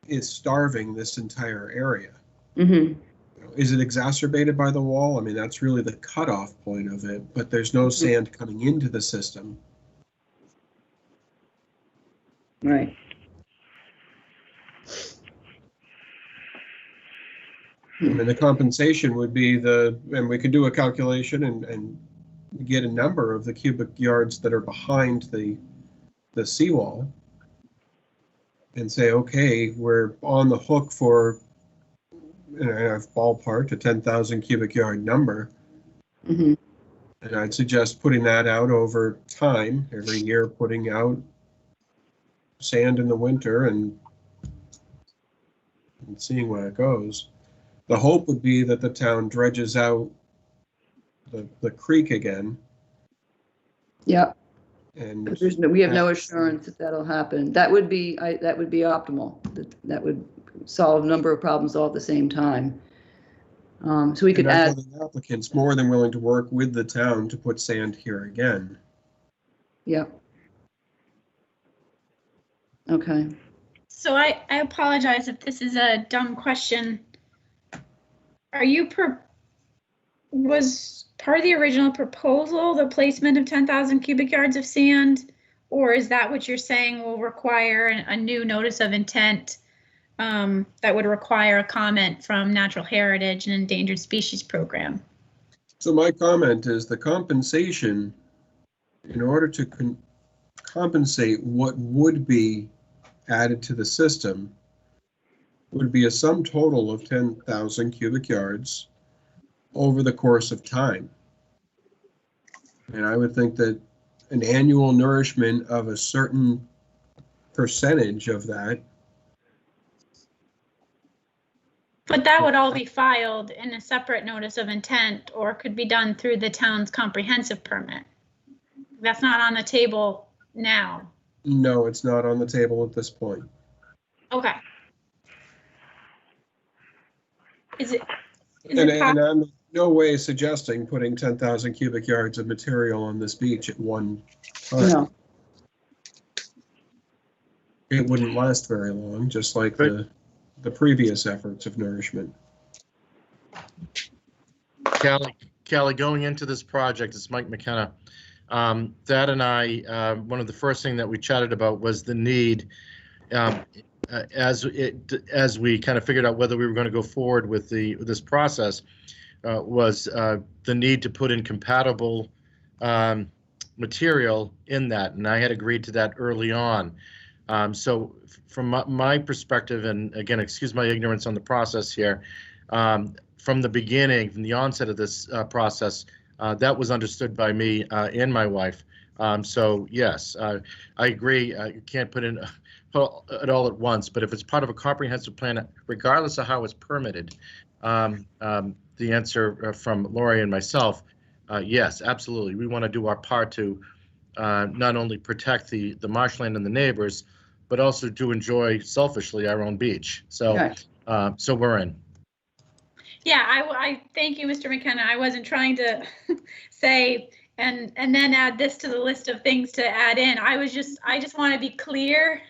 is starving this entire area. Mm-hmm. Is it exacerbated by the wall? I mean, that's really the cutoff point of it, but there's no sand coming into the system. Right. I mean, the compensation would be and we could do a calculation and get a number of the cubic yards that are behind the seawall and say, okay, we're on the hook for, I've ballparked a 10,000 cubic yard number. Mm-hmm. And I'd suggest putting that out over time, every year, putting out sand in the winter and seeing where it goes. The hope would be that the town dredges out the creek again. Yeah. And we have no assurance that that'll happen. That would be optimal. That would solve a number of problems all at the same time. So we could add. The applicant's more than willing to work with the town to put sand here again. Yeah. Okay. So I apologize if this is a dumb question. Was part of the original proposal the placement of 10,000 cubic yards of sand, or is that what you're saying will require a new notice of intent that would require a comment from Natural Heritage and Endangered Species Program? So my comment is the compensation, in order to compensate what would be added to the system, would be a sum total of 10,000 cubic yards over the course of time. And I would think that an annual nourishment of a certain percentage of that. But that would all be filed in a separate notice of intent, or could be done through the town's comprehensive permit. That's not on the table now. No, it's not on the table at this point. Okay. And I'm in no way suggesting putting 10,000 cubic yards of material on this beach at one time. No. It wouldn't last very long, just like the previous efforts of nourishment. Callie, going into this project, it's Mike McKenna. That and I, one of the first thing that we chatted about was the need, as we kind of figured out whether we were going to go forward with this process, was the need to put in compatible material in that, and I had agreed to that early on. So from my perspective, and again, excuse my ignorance on the process here, from the beginning, from the onset of this process, that was understood by me and my wife. So yes, I agree. You can't put in it all at once, but if it's part of a comprehensive plan, regardless of how it's permitted, the answer from Lori and myself, yes, absolutely. We want to do our part to not only protect the marshland and the neighbors, but also to enjoy selfishly our own beach. So, Right. So we're in. Yeah, I thank you, Mr. McKenna. I wasn't trying to say and then add this to the list of things to add in. I just want to be clear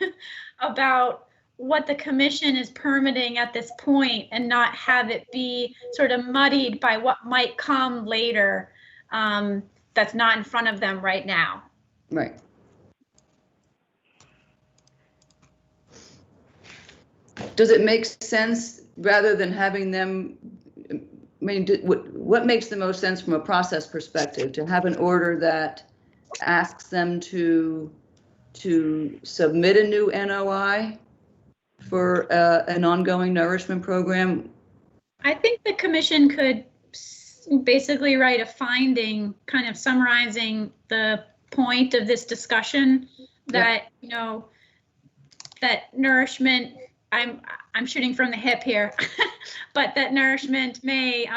about what the commission is permitting at this point and not have it be sort of muddied by what might come later that's not in front of them right now. Right. Does it make sense rather than having them, I mean, what makes the most sense from a process perspective, to have an order that asks them to submit a new NOI for an ongoing nourishment program? I think the commission could basically write a finding kind of summarizing the point of this discussion, that, you know, that nourishment, I'm shooting from the hip here, but that nourishment may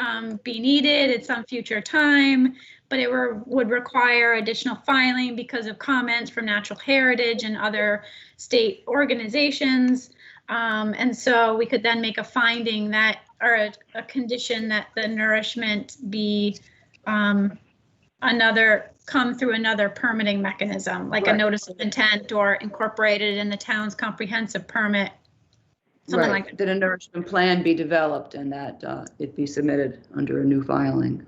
be needed at some future time, but it would require additional filing because of comments from Natural Heritage and other state organizations. And so we could then make a finding that, or a condition that the nourishment be come through another permitting mechanism, like a notice of intent or incorporated in the town's comprehensive permit. Something like that a nourishment plan be developed and that it be submitted under a new filing.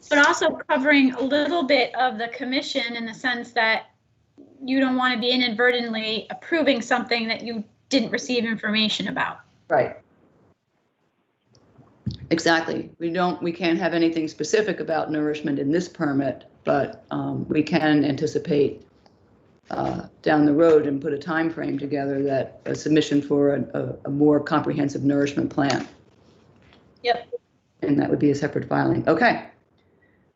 But also covering a little bit of the commission in the sense that you don't want to be inadvertently approving something that you didn't receive information about. Right. Exactly. We can't have anything specific about nourishment in this permit, but we can anticipate down the road and put a time frame together that a submission for a more comprehensive nourishment plan. Yep. And that would be a separate filing. Okay.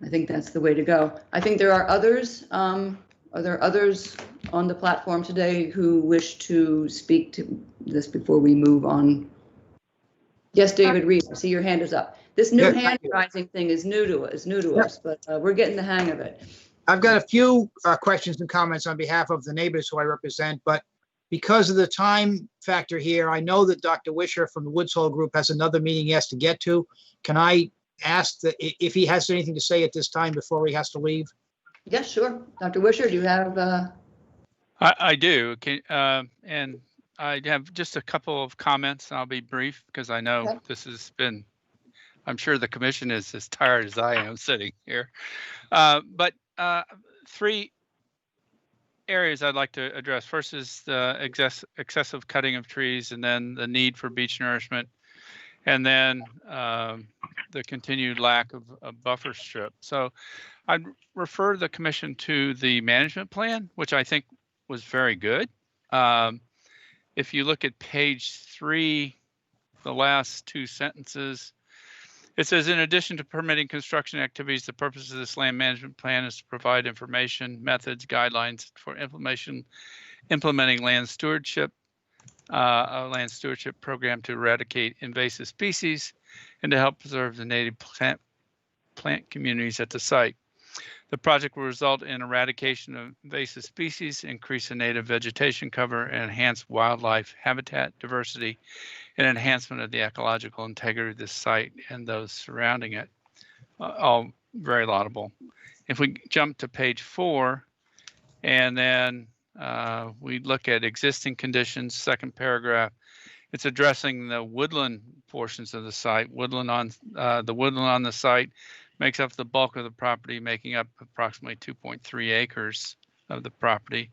I think that's the way to go. I think there are others. Are there others on the platform today who wish to speak to this before we move on? Yes, David Reed, I see your hand is up. This new hand raising thing is new to us, but we're getting the hang of it. I've got a few questions and comments on behalf of the neighbors who I represent, but because of the time factor here, I know that Dr. Wisher from the Woods Hole Group has another meeting he has to get to. Can I ask that if he has anything to say at this time before he has to leave? Yes, sure. Dr. Wisher, do you have? I do. And I have just a couple of comments. I'll be brief because I know this has been, I'm sure the commission is as tired as I am sitting here. But three areas I'd like to address. First is the excessive cutting of trees, and then the need for beach nourishment, and then the continued lack of a buffer strip. So I'd refer the commission to the management plan, which I think was very good. If you look at page 3, the last 2 sentences, it says, in addition to permitting construction activities, the purpose of this land management plan is to provide information, methods, guidelines for implementing land stewardship, a land stewardship program to eradicate invasive species and to help preserve the native plant communities at the site. The project will result in eradication of invasive species, increase the native vegetation cover, and enhance wildlife habitat diversity, and enhancement of the ecological integrity of this site and those surrounding it. All very laudable. If we jump to page 4, and then we look at existing conditions, second paragraph, it's addressing the woodland portions of the site. The woodland on the site makes up the bulk of the property, making up approximately 2.3 acres of the property.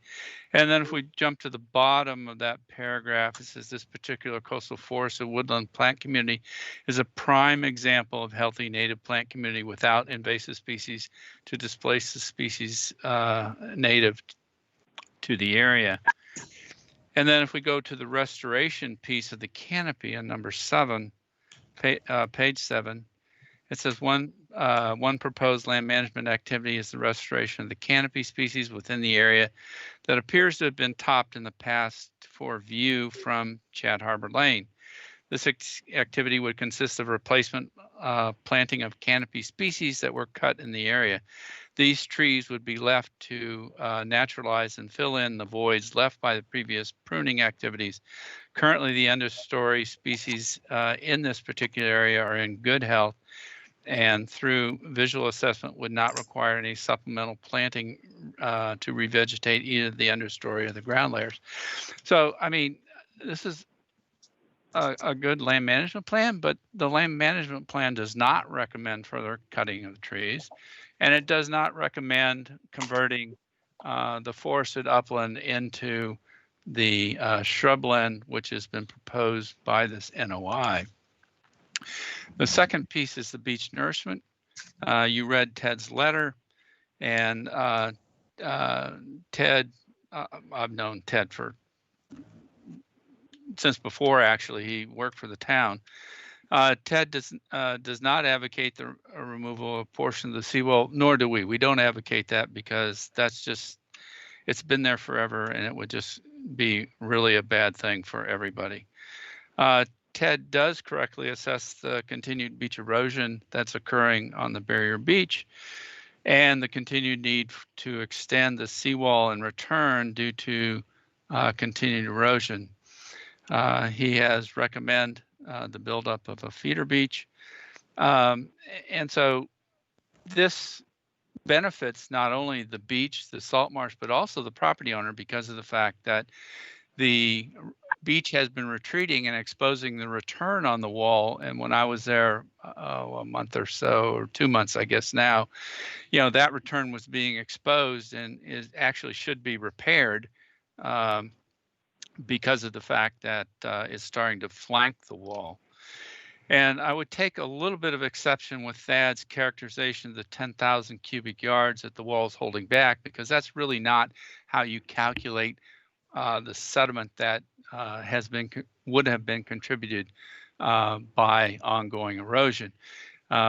And then if we jump to the bottom of that paragraph, it says this particular coastal forest and woodland plant community is a prime example of healthy native plant community without invasive species to displace the species native to the area. And then if we go to the restoration piece of the canopy on number 7, page 7, it says one proposed land management activity is the restoration of the canopy species within the area that appears to have been topped in the past for view from Chad Harbor Lane. This activity would consist of replacement planting of canopy species that were cut in the area. These trees would be left to naturalize and fill in the voids left by the previous pruning activities. Currently, the understory species in this particular area are in good health, and through visual assessment would not require any supplemental planting to revegetate either the understory or the ground layers. So, I mean, this is a good land management plan, but the land management plan does not recommend further cutting of the trees, and it does not recommend converting the forested upland into the shrubland, which has been proposed by this NOI. The second piece is the beach nourishment. You read Ted's letter, and Ted, I've known Ted since before, actually. He worked for the town. Ted does not advocate the removal of a portion of the seawall, nor do we. We don't advocate that because that's just, it's been there forever, and it would just be really a bad thing for everybody. Ted does correctly assess the continued beach erosion that's occurring on the barrier beach and the continued need to extend the seawall in return due to continued erosion. He has recommended the buildup of a feeder beach. And so this benefits not only the beach, the salt marsh, but also the property owner because of the fact that the beach has been retreating and exposing the return on the wall. And when I was there a month or so, or 2 months, I guess now, you know, that return was being exposed and is actually should be repaired because of the fact that it's starting to flank the wall. And I would take a little bit of exception with Thad's characterization of the 10,000 cubic yards that the wall is holding back, because that's really not how you calculate the sediment that would have been contributed by ongoing erosion.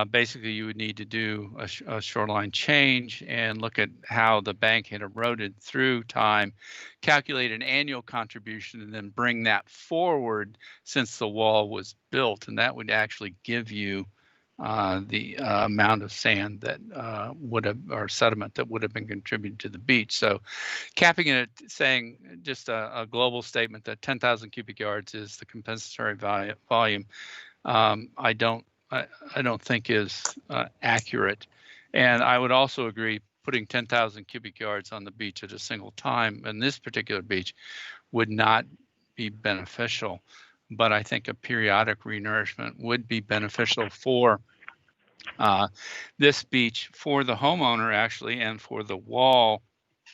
Basically, you would need to do a shoreline change and look at how the bank had eroded through time, calculate an annual contribution, and then bring that forward since the wall was built. And that would actually give you the amount of sand that would have, or sediment that would have been contributed to the beach. So capping it, saying just a global statement that 10,000 cubic yards is the compensatory volume, I don't think is accurate. And I would also agree putting 10,000 cubic yards on the beach at a single time in this particular beach would not be beneficial. But I think a periodic renourishment would be beneficial for this beach, for the homeowner actually, and for the wall,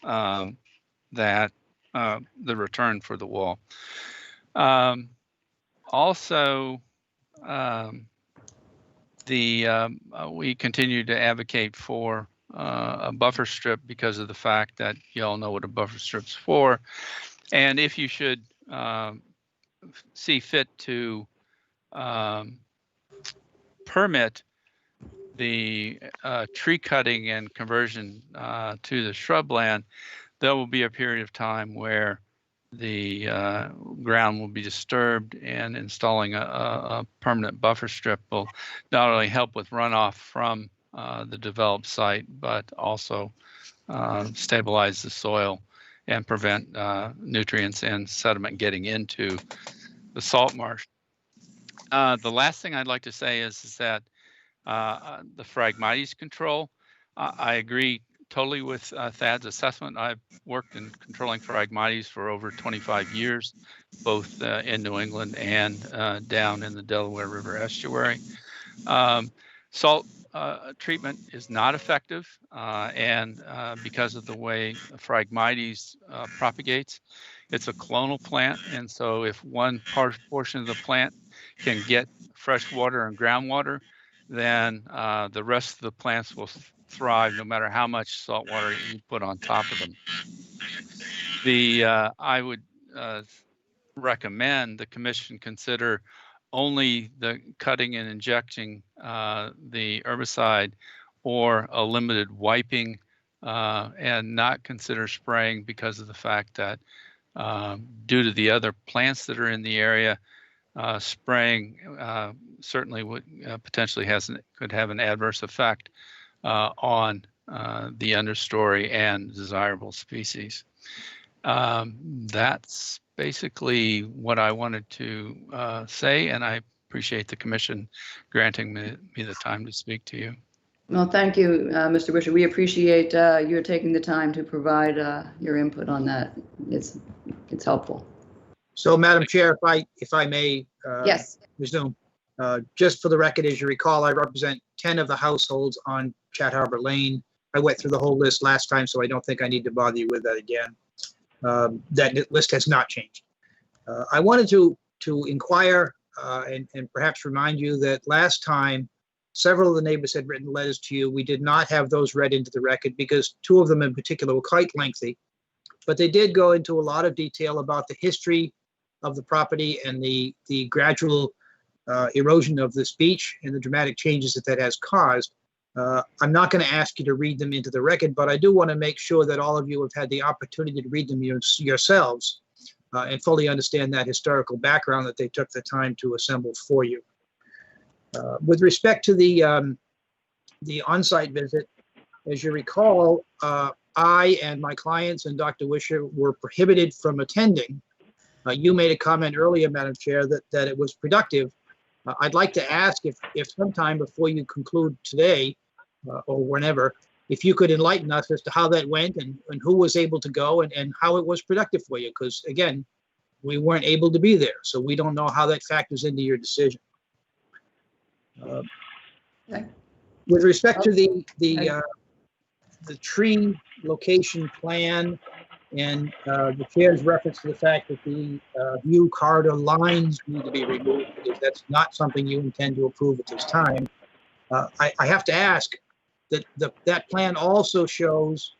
that the return for the wall. Also, we continue to advocate for a buffer strip because of the fact that you all know what a buffer strip's for. And if you should see fit to permit the tree cutting and conversion to the shrubland, there will be a period of time where the ground will be disturbed, and installing a permanent buffer strip will not only help with runoff from the developed site, but also stabilize the soil and prevent nutrients and sediment getting into the salt marsh. The last thing I'd like to say is that the Phragmites control, I agree totally with Thad's assessment. I've worked in controlling Phragmites for over 25 years, both in New England and down in the Delaware River estuary. Salt treatment is not effective, and because of the way Phragmites propagates, it's a clonal plant, and so if one portion of the plant can get fresh water and groundwater, then the rest of the plants will thrive no matter how much salt water you put on top of them. I would recommend the commission consider only the cutting and injecting the herbicide, or a limited wiping, and not consider spraying, because of the fact that due to the other plants that are in the area, spraying certainly would potentially could have an adverse effect on the understory and desirable species. That's basically what I wanted to say, and I appreciate the commission granting me the time to speak to you. Well, thank you, Mr. Wisher. We appreciate your taking the time to provide your input on that. It's helpful. So, Madam Chair, if I may Yes. resume, just for the record, as you recall, I represent 10 of the households on Chat Harbor Lane. I went through the whole list last time, so I don't think I need to bother you with that again. That list has not changed. I wanted to inquire and perhaps remind you that last time several of the neighbors had written letters to you. We did not have those read into the record because 2 of them in particular were quite lengthy, but they did go into a lot of detail about the history of the property and the gradual erosion of this beach and the dramatic changes that has caused. I'm not going to ask you to read them into the record, but I do want to make sure that all of you have had the opportunity to read them yourselves and fully understand that historical background that they took the time to assemble for you. With respect to the on-site visit, as you recall, I and my clients and Dr. Wisher were prohibited from attending. You made a comment earlier, Madam Chair, that it was productive. I'd like to ask if sometime before you conclude today, or whenever, if you could enlighten us as to how that went and who was able to go and how it was productive for you. Because again, we weren't able to be there, so we don't know how that factors into your decision. Okay. With respect to the tree location plan and the chair's reference to the fact that the view corridor lines need to be removed because that's not something you intend to approve at this time. I have to ask that that plan also shows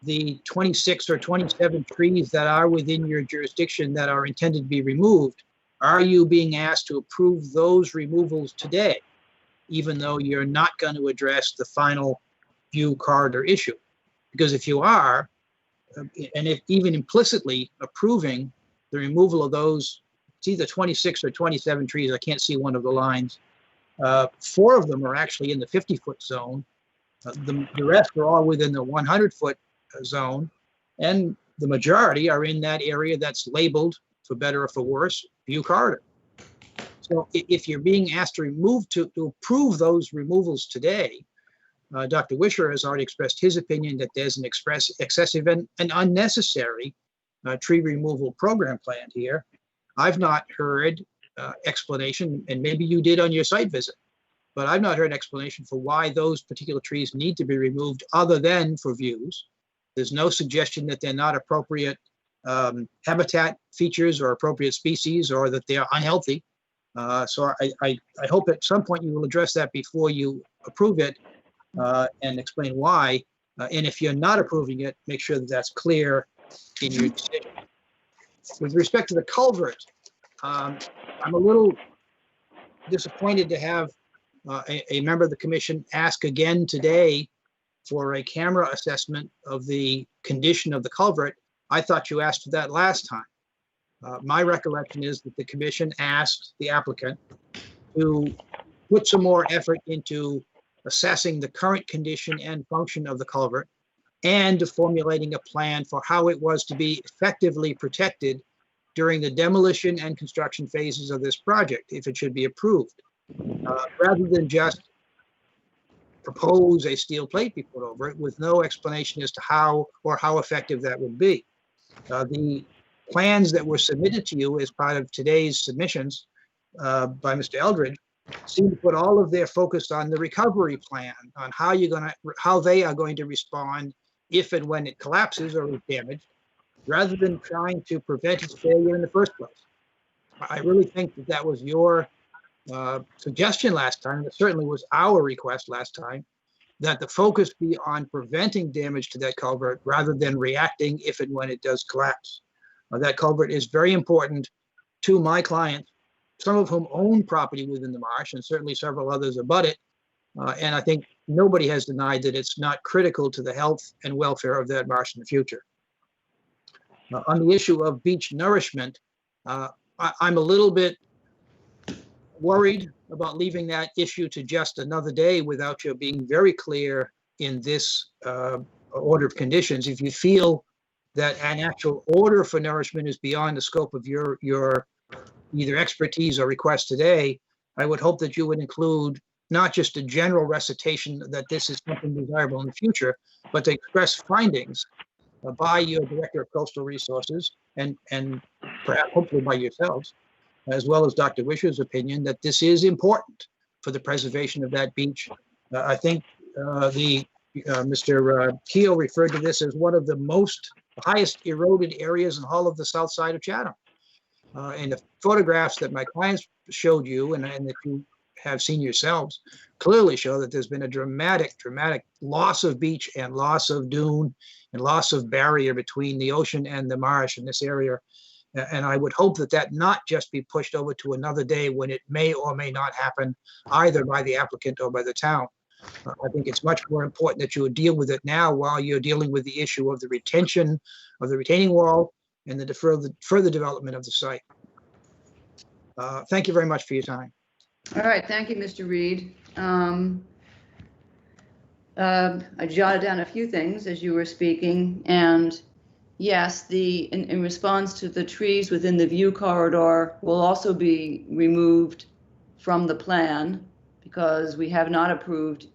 the 26 or 27 trees that are within your jurisdiction that are intended to be removed. Are you being asked to approve those removals today, even though you're not going to address the final view corridor issue? Because if you are, and if even implicitly approving the removal of those, it's either 26 or 27 trees, I can't see one of the lines. 4 of them are actually in the 50-foot zone. The rest are all within the 100-foot zone, and the majority are in that area that's labeled, for better or for worse, view corridor. So if you're being asked to approve those removals today, Dr. Wisher has already expressed his opinion that there's an excessive and unnecessary tree removal program planned here. I've not heard explanation, and maybe you did on your site visit, but I've not heard an explanation for why those particular trees need to be removed other than for views. There's no suggestion that they're not appropriate habitat features or appropriate species, or that they are unhealthy. So I hope at some point you will address that before you approve it and explain why. And if you're not approving it, make sure that that's clear in your decision. With respect to the culvert, I'm a little disappointed to have a member of the commission ask again today for a camera assessment of the condition of the culvert. I thought you asked for that last time. My recollection is that the commission asked the applicant to put some more effort into assessing the current condition and function of the culvert and to formulating a plan for how it was to be effectively protected during the demolition and construction phases of this project, if it should be approved, rather than just propose a steel plate be put over it with no explanation as to how effective that would be. The plans that were submitted to you as part of today's submissions by Mr. Eldridge seem to put all of their focus on the recovery plan, on how they are going to respond if and when it collapses or is damaged, rather than trying to prevent its failure in the first place. I really think that that was your suggestion last time. It certainly was our request last time, that the focus be on preventing damage to that culvert rather than reacting if and when it does collapse. That culvert is very important to my clients, some of whom own property within the marsh, and certainly several others abut it. And I think nobody has denied that it's not critical to the health and welfare of that marsh in the future. On the issue of beach nourishment, I'm a little bit worried about leaving that issue to just another day without you being very clear in this order of conditions. If you feel that an actual order for nourishment is beyond the scope of your either expertise or request today, I would hope that you would include not just a general recitation that this is something desirable in the future, but to express findings by your Director of Coastal Resources and perhaps hopefully by yourselves, as well as Dr. Wisher's opinion that this is important for the preservation of that beach. I think Mr. Keel referred to this as one of the highest eroded areas in all of the south side of Chatham. And the photographs that my clients showed you and that you have seen yourselves clearly show that there's been a dramatic loss of beach and loss of dune and loss of barrier between the ocean and the marsh in this area. And I would hope that that not just be pushed over to another day when it may or may not happen either by the applicant or by the town. I think it's much more important that you would deal with it now while you're dealing with the issue of the retention of the retaining wall and the further development of the site. Thank you very much for your time. All right, thank you, Mr. Reed. I jotted down a few things as you were speaking, and yes, in response to the trees within the view corridor will also be removed from the plan because we have not approved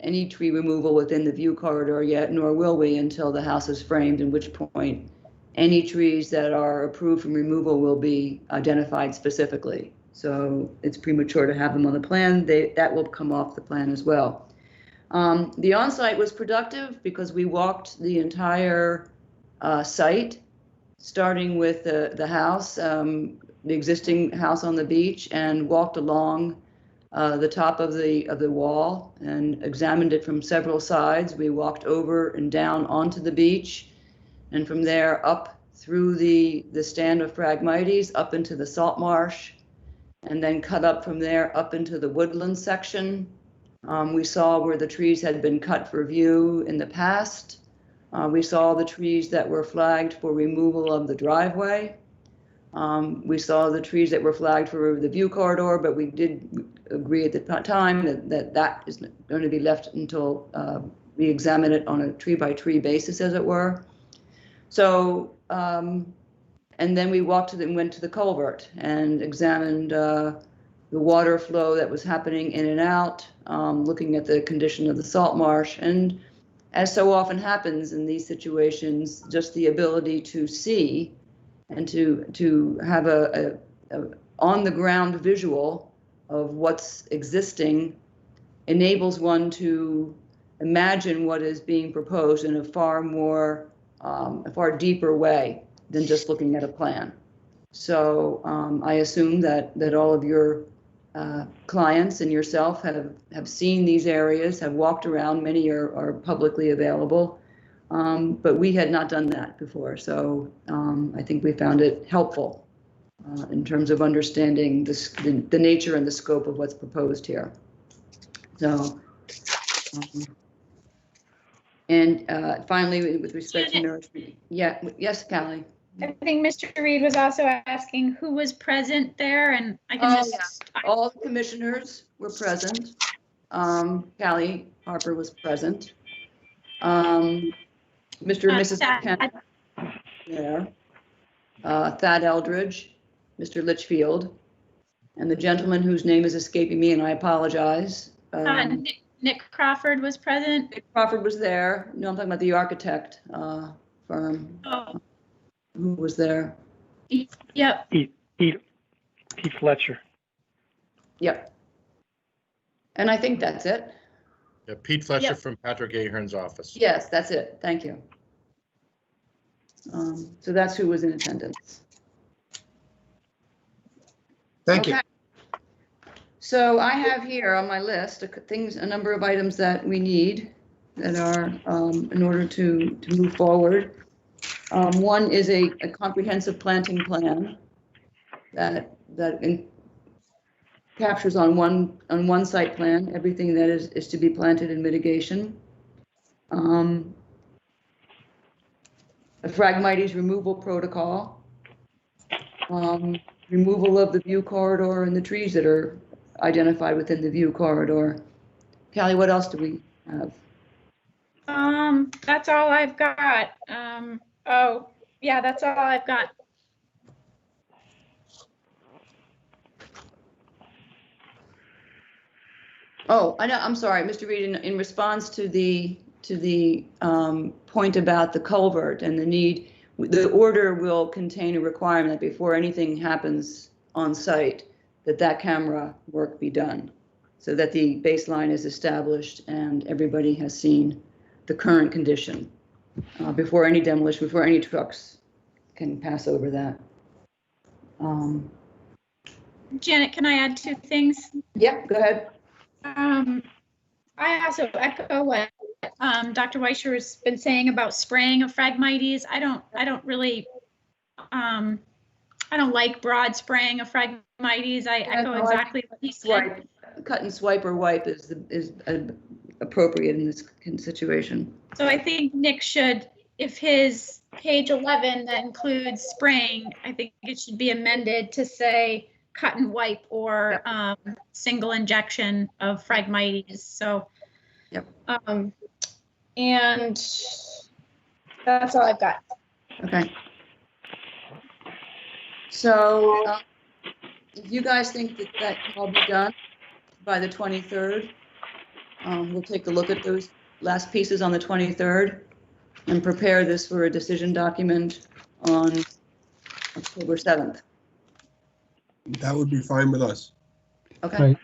any tree removal within the view corridor yet, nor will we until the house is framed, in which point any trees that are approved for removal will be identified specifically. So it's premature to have them on the plan. That will come off the plan as well. The on-site was productive because we walked the entire site, starting with the house, the existing house on the beach, and walked along the top of the wall and examined it from several sides. We walked over and down onto the beach, and from there up through the stand of Phragmites up into the salt marsh, and then cut up from there up into the woodland section. We saw where the trees had been cut for view in the past. We saw the trees that were flagged for removal of the driveway. We saw the trees that were flagged for the view corridor, but we did agree at the time that is going to be left until we examine it on a tree-by-tree basis, as it were. So, and then we went to the culvert and examined the water flow that was happening in and out, looking at the condition of the salt marsh. And as so often happens in these situations, just the ability to see and to have a on-the-ground visual of what's existing enables one to imagine what is being proposed in a far deeper way than just looking at a plan. So I assume that all of your clients and yourself have seen these areas, have walked around. Many are publicly available, but we had not done that before. So I think we found it helpful in terms of understanding the nature and the scope of what's proposed here. So, and finally, with respect to nourishment, yes, Callie. I think Mr. Reed was also asking who was present there, and I can all the commissioners were present. Callie Harper was present. Mr. and Mrs. McKenna there. Thad Eldridge, Mr. Litchfield, and the gentleman whose name is escaping me, and I apologize. Nick Crawford was present. Nick Crawford was there. No, I'm talking about the architect firm. Who was there? Yep. Pete Fletcher. Yep. And I think that's it. Yeah, Pete Fletcher Yep. from Patrick Ahern's office. Yes, that's it. Thank you. So that's who was in attendance. Thank you. Okay. So I have here on my list a number of items that we need that are in order to move forward. One is a comprehensive planting plan that captures on one site plan everything that is to be planted in mitigation. A Phragmites removal protocol, removal of the view corridor and the trees that are identified within the view corridor. Callie, what else do we have? That's all I've got. Oh, yeah, that's all I've got. Oh, I know. I'm sorry, Mr. Reed. In response to the point about the culvert and the need, the order will contain a requirement that before anything happens on site, that camera work be done, so that the baseline is established and everybody has seen the current condition before any demolition, before any trucks can pass over that. Janet, can I add two things? Yeah, go ahead. I also echo what Dr. Weischer has been saying about spraying of Phragmites. I don't really, I don't like broad spraying of Phragmites. I echo exactly what he said. Cut and swipe or wipe is appropriate in this situation. So I think Nick should, if his page 11 that includes spraying, I think it should be amended to say cut and wipe or single injection of Phragmites. So, yep. And that's all I've got. Okay. So if you guys think that can all be done by the 23rd, we'll take a look at those last pieces on the 23rd and prepare this for a decision document on October 7th. That would be fine with us. Okay.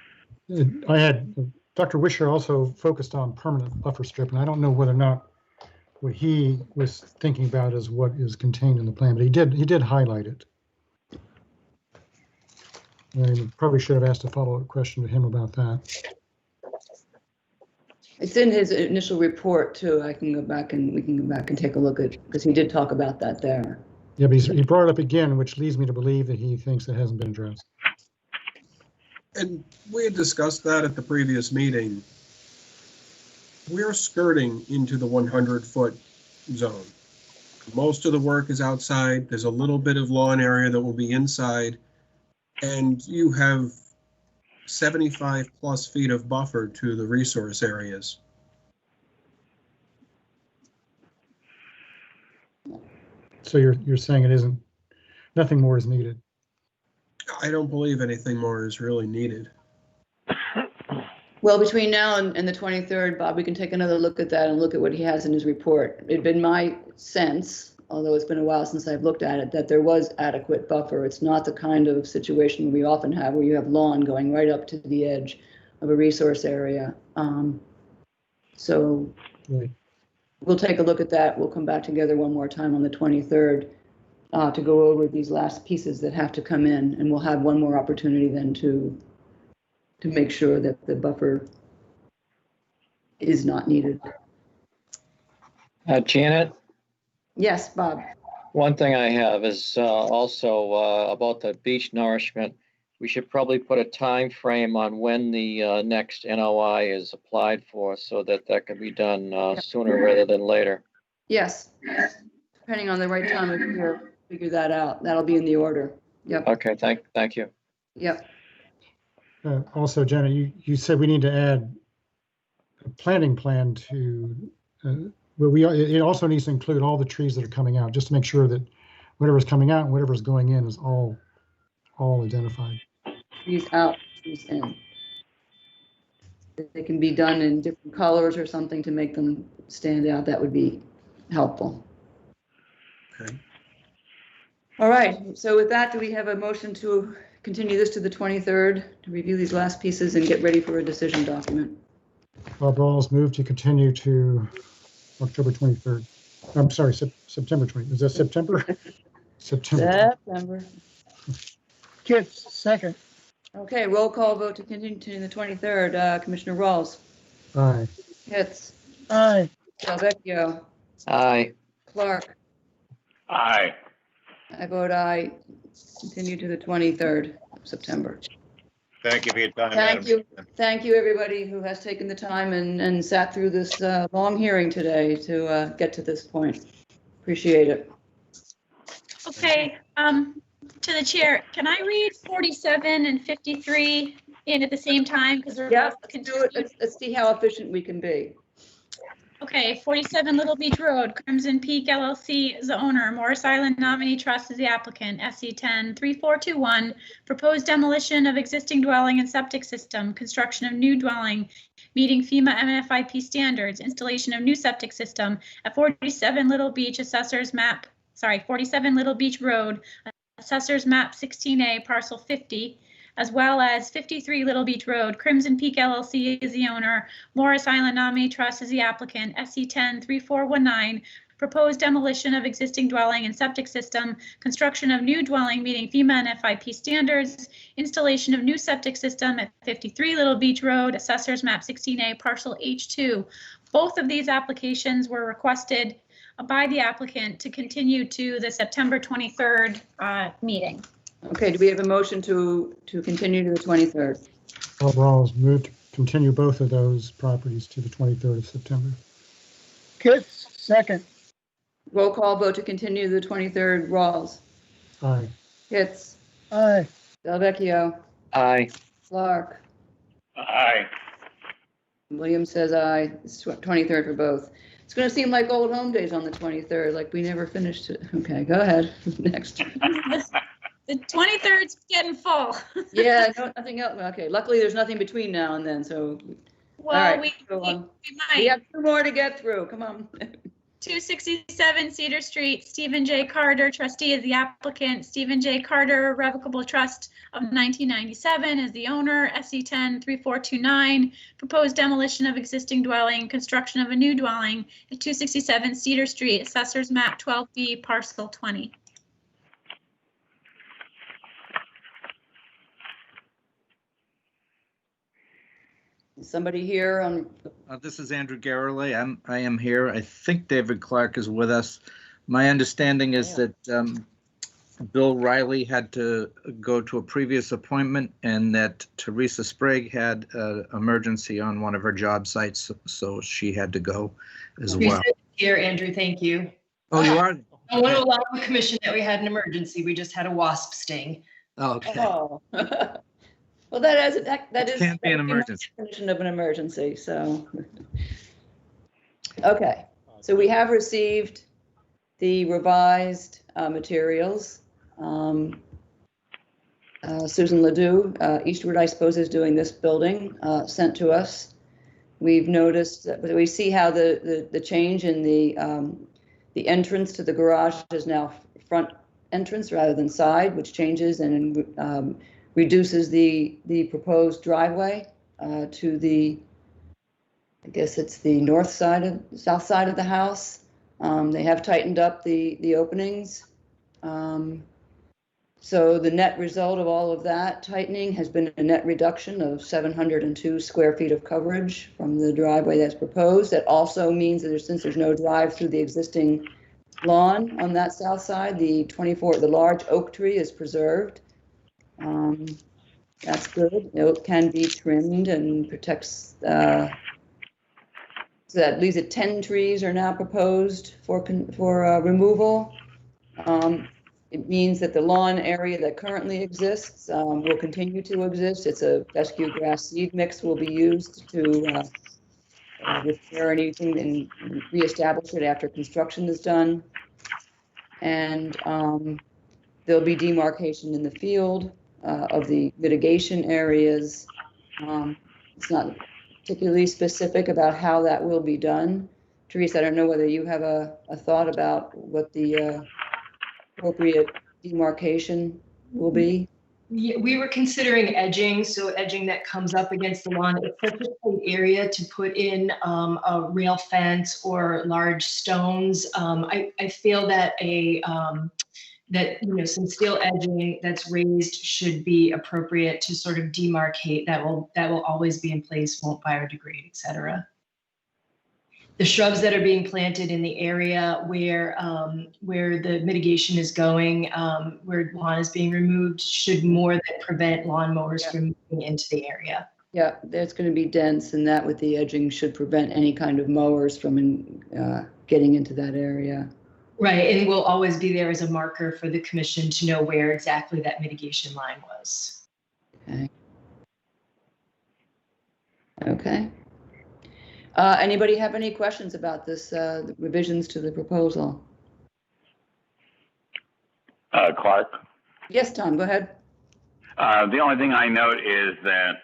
I had, Dr. Wisher also focused on permanent buffer strip, and I don't know whether or not what he was thinking about is what is contained in the plan, but he did highlight it. I probably should have asked a follow-up question to him about that. It's in his initial report too. I can go back and we can go back and take a look at, because he did talk about that there. Yeah, but he brought it up again, which leads me to believe that he thinks it hasn't been addressed. And we had discussed that at the previous meeting. We're skirting into the 100-foot zone. Most of the work is outside. There's a little bit of lawn area that will be inside. And you have 75 plus feet of buffer to the resource areas. So you're saying it isn't, nothing more is needed? I don't believe anything more is really needed. Well, between now and the 23rd, Bob, we can take another look at that and look at what he has in his report. It'd been my sense, although it's been a while since I've looked at it, that there was adequate buffer. It's not the kind of situation we often have where you have lawn going right up to the edge of a resource area. So we'll take a look at that. We'll come back together one more time on the 23rd to go over these last pieces that have to come in, and we'll have one more opportunity then to make sure that the buffer is not needed. Janet? Yes, Bob. One thing I have is also about the beach nourishment. We should probably put a time frame on when the next NOI is applied for so that can be done sooner rather than later. Yes, depending on the right time of year, figure that out. That'll be in the order. Yep. Okay, thank you. Yep. Also, Janet, you said we need to add a planting plan to, but it also needs to include all the trees that are coming out, just to make sure that whatever's coming out and whatever's going in is all identified. Trees out, trees in. If they can be done in different colors or something to make them stand out, that would be helpful. Okay. All right, so with that, do we have a motion to continue this to the 23rd to review these last pieces and get ready for a decision document. Bob Rawls moved to continue to October 23rd. I'm sorry, September 20th. Is that September? September. Kits, second. Okay, roll call vote to continue to the 23rd. Commissioner Rawls. Aye. Hitz. Aye. Delvecchio. Aye. Clark. Aye. I vote aye. Continue to the 23rd of September. Thank you for your time, Thank Madam you. Chairman. Thank you, everybody who has taken the time and sat through this long hearing today to get to this point. Appreciate it. Okay, to the chair, can I read 47 and 53 in at the same time? Because they're Yeah, both let's do it. Let's see how efficient we can be. Okay, 47 Little Beach Road, Crimson Peak LLC is the owner, Morris Island Nominee Trust is the applicant, SC 10-3421, proposed demolition of existing dwelling and septic system, construction of new dwelling, meeting FEMA MFIP standards, installation of new septic system at 47 Little Beach Road, Assessors Map 16A, Parcel 50, as well as 53 Little Beach Road, Crimson Peak LLC is the owner, Morris Island Nominee Trust is the applicant, SC 10-3419, proposed demolition of existing dwelling and septic system, construction of new dwelling meeting FEMA and FIP standards, installation of new septic system at 53 Little Beach Road, Assessors Map 16A, Parcel H2. Both of these applications were requested by the applicant to continue to the September 23rd meeting. Okay, do we have a motion to continue to the 23rd? Bob Rawls moved to continue both of those properties to the 23rd of September. Kits, second. Roll call vote to continue the 23rd. Rawls. Aye. Hitz. Aye. Delvecchio. Aye. Clark. Aye. Williams says aye. It's 23rd for both. It's going to seem like old home days on the 23rd, like we never finished it. Okay, go ahead. Next. The 23rd's getting full. Yeah, no, nothing else. Okay, luckily there's nothing between now and then, so. Well, all right, we we might. have 2 more to get through. Come on. 267 Cedar Street, Stephen J. Carter, trustee is the applicant. Stephen J. Carter, Revocable Trust of 1997 is the owner. SC 10-3429, proposed demolition of existing dwelling, construction of a new dwelling at 267 Cedar Street, Assessors Map 12B, Parcel 20. Is somebody here on? This is Andrew Garrelay. I am here. I think David Clark is with us. My understanding is that Bill Riley had to go to a previous appointment and that Teresa Sprague had an emergency on one of her job sites, so she had to go as well. Here, Andrew, thank you. Oh, you are? I want to allow the commission that we had an emergency. We just had a wasp sting. Oh, okay. Oh. Well, that is Can't be an emergency. Definition of an emergency. So, okay. So we have received the revised materials. Susan Ledoux, Eastward, I suppose, is doing this building, sent to us. We've noticed that we see how the change in the entrance to the garage is now front entrance rather than side, which changes and reduces the proposed driveway to the, I guess it's the south side of the house. They have tightened up the openings. So the net result of all of that tightening has been a net reduction of 702 square feet of coverage from the driveway that's proposed. That also means that since there's no drive through the existing lawn on that south side, the large oak tree is preserved. That's good. It can be trimmed and protects. So that leaves it 10 trees are now proposed for removal. It means that the lawn area that currently exists will continue to exist. It's a fescue grass seed mix will be used to repair anything and reestablish it after construction is done. And there'll be demarcation in the field of the mitigation areas. It's not particularly specific about how that will be done. Teresa, I don't know whether you have a thought about what the appropriate demarcation will be. Yeah, we were considering edging, so edging that comes up against the lawn. It's such a tight area to put in a rail fence or large stones. I feel that some steel edging that's raised should be appropriate to sort of demarcate. That will always be in place, won't biodegrade, et cetera. The shrubs that are being planted in the area where the mitigation is going, where lawn is being removed, should more than prevent lawnmowers from moving into the area. Yeah, that's going to be dense, and that with the edging should prevent any kind of mowers from getting into that area. Right, and will always be there as a marker for the commission to know where exactly that mitigation line was. Okay. Okay. Anybody have any questions about this, the revisions to the proposal? Clark? Yes, Tom, go ahead. The only thing I note is that,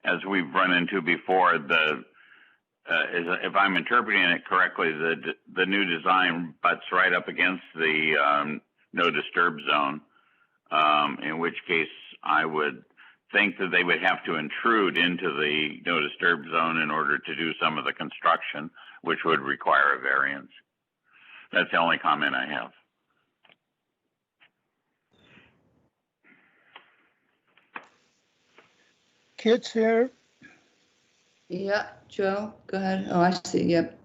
as we've run into before, if I'm interpreting it correctly, the new design butts right up against the no disturb zone, in which case I would think that they would have to intrude into the no disturb zone in order to do some of the construction, which would require a variance. That's the only comment I have. Kit's here. Yeah, Joe, go ahead. Oh, I see. Yep.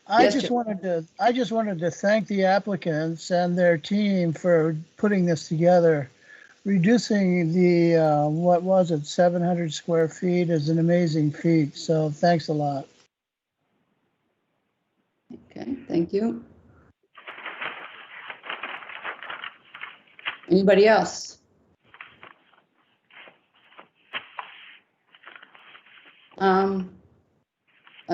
I just wanted to thank the applicants and their team for putting this together. Reducing the, what was it, 700 square feet is an amazing feat. So thanks a lot. Okay, thank you. Anybody else? I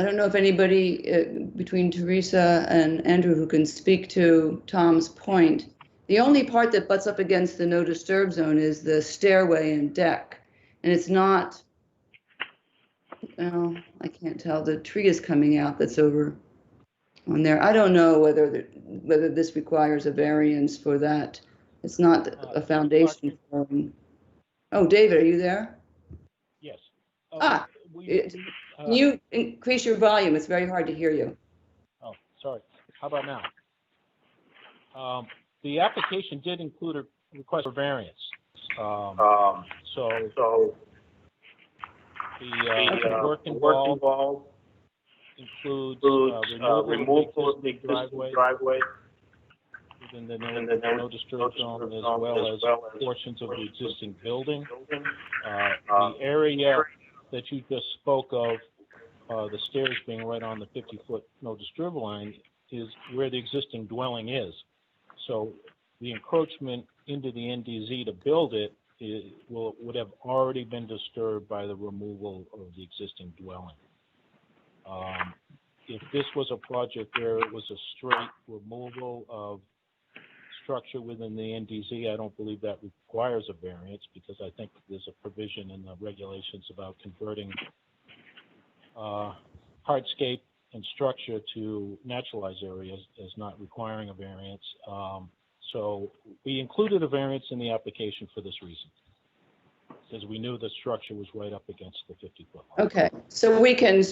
don't know if anybody between Teresa and Andrew who can speak to Tom's point. The only part that butts up against the no disturb zone is the stairway and deck. And it's not, well, I can't tell. The tree is coming out that's over on there. I don't know whether this requires a variance for that. It's not a foundation. Oh, David, are you there? Yes. Can you increase your volume? It's very hard to hear you. Oh, sorry. How about now? The application did include a request for variance. So the work involved includes removal of the existing driveway within the no disturb zone, as well as portions of the existing building. The area that you just spoke of, the stairs being right on the 50-foot no disturb line, is where the existing dwelling is. So the encroachment into the NDZ to build it would have already been disturbed by the removal of the existing dwelling. If this was a project where it was a straight removal of structure within the NDZ, I don't believe that requires a variance, because I think there's a provision in the regulations about converting hardscape and structure to naturalized areas as not requiring a variance. So we included a variance in the application for this reason, because we knew the structure was right up against the 50-foot line. Okay, so we can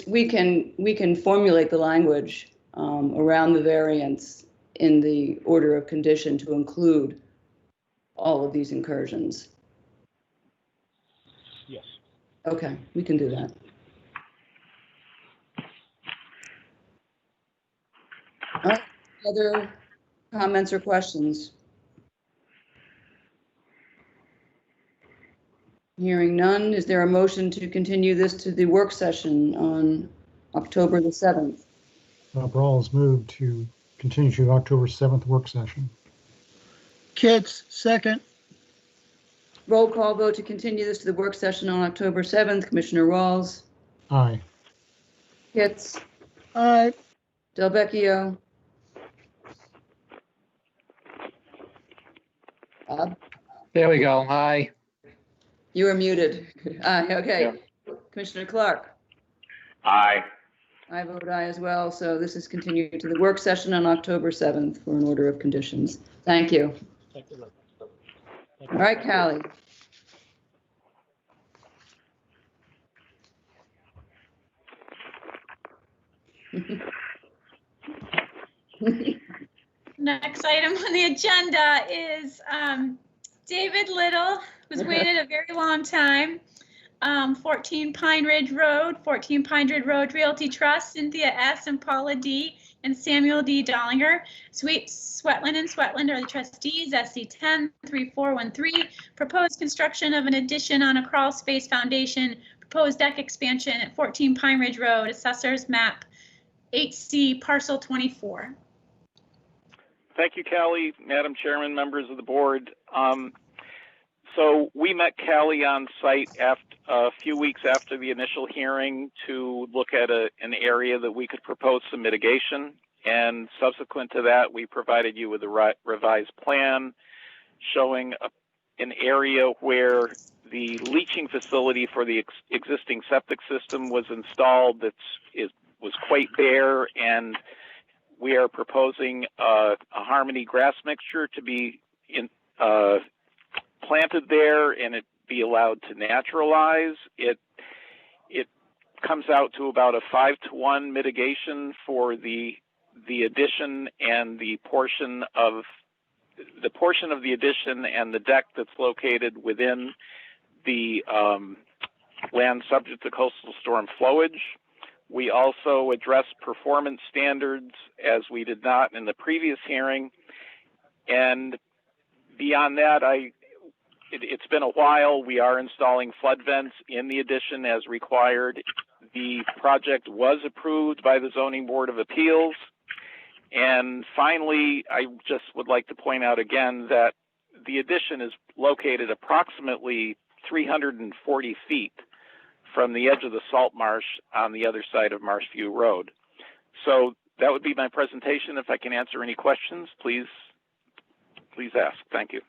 formulate the language around the variance in the order of condition to include all of these incursions. Yes. Okay, we can do that. All right, other comments or questions? Hearing none, is there a motion to continue this to the work session on October the 7th? Brawls moved to continue to October 7th work session. Kitts, second. Roll call vote to continue this to the work session on October 7th. Commissioner Rawls. Aye. Kitts. Aye. Delvecchio. Bob. There we go. Aye. You are muted. Aye, okay. Yeah. Commissioner Clark. Aye. I vote aye as well. So this is continued to the work session on October 7th for an order of conditions. Thank you. Thank you. All right, Callie. Next item on the agenda is David Little, who's waited a very long time. 14 Pine Ridge Road, 14 Pine Ridge Road Realty Trust, Cynthia S. and Paula D. and Samuel D. Dollinger. Sweatland and Sweatland are the trustees. SC 103413. Proposed construction of an addition on a crawl space foundation. Proposed deck expansion at 14 Pine Ridge Road. Assessors map 8C parcel 24. Thank you, Callie, Madam Chairman, members of the board. So we met Callie on site a few weeks after the initial hearing to look at an area that we could propose some mitigation. And subsequent to that, we provided you with a revised plan showing an area where the leaching facility for the existing septic system was installed was quite bare, and we are proposing a Harmony grass mixture to be planted there and it be allowed to naturalize. It comes out to about a 5-to-1 mitigation for the addition and the portion of the addition and the deck that's located within the land subject to coastal storm flowage. We also address performance standards as we did not in the previous hearing. And beyond that, it's been a while. We are installing flood vents in the addition as required. The project was approved by the Zoning Board of Appeals. And finally, I just would like to point out again that the addition is located approximately 340 feet from the edge of the salt marsh on the other side of Marshview Road. So that would be my presentation. If I can answer any questions, please ask. Thank you.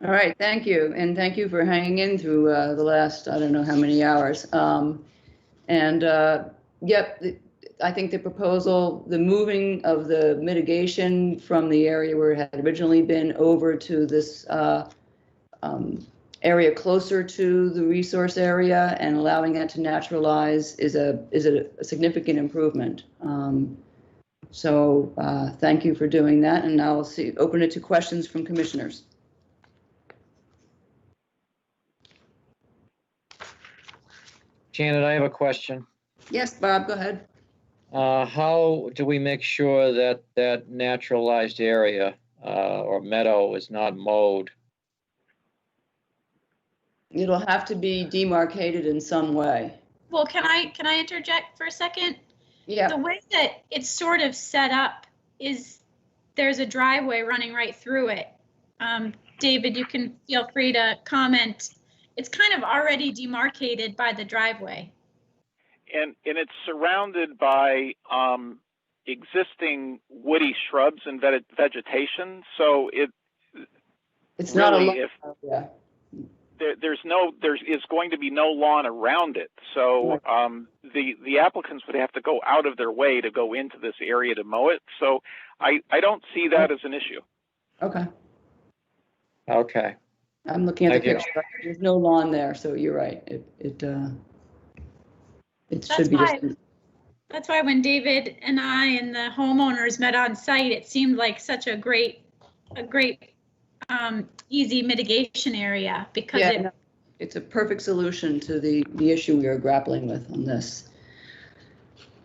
All right, thank you. And thank you for hanging in through the last, I don't know how many hours. Yep, I think the proposal, the moving of the mitigation from the area where it had originally been over to this area closer to the resource area and allowing it to naturalize is a significant improvement. So thank you for doing that, and I'll open it to questions from commissioners. Janet, I have a question. Yes, Bob, go ahead. How do we make sure that that naturalized area or meadow is not mowed? It'll have to be demarcated in some way. Well, can I interject for a second? Yeah. The way that it's sort of set up is there's a driveway running right through it. David, you can feel free to comment. It's kind of already demarcated by the driveway. And it's surrounded by existing woody shrubs and vegetation. So it's not really, a yeah. There's going to be no lawn around it. So the applicants would have to go out of their way to go into this area to mow it. So I don't see that as an issue. Okay. Okay. I'm looking at the picture. There's no lawn there, so you're right. It should be just. That's why when David and I and the homeowners met on site, it seemed like such a great easy mitigation area because it's a perfect solution to the issue we are grappling with on this.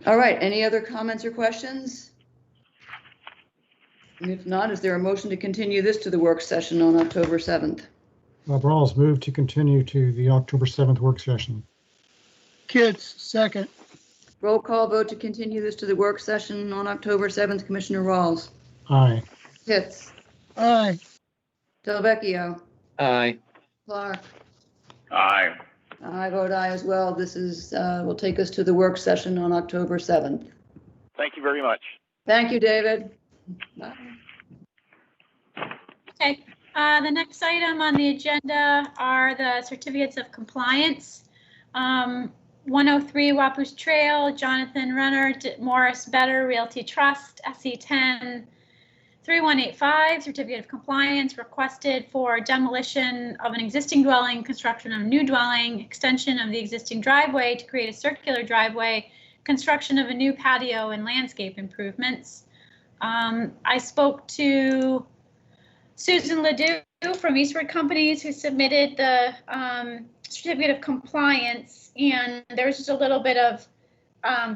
All right, any other comments or questions? And if not, is there a motion to continue this to the work session on October 7th? Bob Rawls moved to continue to the October 7th work session. Kids, second. Roll call vote to continue this to the work session on October 7th. Commissioner Rawls. Aye. Pitts. Aye. Delvecchio. Aye. Clark. Aye. I vote aye as well. This is will take us to the work session on October 7th. Thank you very much. Thank you, David. Bye. Okay. The next item on the agenda are the certificates of compliance. 103 Wapoos Trail, Jonathan Renner, Morris Better Realty Trust, SE 10 3185, certificate of compliance requested for demolition of an existing dwelling, construction of a new dwelling, extension of the existing driveway to create a circular driveway, construction of a new patio, and landscape improvements. I spoke to Susan Ledoux from Eastwood Companies, who submitted the certificate of compliance, and there was just a little bit of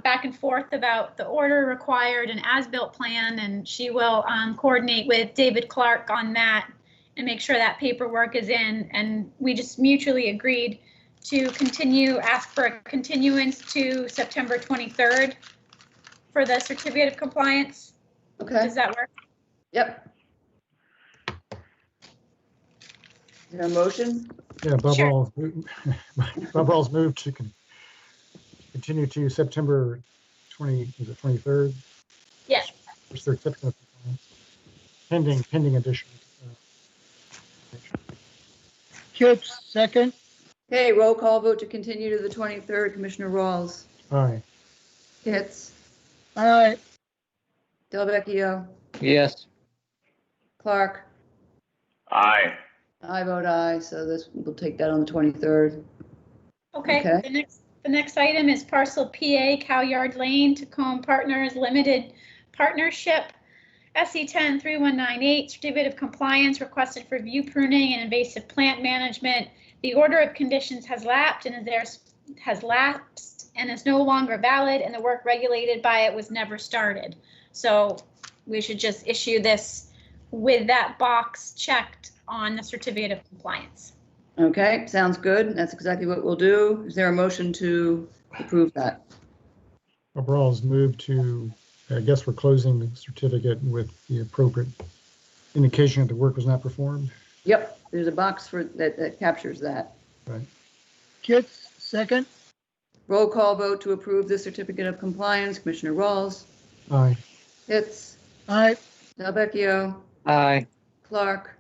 back and forth about the order required and as-built plan, and she will coordinate with David Clark on that and make sure that paperwork is in. And we just mutually agreed to ask for a continuance to September 23rd for the certificate of compliance. Okay. Does that work? Yep. Is there a motion? Yeah, Bob Sure. Rawls, Bob Rawls moved to continue to September 23rd? Yes. For certificate of compliance, pending addition. Kits, second. Okay, roll call vote to continue to the 23rd. Commissioner Rawls. Aye. Pitts. Aye. Delvecchio. Yes. Clark. Aye. I vote aye, so we'll take that on the 23rd. Okay. Okay. The next item is parcel PA Cowyard Lane, Tacoma Partners Limited Partnership, SE10 3198, certificate of compliance requested for view pruning and invasive plant management. The order of conditions has lapsed and is no longer valid, and the work regulated by it was never started. So we should just issue this with that box checked on the certificate of compliance. Okay, sounds good. That's exactly what we'll do. Is there a motion to approve that? Bob Rawls moved to, I guess we're closing the certificate with the appropriate indication that the work was not performed. Yep, there's a box for that captures that. Right. Kits, second. Roll call vote to approve the certificate of compliance. Commissioner Rawls. Aye. Pitts. Aye. Delvecchio. Aye. Clark.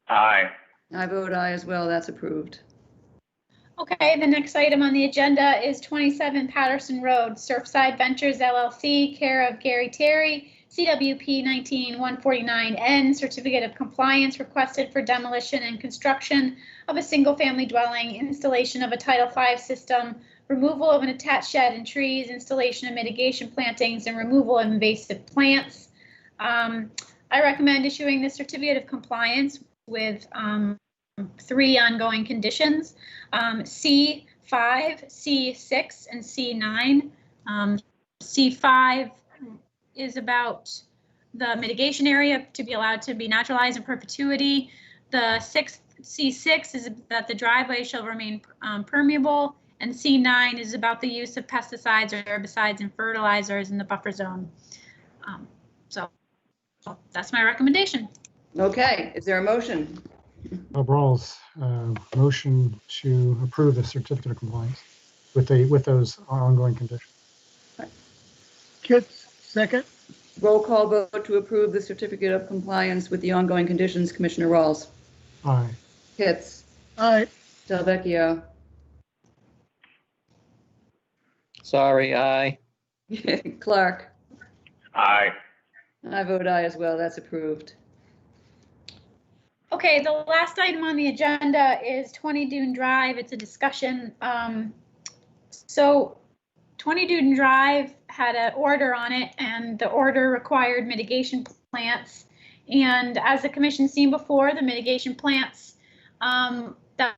Aye. I vote aye as well. That's approved. Okay, the next item on the agenda is 27 Patterson Road, Surfside Ventures LLC, care of Gary Terry, CWP 19149N, certificate of compliance requested for demolition and construction of a single-family dwelling, installation of a Title V system, removal of an attached shed and trees, installation of mitigation plantings, and removal of invasive plants. I recommend issuing the certificate of compliance with 3 ongoing conditions, C5, C6, and C9. C5 is about the mitigation area to be allowed to be naturalized in perpetuity. The C6 is that the driveway shall remain permeable, and C9 is about the use of pesticides or herbicides and fertilizers in the buffer zone. So that's my recommendation. Okay, is there a motion? Bob Rawls, motion to approve the certificate of compliance with those ongoing conditions. Kits, second. Roll call vote to approve the certificate of compliance with the ongoing conditions. Commissioner Rawls. Aye. Pitts. Aye. Delvecchio. Sorry, aye. Clark. Aye. I vote aye as well. That's approved. Okay, the last item on the agenda is 20 Dune Drive. It's a discussion. So 20 Dune Drive had an order on it, and the order required mitigation plants. And as the commission's seen before, the mitigation plants that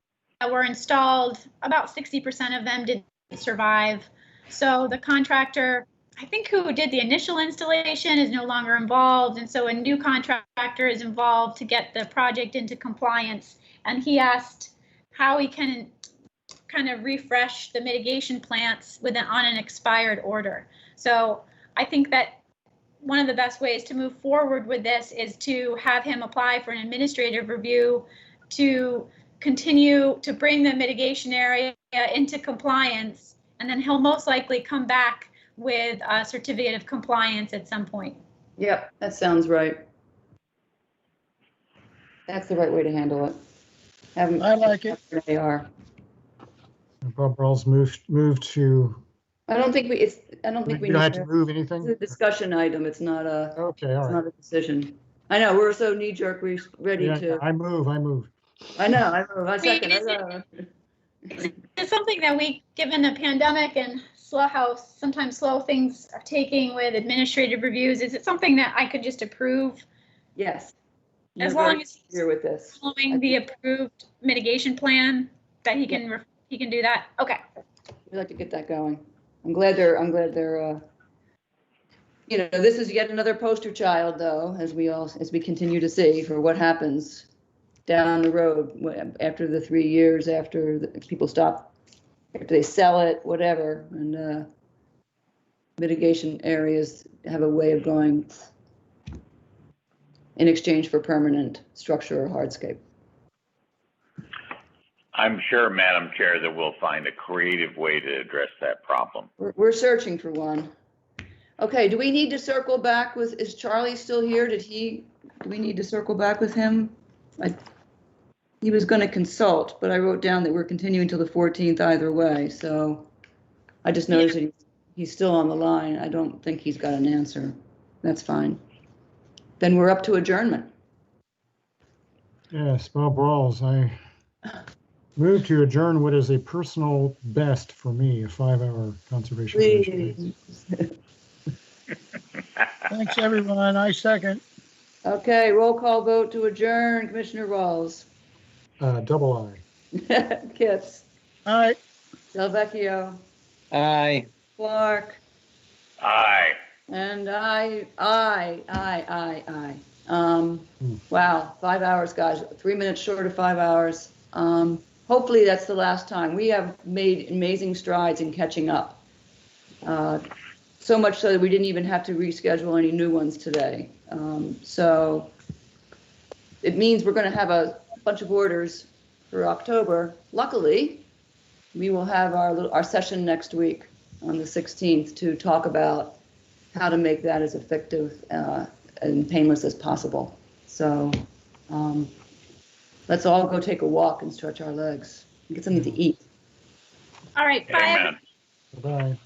were installed, about 60% of them didn't survive. So the contractor, I think who did the initial installation, is no longer involved, and so a new contractor is involved to get the project into compliance. And he asked how he can kind of refresh the mitigation plants on an expired order. So I think that one of the best ways to move forward with this is to have him apply for an administrative review to continue to bring the mitigation area into compliance, and then he'll most likely come back with a certificate of compliance at some point. Yep, that sounds right. That's the right way to handle it. I like it. AR. Bob Rawls moved to. I don't think we don't have to move anything. It's a discussion item. It's not a. Okay, all It's right. not a decision. I know, we're so knee jerk, we're ready Yeah, to, I move. I know, I second, I know. It's something that we, given the pandemic and how sometimes slow things are taking with administrative reviews, is it something that I could just approve? Yes. As You're long very as he's clear with this. following the approved mitigation plan, that he can do that? Okay. We'd like to get that going. I'm glad they're, you know, this is yet another poster child, though, as we continue to see, for what happens down the road after the 3 years, after people stop, after they sell it, whatever, and mitigation areas have a way of going in exchange for permanent structure or hardscape. I'm sure, Madam Chair, that we'll find a creative way to address that problem. We're searching for one. Okay, do we need to circle back with, is Charlie still here? Do we need to circle back with him? He was going to consult, but I wrote down that we're continuing till the 14th either way, so I just noticed that he's still on the line. I don't think he's got an answer. That's fine. Then we're up to adjournment. Yes, Bob Rawls, I move to adjourn what is a personal best for me, a 5-hour conservation commission. Thanks, everyone. I second. Okay, roll call vote to adjourn. Commissioner Rawls. Double aye. Kits. Aye. Delvecchio. Aye. Clark. Aye. And aye. Wow, 5 hours, guys. 3 minutes short of 5 hours. Hopefully that's the last time. We have made amazing strides in catching up. So much so that we didn't even have to reschedule any new ones today. So it means we're going to have a bunch of orders for October. Luckily, we will have our session next week on the 16th to talk about how to make that as effective and painless as possible. So let's all go take a walk and stretch our legs and get something to eat. All right. Bye. Amen. Bye-bye.